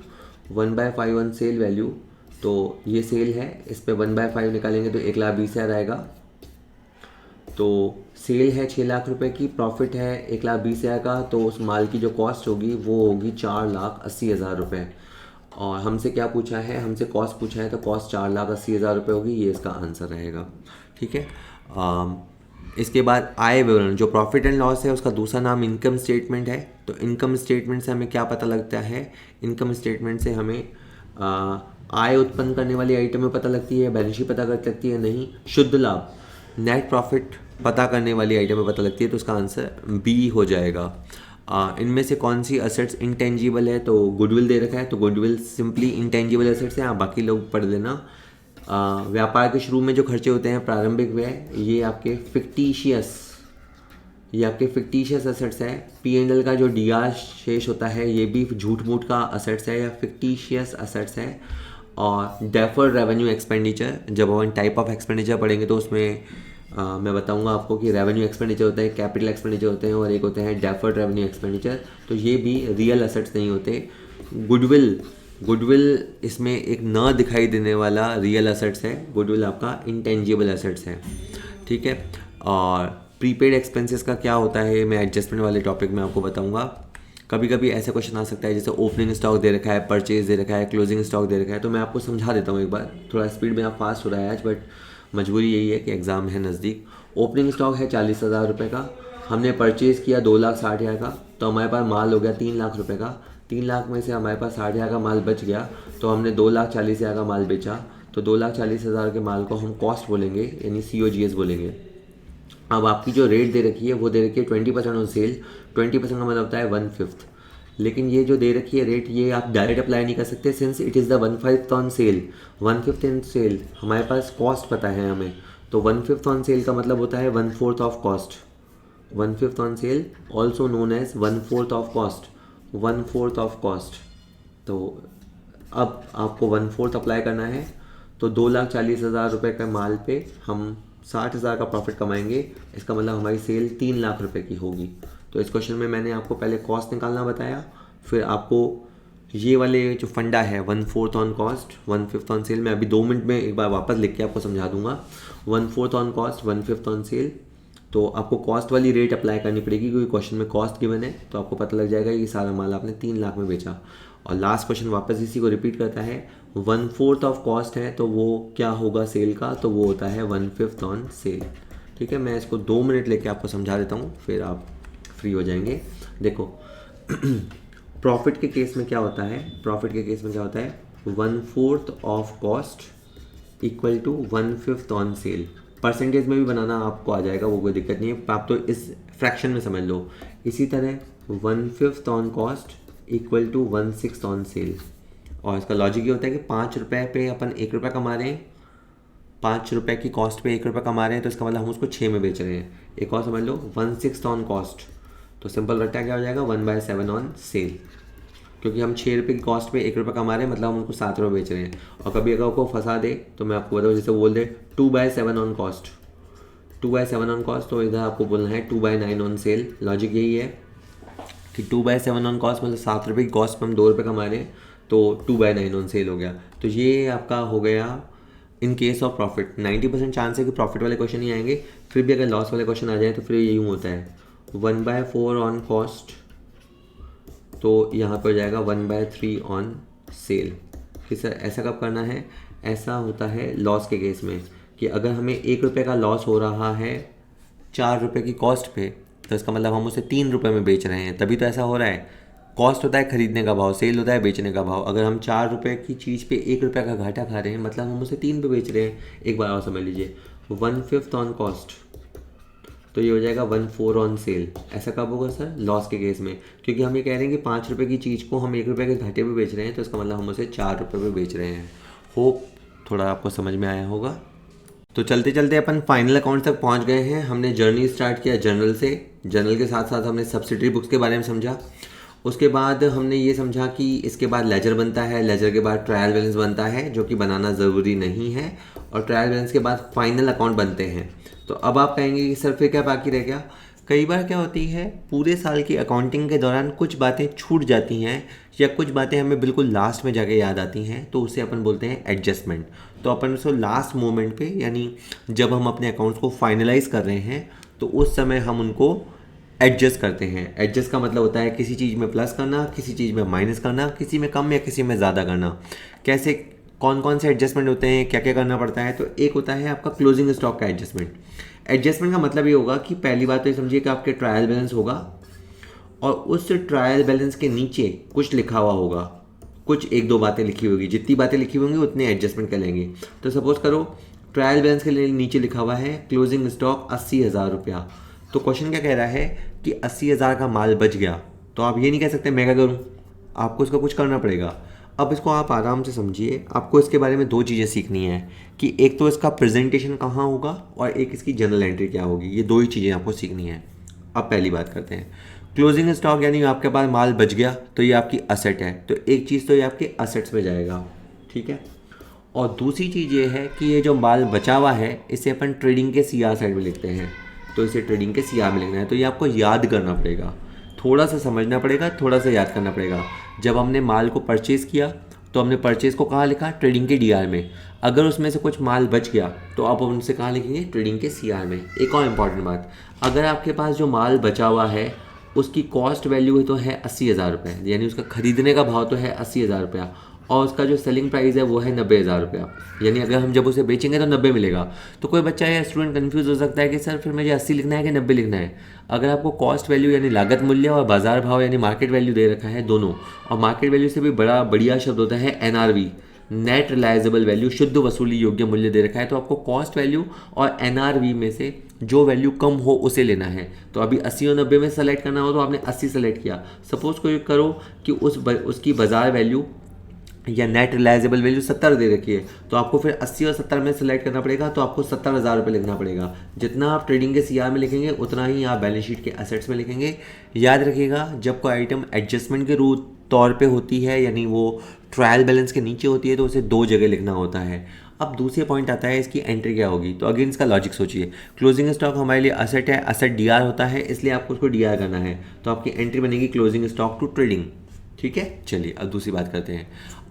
1/5 on cell value, तो ये सेल है, इस पे 1/5 निकालेंगे तो 1,20,000 आएगा। तो सेल है 6 लाख रुपए की, प्रॉफिट है 1,20,000 का, तो उस माल की जो कॉस्ट होगी वो होगी 4,80,000 रुपये। और हमसे क्या पूछा है, हमसे कॉस्ट पूछा है, तो कॉस्ट 4,80,000 रुपये होगी, ये इसका आंसर रहेगा। ठीक है। इसके बाद आय विवरण, जो प्रॉफिट एंड लॉस है उसका दूसरा नाम इनकम स्टेटमेंट है। तो इनकम स्टेटमेंट से हमें क्या पता लगता है, इनकम स्टेटमेंट से हमें आय उत्पन्न करने वाली आइटमें पता लगती है, बैलेंस शीट पता कर सकती है, नहीं। शुद्ध लाभ, नेट प्रॉफिट पता करने वाली आइटमें पता लगती है, तो उसका आंसर बी हो जाएगा। इनमें से कौन सी असेट्स इंटेंजिबल है, तो गुडविल दे रखा है, तो गुडविल सिंपली इंटेंजिबल असेट्स हैं, आप बाकी लोग पढ़ लेना। व्यापार के शुरू में जो खर्चे होते हैं, प्रारंभिक व्यय, ये आपके फिक्टिशियस असेट्स है। P&L का जो DR शेष होता है ये भी झूठ मूठ का असेट्स है या फिक्टिशियस असेट्स है। और डेफर्ड रेवेन्यू एक्सपेंडिचर, जब अपन टाइप ऑफ एक्सपेंडिचर पढ़ेंगे तो उसमें मैं बताऊंगा आपको कि रेवेन्यू एक्सपेंडिचर होते हैं, कैपिटल एक्सपेंडिचर होते हैं, और एक होते हैं डेफर्ड रेवेन्यू एक्सपेंडिचर, तो ये भी रियल असेट्स नहीं होते। गुडविल इसमें एक न दिखाई देने वाला रियल असेट्स है, गुडविल आपका इंटेंजिबल असेट्स है। ठीक है। और प्रीपेड एक्सपेंसेस का क्या होता है, मैं एडजस्टमेंट वाले टॉपिक में आपको बताऊंगा। कभी कभी ऐसा क्वेश्चन आ सकता है, जैसे ओपनिंग स्टॉक दे रखा है, परचेज दे रखा है, क्लोजिंग स्टॉक दे रखा है, तो मैं आपको समझा देता हूँ एक बार। थोड़ा स्पीड में आप फास्ट हो रहा है आज, बट मजबूरी यही है कि एग्ज़ाम है नज़दीक। ओपनिंग स्टॉक है 40,000 रुपये का, हमने परचेज़ किया 2,60,000 का, तो हमारे पास माल हो गया 3 लाख रुपये का। 3 लाख में से हमारे पास 60,000 का माल बच गया, तो हमने 2,40,000 का माल बेचा, तो 2,40,000 के माल को हम कॉस्ट बोलेंगे, यानी COGS बोलेंगे। अब आपकी जो रेट दे रखी है वो दे रखी है 20% ऑन सेल। 20% का मतलब होता है 1/5, लेकिन ये जो दे रखी है रेट, ये आप डायरेक्ट अप्लाई नहीं कर सकते, since it is the 1/5 on cell. 1/5 on cell, हमारे पास कॉस्ट पता है हमें, तो 1/5 ऑन सेल का मतलब होता है 1/4 of cost. 1/5 on sale also known as 1/4 of cost. 1/4 of cost, तो अब आपको 1/4 अप्लाई करना है, तो 2,40,000 रुपये के माल पे हम 60,000 का प्रॉफिट कमाएंगे, इसका मतलब हमारी सेल 3 लाख रुपए की होगी। तो इस क्वेश्चन में मैंने आपको पहले कॉस्ट निकालना बताया, फिर आपको ये वाले जो फंडा है 1/4 ऑन कॉस्ट 1/5 ऑन सेल, मैं अभी 2 मिनट में एक बार वापस लिख के आपको समझा दूंगा। 1/4 ऑन कॉस्ट 1/5 ऑन सेल, तो आपको कॉस्ट वाली रेट अप्लाई करनी पड़ेगी क्योंकि क्वेश्चन में कॉस्ट गिवन है, तो आपको पता लग जाएगा ये सारा माल आपने 3 लाख में बेचा। और लास्ट क्वेश्चन वापस इसी को रिपीट करता है, 1/4 ऑफ कॉस्ट है तो वो क्या होगा सेल का, तो वो होता है 1/5 ऑन सेल। ठीक है, मैं इसको 2 मिनट लेके आपको समझा देता हूँ, फिर आप फ्री हो जाएंगे। देखो प्रॉफिट के केस में क्या होता है, प्रॉफिट के केस में क्या होता है, 1/4 of cost equal to 1/5 on sale. Percentage में भी बनाना आपको आ जाएगा, वो कोई दिक्कत नहीं है, आप तो इस फ्रैक्शन में समझ लो। इसी तरह 1/5 on cost equal to 1/6 on sale. और इसका लॉजिक ये होता है कि 5 रुपये पे अपन 1 रुपये कमा रहे हैं, 5 रुपये की कॉस्ट पे 1 रुपये कमा रहे हैं, तो इसका मतलब हम उसको 6 में बेच रहे हैं। एक और समझ लो 1/6 ऑन कॉस्ट, तो सिंपल रट्टा क्या हो जाएगा 1/7 ऑन सेल, क्योंकि हम 6 रुपये की कॉस्ट पे 1 रुपये कमा रहे हैं, मतलब हम उनको 7 रुपये बेच रहे हैं। और कभी अगर आपको फंसा दे तो मैं आपको बताऊँ, जैसे बोल दे 2/7 ऑन कॉस्ट, 2/7 ऑन कॉस्ट, तो इधर आपको बोलना है 2/9 ऑन सेल। लॉजिक यही है कि 2/7 ऑन कॉस्ट मतलब 7 रुपये की कॉस्ट पर हम 2 रुपये कमा रहे हैं, तो 2/9 ऑन सेल हो गया। तो ये आपका हो गया in case of profit. 90% chance है कि प्रॉफिट वाले क्वेश्चन ही आएंगे, फिर भी अगर लॉस वाले क्वेश्चन आ जाए तो फिर यूँ होता है 1/4 ऑन कॉस्ट, तो यहाँ पर हो जाएगा 1/3 ऑन सेल। कि सर ऐसा कब करना है, ऐसा होता है लॉस के केस में, कि अगर हमें 1 रुपये का लॉस हो रहा है 4 रुपये की कॉस्ट पे, तो इसका मतलब हम उसे 3 रुपये में बेच रहे हैं, तभी तो ऐसा हो रहा है। कॉस्ट होता है खरीदने का भाव, सेल होता है बेचने का भाव। अगर हम 4 रुपये की चीज़ पे 1 रुपये का घाटा खा रहे हैं, मतलब हम उसे 3 पे बेच रहे हैं। एक बार और समझ लीजिए, 1/5 ऑन कॉस्ट, तो ये हो जाएगा 1/4 ऑन सेल। ऐसा कब होगा सर, लॉस के केस में, क्योंकि हम ये कह रहे हैं कि 5 रुपये की चीज़ को हम 1 रुपये के घाटे पे बेच रहे हैं, तो इसका मतलब हम उसे 4 रुपये पे बेच रहे हैं। होप थोड़ा आपको समझ में आया होगा। तो चलते चलते अपन फाइनल अकाउंट तक पहुंच गए हैं। हमने जर्नी स्टार्ट किया जर्नल से, जर्नल के साथ साथ हमने सब्सिडरी बुक्स के बारे में समझा। उसके बाद हमने ये समझा कि इसके बाद लेजर बनता है, लेजर के बाद ट्रायल बैलेंस बनता है, जो कि बनाना ज़रूरी नहीं है, और ट्रायल बैलेंस के बाद फाइनल अकाउंट बनते हैं। तो अब आप कहेंगे कि सर फिर क्या बाकी रह गया। कई बार क्या होती है, पूरे साल की अकाउंटिंग के दौरान कुछ बातें छूट जाती हैं, या कुछ बातें हमें बिल्कुल लास्ट में जाके याद आती हैं, तो उसे अपन बोलते हैं एडजस्टमेंट। तो अपन उसको लास्ट मोमेंट पे, यानी जब हम अपने अकाउंट्स को फाइनलाइज कर रहे हैं, तो उस समय हम उनको एडजस्ट करते हैं। एडजस्ट का मतलब होता है किसी चीज़ में प्लस करना, किसी चीज़ में माइनस करना, किसी में कम या किसी में ज़्यादा करना। कैसे, कौन कौन से एडजस्टमेंट होते हैं, क्या क्या करना पड़ता है। तो एक होता है आपका क्लोजिंग स्टॉक का एडजस्टमेंट। एडजस्टमेंट का मतलब ये होगा कि पहली बात तो ये समझिए कि आपके ट्रायल बैलेंस होगा, और उस ट्रायल बैलेंस के नीचे कुछ लिखा हुआ होगा, कुछ 1-2 बातें लिखी होगी, जितनी बातें लिखी होंगी उतने एडजस्टमेंट कर लेंगे। तो सपोज करो ट्रायल बैलेंस के लिए नीचे लिखा हुआ है क्लोजिंग स्टॉक 80,000 रुपया। तो क्वेश्चन क्या कह रहा है कि 80,000 का माल बच गया, तो आप ये नहीं कह सकते मैं क्या करूँ, आपको इसका कुछ करना पड़ेगा। अब इसको आप आराम से समझिए, आपको इसके बारे में 2 चीज़ें सीखनी है कि एक तो इसका प्रेजेंटेशन कहाँ होगा, और एक इसकी जनरल एंट्री क्या होगी। ये 2 ही चीज़ें आपको सीखनी है। अब पहली बात करते हैं क्लोजिंग स्टॉक, यानी आपके पास माल बच गया तो ये आपकी असेट है, तो एक चीज़ तो ये आपके असेट्स में जाएगा, ठीक है। और दूसरी चीज़ ये है कि ये जो माल बचा हुआ है इसे अपन ट्रेडिंग के CR साइड में लिखते हैं, तो इसे ट्रेडिंग के CR में लिखना है। तो ये आपको याद करना पड़ेगा, थोड़ा सा समझना पड़ेगा, थोड़ा सा याद करना पड़ेगा। जब हमने माल को परचेज़ किया तो हमने परचेज़ को कहाँ लिखा, ट्रेडिंग के DR में। अगर उसमें से कुछ माल बच गया तो आप उनसे कहाँ लिखेंगे, ट्रेडिंग के CR में। एक और इम्पॉर्टेंट बात, अगर आपके पास जो माल बचा हुआ है उसकी कॉस्ट वैल्यू तो है 80,000 रुपये, यानी उसका खरीदने का भाव तो है 80,000 रुपया, और उसका जो सेलिंग प्राइस है वो है 90,000 रुपया, यानी अगर हम जब उसे बेचेंगे तो 90 मिलेगा। तो कोई बच्चा या स्टूडेंट कंफ्यूज हो सकता है कि सर फिर मुझे 80 लिखना है कि 90 लिखना है। अगर आपको कॉस्ट वैल्यू यानी लागत मूल्य और बाजार भाव यानी मार्केट वैल्यू दे रखा है दोनों, और मार्केट वैल्यू से भी बढ़िया शब्द होता है NRV, नेट रिलायजेबल वैल्यू, शुद्ध वसूली योग्य मूल्य दे रखा है, तो आपको कॉस्ट वैल्यू और NRV में से जो वैल्यू कम हो उसे लेना है। तो अभी 80 और 90 में सेलेक्ट करना हो तो आपने 80 सेलेक्ट किया। सपोज कोई करो कि उसकी बाजार वैल्यू या नेट रिलायजेबल वैल्यू 70 दे रखी है, तो आपको फिर 80 और 70 में सेलेक्ट करना पड़ेगा, तो आपको 70,000 रुपये लिखना पड़ेगा। जितना आप ट्रेडिंग के CR में लिखेंगे उतना ही आप बैलेंस शीट के एसेट्स में लिखेंगे। याद रखिएगा, जब कोई आइटम एडजस्टमेंट के तौर पे होती है, यानी वो ट्रायल बैलेंस के नीचे होती है, तो उसे 2 जगह लिखना होता है। अब दूसरे पॉइंट आता है इसकी एंट्री क्या होगी। तो अगेन इसका लॉजिक सोचिए, क्लोजिंग स्टॉक हमारे लिए असेट है, असेट डीआर होता है, इसलिए आपको उसको डीआर करना है, तो आपकी एंट्री बनेगी क्लोजिंग स्टॉक टू ट्रेडिंग। ठीक है, चलिए अब दूसरी बात करते हैं,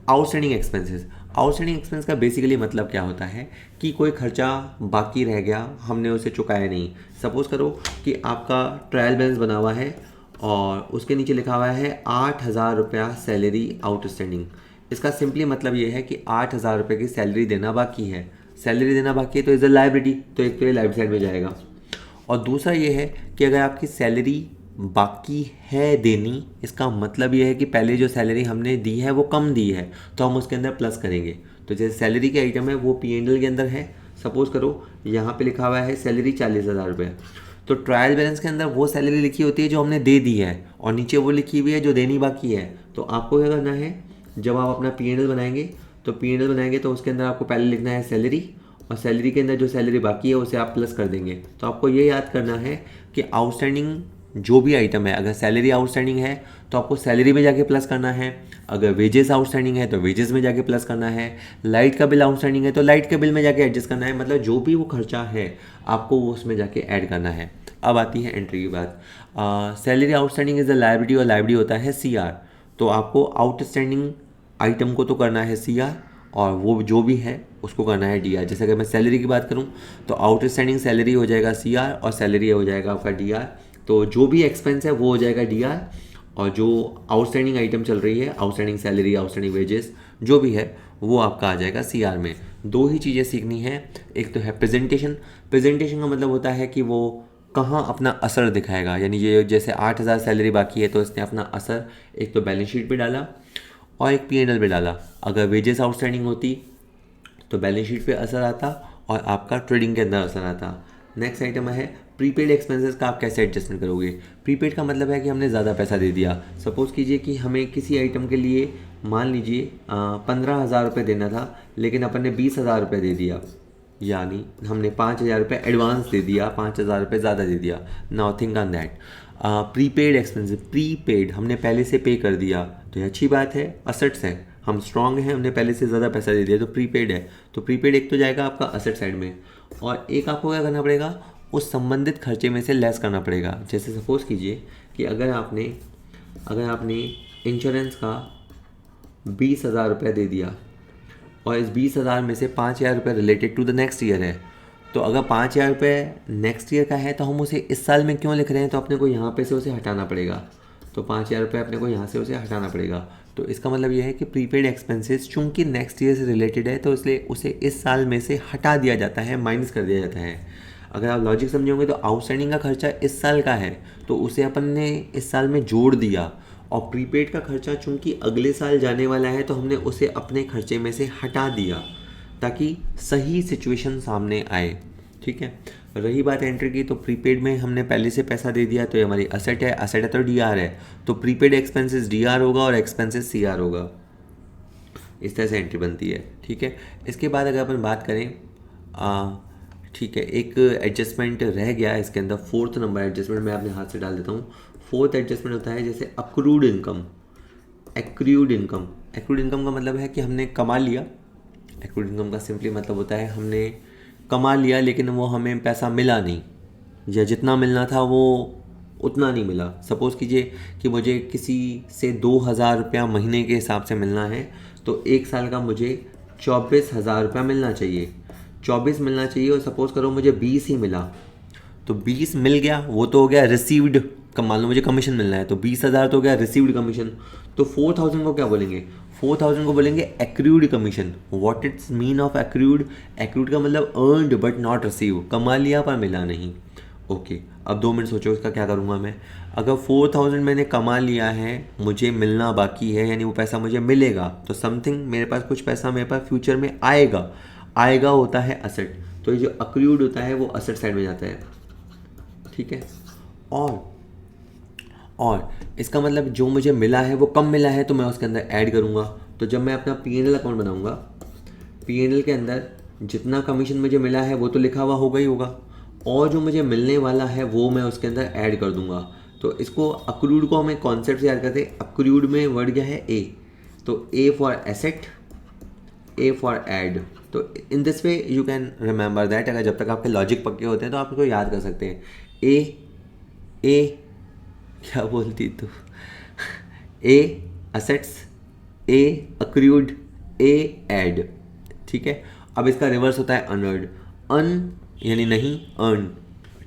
आउटस्टैंडिंग एक्सपेंसेस। आउटस्टैंडिंग एक्सपेंस का बेसिकली मतलब क्या होता है कि कोई खर्चा बाकी रह गया, हमने उसे चुकाया नहीं। सपोज करो कि आपका ट्रायल बैलेंस बना हुआ है और उसके नीचे लिखा हुआ है 8,000 रुपया सैलरी आउटस्टैंडिंग। इसका सिंपली मतलब ये है कि 8,000 रुपये की सैलरी देना बाकी है। सैलरी देना बाकी है तो इज़ अ लाइबिलिटी, तो एक तो ये लाइबिलिटी साइड में जाएगा। और दूसरा ये है कि अगर आपकी सैलरी बाकी है देनी, इसका मतलब ये है कि पहले जो सैलरी हमने दी है वो कम दी है, तो हम उसके अंदर प्लस करेंगे। तो जैसे सैलरी के आइटम है वो P&L के अंदर है, सपोज करो यहाँ पे लिखा हुआ है सैलरी 40,000 रुपये, तो ट्रायल बैलेंस के अंदर वो सैलरी लिखी होती है जो हमने दे दी है और नीचे वो लिखी हुई है जो देनी बाकी है। तो आपको क्या करना है, जब आप अपना P&L बनाएंगे तो उसके अंदर आपको पहले लिखना है सैलरी, और सैलरी के अंदर जो सैलरी बाकी है उसे आप प्लस कर देंगे। तो आपको ये याद करना है कि आउटस्टैंडिंग जो भी आइटम है, अगर सैलरी आउटस्टैंडिंग है तो आपको सैलरी में जाके प्लस करना है, अगर वेजेस आउटस्टैंडिंग है तो वेजेस में जाके प्लस करना है, लाइट का बिल आउटस्टैंडिंग है तो लाइट के बिल में जाके एडजस्ट करना है। मतलब जो भी वो खर्चा है आपको वो उसमें जाके ऐड करना है। अब आती है एंट्री की बात। Salary outstanding is a liability और लायबिलिटी होता है CR। तो आपको आउटस्टैंडिंग आइटम को तो करना है CR और वो जो भी है उसको करना है DR। जैसे अगर मैं सैलरी की बात करूँ तो आउटस्टैंडिंग सैलरी हो जाएगा CR और सैलरी हो जाएगा आपका DR। तो जो भी एक्सपेंस है वो हो जाएगा DR, और जो आउटस्टैंडिंग आइटम चल रही है, आउटस्टैंडिंग सैलरी, आउटस्टैंडिंग वेजेस जो भी है वो आपका आ जाएगा CR में। दो ही चीज़ें सीखनी है, एक तो है प्रेजेंटेशन। प्रेजेंटेशन का मतलब होता है कि वो कहाँ अपना असर दिखाएगा, यानी ये जैसे 8,000 सैलरी बाकी है तो इसने अपना असर एक तो बैलेंस शीट पे डाला और एक P&L पे डाला। अगर वेजेस आउटस्टैंडिंग होती तो बैलेंस शीट पे असर आता और आपका ट्रेडिंग के अंदर असर आता। नेक्स्ट आइटम है प्रीपेड एक्सपेंसेस का आप कैसे एडजस्टमेंट करोगे। प्रीपेड का मतलब है कि हमने ज़्यादा पैसा दे दिया। सपोज़ कीजिए कि हमें किसी आइटम के लिए मान लीजिए 15,000 रुपये देना था, लेकिन अपन ने 20,000 रुपये दे दिया, यानी हमने 5,000 रुपये एडवांस दे दिया, 5,000 रुपये ज़्यादा दे दिया। Now think on that. Prepaid expenses, prepaid हमने पहले से पे कर दिया तो ये अच्छी बात है, असेट्स है, हम स्ट्रांग हैं, हमने पहले से ज़्यादा पैसा दे दिया तो प्रीपेड है। तो प्रीपेड एक तो जाएगा आपका असेट साइड में, और एक आपको क्या करना पड़ेगा, उस संबंधित खर्चे में से लेस करना पड़ेगा। जैसे सपोज़ कीजिए कि अगर आपने इंश्योरेंस का 20,000 रुपये दे दिया और इस 20,000 में से 5,000 रुपये related to the next year है, तो अगर 5,000 रुपये नेक्स्ट ईयर का है तो हम उसे इस साल में क्यों लिख रहे हैं, तो अपने को यहाँ पे से उसे हटाना पड़ेगा। तो 5,000 रुपये अपने को यहाँ से उसे हटाना पड़ेगा। तो इसका मतलब ये है कि प्रीपेड एक्सपेंसेस चूँकि नेक्स्ट ईयर से रिलेटेड है तो इसलिए उसे इस साल में से हटा दिया जाता है, माइनस कर दिया जाता है। अगर आप लॉजिक समझोगे तो आउटस्टैंडिंग का खर्चा इस साल का है तो उसे अपन ने इस साल में जोड़ दिया, और प्रीपेड का खर्चा चूँकि अगले साल जाने वाला है तो हमने उसे अपने खर्चे में से हटा दिया ताकि सही सिचुएशन सामने आए। ठीक है, रही बात एंट्री की, तो प्रीपेड में हमने पहले से पैसा दे दिया तो ये हमारी असेट है तो DR है, तो प्रीपेड एक्सपेंसेस DR होगा और एक्सपेंसेस CR होगा। इस तरह से एंट्री बनती है। ठीक है, इसके बाद अगर अपन बात करें, ठीक है, एक एडजस्टमेंट रह गया इसके अंदर, फोर्थ नंबर एडजस्टमेंट मैं अपने हाथ से डाल देता हूँ। फोर्थ एडजस्टमेंट होता है जैसे अक्रूड इनकम। एक्रूड इनकम का मतलब है कि हमने कमा लिया। एक्रूड इनकम का सिंपली मतलब होता है हमने कमा लिया लेकिन वो हमें पैसा मिला नहीं, या जितना मिलना था वो उतना नहीं मिला। सपोज़ कीजिए कि मुझे किसी से 2,000 रुपया महीने के हिसाब से मिलना है, तो एक साल का मुझे 24,000 रुपया मिलना चाहिए, 24 मिलना चाहिए, और सपोज़ करो मुझे 20 ही मिला, तो 20 मिल गया, वो तो हो गया रिसीव्ड। मान लो मुझे कमीशन मिलना है तो 20,000 तो हो गया रिसीव्ड कमीशन। तो 4,000 को क्या बोलेंगे, 4,000 को बोलेंगे accrued commission. What it's mean of accrued, accrued का मतलब अर्नड बट नॉट रिसीव, कमा लिया पर मिला नहीं। ओके, अब 2 मिनट सोचो इसका क्या करूँगा मैं। अगर 4,000 मैंने कमा लिया है, मुझे मिलना बाकी है, यानी वो पैसा मुझे मिलेगा, तो समथिंग मेरे पास कुछ पैसा मेरे पास फ्यूचर में आएगा होता है असेट। तो ये जो अक्रूड होता है वो असेट साइड में जाता है। ठीक है, और इसका मतलब जो मुझे मिला है वो कम मिला है तो मैं उसके अंदर ऐड करूँगा। तो जब मैं अपना P&L अकाउंट बनाऊँगा, P&L के अंदर जितना कमीशन मुझे मिला है वो तो लिखा हुआ होगा ही होगा, और जो मुझे मिलने वाला है वो मैं उसके अंदर ऐड कर दूँगा। तो इसको अक्रूड को हमें कॉन्सेप्ट से याद करते हैं। अक्रूड में वर्ड क्या है, ए, तो A for asset, A for add। तो in this way you can remember that, अगर जब तक आपके लॉजिक पक्के होते हैं तो आप इसको याद कर सकते हैं। ए क्या बोलती तू ए असेट्स, ए अक्रूड, ए एड। ठीक है, अब इसका रिवर्स होता है अनअर्ड। अन यानी नहीं, अर्न।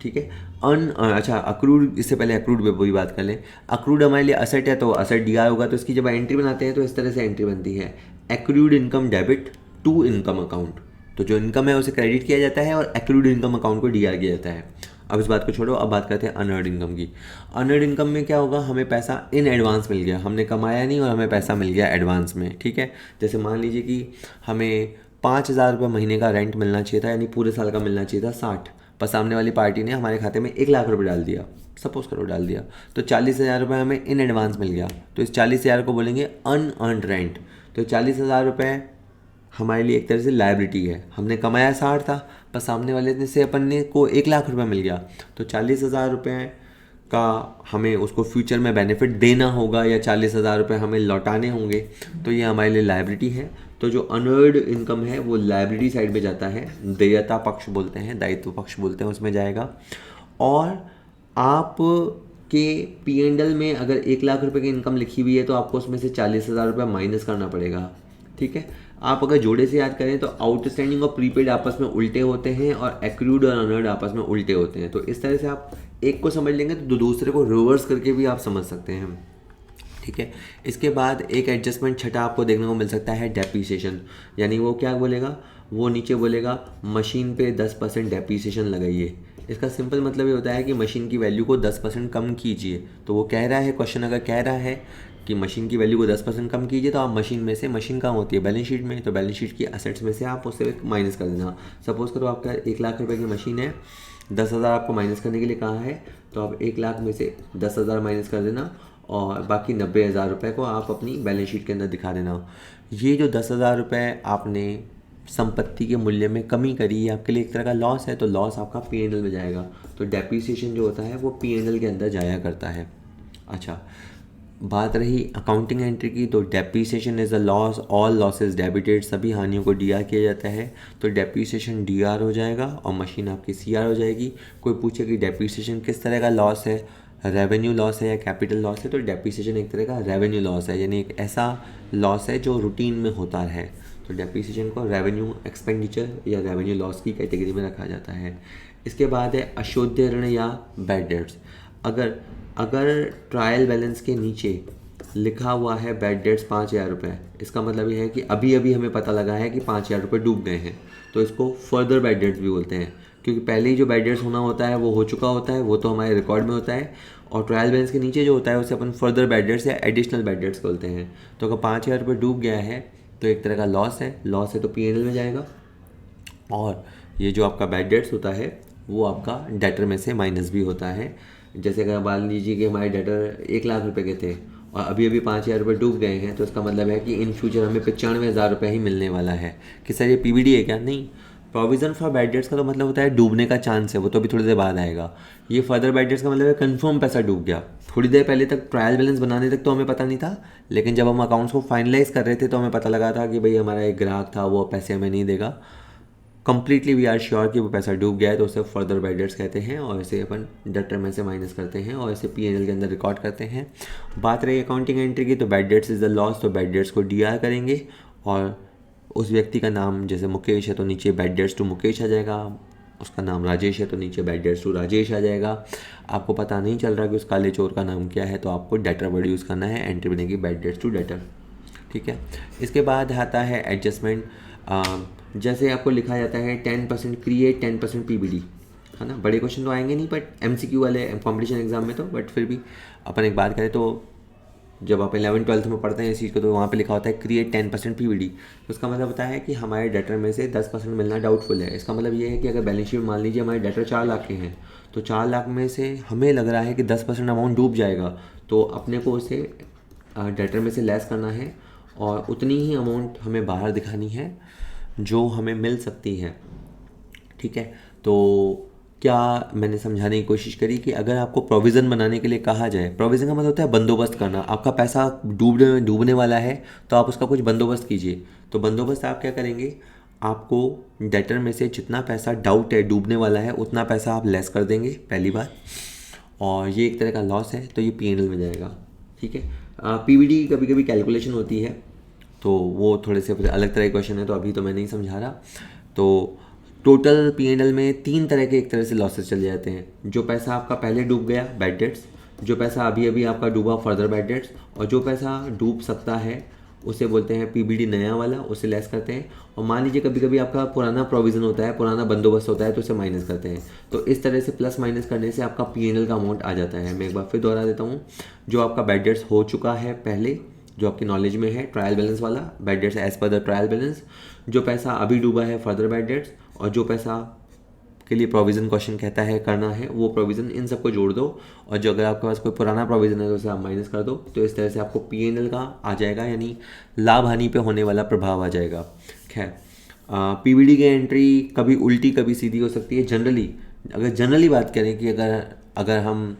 ठीक है, अच्छा अक्रूड, इससे पहले अक्रूड पे पूरी बात कर लें। अक्रूड हमारे लिए असेट है तो असेट डी आर होगा, तो इसकी जब एंट्री बनाते हैं तो इस तरह से एंट्री बनती है, accrued income debit to income account. तो जो इनकम है उसे क्रेडिट किया जाता है और एक्रूड इनकम अकाउंट को डी आर किया जाता है। अब इस बात को छोड़ो, अब बात करते हैं अनअर्ड इनकम की। अनअर्ड इनकम में क्या होगा, हमें पैसा इन एडवांस मिल गया, हमने कमाया नहीं और हमें पैसा मिल गया एडवांस में। ठीक है, जैसे मान लीजिए कि हमें 5,000 रुपये महीने का रेंट मिलना चाहिए था, यानी पूरे साल का मिलना चाहिए था 60, पर सामने वाली पार्टी ने हमारे खाते में 1 लाख रुपये डाल दिया, सपोज करो डाल दिया, तो 40,000 रुपये हमें इन एडवांस मिल गया। तो इस 40,000 को बोलेंगे अनअर्न्ड रेंट। तो 40,000 रुपये हमारे लिए एक तरह से लायबिलिटी है, हमने कमाया 60 था, पर सामने वाले से अपन ने को 1 लाख रुपये मिल गया, तो 40,000 रुपये का हमें उसको फ्यूचर में बेनिफिट देना होगा या 40,000 रुपये हमें लौटाने होंगे, तो ये हमारे लिए लायबिलिटी है। तो जो अनअर्न्ड इनकम है वो लायबिलिटी साइड में जाता है, देयता पक्ष बोलते हैं, दायित्व पक्ष बोलते हैं, उसमें जाएगा। और आप के P&L में अगर 1 लाख रुपये की इनकम लिखी हुई है तो आपको उसमें से 40,000 रुपये माइनस करना पड़ेगा। ठीक है, आप अगर जोड़े से याद करें तो आउटस्टैंडिंग और प्रीपेड आपस में उल्टे होते हैं और एक्रूड और अनअर्न्ड आपस में उल्टे होते हैं। तो इस तरह से आप एक को समझ लेंगे तो दूसरे को रिवर्स करके भी आप समझ सकते हैं। ठीक है, इसके बाद एक एडजस्टमेंट छठा आपको देखने को मिल सकता है, डेप्रीसिएशन। यानी वो क्या बोलेगा, वो नीचे बोलेगा मशीन पे 10% डेप्रीसिएशन लगाइए। इसका सिंपल मतलब ये होता है कि मशीन की वैल्यू को 10% कम कीजिए। तो वो कह रहा है, क्वेश्चन अगर कह रहा है कि मशीन की वैल्यू को 10% कम कीजिए, तो आप मशीन में से, मशीन कहाँ होती है बैलेंस शीट में, तो बैलेंस शीट की असेट्स में से आप उससे माइनस कर देना। सपोज करो आपका 1 लाख रुपये की मशीन है, 10,000 आपको माइनस करने के लिए कहा है, तो आप 1 लाख में से 10,000 माइनस कर देना और बाकी 90,000 रुपये को आप अपनी बैलेंस शीट के अंदर दिखा देना। ये जो 10,000 रुपये आपने संपत्ति के मूल्य में कमी करी, ये आपके लिए एक तरह का लॉस है, तो लॉस आपका P&L में जाएगा। तो डेप्रीसिएशन जो होता है वो P&L के अंदर जाया करता है। अच्छा, बात रही अकाउंटिंग एंट्री की, तो depreciation is a loss, all losses debited, सभी हानियों को डी आर किया जाता है। तो डेप्रीसिएशन डी आर हो जाएगा और मशीन आपकी सी आर हो जाएगी। कोई पूछे कि डेप्रीसिएशन किस तरह का लॉस है, रेवेन्यू लॉस है या कैपिटल लॉस है, तो डेप्रीसिएशन एक तरह का रेवेन्यू लॉस है, यानी एक ऐसा लॉस है जो रूटीन में होता है। तो डेप्रीसिएशन को रेवेन्यू एक्सपेंडिचर या रेवेन्यू लॉस की कैटेगरी में रखा जाता है। इसके बाद है अशुद्ध ऋण या बैड डेट्स। अगर ट्रायल बैलेंस के नीचे लिखा हुआ है बैड डेट्स 5,000 रुपये, इसका मतलब ये है कि अभी अभी हमें पता लगा है कि 5,000 रुपये डूब गए हैं, तो इसको फर्दर बैड डेट्स भी बोलते हैं, क्योंकि पहले ही जो बैड डेट्स होना होता है वो हो चुका होता है, वो तो हमारे रिकॉर्ड में होता है, और ट्रायल बैलेंस के नीचे जो होता है उसे अपन फर्दर बैड डेट्स या एडिशनल बैड डेट्स बोलते हैं। तो अगर 5,000 रुपये डूब गया है तो एक तरह का लॉस है तो P&L में जाएगा। और ये जो आपका बैड डेट्स होता है वो आपका डेटर में से माइनस भी होता है। जैसे अगर मान लीजिए कि हमारे डेटर 1 लाख रुपए के थे और अभी अभी 5,000 रुपये डूब गए हैं, तो इसका मतलब है कि इन फ्यूचर हमें 95,000 रुपये ही मिलने वाला है। कि सर ये PBD है क्या? नहीं, प्रोविज़न फॉर बैड डेट्स का तो मतलब होता है डूबने का चांस है, वो तो अभी थोड़ी देर बाद आएगा। ये फर्दर बैड डेट्स का मतलब है कंफर्म पैसा डूब गया। थोड़ी देर पहले तक ट्रायल बैलेंस बनाने तक तो हमें पता नहीं था, लेकिन जब हम अकाउंट्स को फाइनलाइज कर रहे थे तो हमें पता लगा था कि भाई हमारा एक ग्राहक था, वो पैसे हमें नहीं देगा। कंप्लीटली वी आर श्योर कि वो पैसा डूब गया है, तो उसे फर्दर बैड डेट्स कहते हैं और इसे अपन डेटर में से माइनस करते हैं और इसे P&L के अंदर रिकॉर्ड करते हैं। बात रही अकाउंटिंग एंट्री की, तो bad debts is the loss, तो बैड डेट्स को DR करेंगे और उस व्यक्ति का नाम जैसे मुकेश है तो नीचे बैड डेट्स टू मुकेश आ जाएगा, उसका नाम राजेश है तो नीचे बैड डेट्स टू राजेश आ जाएगा। आपको पता नहीं चल रहा कि उस काले चोर का नाम क्या है, तो आपको डेटर वर्ड यूज़ करना है, एंट्री बनेगी बैड डेट्स टू डेटर। ठीक है, इसके बाद आता है एडजस्टमेंट। जैसे आपको लिखा जाता है 10% क्रिएट 10% PBD, है ना। बड़े क्वेश्चन तो आएंगे नहीं, बट MCQ वाले कॉम्पिटिशन एग्जाम में तो, बट फिर भी अपन एक बात करें तो जब आप 11th-12th में पढ़ते हैं इस चीज़ को, तो वहाँ पे लिखा होता है क्रिएट 10% PBD। तो उसका मतलब होता है कि हमारे डेटर में से 10% मिलना डाउटफुल है। इसका मतलब ये है कि अगर बैलेंस शीट मान लीजिए हमारे डेटर 4 लाख के हैं, तो 4 लाख में से हमें लग रहा है कि 10% अमाउंट डूब जाएगा, तो अपने को उसे डेटर में से लेस करना है और उतनी ही अमाउंट हमें बाहर दिखानी है जो हमें मिल सकती है। ठीक है, तो क्या मैंने समझाने की कोशिश करी कि अगर आपको प्रोविज़न बनाने के लिए कहा जाए, प्रोविज़न का मतलब होता है बंदोबस्त करना। आपका पैसा डूबने वाला है तो आप उसका कुछ बंदोबस्त कीजिए। तो बंदोबस्त आप क्या करेंगे, आपको डेटर में से जितना पैसा डाउट है डूबने वाला है उतना पैसा आप लेस कर देंगे, पहली बात। और ये एक तरह का लॉस है तो ये P&L में जाएगा, ठीक है। PBD की कभी कभी कैलकुलेशन होती है तो वो थोड़े से अलग तरह के क्वेश्चन है, तो अभी तो मैं नहीं समझा रहा। तो टोटल P&L में 3 तरह के एक तरह से लॉसेस चले जाते हैं। जो पैसा आपका पहले डूब गया, बैड डेट्स। जो पैसा अभी अभी आपका डूबा, फर्दर बैड डेट्स। और जो पैसा डूब सकता है उसे बोलते हैं PBD नया वाला, उसे लेस करते हैं। और मान लीजिए कभी कभी आपका पुराना प्रोविज़न होता है, पुराना बंदोबस्त होता है, तो उसे माइनस करते हैं। तो इस तरह से प्लस माइनस करने से आपका P&L का अमाउंट आ जाता है। मैं एक बार फिर दोहरा देता हूँ। जो आपका बैड डेट्स हो चुका है पहले, जो आपकी नॉलेज में है, ट्रायल बैलेंस वाला bad debts as per the trial balance. जो पैसा अभी डूबा है, फर्दर बैड डेट्स। और जो पैसा के लिए प्रोविज़न क्वेश्चन कहता है करना है, वो प्रोविज़न, इन सबको जोड़ दो। और जो अगर आपके पास कोई पुराना प्रोविज़न है तो उसे आप माइनस कर दो। तो इस तरह से आपको P&L का आ जाएगा, यानी लाभ हानि पे होने वाला प्रभाव आ जाएगा। खैर, PBD की एंट्री कभी उल्टी कभी सीधी हो सकती है। जनरली अगर जनरली बात करें कि अगर हम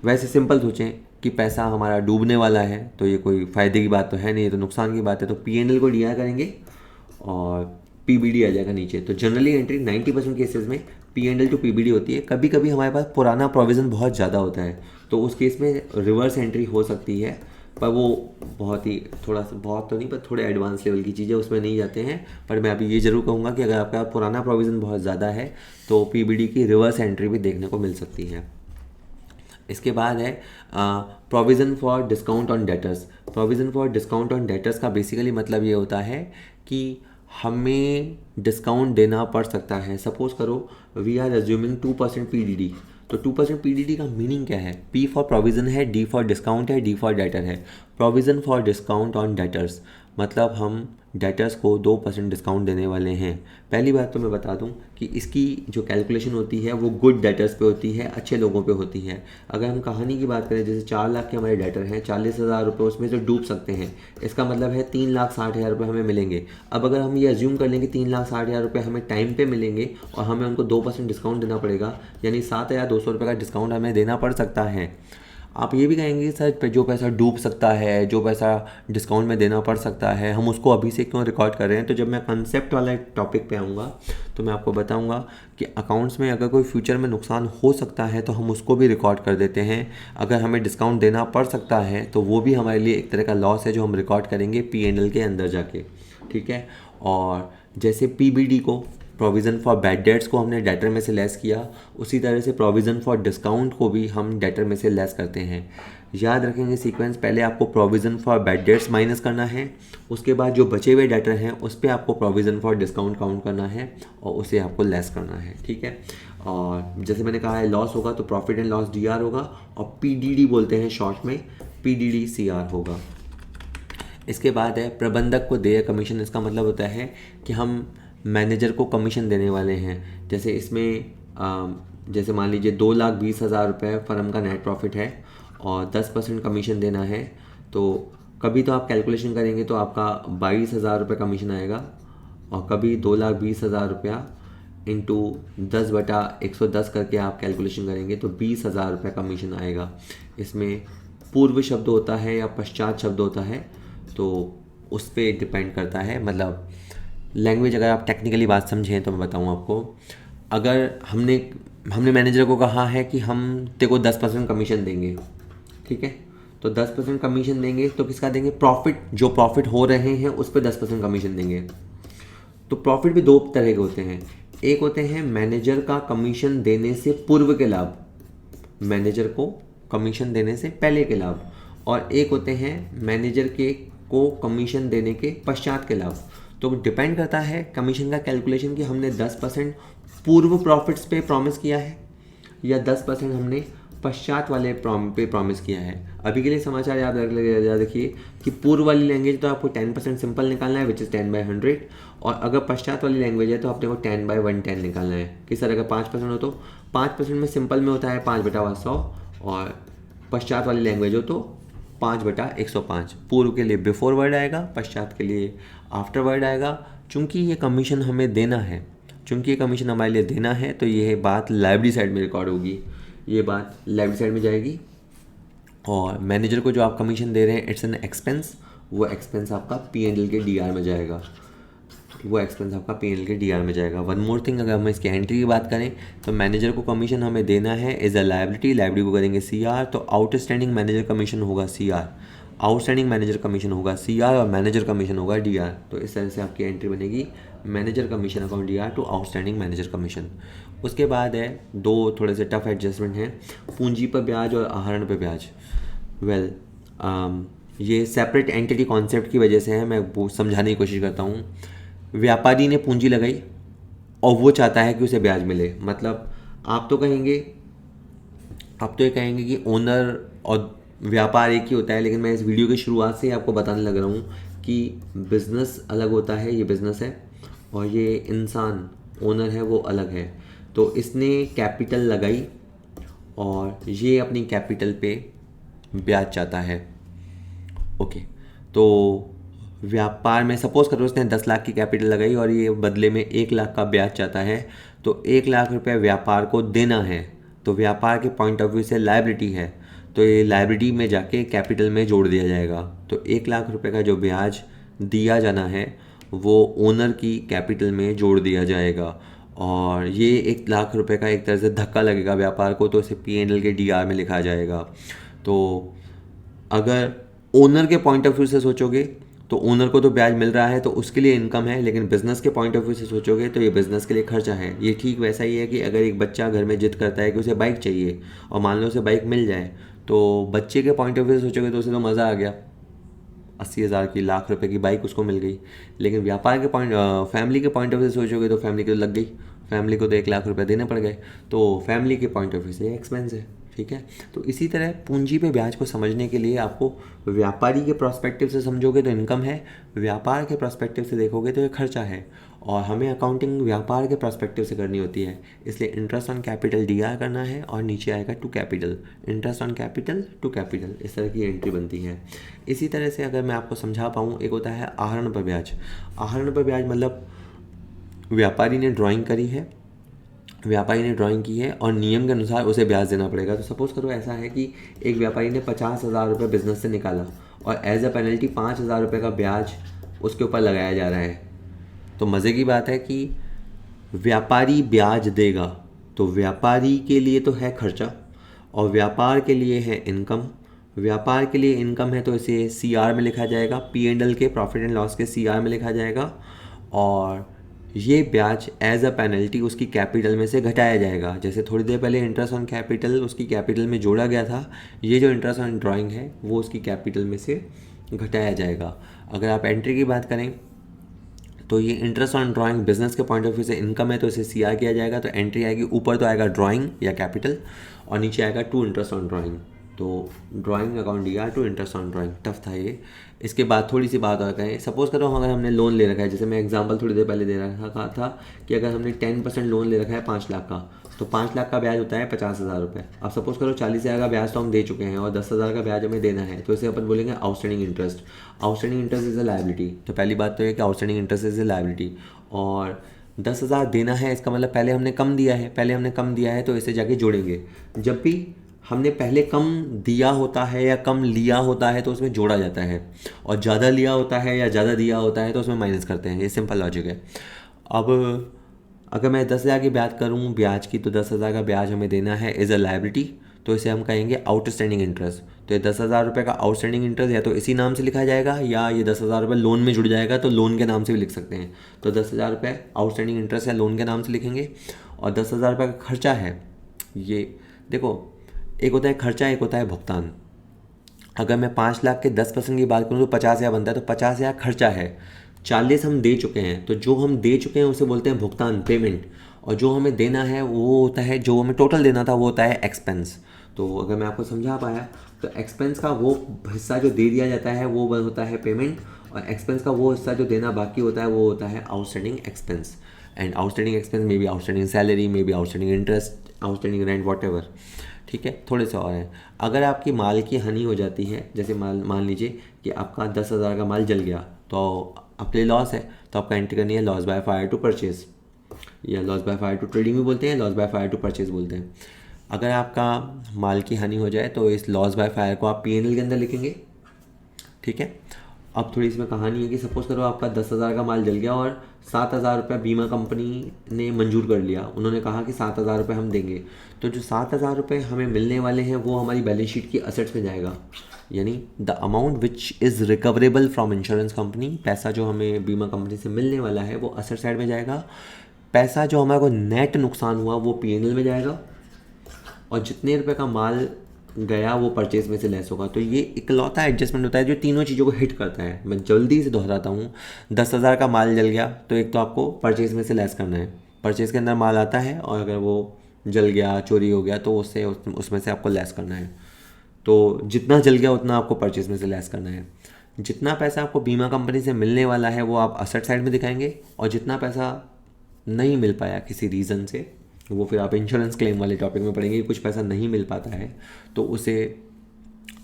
वैसे सिंपल सोचें कि पैसा हमारा डूबने वाला है तो ये कोई फ़ायदे की बात तो है नहीं, ये तो नुकसान की बात है। तो P&L को DI करेंगे और PBD आ जाएगा नीचे। तो जनरली एंट्री 90% केसेस में P&L टू PBD होती है। कभी कभी हमारे पास पुराना प्रोविज़न बहुत ज़्यादा होता है तो उस केस में रिवर्स एंट्री हो सकती है, पर वो बहुत ही थोड़ा सा, बहुत तो नहीं पर थोड़े एडवांस लेवल की चीज़ें, उसमें नहीं जाते हैं। पर मैं अभी ये ज़रूर कहूँगा कि अगर आपका पुराना प्रोविज़न बहुत ज़्यादा है तो PBD की रिवर्स एंट्री भी देखने को मिल सकती है। इसके बाद है provision for discount on debtors. Provision for discount on debtors का बेसिकली मतलब ये होता है कि हमें डिस्काउंट देना पड़ सकता है। सपोज करो वी आर अज्यूमिंग 2% PDD। तो 2% PDD का मीनिंग क्या है? P फॉर प्रोविज़न है, D फॉर डिस्काउंट है, D फॉर डेटर है। Provision for discount on debtors मतलब हम डेटर्स को 2% डिस्काउंट देने वाले हैं। पहली बात तो मैं बता दूं कि इसकी जो कैलकुलेशन होती है वो गुड डेटर्स पे होती है, अच्छे लोगों पे होती है। अगर हम कहानी की बात करें, जैसे 4 लाख के हमारे डेटर हैं, 40,000 रुपये उसमें से डूब सकते हैं। इसका मतलब है 3,60,000 रुपये हमें मिलेंगे। अब अगर हम ये अज्यूम कर लें कि 3,60,000 रुपये हमें टाइम पे मिलेंगे और हमें उनको 2% डिस्काउंट देना पड़ेगा, यानी 7,200 रुपये का डिस्काउंट हमें देना पड़ सकता है। आप ये भी कहेंगे सर जो पैसा डूब सकता है, जो पैसा डिस्काउंट में देना पड़ सकता है, हम उसको अभी से क्यों रिकॉर्ड कर रहे हैं? तो जब मैं कंसेप्ट वाला टॉपिक पे आऊँगा तो मैं आपको बताऊँगा कि अकाउंट्स में अगर कोई फ्यूचर में नुकसान हो सकता है तो हम उसको भी रिकॉर्ड कर देते हैं। अगर हमें डिस्काउंट देना पड़ सकता है तो वो भी हमारे लिए एक तरह का लॉस है जो हम रिकॉर्ड करेंगे P&L के अंदर जाके, ठीक है। और जैसे PBD को, प्रोविज़न फॉर बैड डेट्स को हमने डेटर में से लेस किया, उसी तरह से प्रोविज़न फॉर डिस्काउंट को भी हम डेटर में से लेस करते हैं। याद रखेंगे सीक्वेंस, पहले आपको provision for bad debts minus करना है, उसके बाद जो बचे हुए डेटर हैं उस पर आपको प्रोविज़न फॉर डिस्काउंट काउंट करना है और उसे आपको लेस करना है, ठीक है। और जैसे मैंने कहा है लॉस होगा तो प्रॉफिट एंड लॉस DR होगा, और PDD बोलते हैं शॉर्ट में, PDD CR होगा। इसके बाद है प्रबंधक को देय कमीशन। इसका मतलब होता है कि हम मैनेजर को कमीशन देने वाले हैं। जैसे इसमें जैसे मान लीजिए 2,20,000 रुपये फर्म का नेट प्रॉफिट है और 10% कमीशन देना है, तो कभी तो आप कैलकुलेशन करेंगे तो आपका 22,000 रुपये कमीशन आएगा, और कभी 2,20,000 रुपया इंटू 10/110 करके आप कैलकुलेशन करेंगे तो 20,000 रुपये कमीशन आएगा। इसमें पूर्व शब्द होता है या पश्चात शब्द होता है, तो उस पर डिपेंड करता है। मतलब लैंग्वेज अगर आप टेक्निकली बात समझें तो मैं बताऊँ आपको, अगर हमने मैनेजर को कहा है कि हम तेरे को 10% कमीशन देंगे, ठीक है, तो 10% कमीशन देंगे तो किसका देंगे? प्रॉफिट, जो प्रॉफिट हो रहे हैं उस पर 10% कमीशन देंगे। तो प्रॉफिट भी 2 तरह के होते हैं। एक होते हैं मैनेजर का कमीशन देने से पूर्व के लाभ, मैनेजर को कमीशन देने से पहले के लाभ, और एक होते हैं मैनेजर को कमीशन देने के पश्चात के लाभ। तो डिपेंड करता है कमीशन का कैलकुलेशन कि हमने 10% पूर्व प्रॉफिट्स पे प्रॉमिस किया है या 10% हमने पश्चात वाले पे प्रॉमिस किया है। अभी के लिए समाचार याद रखिए कि पूर्व वाली लैंग्वेज तो आपको 10% सिंपल निकालना है, विच इज़ 10/100, और अगर पश्चात वाली लैंग्वेज है तो आपने को 10/110 निकालना है। कि सर अगर 5% हो तो 5% में सिंपल में होता है 5/100, और पश्चात वाली लैंग्वेज हो तो 5/105। पूर्व के लिए बिफोर वर्ड आएगा, पश्चात के लिए आफ्टर वर्ड आएगा। चूँकि ये कमीशन हमें देना है चूँकि ये कमीशन हमारे लिए देना है तो ये बात लाइब्रेरी साइड में रिकॉर्ड होगी, ये बात लाइब्रेरी साइड में जाएगी। और मैनेजर को जो आप कमीशन दे रहे हैं इट्स एन एक्सपेंस, वो एक्सपेंस आपका P&L के DR में जाएगा, वो एक्सपेंस आपका P&L के DR में जाएगा। वन मोर थिंग, अगर हम इसकी एंट्री की बात करें तो मैनेजर को कमीशन हमें देना है एज अ लाइबिलिटी, लाइबिलिटी को करेंगे CR, तो आउटस्टैंडिंग मैनेजर कमीशन होगा CR, आउटस्टैंडिंग मैनेजर कमीशन होगा CR और मैनेजर कमीशन होगा DR। तो इस तरह से आपकी एंट्री बनेगी, manager commission account DR to outstanding manager commission. उसके बाद है दो थोड़े से टफ एडजस्टमेंट हैं, पूंजी पर ब्याज और आहरण पर ब्याज। वेल ये सेपरेट एंटिटी कॉन्सेप्ट की वजह से है, मैं वो समझाने की कोशिश करता हूँ। व्यापारी ने पूंजी लगाई और वो चाहता है कि उसे ब्याज मिले, मतलब आप तो ये कहेंगे कि ओनर और व्यापार एक ही होता है, लेकिन मैं इस वीडियो की शुरुआत से ही आपको बताने लग रहा हूँ कि बिज़नेस अलग होता है, ये बिज़नेस है, और ये इंसान ओनर है वो अलग है। तो इसने कैपिटल लगाई और ये अपनी कैपिटल पे ब्याज चाहता है। ओके, तो व्यापार में सपोज करो उसने 10 लाख की कैपिटल लगाई और ये बदले में 1 लाख का ब्याज चाहता है, तो 1 लाख रुपए व्यापार को देना है, तो व्यापार के पॉइंट ऑफ व्यू से लायबिलिटी है, तो ये लायबिलिटी में जाके कैपिटल में जोड़ दिया जाएगा। तो 1 लाख रुपए का जो ब्याज दिया जाना है वो ओनर की कैपिटल में जोड़ दिया जाएगा, और ये 1 लाख रुपए का एक तरह से धक्का लगेगा व्यापार को, तो इसे P&L के DR में लिखा जाएगा। तो अगर ओनर के पॉइंट ऑफ व्यू से सोचोगे तो ओनर को तो ब्याज मिल रहा है तो उसके लिए इनकम है, लेकिन बिज़नेस के पॉइंट ऑफ व्यू से सोचोगे तो ये बिज़नेस के लिए खर्चा है। ये ठीक वैसा ही है कि अगर एक बच्चा घर में जिद करता है कि उसे बाइक चाहिए और मान लो उसे बाइक मिल जाए, तो बच्चे के पॉइंट ऑफ व्यू से सोचोगे तो उसे तो मज़ा आ गया, 80,000 की, लाख रुपए की बाइक उसको मिल गई। लेकिन व्यापार के फैमिली के पॉइंट ऑफ व्यू से सोचोगे तो फैमिली को लग गई, फैमिली को तो 1 लाख रुपए देने पड़ गए, तो फैमिली के पॉइंट ऑफ व्यू से एक्सपेंस है। ठीक है, तो इसी तरह पूंजी पे ब्याज को समझने के लिए आपको व्यापारी के प्रोस्पेक्टिव से समझोगे तो इनकम है, व्यापार के प्रोस्पेक्टिव से देखोगे तो ये खर्चा है, और हमें अकाउंटिंग व्यापार के प्रोस्पेक्टिव से करनी होती है, इसलिए इंटरेस्ट ऑन कैपिटल DR करना है और नीचे आएगा to capital, interest on capital to capital, इस तरह की एंट्री बनती है। इसी तरह से अगर मैं आपको समझा पाऊँ, एक होता है आहरण पर ब्याज। आहरण पर ब्याज मतलब व्यापारी ने ड्राइंग करी है, व्यापारी ने ड्राइंग की है और नियम के अनुसार उसे ब्याज देना पड़ेगा। तो सपोज़ करो ऐसा है कि एक व्यापारी ने 50,000 रुपये बिजनेस से निकाला और एज अ पेनल्टी 5,000 रुपये का ब्याज उसके ऊपर लगाया जा रहा है। तो मज़े की बात है कि व्यापारी ब्याज देगा, तो व्यापारी के लिए तो है खर्चा और व्यापार के लिए है इनकम। व्यापार के लिए इनकम है तो इसे CR में लिखा जाएगा, P&L के प्रॉफिट एंड लॉस के CR में लिखा जाएगा, और ये ब्याज एज अ पेनल्टी उसकी कैपिटल में से घटाया जाएगा। जैसे थोड़ी देर पहले इंटरेस्ट ऑन कैपिटल उसकी कैपिटल में जोड़ा गया था, ये जो इंटरेस्ट ऑन ड्राइंग है वो उसकी कैपिटल में से घटाया जाएगा। अगर आप एंट्री की बात करें तो ये इंटरेस्ट ऑन ड्राइंग बिजनेस के पॉइंट ऑफ व्यू से इनकम है तो इसे CR किया जाएगा, तो एंट्री आएगी, ऊपर तो आएगा ड्राइंग या कैपिटल और नीचे आएगा टू इंटरेस्ट ऑन ड्राइंग। तो drawing account DR to interest on drawing, tough था ये। इसके बाद थोड़ी सी बात और करें, सपोज़ करो अगर हमने लोन ले रखा है, जैसे मैं एग्जांपल थोड़ी देर पहले दे रखा था कि अगर हमने 10% लोन ले रखा है 5 लाख का, तो 5 लाख का ब्याज होता है 50,000 रुपये। अब सपोज़ करो 40,000 का ब्याज तो हम दे चुके हैं और 10,000 का ब्याज हमें देना है, तो इसे अपन बोलेंगे outstanding interest. Outstanding interest is a liability. तो पहली बात तो है कि outstanding interest is a liability, और 10,000 देना है, इसका मतलब पहले हमने कम दिया है, तो इसे जाके जोड़ेंगे। जब भी हमने पहले कम दिया होता है या कम लिया होता है तो उसमें जोड़ा जाता है, और ज़्यादा लिया होता है या ज़्यादा दिया होता है तो उसमें माइनस करते हैं। ये सिंपल लॉजिक है। अब अगर मैं 10,000 की बात करूँ ब्याज की, तो 10,000 का ब्याज हमें देना है एज अ लायबिलिटी, तो इसे हम कहेंगे आउटस्टैंडिंग इंटरेस्ट। तो ये 10,000 रुपये का आउटस्टैंडिंग इंटरेस्ट या तो इसी नाम से लिखा जाएगा, या ये 10,000 रुपये लोन में जुड़ जाएगा तो लोन के नाम से भी लिख सकते हैं। तो 10,000 रुपये आउटस्टैंडिंग इंटरेस्ट या लोन के नाम से लिखेंगे, और 10,000 रुपये का खर्चा है। ये देखो, एक होता है खर्चा, एक होता है भुगतान। अगर मैं 5 लाख के 10% की बात करूँ तो 50,000 बनता है, तो 50,000 खर्चा है, 40 हम दे चुके हैं, तो जो हम दे चुके हैं उसे बोलते हैं भुगतान, पेमेंट, और जो हमें देना है वो होता है, जो हमें टोटल देना था वो होता है एक्सपेंस। तो अगर मैं आपको समझा पाया तो एक्सपेंस का वो हिस्सा जो दे दिया जाता है वो होता है पेमेंट, और एक्सपेंस का वो हिस्सा जो देना बाकी होता है वो होता है outstanding expense. And outstanding expense may be outstanding salary, may be outstanding interest, outstanding rent, whatever. ठीक है, थोड़े से और हैं। अगर आपकी माल की हानि हो जाती है, जैसे मान लीजिए कि आपका 10,000 का माल जल गया, तो आपके लिए लॉस है, तो आपका एंट्री करनी है loss by fire to purchase. या loss by fire to trading भी बोलते हैं, loss by fire to purchase बोलते हैं। अगर आपका माल की हानि हो जाए तो इस लॉस बाय फायर को आप P&L के अंदर लिखेंगे, ठीक है। अब थोड़ी इसमें कहानी है कि सपोज़ करो आपका 10,000 का माल जल गया और 7,000 रुपये बीमा कंपनी ने मंजूर कर लिया, उन्होंने कहा कि 7,000 रुपये हम देंगे। तो जो 7,000 रुपये हमें मिलने वाले हैं वो हमारी बैलेंस शीट की असेट्स में जाएगा, यानी the amount which is recoverable from insurance company, पैसा जो हमें बीमा कंपनी से मिलने वाला है वो असेट साइड में जाएगा। पैसा जो हमारे को नेट नुकसान हुआ वो P&L में जाएगा, और जितने रुपए का माल गया वो परचेज में से लेस होगा। तो ये इकलौता एडजस्टमेंट होता है जो तीनों चीज़ों को हिट करता है। मैं जल्दी से दोहराता हूँ, 10,000 का माल जल गया तो एक तो आपको परचेज में से लेस करना है, परचेज के अंदर माल आता है और अगर वो जल गया, चोरी हो गया तो उसमें से आपको लेस करना है। तो जितना जल गया उतना आपको परचेज में से लेस करना है। जितना पैसा आपको बीमा कंपनी से मिलने वाला है वो आप असेट साइड में दिखाएंगे, और जितना पैसा नहीं मिल पाया किसी रीज़न से वो फिर आप इंश्योरेंस क्लेम वाले टॉपिक में पढ़ेंगे। कुछ पैसा नहीं मिल पाता है तो उसे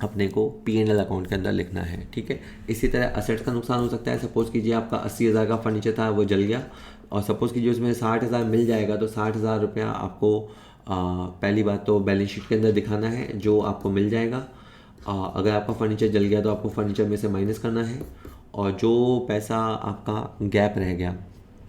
अपने को P&L अकाउंट के अंदर लिखना है, ठीक है। इसी तरह असेट्स का नुकसान हो सकता है। सपोज़ कीजिए आपका 80,000 का फर्नीचर था वो जल गया, और सपोज़ कीजिए उसमें 60,000 मिल जाएगा, तो 60,000 रुपया आपको पहली बात तो बैलेंस शीट के अंदर दिखाना है जो आपको मिल जाएगा। अगर आपका फर्नीचर जल गया तो आपको फर्नीचर में से माइनस करना है, और जो पैसा आपका गैप रह गया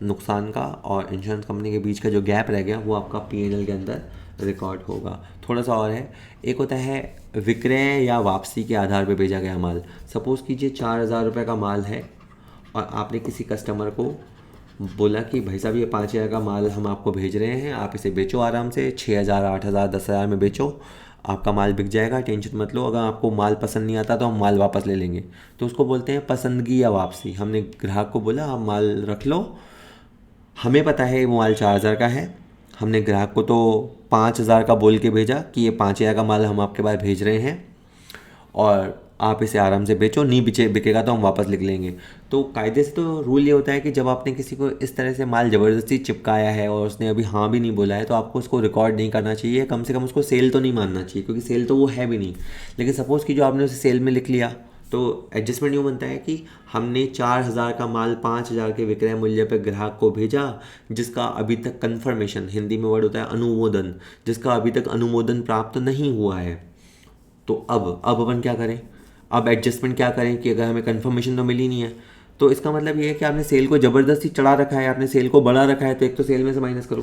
नुकसान का और इंश्योरेंस कंपनी के बीच का जो गैप रह गया वो आपका P&L के अंदर रिकॉर्ड होगा। थोड़ा सा और है, एक होता है विक्रय या वापसी के आधार पर भेजा गया माल। सपोज़ कीजिए 4,000 रुपये का माल है और आपने किसी कस्टमर को बोला कि भाई साहब ये 5,000 का माल हम आपको भेज रहे हैं, आप इसे बेचो आराम से, 6,000, 8,000, 10,000 में बेचो, आपका माल बिक जाएगा, टेंशन मत लो। अगर आपको माल पसंद नहीं आता तो हम माल वापस ले लेंगे। तो उसको बोलते हैं पसंदगी या वापसी। हमने ग्राहक को बोला आप माल रख लो, हमें पता है वो माल 4,000 का है, हमने ग्राहक को तो 5,000 का बोल के भेजा कि ये 5,000 का माल हम आपके पास भेज रहे हैं और आप इसे आराम से बेचो, नहीं बिकेगा तो हम वापस लिख लेंगे। तो कायदे से तो रूल ये होता है कि जब आपने किसी को इस तरह से माल ज़बरदस्ती चिपकाया है और उसने अभी हाँ भी नहीं बोला है तो आपको उसको रिकॉर्ड नहीं करना चाहिए, कम से कम उसको सेल तो नहीं मानना चाहिए, क्योंकि सेल तो वो है भी नहीं। लेकिन सपोज़ कि जो आपने उसे सेल में लिख लिया तो एडजस्टमेंट यूँ बनता है कि हमने 4,000 का माल 5,000 के विक्रय मूल्य पर ग्राहक को भेजा, जिसका अभी तक कन्फर्मेशन, हिंदी में वर्ड होता है अनुमोदन, जिसका अभी तक अनुमोदन प्राप्त नहीं हुआ है। तो अब अपन क्या करें, अब एडजस्टमेंट क्या करें कि अगर हमें कन्फर्मेशन तो मिली नहीं है, तो इसका मतलब ये है कि आपने सेल को ज़बरदस्ती चढ़ा रखा है, आपने सेल को बढ़ा रखा है, तो एक तो सेल में से माइनस करो,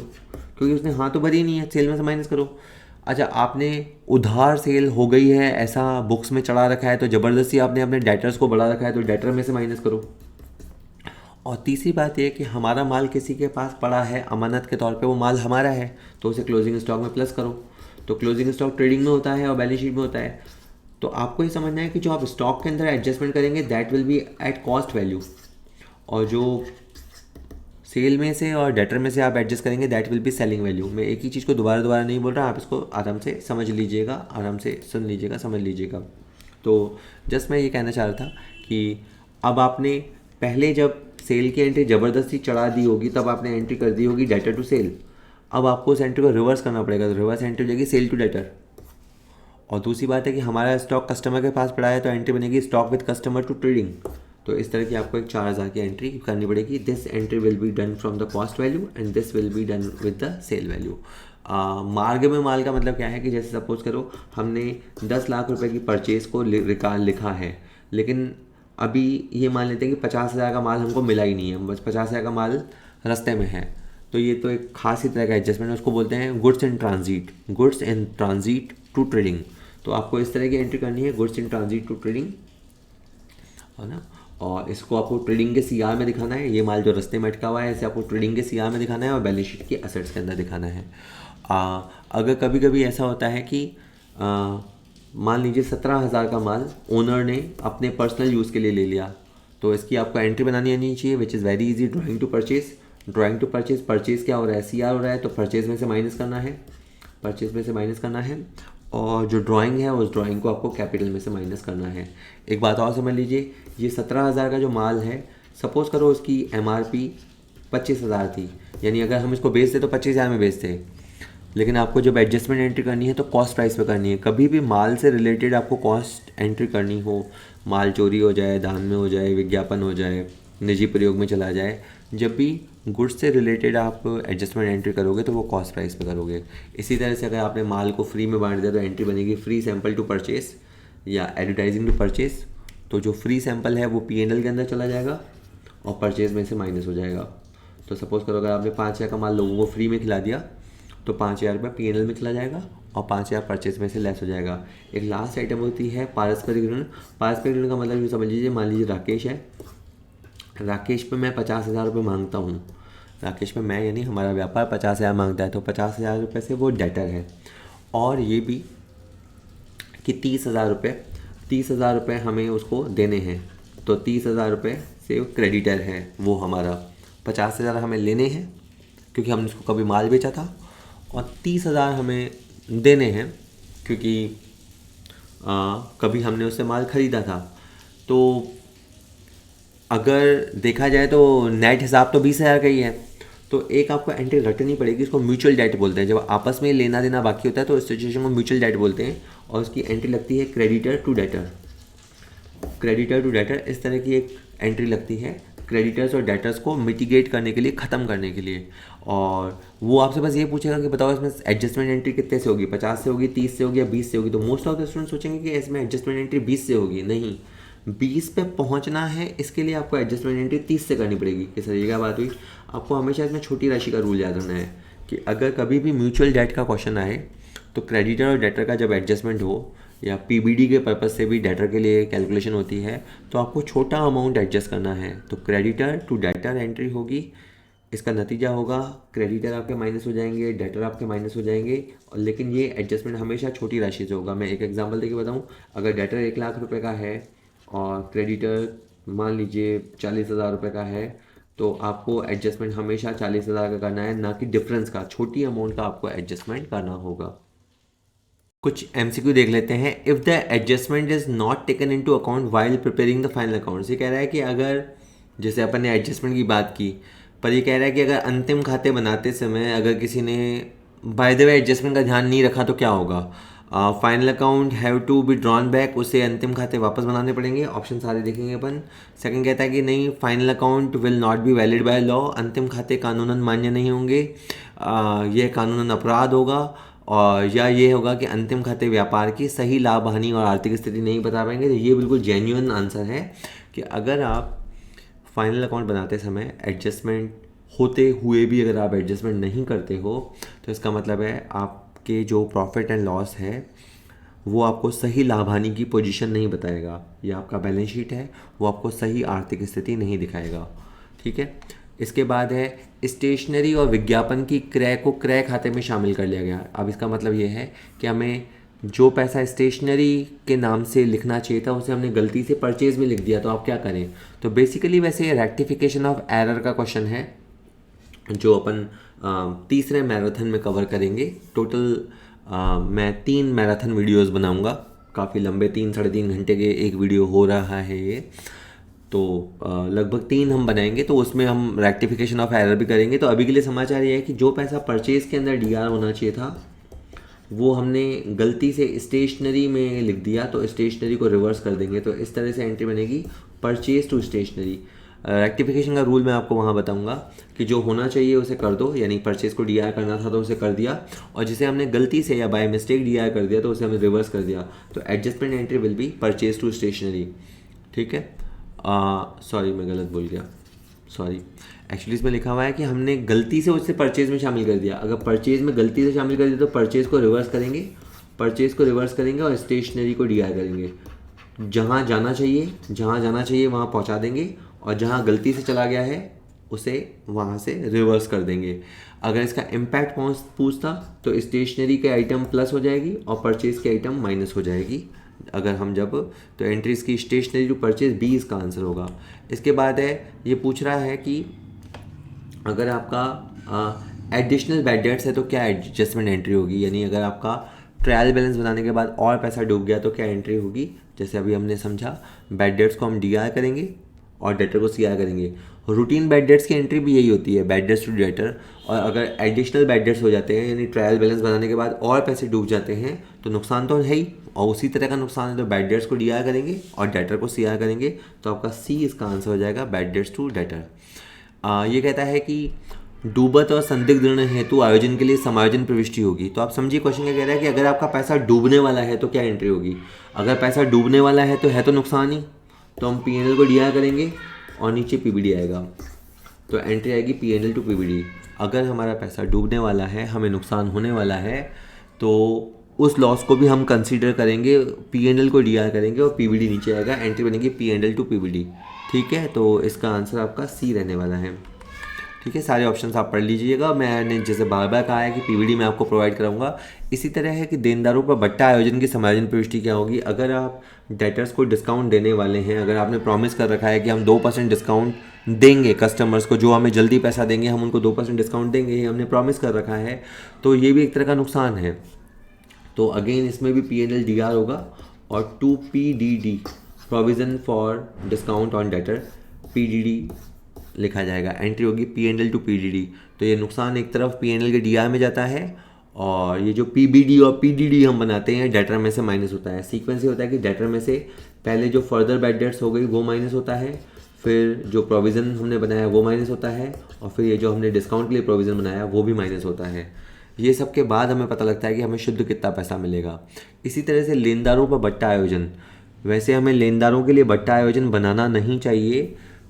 क्योंकि उसने हाँ तो भरी नहीं है, सेल में से माइनस करो। अच्छा, आपने उधार सेल हो गई है ऐसा बुक्स में चढ़ा रखा है, तो ज़बरदस्ती आपने अपने डेटर्स को बढ़ा रखा है, तो डेटर में से माइनस करो। और तीसरी बात यह कि हमारा माल किसी के पास पड़ा है अमानत के तौर पे, वो माल हमारा है, तो उसे क्लोजिंग स्टॉक में प्लस करो। तो क्लोजिंग स्टॉक ट्रेडिंग में होता है और बैलेंस शीट में होता है। तो आपको ये समझना है कि जो आप स्टॉक के अंदर एडजस्टमेंट करेंगे that will be at cost value, और जो सेल में से और डेटर में से आप एडजस्ट करेंगे that will be selling value. मैं एक ही चीज़ को दोबारा नहीं बोल रहा, आप इसको आराम से समझ लीजिएगा, आराम से सुन लीजिएगा, समझ लीजिएगा। तो जस्ट मैं ये कहना चाह रहा था कि अब आपने पहले जब सेल की एंट्री ज़बरदस्ती चढ़ा दी होगी तब आपने एंट्री कर दी होगी डेटर टू सेल, अब आपको उस एंट्री को रिवर्स करना पड़ेगा, तो रिवर्स एंट्री हो जाएगी सेल टू डेटर। और दूसरी बात है कि हमारा स्टॉक कस्टमर के पास पड़ा है तो एंट्री बनेगी stock with customer to trading. तो इस तरह की आपको एक 4,000 की एंट्री करनी पड़ेगी। This entry will be done from the cost value and this will be done with the sale value. मार्ग में माल का मतलब क्या है कि जैसे सपोज करो हमने 10 लाख रुपए की परचेज को लिखा है, लेकिन अभी ये मान लेते हैं कि 50,000 का माल हमको मिला ही नहीं है, बस 50,000 का माल रास्ते में है। तो ये तो एक खास ही तरह का एडजस्टमेंट, उसको बोलते हैं goods in transit, goods in transit to trading. तो आपको इस तरह की एंट्री करनी है, goods in transit to trading, है ना। और इसको आपको ट्रेडिंग के सीआर में दिखाना है, ये माल जो रास्ते में अटका हुआ है इसे आपको ट्रेडिंग के सीआर में दिखाना है और बैलेंस शीट की असेट्स के अंदर दिखाना है। अगर कभी कभी ऐसा होता है कि मान लीजिए 17,000 का माल ओनर ने अपने पर्सनल यूज़ के लिए ले लिया, तो इसकी आपको एंट्री बनानी आनी चाहिए which is very easy. Drawing to purchase, drawing to purchase, purchase क्या हो रहा है, सीआर हो रहा है, तो परचेज में से माइनस करना है, परचेज में से माइनस करना है, और जो ड्राइंग है उस ड्राइंग को आपको कैपिटल में से माइनस करना है। एक बात और समझ लीजिए, ये 17,000 का जो माल है, सपोज़ करो उसकी MRP 25,000 थी, यानी अगर हम इसको बेचते तो 25,000 में बेचते, लेकिन आपको जब एडजस्टमेंट एंट्री करनी है तो कॉस्ट प्राइस पे करनी है। कभी भी माल से रिलेटेड आपको कॉस्ट एंट्री करनी हो, माल चोरी हो जाए, दान में हो जाए, विज्ञापन हो जाए, निजी प्रयोग में चला जाए। जब भी गुड्स से रिलेटेड आप एडजस्टमेंट एंट्री करोगे तो वो कॉस्ट प्राइस पे करोगे। इसी तरह से अगर आपने माल को फ्री में बांट दिया तो एंट्री बनेगी फ्री सैंपल टू परचेस या एडवर्टाइजिंग टू परचेस। तो जो फ्री सैंपल है वो P&L के अंदर चला जाएगा और परचेज में से माइनस हो जाएगा। तो सपोज करो अगर आपने 5,000 का माल लोगों को फ्री में खिला दिया तो 5,000 रुपये P&L में चला जाएगा और 5,000 परचेज में से लेस हो जाएगा। एक लास्ट आइटम होती है पारस्परिक ऋण। पारस्परिक ऋण का मतलब समझ लीजिए, मान लीजिए राकेश है, राकेश पे मैं 50,000 रुपये मांगता हूँ। राकेश पे मैं यानी हमारा व्यापार 50,000 मांगता है, तो 50,000 रुपये से वो डेटर है। और ये भी कि 30,000 रुपये हमें उसको देने हैं, तो 30,000 रुपये से क्रेडिटर है वो हमारा। 50,000 हमें लेने हैं क्योंकि हमने उसको कभी माल बेचा था, और 30,000 हमें देने हैं क्योंकि कभी हमने उससे माल ख़रीदा था। तो अगर देखा जाए तो नेट हिसाब तो 20,000 का ही है। तो एक आपको एंट्री रटनी पड़ेगी, इसको म्यूचुअल डेट बोलते हैं। जब आपस में लेना देना बाकी होता है तो इस सिचुएशन को म्यूचुअल डेट बोलते हैं, और उसकी एंट्री लगती है creditor to debtor. Creditor to debtor इस तरह की एक एंट्री लगती है क्रेडिटर्स और डेटर्स को मिटिगेट करने के लिए, ख़त्म करने के लिए। और वो आपसे बस ये पूछेगा कि बताओ इसमें एडजस्टमेंट एंट्री कितने से होगी, 50 से होगी, 30 से होगी या 20 से होगी। तो मोस्ट ऑफ द स्टूडेंट सोचेंगे कि इसमें एडजस्टमेंट एंट्री 20 से होगी। नहीं, 20 पे पहुंचना है, इसके लिए आपको एडजस्टमेंट एंट्री 30 से करनी पड़ेगी। कि सर ये क्या बात हुई। आपको हमेशा इसमें छोटी राशि का रूल याद रखना है कि अगर कभी भी म्यूचुअल डेट का क्वेश्चन आए तो क्रेडिटर और डेटर का जब एडजस्टमेंट हो, या PBD के पर्पज़ से भी डेटर के लिए कैलकुलेशन होती है, तो आपको छोटा अमाउंट एडजस्ट करना है। तो क्रेडिटर टू डेटर एंट्री होगी। इसका नतीजा होगा क्रेडिटर आपके माइनस हो जाएंगे, डेटर आपके माइनस हो जाएंगे। और लेकिन ये एडजस्टमेंट हमेशा छोटी राशि से होगा। मैं एक एग्जांपल देके बताऊं, अगर डेटर 1,00,000 रुपये का है और क्रेडिटर मान लीजिए 40,000 रुपये का है, तो आपको एडजस्टमेंट हमेशा 40,000 का करना है, ना कि डिफरेंस का, छोटी अमाउंट का आपको एडजस्टमेंट करना होगा। कुछ MCQ देख लेते हैं। If the adjustment is not taken into account while preparing the final accounts. ये कह रहा है कि अगर, जैसे अपन ने एडजस्टमेंट की बात की, पर ये कह रहा है कि अगर अंतिम खाते बनाते समय अगर किसी ने बाय द वे एडजस्टमेंट का ध्यान नहीं रखा तो क्या होगा। Final account have to be drawn back, उसे अंतिम खाते वापस बनाने पड़ेंगे। ऑप्शन सारे देखेंगे अपन। सेकंड कहता है कि नहीं, final account will not be valid by law, अंतिम खाते कानूनन मान्य नहीं होंगे, यह कानूनन अपराध होगा। और या ये होगा कि अंतिम खाते व्यापार की सही लाभ हानि और आर्थिक स्थिति नहीं बता पाएंगे। तो ये बिल्कुल जेन्युइन आंसर है कि अगर आप फाइनल अकाउंट बनाते समय एडजस्टमेंट होते हुए भी अगर आप एडजस्टमेंट नहीं करते हो तो इसका मतलब है आपके जो प्रॉफिट एंड लॉस है वो आपको सही लाभ हानि की पोजीशन नहीं बताएगा, या आपका बैलेंस शीट है वो आपको सही आर्थिक स्थिति नहीं दिखाएगा। ठीक है। इसके बाद है स्टेशनरी और विज्ञापन की क्रय को क्रय खाते में शामिल कर लिया गया। अब इसका मतलब ये है कि हमें जो पैसा स्टेशनरी के नाम से लिखना चाहिए था उसे हमने गलती से परचेज में लिख दिया, तो आप क्या करें। तो बेसिकली वैसे रेक्टिफिकेशन ऑफ एरर का क्वेश्चन है जो अपन तीसरे मैराथन में कवर करेंगे। टोटल मैं 3 मैराथन वीडियोस बनाऊंगा, काफ़ी लंबे 3-3.5 घंटे के एक वीडियो हो रहा है ये, तो लगभग 3 हम बनाएंगे, तो उसमें हम रेक्टिफिकेशन ऑफ एरर भी करेंगे। तो अभी के लिए समाचार ये है कि जो पैसा परचेज के अंदर DR होना चाहिए था वो हमने गलती से स्टेशनरी में लिख दिया, तो स्टेशनरी को रिवर्स कर देंगे। तो इस तरह से एंट्री बनेगी परचेज टू स्टेशनरी। रेक्टिफिकेशन का रूल मैं आपको वहाँ बताऊंगा कि जो होना चाहिए उसे कर दो, यानी परचेज को DR करना था तो उसे कर दिया, और जिसे हमने गलती से या बाय मिस्टेक DR कर दिया तो उसे हमने रिवर्स कर दिया। तो adjustment entry will be purchase to stationery. ठीक है। सॉरी मैं गलत बोल गया, सॉरी। एक्चुअली इसमें लिखा हुआ है कि हमने गलती से उससे परचेज में शामिल कर दिया। अगर परचेज में गलती से शामिल कर दिया तो परचेज को रिवर्स करेंगे, और स्टेशनरी को DR करेंगे। जहाँ जाना चाहिए वहाँ पहुँचा देंगे, और जहाँ गलती से चला गया है उसे वहाँ से रिवर्स कर देंगे। अगर इसका इम्पैक्ट पूछता तो स्टेशनरी के आइटम प्लस हो जाएगी और परचेज के आइटम माइनस हो जाएगी। अगर हम जब, तो एंट्रीज की स्टेशनरी टू परचेज B इसका आंसर होगा। इसके बाद है, ये पूछ रहा है कि अगर आपका एडिशनल बैड डेट्स है तो क्या एडजस्टमेंट एंट्री होगी, यानी अगर आपका ट्रायल बैलेंस बनाने के बाद और पैसा डूब गया तो क्या एंट्री होगी। जैसे अभी हमने समझा, बैड डेट्स को हम DR करेंगे और डेटर को सीआर करेंगे। रूटीन बैड डेट्स की एंट्री भी यही होती है, बैड डेट्स टू डेटर। और अगर एडिशनल बैड डेट्स हो जाते हैं यानी ट्रायल बैलेंस बनाने के बाद और पैसे डूब जाते हैं तो नुकसान तो है ही, और उसी तरह का नुकसान है तो बैड डेट्स को डीआर करेंगे और डेटर को सीआर करेंगे। तो आपका सी इसका आंसर हो जाएगा, बैड डेट्स टू डेटर। ये कहता है कि डूबत और संदिग्ध ऋण हेतु आयोजन के लिए समायोजन प्रविष्टि होगी। तो आप समझिए क्वेश्चन क्या कह रहा है कि अगर आपका पैसा डूबने वाला है तो क्या एंट्री होगी। अगर पैसा डूबने वाला है तो नुकसान ही, तो हम पी को डीआर करेंगे और नीचे पीबीडी आएगा, तो एंट्री आएगी पी टू पीबीडी। अगर हमारा पैसा डूबने वाला है, हमें नुकसान होने वाला है, तो उस लॉस को भी हम कंसीडर करेंगे, पी को डीआर करेंगे और पीबीडी नीचे आएगा, एंट्री बनेगी पी टू पीबीडी। ठीक है, तो इसका आंसर आपका सी रहने वाला है। ठीक है, सारे ऑप्शंस आप पढ़ लीजिएगा। मैंने जैसे बार बार कहा है कि पीवीडी मैं आपको प्रोवाइड कराऊंगा। इसी तरह है कि देनदारों पर बट्टा आयोजन की समायोजन प्रविष्टि क्या होगी। अगर आप डेटर्स को डिस्काउंट देने वाले हैं, अगर आपने प्रॉमिस कर रखा है कि हम 2% डिस्काउंट देंगे कस्टमर्स को, जो हमें जल्दी पैसा देंगे हम उनको 2% डिस्काउंट देंगे, ये हमने प्रॉमिस कर रखा है, तो ये भी एक तरह का नुकसान है। तो अगेन इसमें भी पी डी आर होगा और 2PDD provision for discount on debtor PDD लिखा जाएगा, एंट्री होगी पी टू PDD। तो ये नुकसान एक तरफ पी के डीआर में जाता है और ये जो PBD और PDD हम बनाते हैं डेटर में से माइनस होता है। सीक्वेंस ये होता है कि डेटर में से पहले जो फर्दर बैड डेट्स हो गई वो माइनस होता है, फिर जो प्रोविज़न हमने बनाया वो माइनस होता है, और फिर ये जो हमने डिस्काउंट के लिए प्रोविज़न बनाया वो भी माइनस होता है। ये सब के बाद हमें पता लगता है कि हमें शुद्ध कितना पैसा मिलेगा। इसी तरह से लेनदारों पर बट्टा आयोजन, वैसे हमें लेनदारों के लिए बट्टा आयोजन बनाना नहीं चाहिए,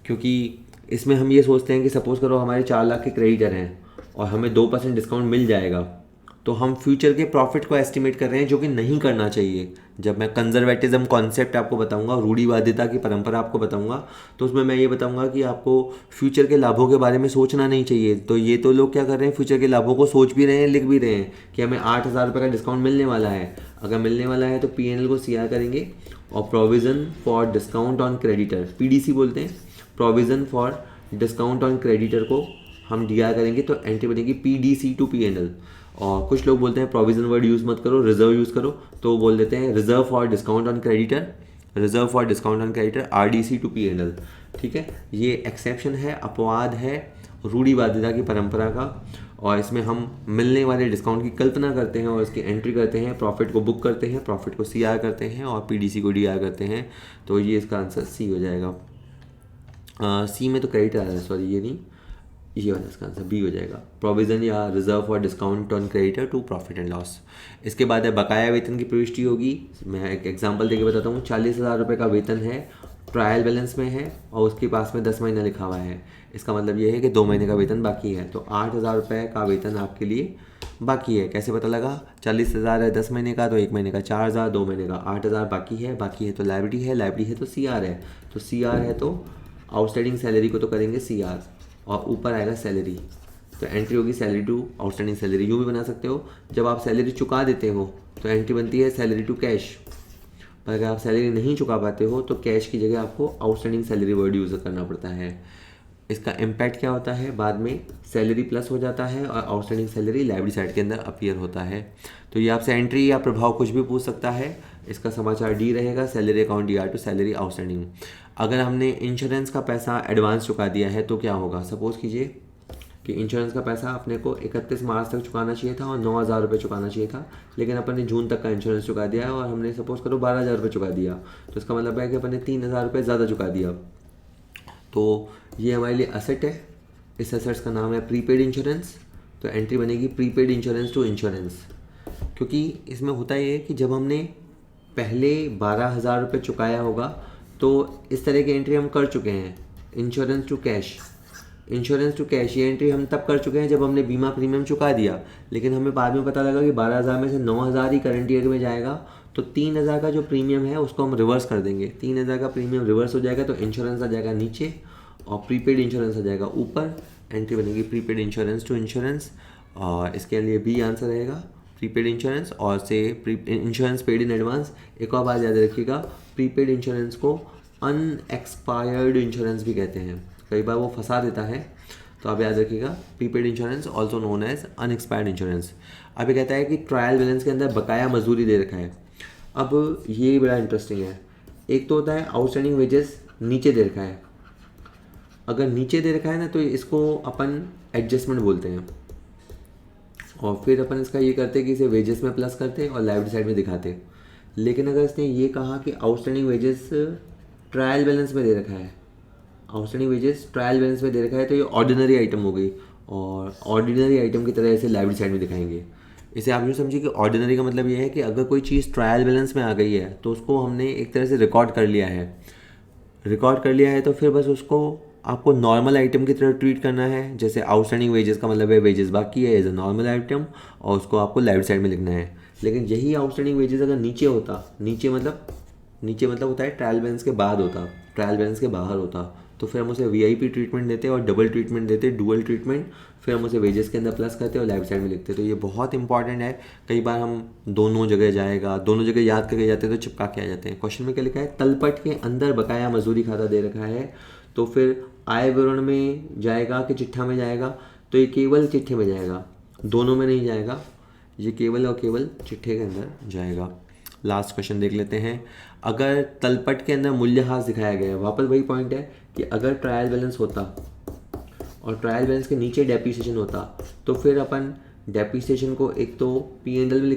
क्योंकि इसमें हम ये सोचते हैं कि सपोज़ करो हमारे 4 लाख के क्रेडिटर हैं और हमें 2% डिस्काउंट मिल जाएगा, तो हम फ्यूचर के प्रॉफिट को एस्टिमेट कर रहे हैं, जो कि नहीं करना चाहिए। जब मैं कंजर्वेटिज्म कॉन्सेप्ट आपको बताऊंगा, रूढ़िवादिता की परंपरा आपको बताऊंगा, तो उसमें मैं ये बताऊंगा कि आपको फ्यूचर के लाभों के बारे में सोचना नहीं चाहिए। तो ये तो लोग क्या कर रहे हैं, फ्यूचर के लाभों को सोच भी रहे हैं, लिख भी रहे हैं कि हमें 8,000 रुपये का डिस्काउंट मिलने वाला है। अगर मिलने वाला है तो पी को सी करेंगे और provision for discount on creditor, PDC बोलते हैं, provision for discount on creditor को हम डीआर करेंगे, तो एंट्री बनेगी PDC टू पी। और कुछ लोग बोलते हैं प्रोविज़न वर्ड यूज़ मत करो, रिजर्व यूज़ करो, तो बोल देते हैं reserve for discount on creditor, reserve for discount on creditor RDC to P. ठीक है, ये एक्सेप्शन है, अपवाद है रूढ़िवादिता की परंपरा का, और इसमें हम मिलने वाले डिस्काउंट की कल्पना करते हैं और इसकी एंट्री करते हैं, प्रॉफिट को बुक करते हैं, प्रॉफिट को CR करते हैं और PDC को DR करते हैं। तो ये इसका आंसर सी हो जाएगा। सी में तो क्रेडिट आ रहा है, सॉरी ये नहीं, ये वाला इसका आंसर बी हो जाएगा, प्रोविज़न या reserve for discount on creditor to profit and loss. इसके बाद है बकाया वेतन की प्रविष्टि होगी। मैं एक एग्जांपल देके बताता हूँ। 40,000 रुपये का वेतन है, ट्रायल बैलेंस में है और उसके पास में 10 महीना लिखा हुआ है। इसका मतलब ये है कि 2 महीने का वेतन बाकी है, तो 8,000 रुपये का वेतन आपके लिए बाकी है। कैसे पता लगा, 40,000 है 10 महीने का, तो 1 महीने का 4,000, 2 महीने का 8,000 बाकी है तो लाइबिलिटी है, लाइबिलिटी है तो CR है, तो CR है तो आउटस्टैंडिंग सैलरी को तो करेंगे CR और ऊपर आएगा सैलरी, तो एंट्री होगी सैलरी टू आउटस्टैंडिंग सैलरी। यूँ भी बना सकते हो, जब आप सैलरी चुका देते हो तो एंट्री बनती है सैलरी टू कैश, पर अगर आप सैलरी नहीं चुका पाते हो तो कैश की जगह आपको आउटस्टैंडिंग सैलरी वर्ड यूज़ करना पड़ता है। इसका इम्पैक्ट क्या होता है, बाद में सैलरी प्लस हो जाता है और आउटस्टैंडिंग सैलरी लाइबिलिटी साइड के अंदर अपीयर होता है। तो ये आपसे एंट्री या प्रभाव कुछ भी पूछ सकता है। इसका समाचार डी रहेगा, salary account DR to salary outstanding. अगर हमने इंश्योरेंस का पैसा एडवांस चुका दिया है तो क्या होगा। सपोज़ कीजिए कि इंश्योरेंस का पैसा अपने को 31 मार्च तक चुकाना चाहिए था और 9,000 रुपये चुकाना चाहिए था, लेकिन अपन ने जून तक का इंश्योरेंस चुका दिया है और हमने सपोज़ करो 12,000 रुपये चुका दिया, तो इसका मतलब है कि अपन ने 3,000 रुपये ज़्यादा चुका दिया। तो ये हमारे लिए असेट है, इस असेट्स का नाम है प्रीपेड इंश्योरेंस, तो एंट्री बनेगी प्रीपेड इंश्योरेंस टू इंश्योरेंस। क्योंकि इसमें होता ये है कि जब हमने पहले 12,000 रुपये चुकाया होगा तो इस तरह की एंट्री हम कर चुके हैं। Insurance to cash, insurance to cash ये एंट्री हम तब कर चुके हैं जब हमने बीमा प्रीमियम चुका दिया, लेकिन हमें बाद में पता लगा कि 12,000 में से 9,000 ही करंट ईयर में जाएगा, तो 3,000 का जो प्रीमियम है उसको हम रिवर्स कर देंगे। 3,000 का प्रीमियम रिवर्स हो जाएगा तो इंश्योरेंस आ जाएगा नीचे और प्रीपेड इंश्योरेंस आ जाएगा ऊपर। एंट्री बनेगी प्रीपेड इंश्योरेंस टू इंश्योरेंस, और इसके लिए बी आंसर रहेगा प्रीपेड इंश्योरेंस। और से इंश्योरेंस पेड इन एडवांस, एक और बात याद रखिएगा, प्रीपेड इंश्योरेंस को अनएक्सपायर्ड इंश्योरेंस भी कहते हैं, कई बार वो फंसा देता है, तो आप याद रखिएगा prepaid insurance also known as unexpired insurance. अब ये कहता है कि ट्रायल बैलेंस के अंदर बकाया मजदूरी दे रखा है। अब ये बड़ा इंटरेस्टिंग है, एक तो होता है आउटस्टैंडिंग वेजेस नीचे दे रखा है, अगर नीचे दे रखा है ना तो इसको अपन एडजस्टमेंट बोलते हैं, और फिर अपन इसका ये करते कि इसे वेजेस में प्लस करते और लाइबिलिटी साइड में दिखाते। लेकिन अगर इसने ये कहा कि आउटस्टैंडिंग वेजेस ट्रायल बैलेंस में दे रखा है, आउटस्टैंडिंग वेजेस ट्रायल बैलेंस में दे रखा है, तो ये ऑर्डिनरी आइटम हो गई, और ऑर्डिनरी आइटम की तरह इसे लाइबिलिटी साइड में दिखाएंगे। इसे आप यूँ समझिए कि ऑर्डिनरी का मतलब ये है कि अगर कोई चीज़ ट्रायल बैलेंस में आ गई है तो उसको हमने एक तरह से रिकॉर्ड कर लिया है, तो फिर बस उसको आपको नॉर्मल आइटम की तरह ट्रीट करना है। जैसे आउटस्टैंडिंग वेजेस का मतलब है वेजेस बाकी है एज अ नॉर्मल आइटम, और उसको आपको लाइबिलिटी साइड में लिखना है। लेकिन यही आउटस्टैंडिंग वेजेस अगर नीचे होता, नीचे मतलब होता है ट्रायल बैलेंस के बाद होता, ट्रायल बैलेंस के बाहर होता, तो फिर हम उसे वीआईपी ट्रीटमेंट देते और डबल ट्रीटमेंट देते, डुअल ट्रीटमेंट, फिर हम उसे वेजेस के अंदर प्लस करते और लाइबिलिटी साइड में लिखते। तो ये बहुत इंपॉर्टेंट है। कई बार हम दोनों जगह याद करके जाते हैं तो चिपका के आ जाते हैं। क्वेश्चन में क्या लिखा है, तलपट के अंदर बकाया मजदूरी खाता दे रखा है, तो फिर आय विवरण में जाएगा कि चिट्ठा में जाएगा, तो ये केवल चिट्ठे में जाएगा, दोनों में नहीं जाएगा, ये केवल और केवल चिट्ठे के अंदर जाएगा। लास्ट क्वेश्चन देख लेते हैं। अगर तलपट के अंदर मूल्यह्रास दिखाया गया है, वापस वही पॉइंट है कि अगर ट्रायल बैलेंस होता और ट्रायल बैलेंस के नीचे डेप्रिसिएशन होता, तो फिर अपन डेप्रिसिएशन को एक तो P&L में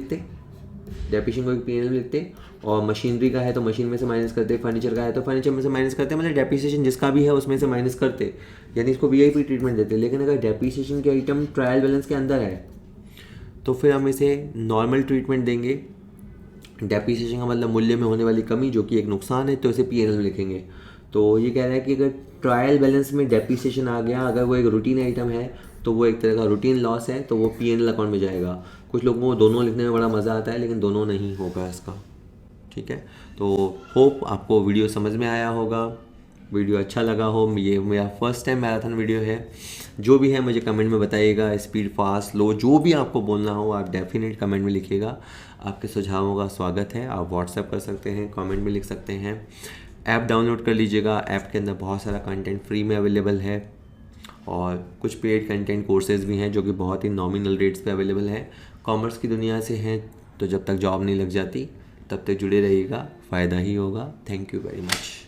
लिखते, और मशीनरी का है तो मशीन में से माइनस करते, फर्नीचर का है तो फर्नीचर में से माइनस करते, मतलब डेप्रिसिएशन जिसका भी है उसमें से माइनस करते, यानी इसको वीआईपी ट्रीटमेंट देते। लेकिन अगर डेप्रिसिएशन के आइटम ट्रायल बैलेंस के अंदर है तो फिर हम इसे नॉर्मल ट्रीटमेंट देंगे। डेप्रिसिएशन का मतलब मूल्य में होने वाली कमी, जो कि एक नुकसान है, तो इसे P&L में लिखेंगे। तो ये कह रहा है कि अगर ट्रायल बैलेंस में डेप्रिसिएशन आ गया, अगर वो एक रूटीन आइटम है तो वो एक तरह का रूटीन लॉस है, तो वो P&L अकाउंट में जाएगा। कुछ लोगों को दोनों लिखने में बड़ा मज़ा आता है, लेकिन दोनों नहीं होगा इसका, ठीक है। तो होप आपको वीडियो समझ में आया होगा, वीडियो अच्छा लगा हो। ये मेरा फर्स्ट टाइम मैराथन वीडियो है। जो भी है मुझे कमेंट में बताइएगा, स्पीड फास्ट लो जो भी आपको बोलना हो आप डेफिनेट कमेंट में लिखिएगा। आपके सुझावों का स्वागत है। आप व्हाट्सएप कर सकते हैं, कमेंट में लिख सकते हैं, ऐप डाउनलोड कर लीजिएगा। ऐप के अंदर बहुत सारा कंटेंट फ्री में अवेलेबल है, और कुछ पेड कंटेंट कोर्सेज भी हैं जो कि बहुत ही नॉमिनल रेट्स पे अवेलेबल है। कॉमर्स की दुनिया से हैं तो जब तक जॉब नहीं लग जाती तब तक जुड़े रहिएगा, फ़ायदा ही होगा। Thank you very much.